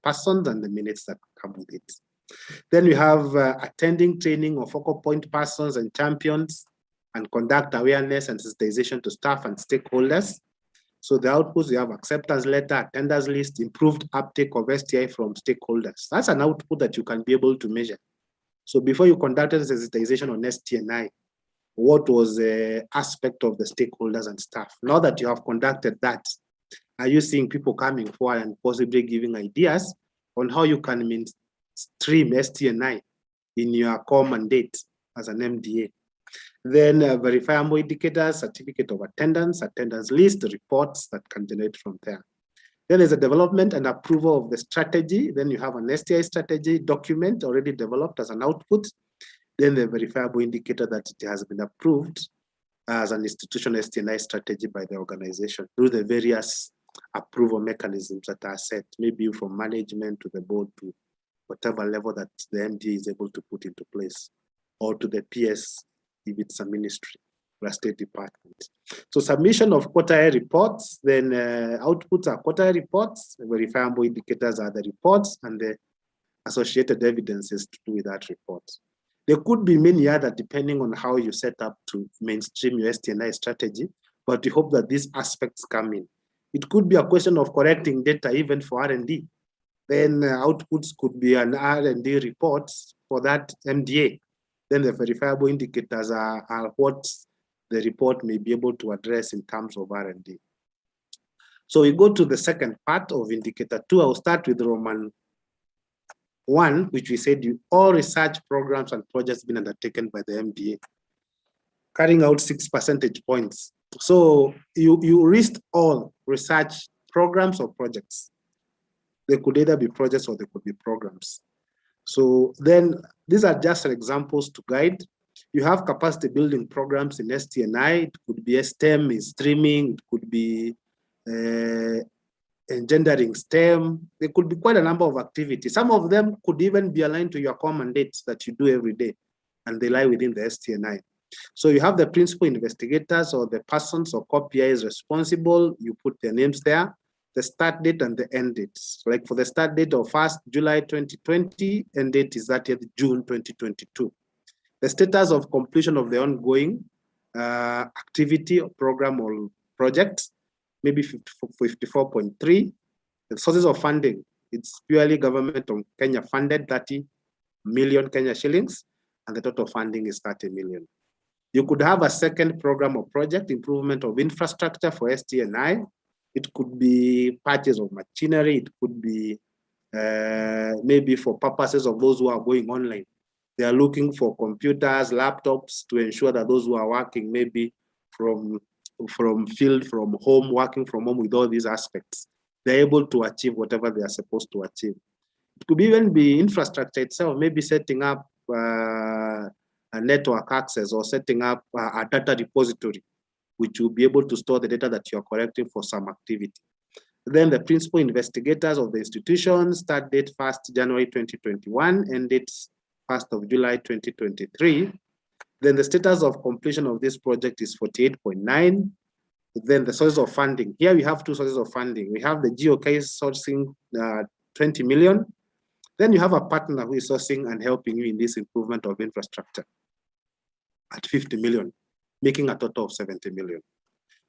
persons and the minutes that come with it. Then we have attending training of focal point persons and champions and conduct awareness and sensitization to staff and stakeholders. So the outputs, we have acceptance letter, attendance list, improved uptake of STI from stakeholders. That's an output that you can be able to measure. So before you conducted sensitization on STI, what was the aspect of the stakeholders and staff? Now that you have conducted that, are you seeing people coming forward and possibly giving ideas on how you can mainstream STI in your core mandate as an MDA? Then verifiable indicators, certificate of attendance, attendance list, reports that can generate from there. Then there's a development and approval of the strategy. Then you have an STI strategy document already developed as an output. Then the verifiable indicator that it has been approved as an institutional STI strategy by the organization through the various approval mechanisms that are set, maybe from management to the board to whatever level that the MDA is able to put into place, or to the PS if it's a ministry or a state department. So submission of quarterly reports, then outputs are quarterly reports, the verifiable indicators are the reports and the associated evidences to do with that report. There could be many other depending on how you set up to mainstream your STI strategy, but we hope that these aspects come in. It could be a question of correcting data even for R&D. Then outputs could be an R&D report for that MDA. Then the verifiable indicators are what the report may be able to address in terms of R&D. So we go to the second part of indicator 2. I'll start with Roman 1, which we said all research programs and projects been undertaken by the MDA, carrying out 6 percentage points. So you list all research programs or projects. They could either be projects or they could be programs. So then these are just examples to guide. You have capacity building programs in STI. It could be STEM, is streaming, it could be engendering STEM. There could be quite a number of activities. Some of them could even be aligned to your core mandates that you do every day, and they lie within the STI. So you have the principal investigators or the persons or core PIs responsible. You put their names there, the start date and the end dates. Like for the start date of 1st July 2020, end date is 30th June 2022. The status of completion of the ongoing activity or program or project, maybe 54.3. The sources of funding, it's purely government of Kenya funded 30 million Kenya shillings, and the total funding is 30 million. You could have a second program or project, improvement of infrastructure for STI. It could be purchase of machinery. It could be maybe for purposes of those who are going online. They are looking for computers, laptops to ensure that those who are working maybe from field, from home, working from home with all these aspects, they're able to achieve whatever they are supposed to achieve. It could even be infrastructure itself, maybe setting up a network access or setting up a data repository, which will be able to store the data that you're collecting for some activity. Then the principal investigators of the institution, start date 1st January 2021, end date 1st of July 2023. Then the status of completion of this project is 48.9. Then the sources of funding. Here we have 2 sources of funding. We have the GOK sourcing 20 million. Then you have a partner who is sourcing and helping you in this improvement of infrastructure at 50 million, making a total of 70 million.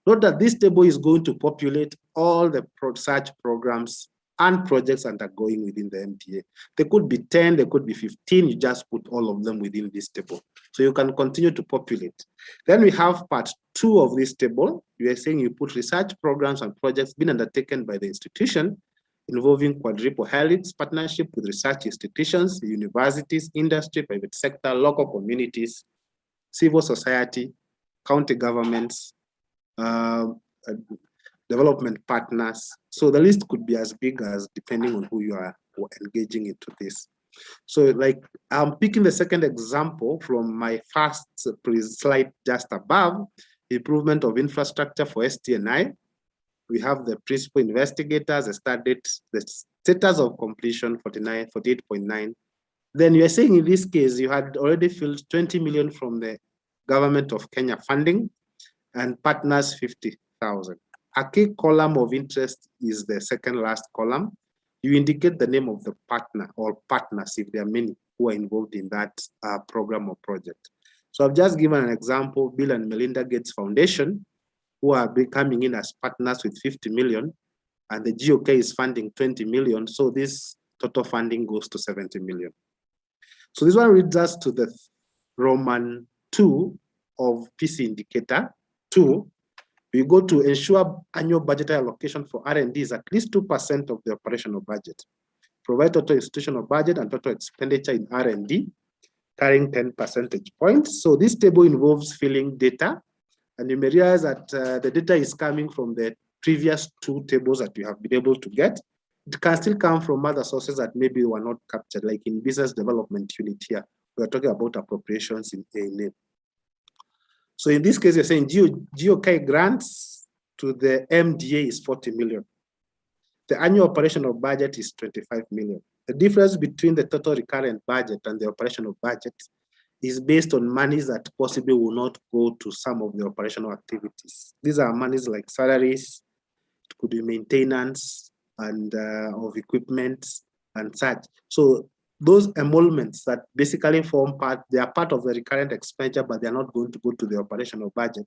Note that this table is going to populate all the research programs and projects undergoing within the MDA. There could be 10, there could be 15, you just put all of them within this table. So you can continue to populate. Then we have part 2 of this table. We are saying you put research programs and projects being undertaken by the institution involving quadruple helix partnership with research institutions, universities, industry, private sector, local communities, civil society, county governments, development partners. So the list could be as big as depending on who you are engaging into this. So like I'm picking the second example from my first slide just above, improvement of infrastructure for STI. We have the principal investigators, the start date, the status of completion 48.9, Then you are saying in this case, you had already filled 20 million from the government of Kenya funding and partners 50,000. A key column of interest is the second last column. You indicate the name of the partner or partners if there are many who are involved in that program or project. So I've just given an example, Bill and Melinda Gates Foundation, who are coming in as partners with 50 million, and the GOK is funding 20 million. So this total funding goes to 70 million. So this one leads us to the Roman 2 of PC indicator 2. We go to ensure annual budgetary allocation for R&D is at least 2% of the operational budget. Provide total institutional budget and total expenditure in R&D, carrying 10 percentage points. So this table involves filling data, and you may realize that the data is coming from the previous 2 tables that you have been able to get. It can still come from other sources that maybe were not captured, like in business development unit here. We're talking about appropriations in A&A. So in this case, you're saying GOK grants to the MDA is 40 million. The annual operational budget is 25 million. The difference between the total recurrent budget and the operational budget is based on monies that possibly will not go to some of the operational activities. These are monies like salaries, it could be maintenance and of equipment and such. So those emoluments that basically form part, they are part of the recurrent expenditure, but they're not going to go to the operational budget.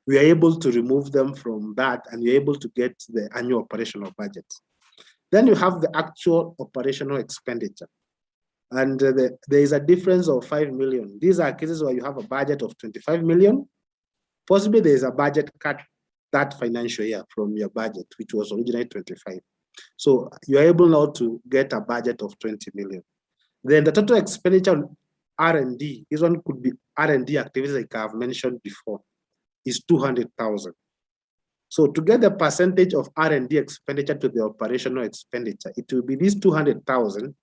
We are able to remove them from that, and you're able to get the annual operational budget. Then you have the actual operational expenditure. And there is a difference of 5 million. These are cases where you have a budget of 25 million. Possibly there is a budget cut that financial year from your budget, which was originally 25. So you're able now to get a budget of 20 million. Then the total expenditure on R&D, this one could be R&D activities like I've mentioned before, is 200,000. So to get the percentage of R&D expenditure to the operational expenditure, it will be this 200,000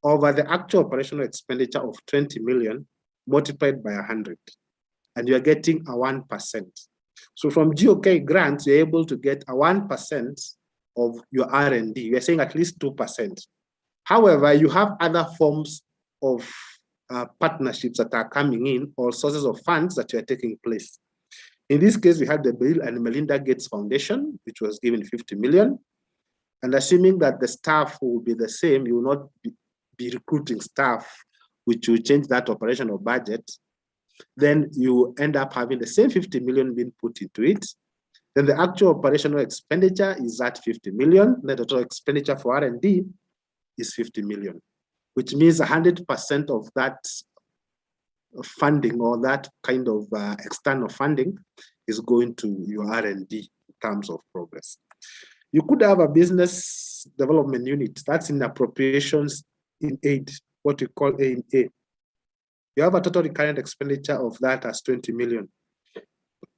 over the actual operational expenditure of 20 million multiplied by 100. And you're getting a 1%. So from GOK grants, you're able to get a 1% of your R&D. You're saying at least 2%. However, you have other forms of partnerships that are coming in or sources of funds that are taking place. In this case, we had the Bill and Melinda Gates Foundation, which was given 50 million. And assuming that the staff will be the same, you will not be recruiting staff, which will change that operational budget. Then you end up having the same 50 million being put into it. Then the actual operational expenditure is at 50 million. The total expenditure for R&D is 50 million, which means 100% of that funding or that kind of external funding is going to your R&D in terms of progress. You could have a business development unit that's in appropriations in aid, what we call A&A. You have a total recurrent expenditure of that as 20 million.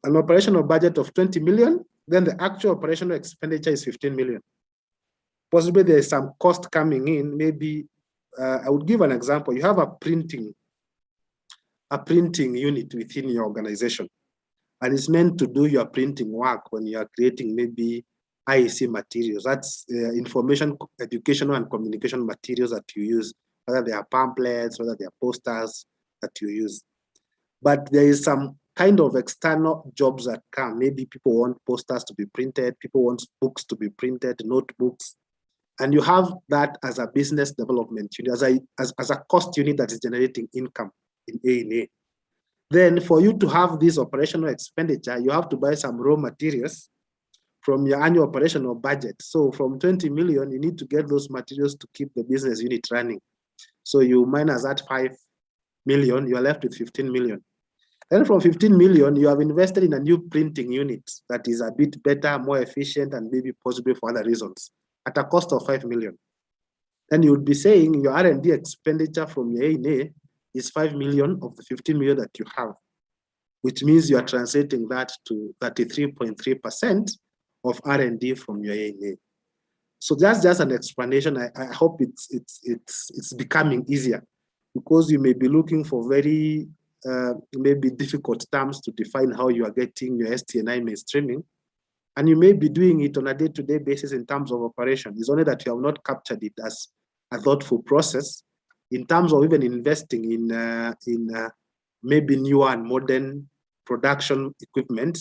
An operational budget of 20 million, then the actual operational expenditure is 15 million. Possibly there's some cost coming in. Maybe I would give an example. You have a printing unit within your organization, and it's meant to do your printing work when you are creating maybe IEC materials. That's information, educational and communication materials that you use, whether they are pamphlets, whether they are posters that you use. But there is some kind of external jobs that come. Maybe people want posters to be printed, people want books to be printed, notebooks. And you have that as a business development unit, as a cost unit that is generating income in A&A. Then for you to have this operational expenditure, you have to buy some raw materials from your annual operational budget. So from 20 million, you need to get those materials to keep the business unit running. So you minus that 5 million, you are left with 15 million. Then from 15 million, you have invested in a new printing unit that is a bit better, more efficient, and maybe possibly for other reasons at a cost of 5 million. Then you would be saying your R&D expenditure from your A&A is 5 million of the 15 million that you have, which means you are translating that to 33.3% of R&D from your A&A. So that's just an explanation. I hope it's becoming easier, because you may be looking for very maybe difficult terms to define how you are getting your STI mainstreaming. And you may be doing it on a day-to-day basis in terms of operation. It's only that you have not captured it as a thoughtful process in terms of even investing in maybe newer and modern production equipment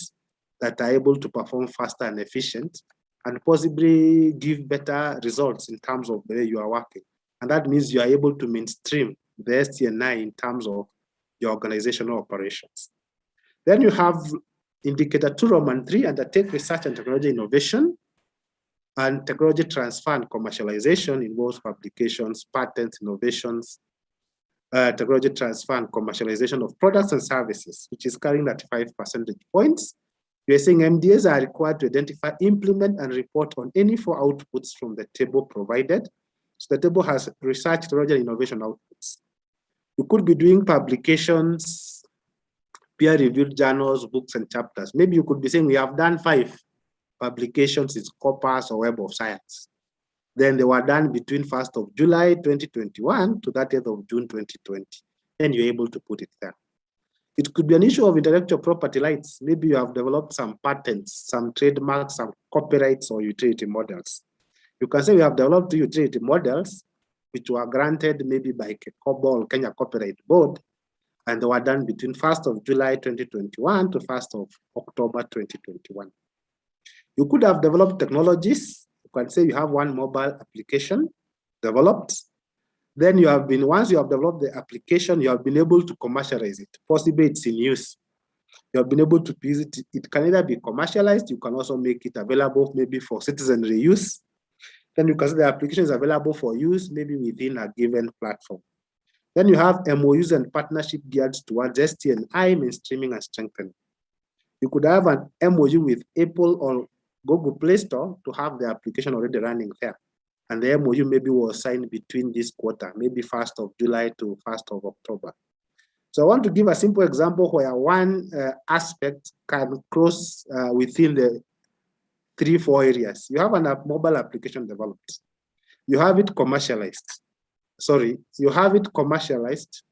that are able to perform faster and efficient, and possibly give better results in terms of the way you are working. And that means you are able to mainstream the STI in terms of your organizational operations. Then you have indicator 2, Roman 3, undertake research and technology innovation, and technology transfer and commercialization involves publications, patents, innovations, technology transfer and commercialization of products and services, which is carrying 35 percentage points. We are saying MDAs are required to identify, implement, and report on any 4 outputs from the table provided. So the table has research, technology, and innovation outputs. You could be doing publications, peer-reviewed journals, books, and chapters. Maybe you could be saying we have done 5 publications in Scopus or Web of Science. Then they were done between 1st of July 2021 to 30th of June 2020. Then you're able to put it there. It could be an issue of intellectual property rights. Maybe you have developed some patents, some trademarks, some copyrights or utility models. You can say we have developed utility models which were granted maybe by KECOBA or Kenya Copyright Board, and they were done between 1st of July 2021 to 1st of October 2021. You could have developed technologies. You can say you have one mobile application developed. Then you have been, once you have developed the application, you have been able to commercialize it. Possibly it's in use. You have been able to use it. It can either be commercialized. You can also make it available maybe for citizenry use. Then you can say the application is available for use maybe within a given platform. Then you have MOUs and partnership geared towards STI mainstreaming and strengthening. You could have an MOU with Apple or Google Play Store to have the application already running there. And the MOU maybe was signed between this quarter, maybe 1st of July to 1st of October. So I want to give a simple example where one aspect can cross within the 3-4 areas. You have a mobile application developed. You have it commercialized. You have it commercialized,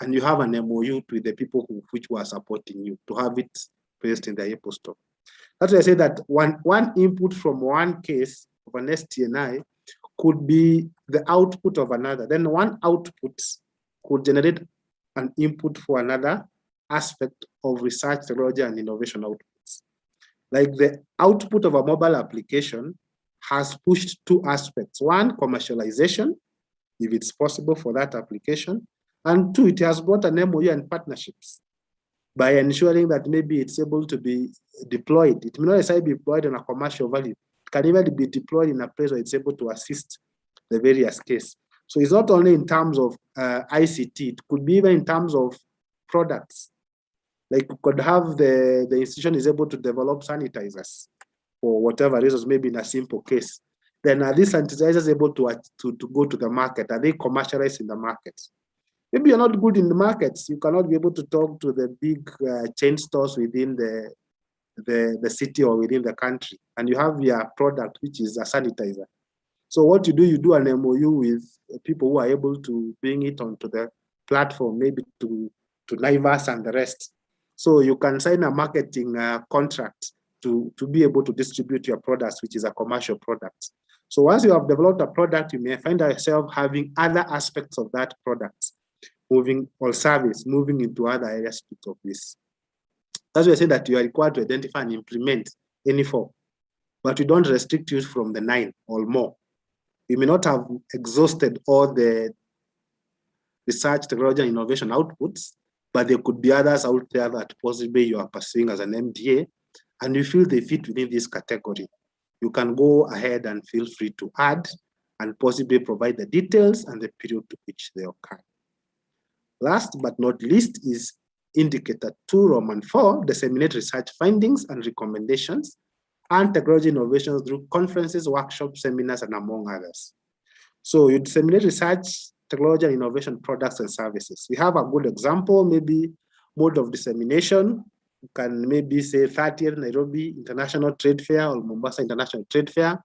and you have an MOU with the people which were supporting you to have it placed in the Apple Store. That's why I say that one input from one case of an STI could be the output of another. Then one output could generate an input for another aspect of research, technology, and innovation outputs. Like the output of a mobile application has pushed 2 aspects. 1, commercialization, if it's possible for that application. And 2, it has brought an MOU and partnerships by ensuring that maybe it's able to be deployed. It may not necessarily be deployed on a commercial value. It can even be deployed in a place where it's able to assist the various cases. So it's not only in terms of ICT, it could be even in terms of products. Like you could have the institution is able to develop sanitizers for whatever reasons, maybe in a simple case. Then are these sanitizers able to go to the market? Are they commercialized in the market? Maybe you're not good in the markets. You cannot be able to talk to the big chain stores within the city or within the country. And you have your product, which is a sanitizer. So what you do an MOU with people who are able to bring it onto the platform, maybe to Naivas and the rest. So you can sign a marketing contract to be able to distribute your products, which is a commercial product. So once you have developed a product, you may find yourself having other aspects of that product moving or service moving into other areas of this. That's why I say that you are required to identify and implement any 4, but we don't restrict you from the 9 or more. You may not have exhausted all the research, technology, and innovation outputs, but there could be others out there that possibly you are pursuing as an MDA, and you feel they fit within this category. You can go ahead and feel free to add and possibly provide the details and the period to which they occur. Last but not least is indicator 2, Roman 4, disseminate research findings and recommendations and technology innovations through conferences, workshops, seminars, and among others. So you disseminate research, technology, and innovation products and services. We have a good example, maybe mode of dissemination. You can maybe say 30th Nairobi International Trade Fair or Mombasa International Trade Fair.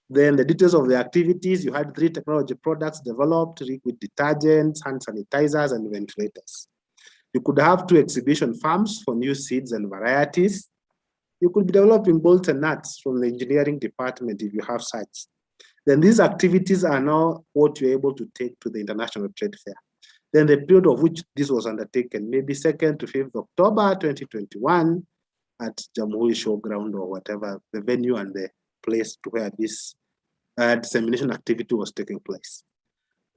Then the details of the activities, you had 3 technology products developed, liquid detergents, hand sanitizers, and ventilators. You could have 2 exhibition farms for new seeds and varieties. You could be developing bolts and nuts from the engineering department if you have such. Then these activities are now what you're able to take to the International Trade Fair. Then the period of which this was undertaken, maybe 2nd to 5th October 2021 at Jamhuri Showground or whatever, the venue and the place to where this dissemination activity was taking place.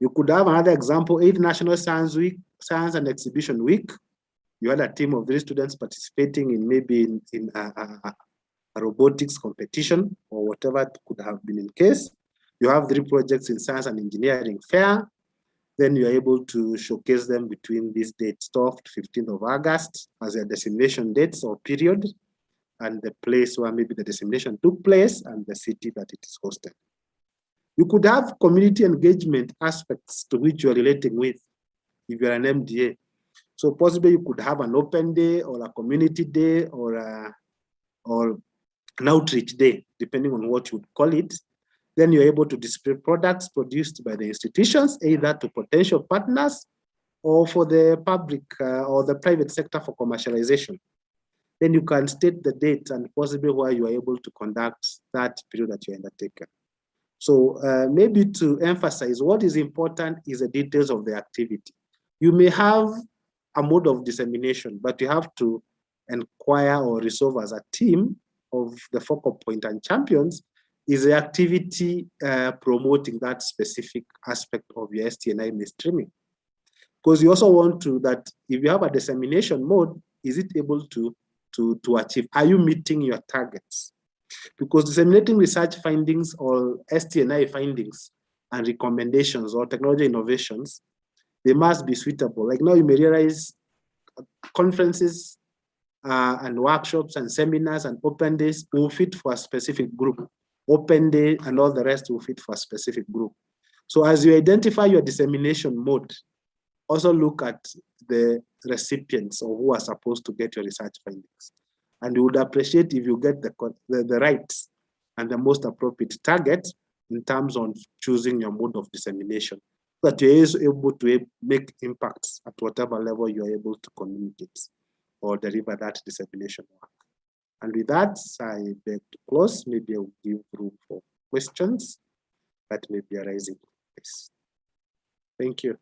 You could have another example, 8th National Science Week, Science and Exhibition Week. You had a team of 3 students participating in maybe in a robotics competition or whatever it could have been in case. You have 3 projects in Science and Engineering Fair. Then you're able to showcase them between these dates, 12th to 15th of August as their dissemination dates or period, and the place where maybe the dissemination took place and the city that it is hosted. You could have community engagement aspects to which you're relating with if you're an MDA. So possibly you could have an open day or a community day or an outreach day, depending on what you would call it. Then you're able to display products produced by the institutions, either to potential partners or for the public or the private sector for commercialization. Then you can state the date and possibly where you are able to conduct that period that you're undertaking. So maybe to emphasize, what is important is the details of the activity. You may have a mode of dissemination, but you have to inquire or resolve as a team of the focal point and champions, is the activity promoting that specific aspect of your STI mainstreaming? Because you also want to, that if you have a dissemination mode, is it able to achieve? Are you meeting your targets? Because disseminating research findings or STI findings and recommendations or technology innovations, they must be suitable. Like now you may realize conferences and workshops and seminars and open days will fit for a specific group. Open day and all the rest will fit for a specific group. So as you identify your dissemination mode, also look at the recipients or who are supposed to get your research findings. And we would appreciate if you get the right and the most appropriate target in terms of choosing your mode of dissemination, so that you're able to make impacts at whatever level you're able to communicate or deliver that dissemination work. And with that, I beg to close. Maybe I will give room for questions that may be arising. Yes. Thank you.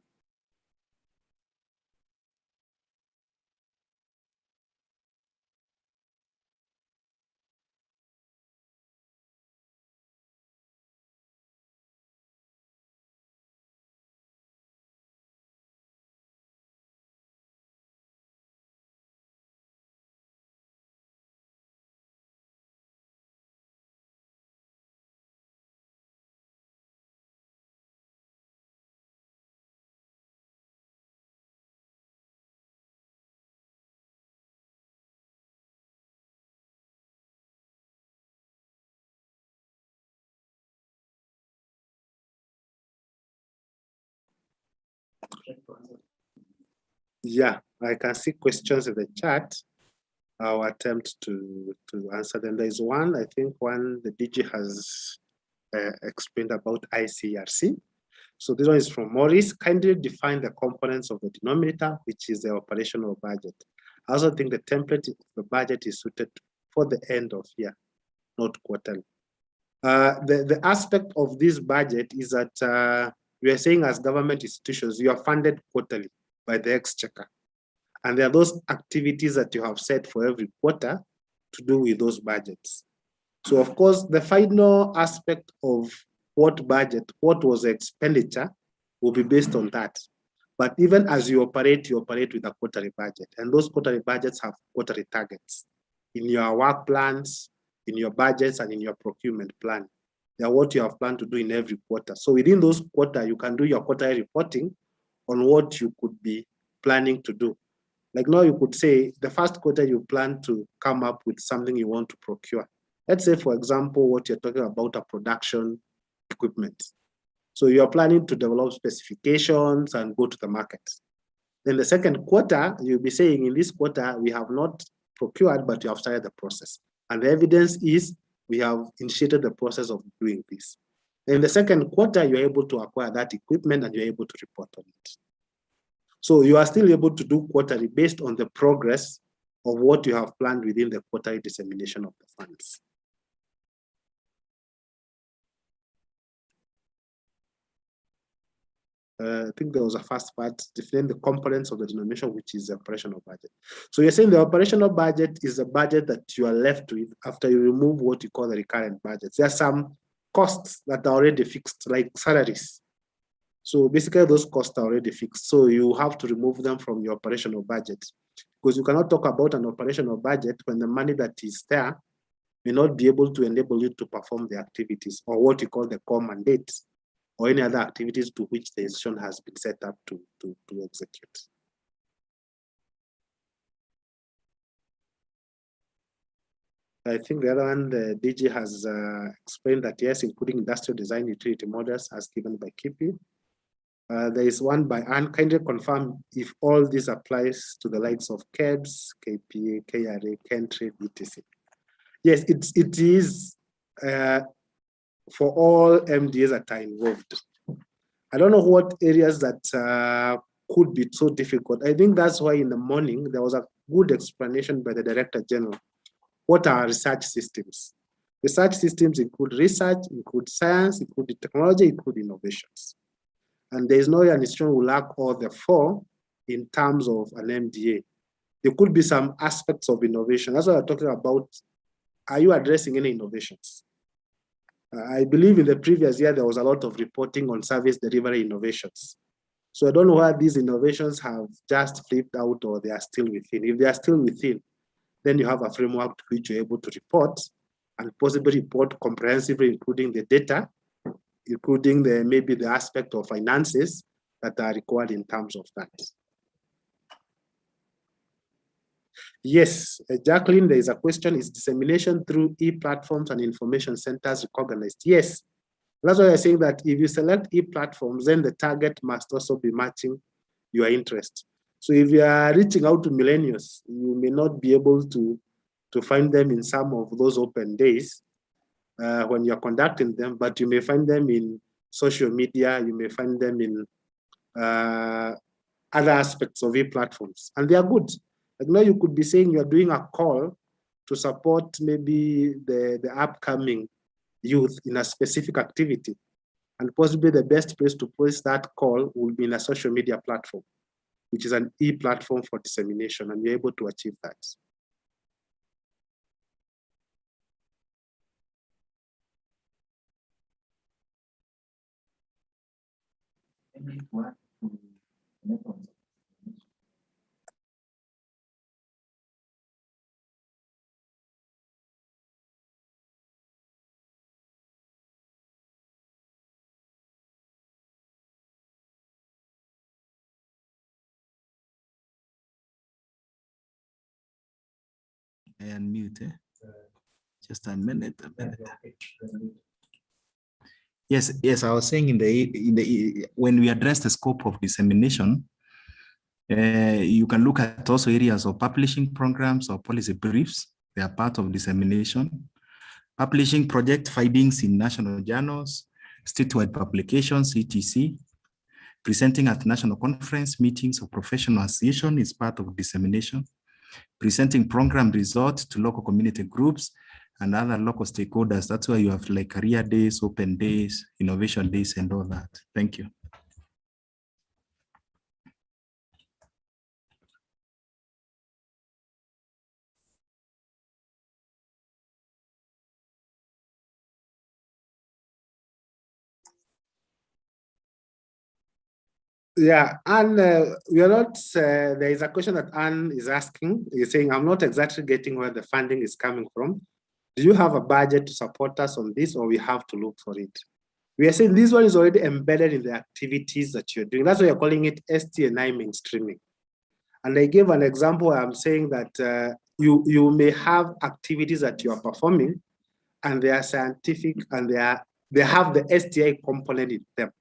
Yeah, I can see questions in the chat. I'll attempt to answer them. There is one, I think one the DG has explained about ICRC. So this one is from Maurice. Kindly define the components of the denominator, which is the operational budget. I also think the template of the budget is suited for the end of year, not quarterly. The aspect of this budget is that we are saying as government institutions, you are funded quarterly by the exchequer. And there are those activities that you have set for every quarter to do with those budgets. So of course, the final aspect of what budget, what was the expenditure will be based on that. But even as you operate with a quarterly budget. And those quarterly budgets have quarterly targets in your work plans, in your budgets, and in your procurement plan. They are what you have planned to do in every quarter. So within those quarters, you can do your quarterly reporting on what you could be planning to do. Like now you could say the first quarter you plan to come up with something you want to procure. Let's say, for example, what you're talking about a production equipment. So you're planning to develop specifications and go to the market. Then the second quarter, you'll be saying in this quarter, we have not procured, but you have started the process. And the evidence is we have initiated the process of doing this. In the second quarter, you're able to acquire that equipment and you're able to report on it. So you are still able to do quarterly based on the progress of what you have planned within the quarterly dissemination of the funds. I think there was a first part, define the components of the denomination, which is the operational budget. So you're saying the operational budget is a budget that you are left with after you remove what you call the recurrent budgets. There are some costs that are already fixed, like salaries. So basically those costs are already fixed. So you have to remove them from your operational budget, because you cannot talk about an operational budget when the money that is there may not be able to enable you to perform the activities or what you call the core mandates, or any other activities to which the institution has been set up to execute. I think the other one, the DG has explained that yes, including industrial design utility models as given by KP. There is one by Anne. Kindly confirm if all this applies to the likes of KEBS, KPA, KRA, Kentrade, etc. Yes, it is for all MDAs that are involved. I don't know what areas that could be so difficult. I think that's why in the morning, there was a good explanation by the Director General. What are research systems? Research systems include research, include science, include technology, include innovations. And there is no institution will lack all the four in terms of an MDA. There could be some aspects of innovation. That's what I'm talking about. Are you addressing any innovations? I believe in the previous year, there was a lot of reporting on service delivery innovations. So I don't know why these innovations have just flipped out or they are still within. If they are still within, then you have a framework to which you're able to report and possibly report comprehensively, including the data, including maybe the aspect of finances that are required in terms of that. Yes, Jacqueline, there is a question, is dissemination through e-platforms and information centers recognized? Yes, that's why I'm saying that if you select e-platforms, then the target must also be matching your interest. So if you are reaching out to millennials, you may not be able to find them in some of those open days when you're conducting them, but you may find them in social media, you may find them in other aspects of e-platforms, and they are good. Like now you could be saying you're doing a call to support maybe the upcoming youth in a specific activity. And possibly the best place to place that call will be in a social media platform, which is an e-platform for dissemination, and you're able to achieve that. And mute. Just a minute. Yes. I was saying when we address the scope of dissemination, you can look at also areas of publishing programs or policy briefs. They are part of dissemination. Publishing project findings in national journals, statewide publications, etc. Presenting at national conference meetings or professional association is part of dissemination. Presenting program results to local community groups and other local stakeholders. That's why you have like career days, open days, innovation days, and all that. Thank you. Yeah, and we are not, there is a question that Anne is asking. He's saying, I'm not exactly getting where the funding is coming from. Do you have a budget to support us on this, or we have to look for it? We are saying this one is already embedded in the activities that you're doing. That's why you're calling it STI mainstreaming. And I gave an example where I'm saying that you may have activities that you are performing and they are scientific and they have the STI component in them,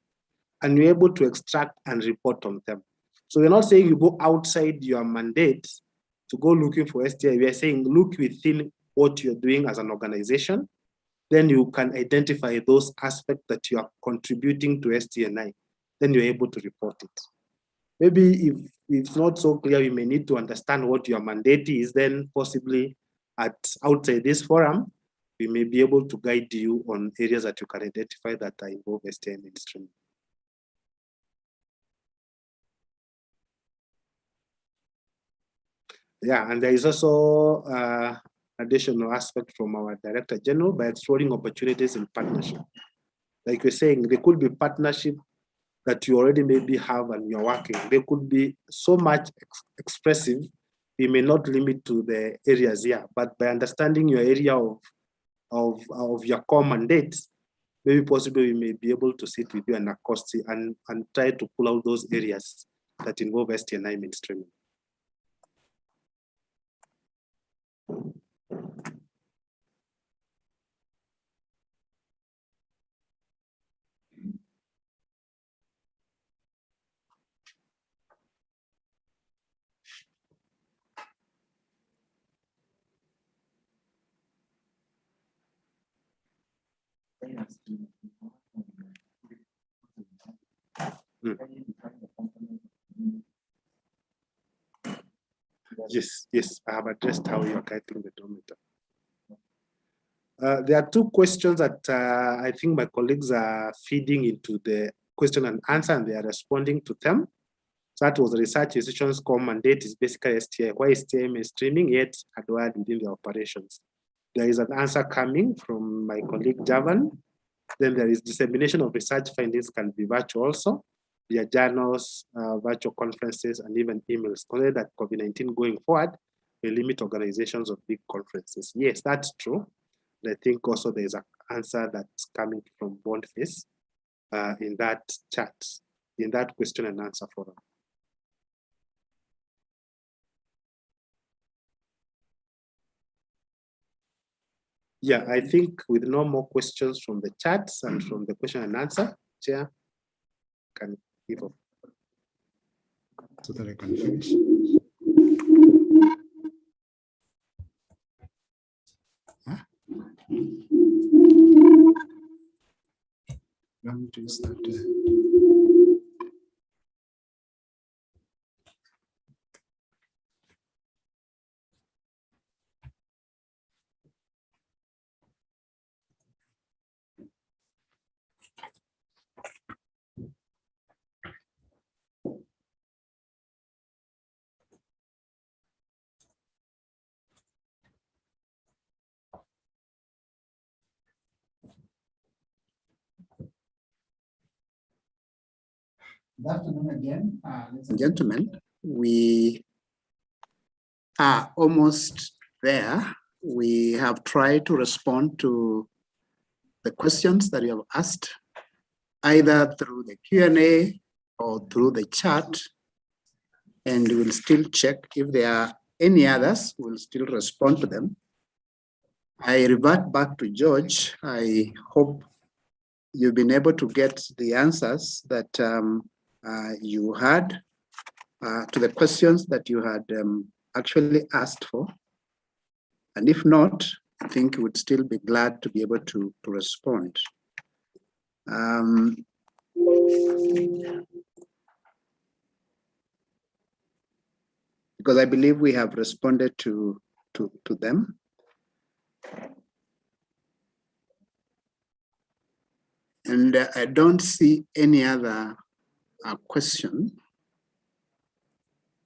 and you're able to extract and report on them. So we're not saying you go outside your mandate to go looking for STI. We are saying look within what you're doing as an organization, then you can identify those aspects that you are contributing to STNI. Then you're able to report it. Maybe if it's not so clear, you may need to understand what your mandate is, then possibly outside this forum, we may be able to guide you on areas that you can identify that are involved STI mainstream. Yeah, and there is also additional aspect from our Director General by exploring opportunities in partnership. Like you're saying, there could be partnership that you already maybe have and you're working. They could be so much expressive, we may not limit to the areas here, but by understanding your area of your core mandate, maybe possibly we may be able to sit with you and accost and try to pull out those areas that involve STI mainstreaming. Yes, I have addressed how you're getting the dometer. There are two questions that I think my colleagues are feeding into the question and answer, and they are responding to them. So that was research institutions' core mandate is basically STI. Why is STI mainstreaming yet adhered within the operations? There is an answer coming from my colleague Javan. Then there is dissemination of research findings can be virtual also, via journals, virtual conferences, and even emails. Consider that COVID-19 going forward will limit organizations of big conferences. Yes, that's true. I think also there's an answer that's coming from Bondface in that chat, in that question and answer forum. Yeah, I think with no more questions from the chats and from the question and answer, Chair can give up. So that I can finish. Going to start. Good afternoon again. Ladies and gentlemen, we are almost there. We have tried to respond to the questions that you have asked, either through the Q&A or through the chat, and we'll still check if there are any others, we'll still respond to them. I revert back to George. I hope you've been able to get the answers that you had to the questions that you had actually asked for. And if not, I think we would still be glad to be able to respond. Because I believe we have responded to them. And I don't see any other question.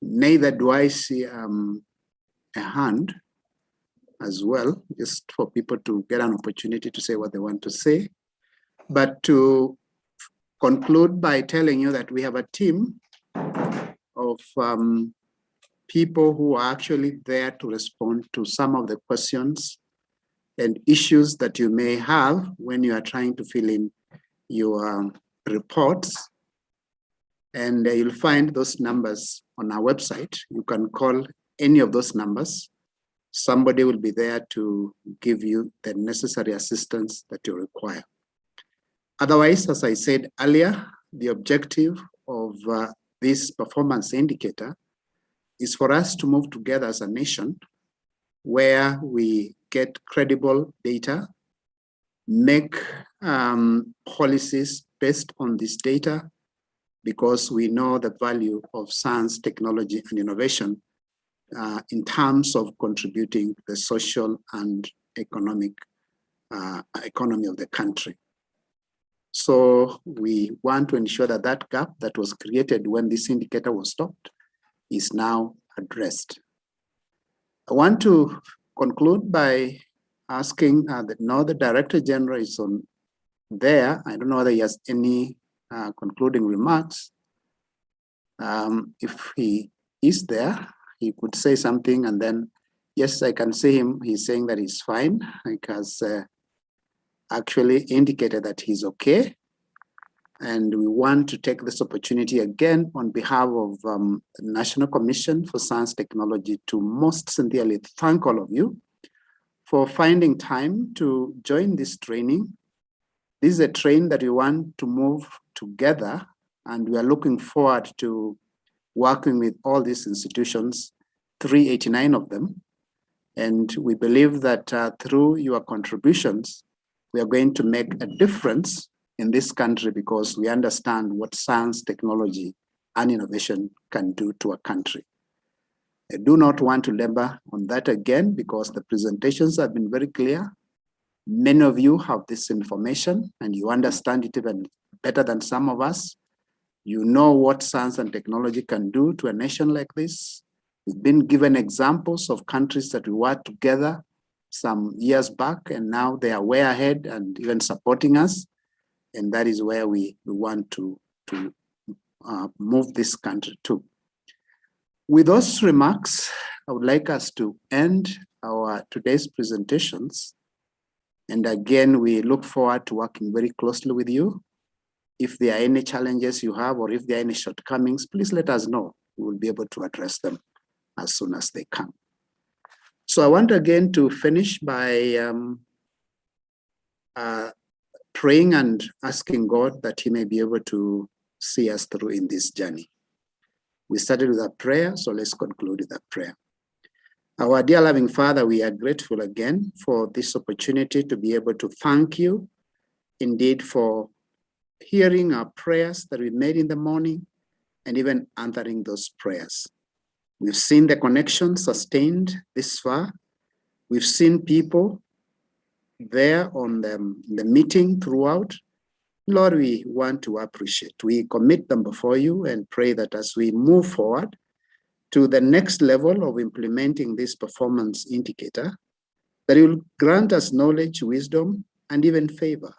Neither do I see a hand as well, just for people to get an opportunity to say what they want to say. But to conclude by telling you that we have a team of people who are actually there to respond to some of the questions and issues that you may have when you are trying to fill in your reports. And you'll find those numbers on our website. You can call any of those numbers. Somebody will be there to give you the necessary assistance that you require. Otherwise, as I said earlier, the objective of this performance indicator is for us to move together as a nation where we get credible data, make policies based on this data, because we know the value of science, technology, and innovation in terms of contributing to the social and economic economy of the country. So we want to ensure that that gap that was created when this indicator was stopped is now addressed. I want to conclude by asking now the Director General is on there. I don't know whether he has any concluding remarks. If he is there, he could say something, and then, yes, I can see him. He's saying that he's fine, because actually indicated that he's okay. And we want to take this opportunity again on behalf of the National Commission for Science Technology to most sincerely thank all of you for finding time to join this training. This is a train that we want to move together, and we are looking forward to working with all these institutions, 389 of them. And we believe that through your contributions, we are going to make a difference in this country, because we understand what science, technology, and innovation can do to a country. I do not want to labor on that again, because the presentations have been very clear. Many of you have this information and you understand it even better than some of us. You know what science and technology can do to a nation like this. We've been given examples of countries that we worked together some years back, and now they are way ahead and even supporting us. And that is where we want to move this country to. With those remarks, I would like us to end our today's presentations. And again, we look forward to working very closely with you. If there are any challenges you have, or if there are any shortcomings, please let us know. We will be able to address them as soon as they come. So I want again to finish by praying and asking God that He may be able to see us through in this journey. We started with a prayer, so let's conclude with a prayer. Our dear loving Father, we are grateful again for this opportunity to be able to thank you indeed for hearing our prayers that we made in the morning and even answering those prayers. We've seen the connection sustained this far. We've seen people there on the meeting throughout. Lord, we want to appreciate. We commit them before you and pray that as we move forward to the next level of implementing this performance indicator, that you will grant us knowledge, wisdom, and even favor.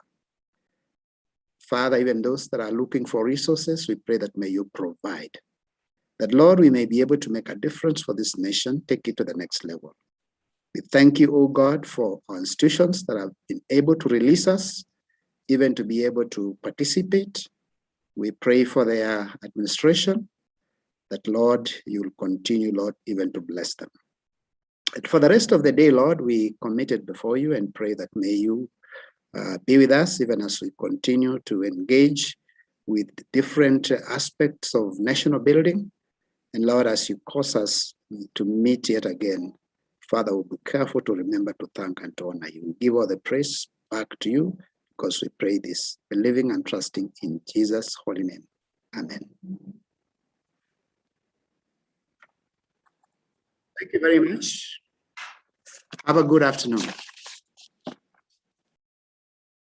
Father, even those that are looking for resources, we pray that may you provide. That, Lord, we may be able to make a difference for this nation, take it to the next level. We thank you, O God, for our institutions that have been able to release us, even to be able to participate. We pray for their administration, that, Lord, you will continue, Lord, even to bless them. And for the rest of the day, Lord, we commit it before you and pray that may you be with us even as we continue to engage with different aspects of national building. And Lord, as you cause us to meet yet again, Father, we'll be careful to remember to thank and to honor you. We give all the praise back to you, because we pray this, believing and trusting in Jesus' holy name. Amen. Thank you very much. Have a good afternoon.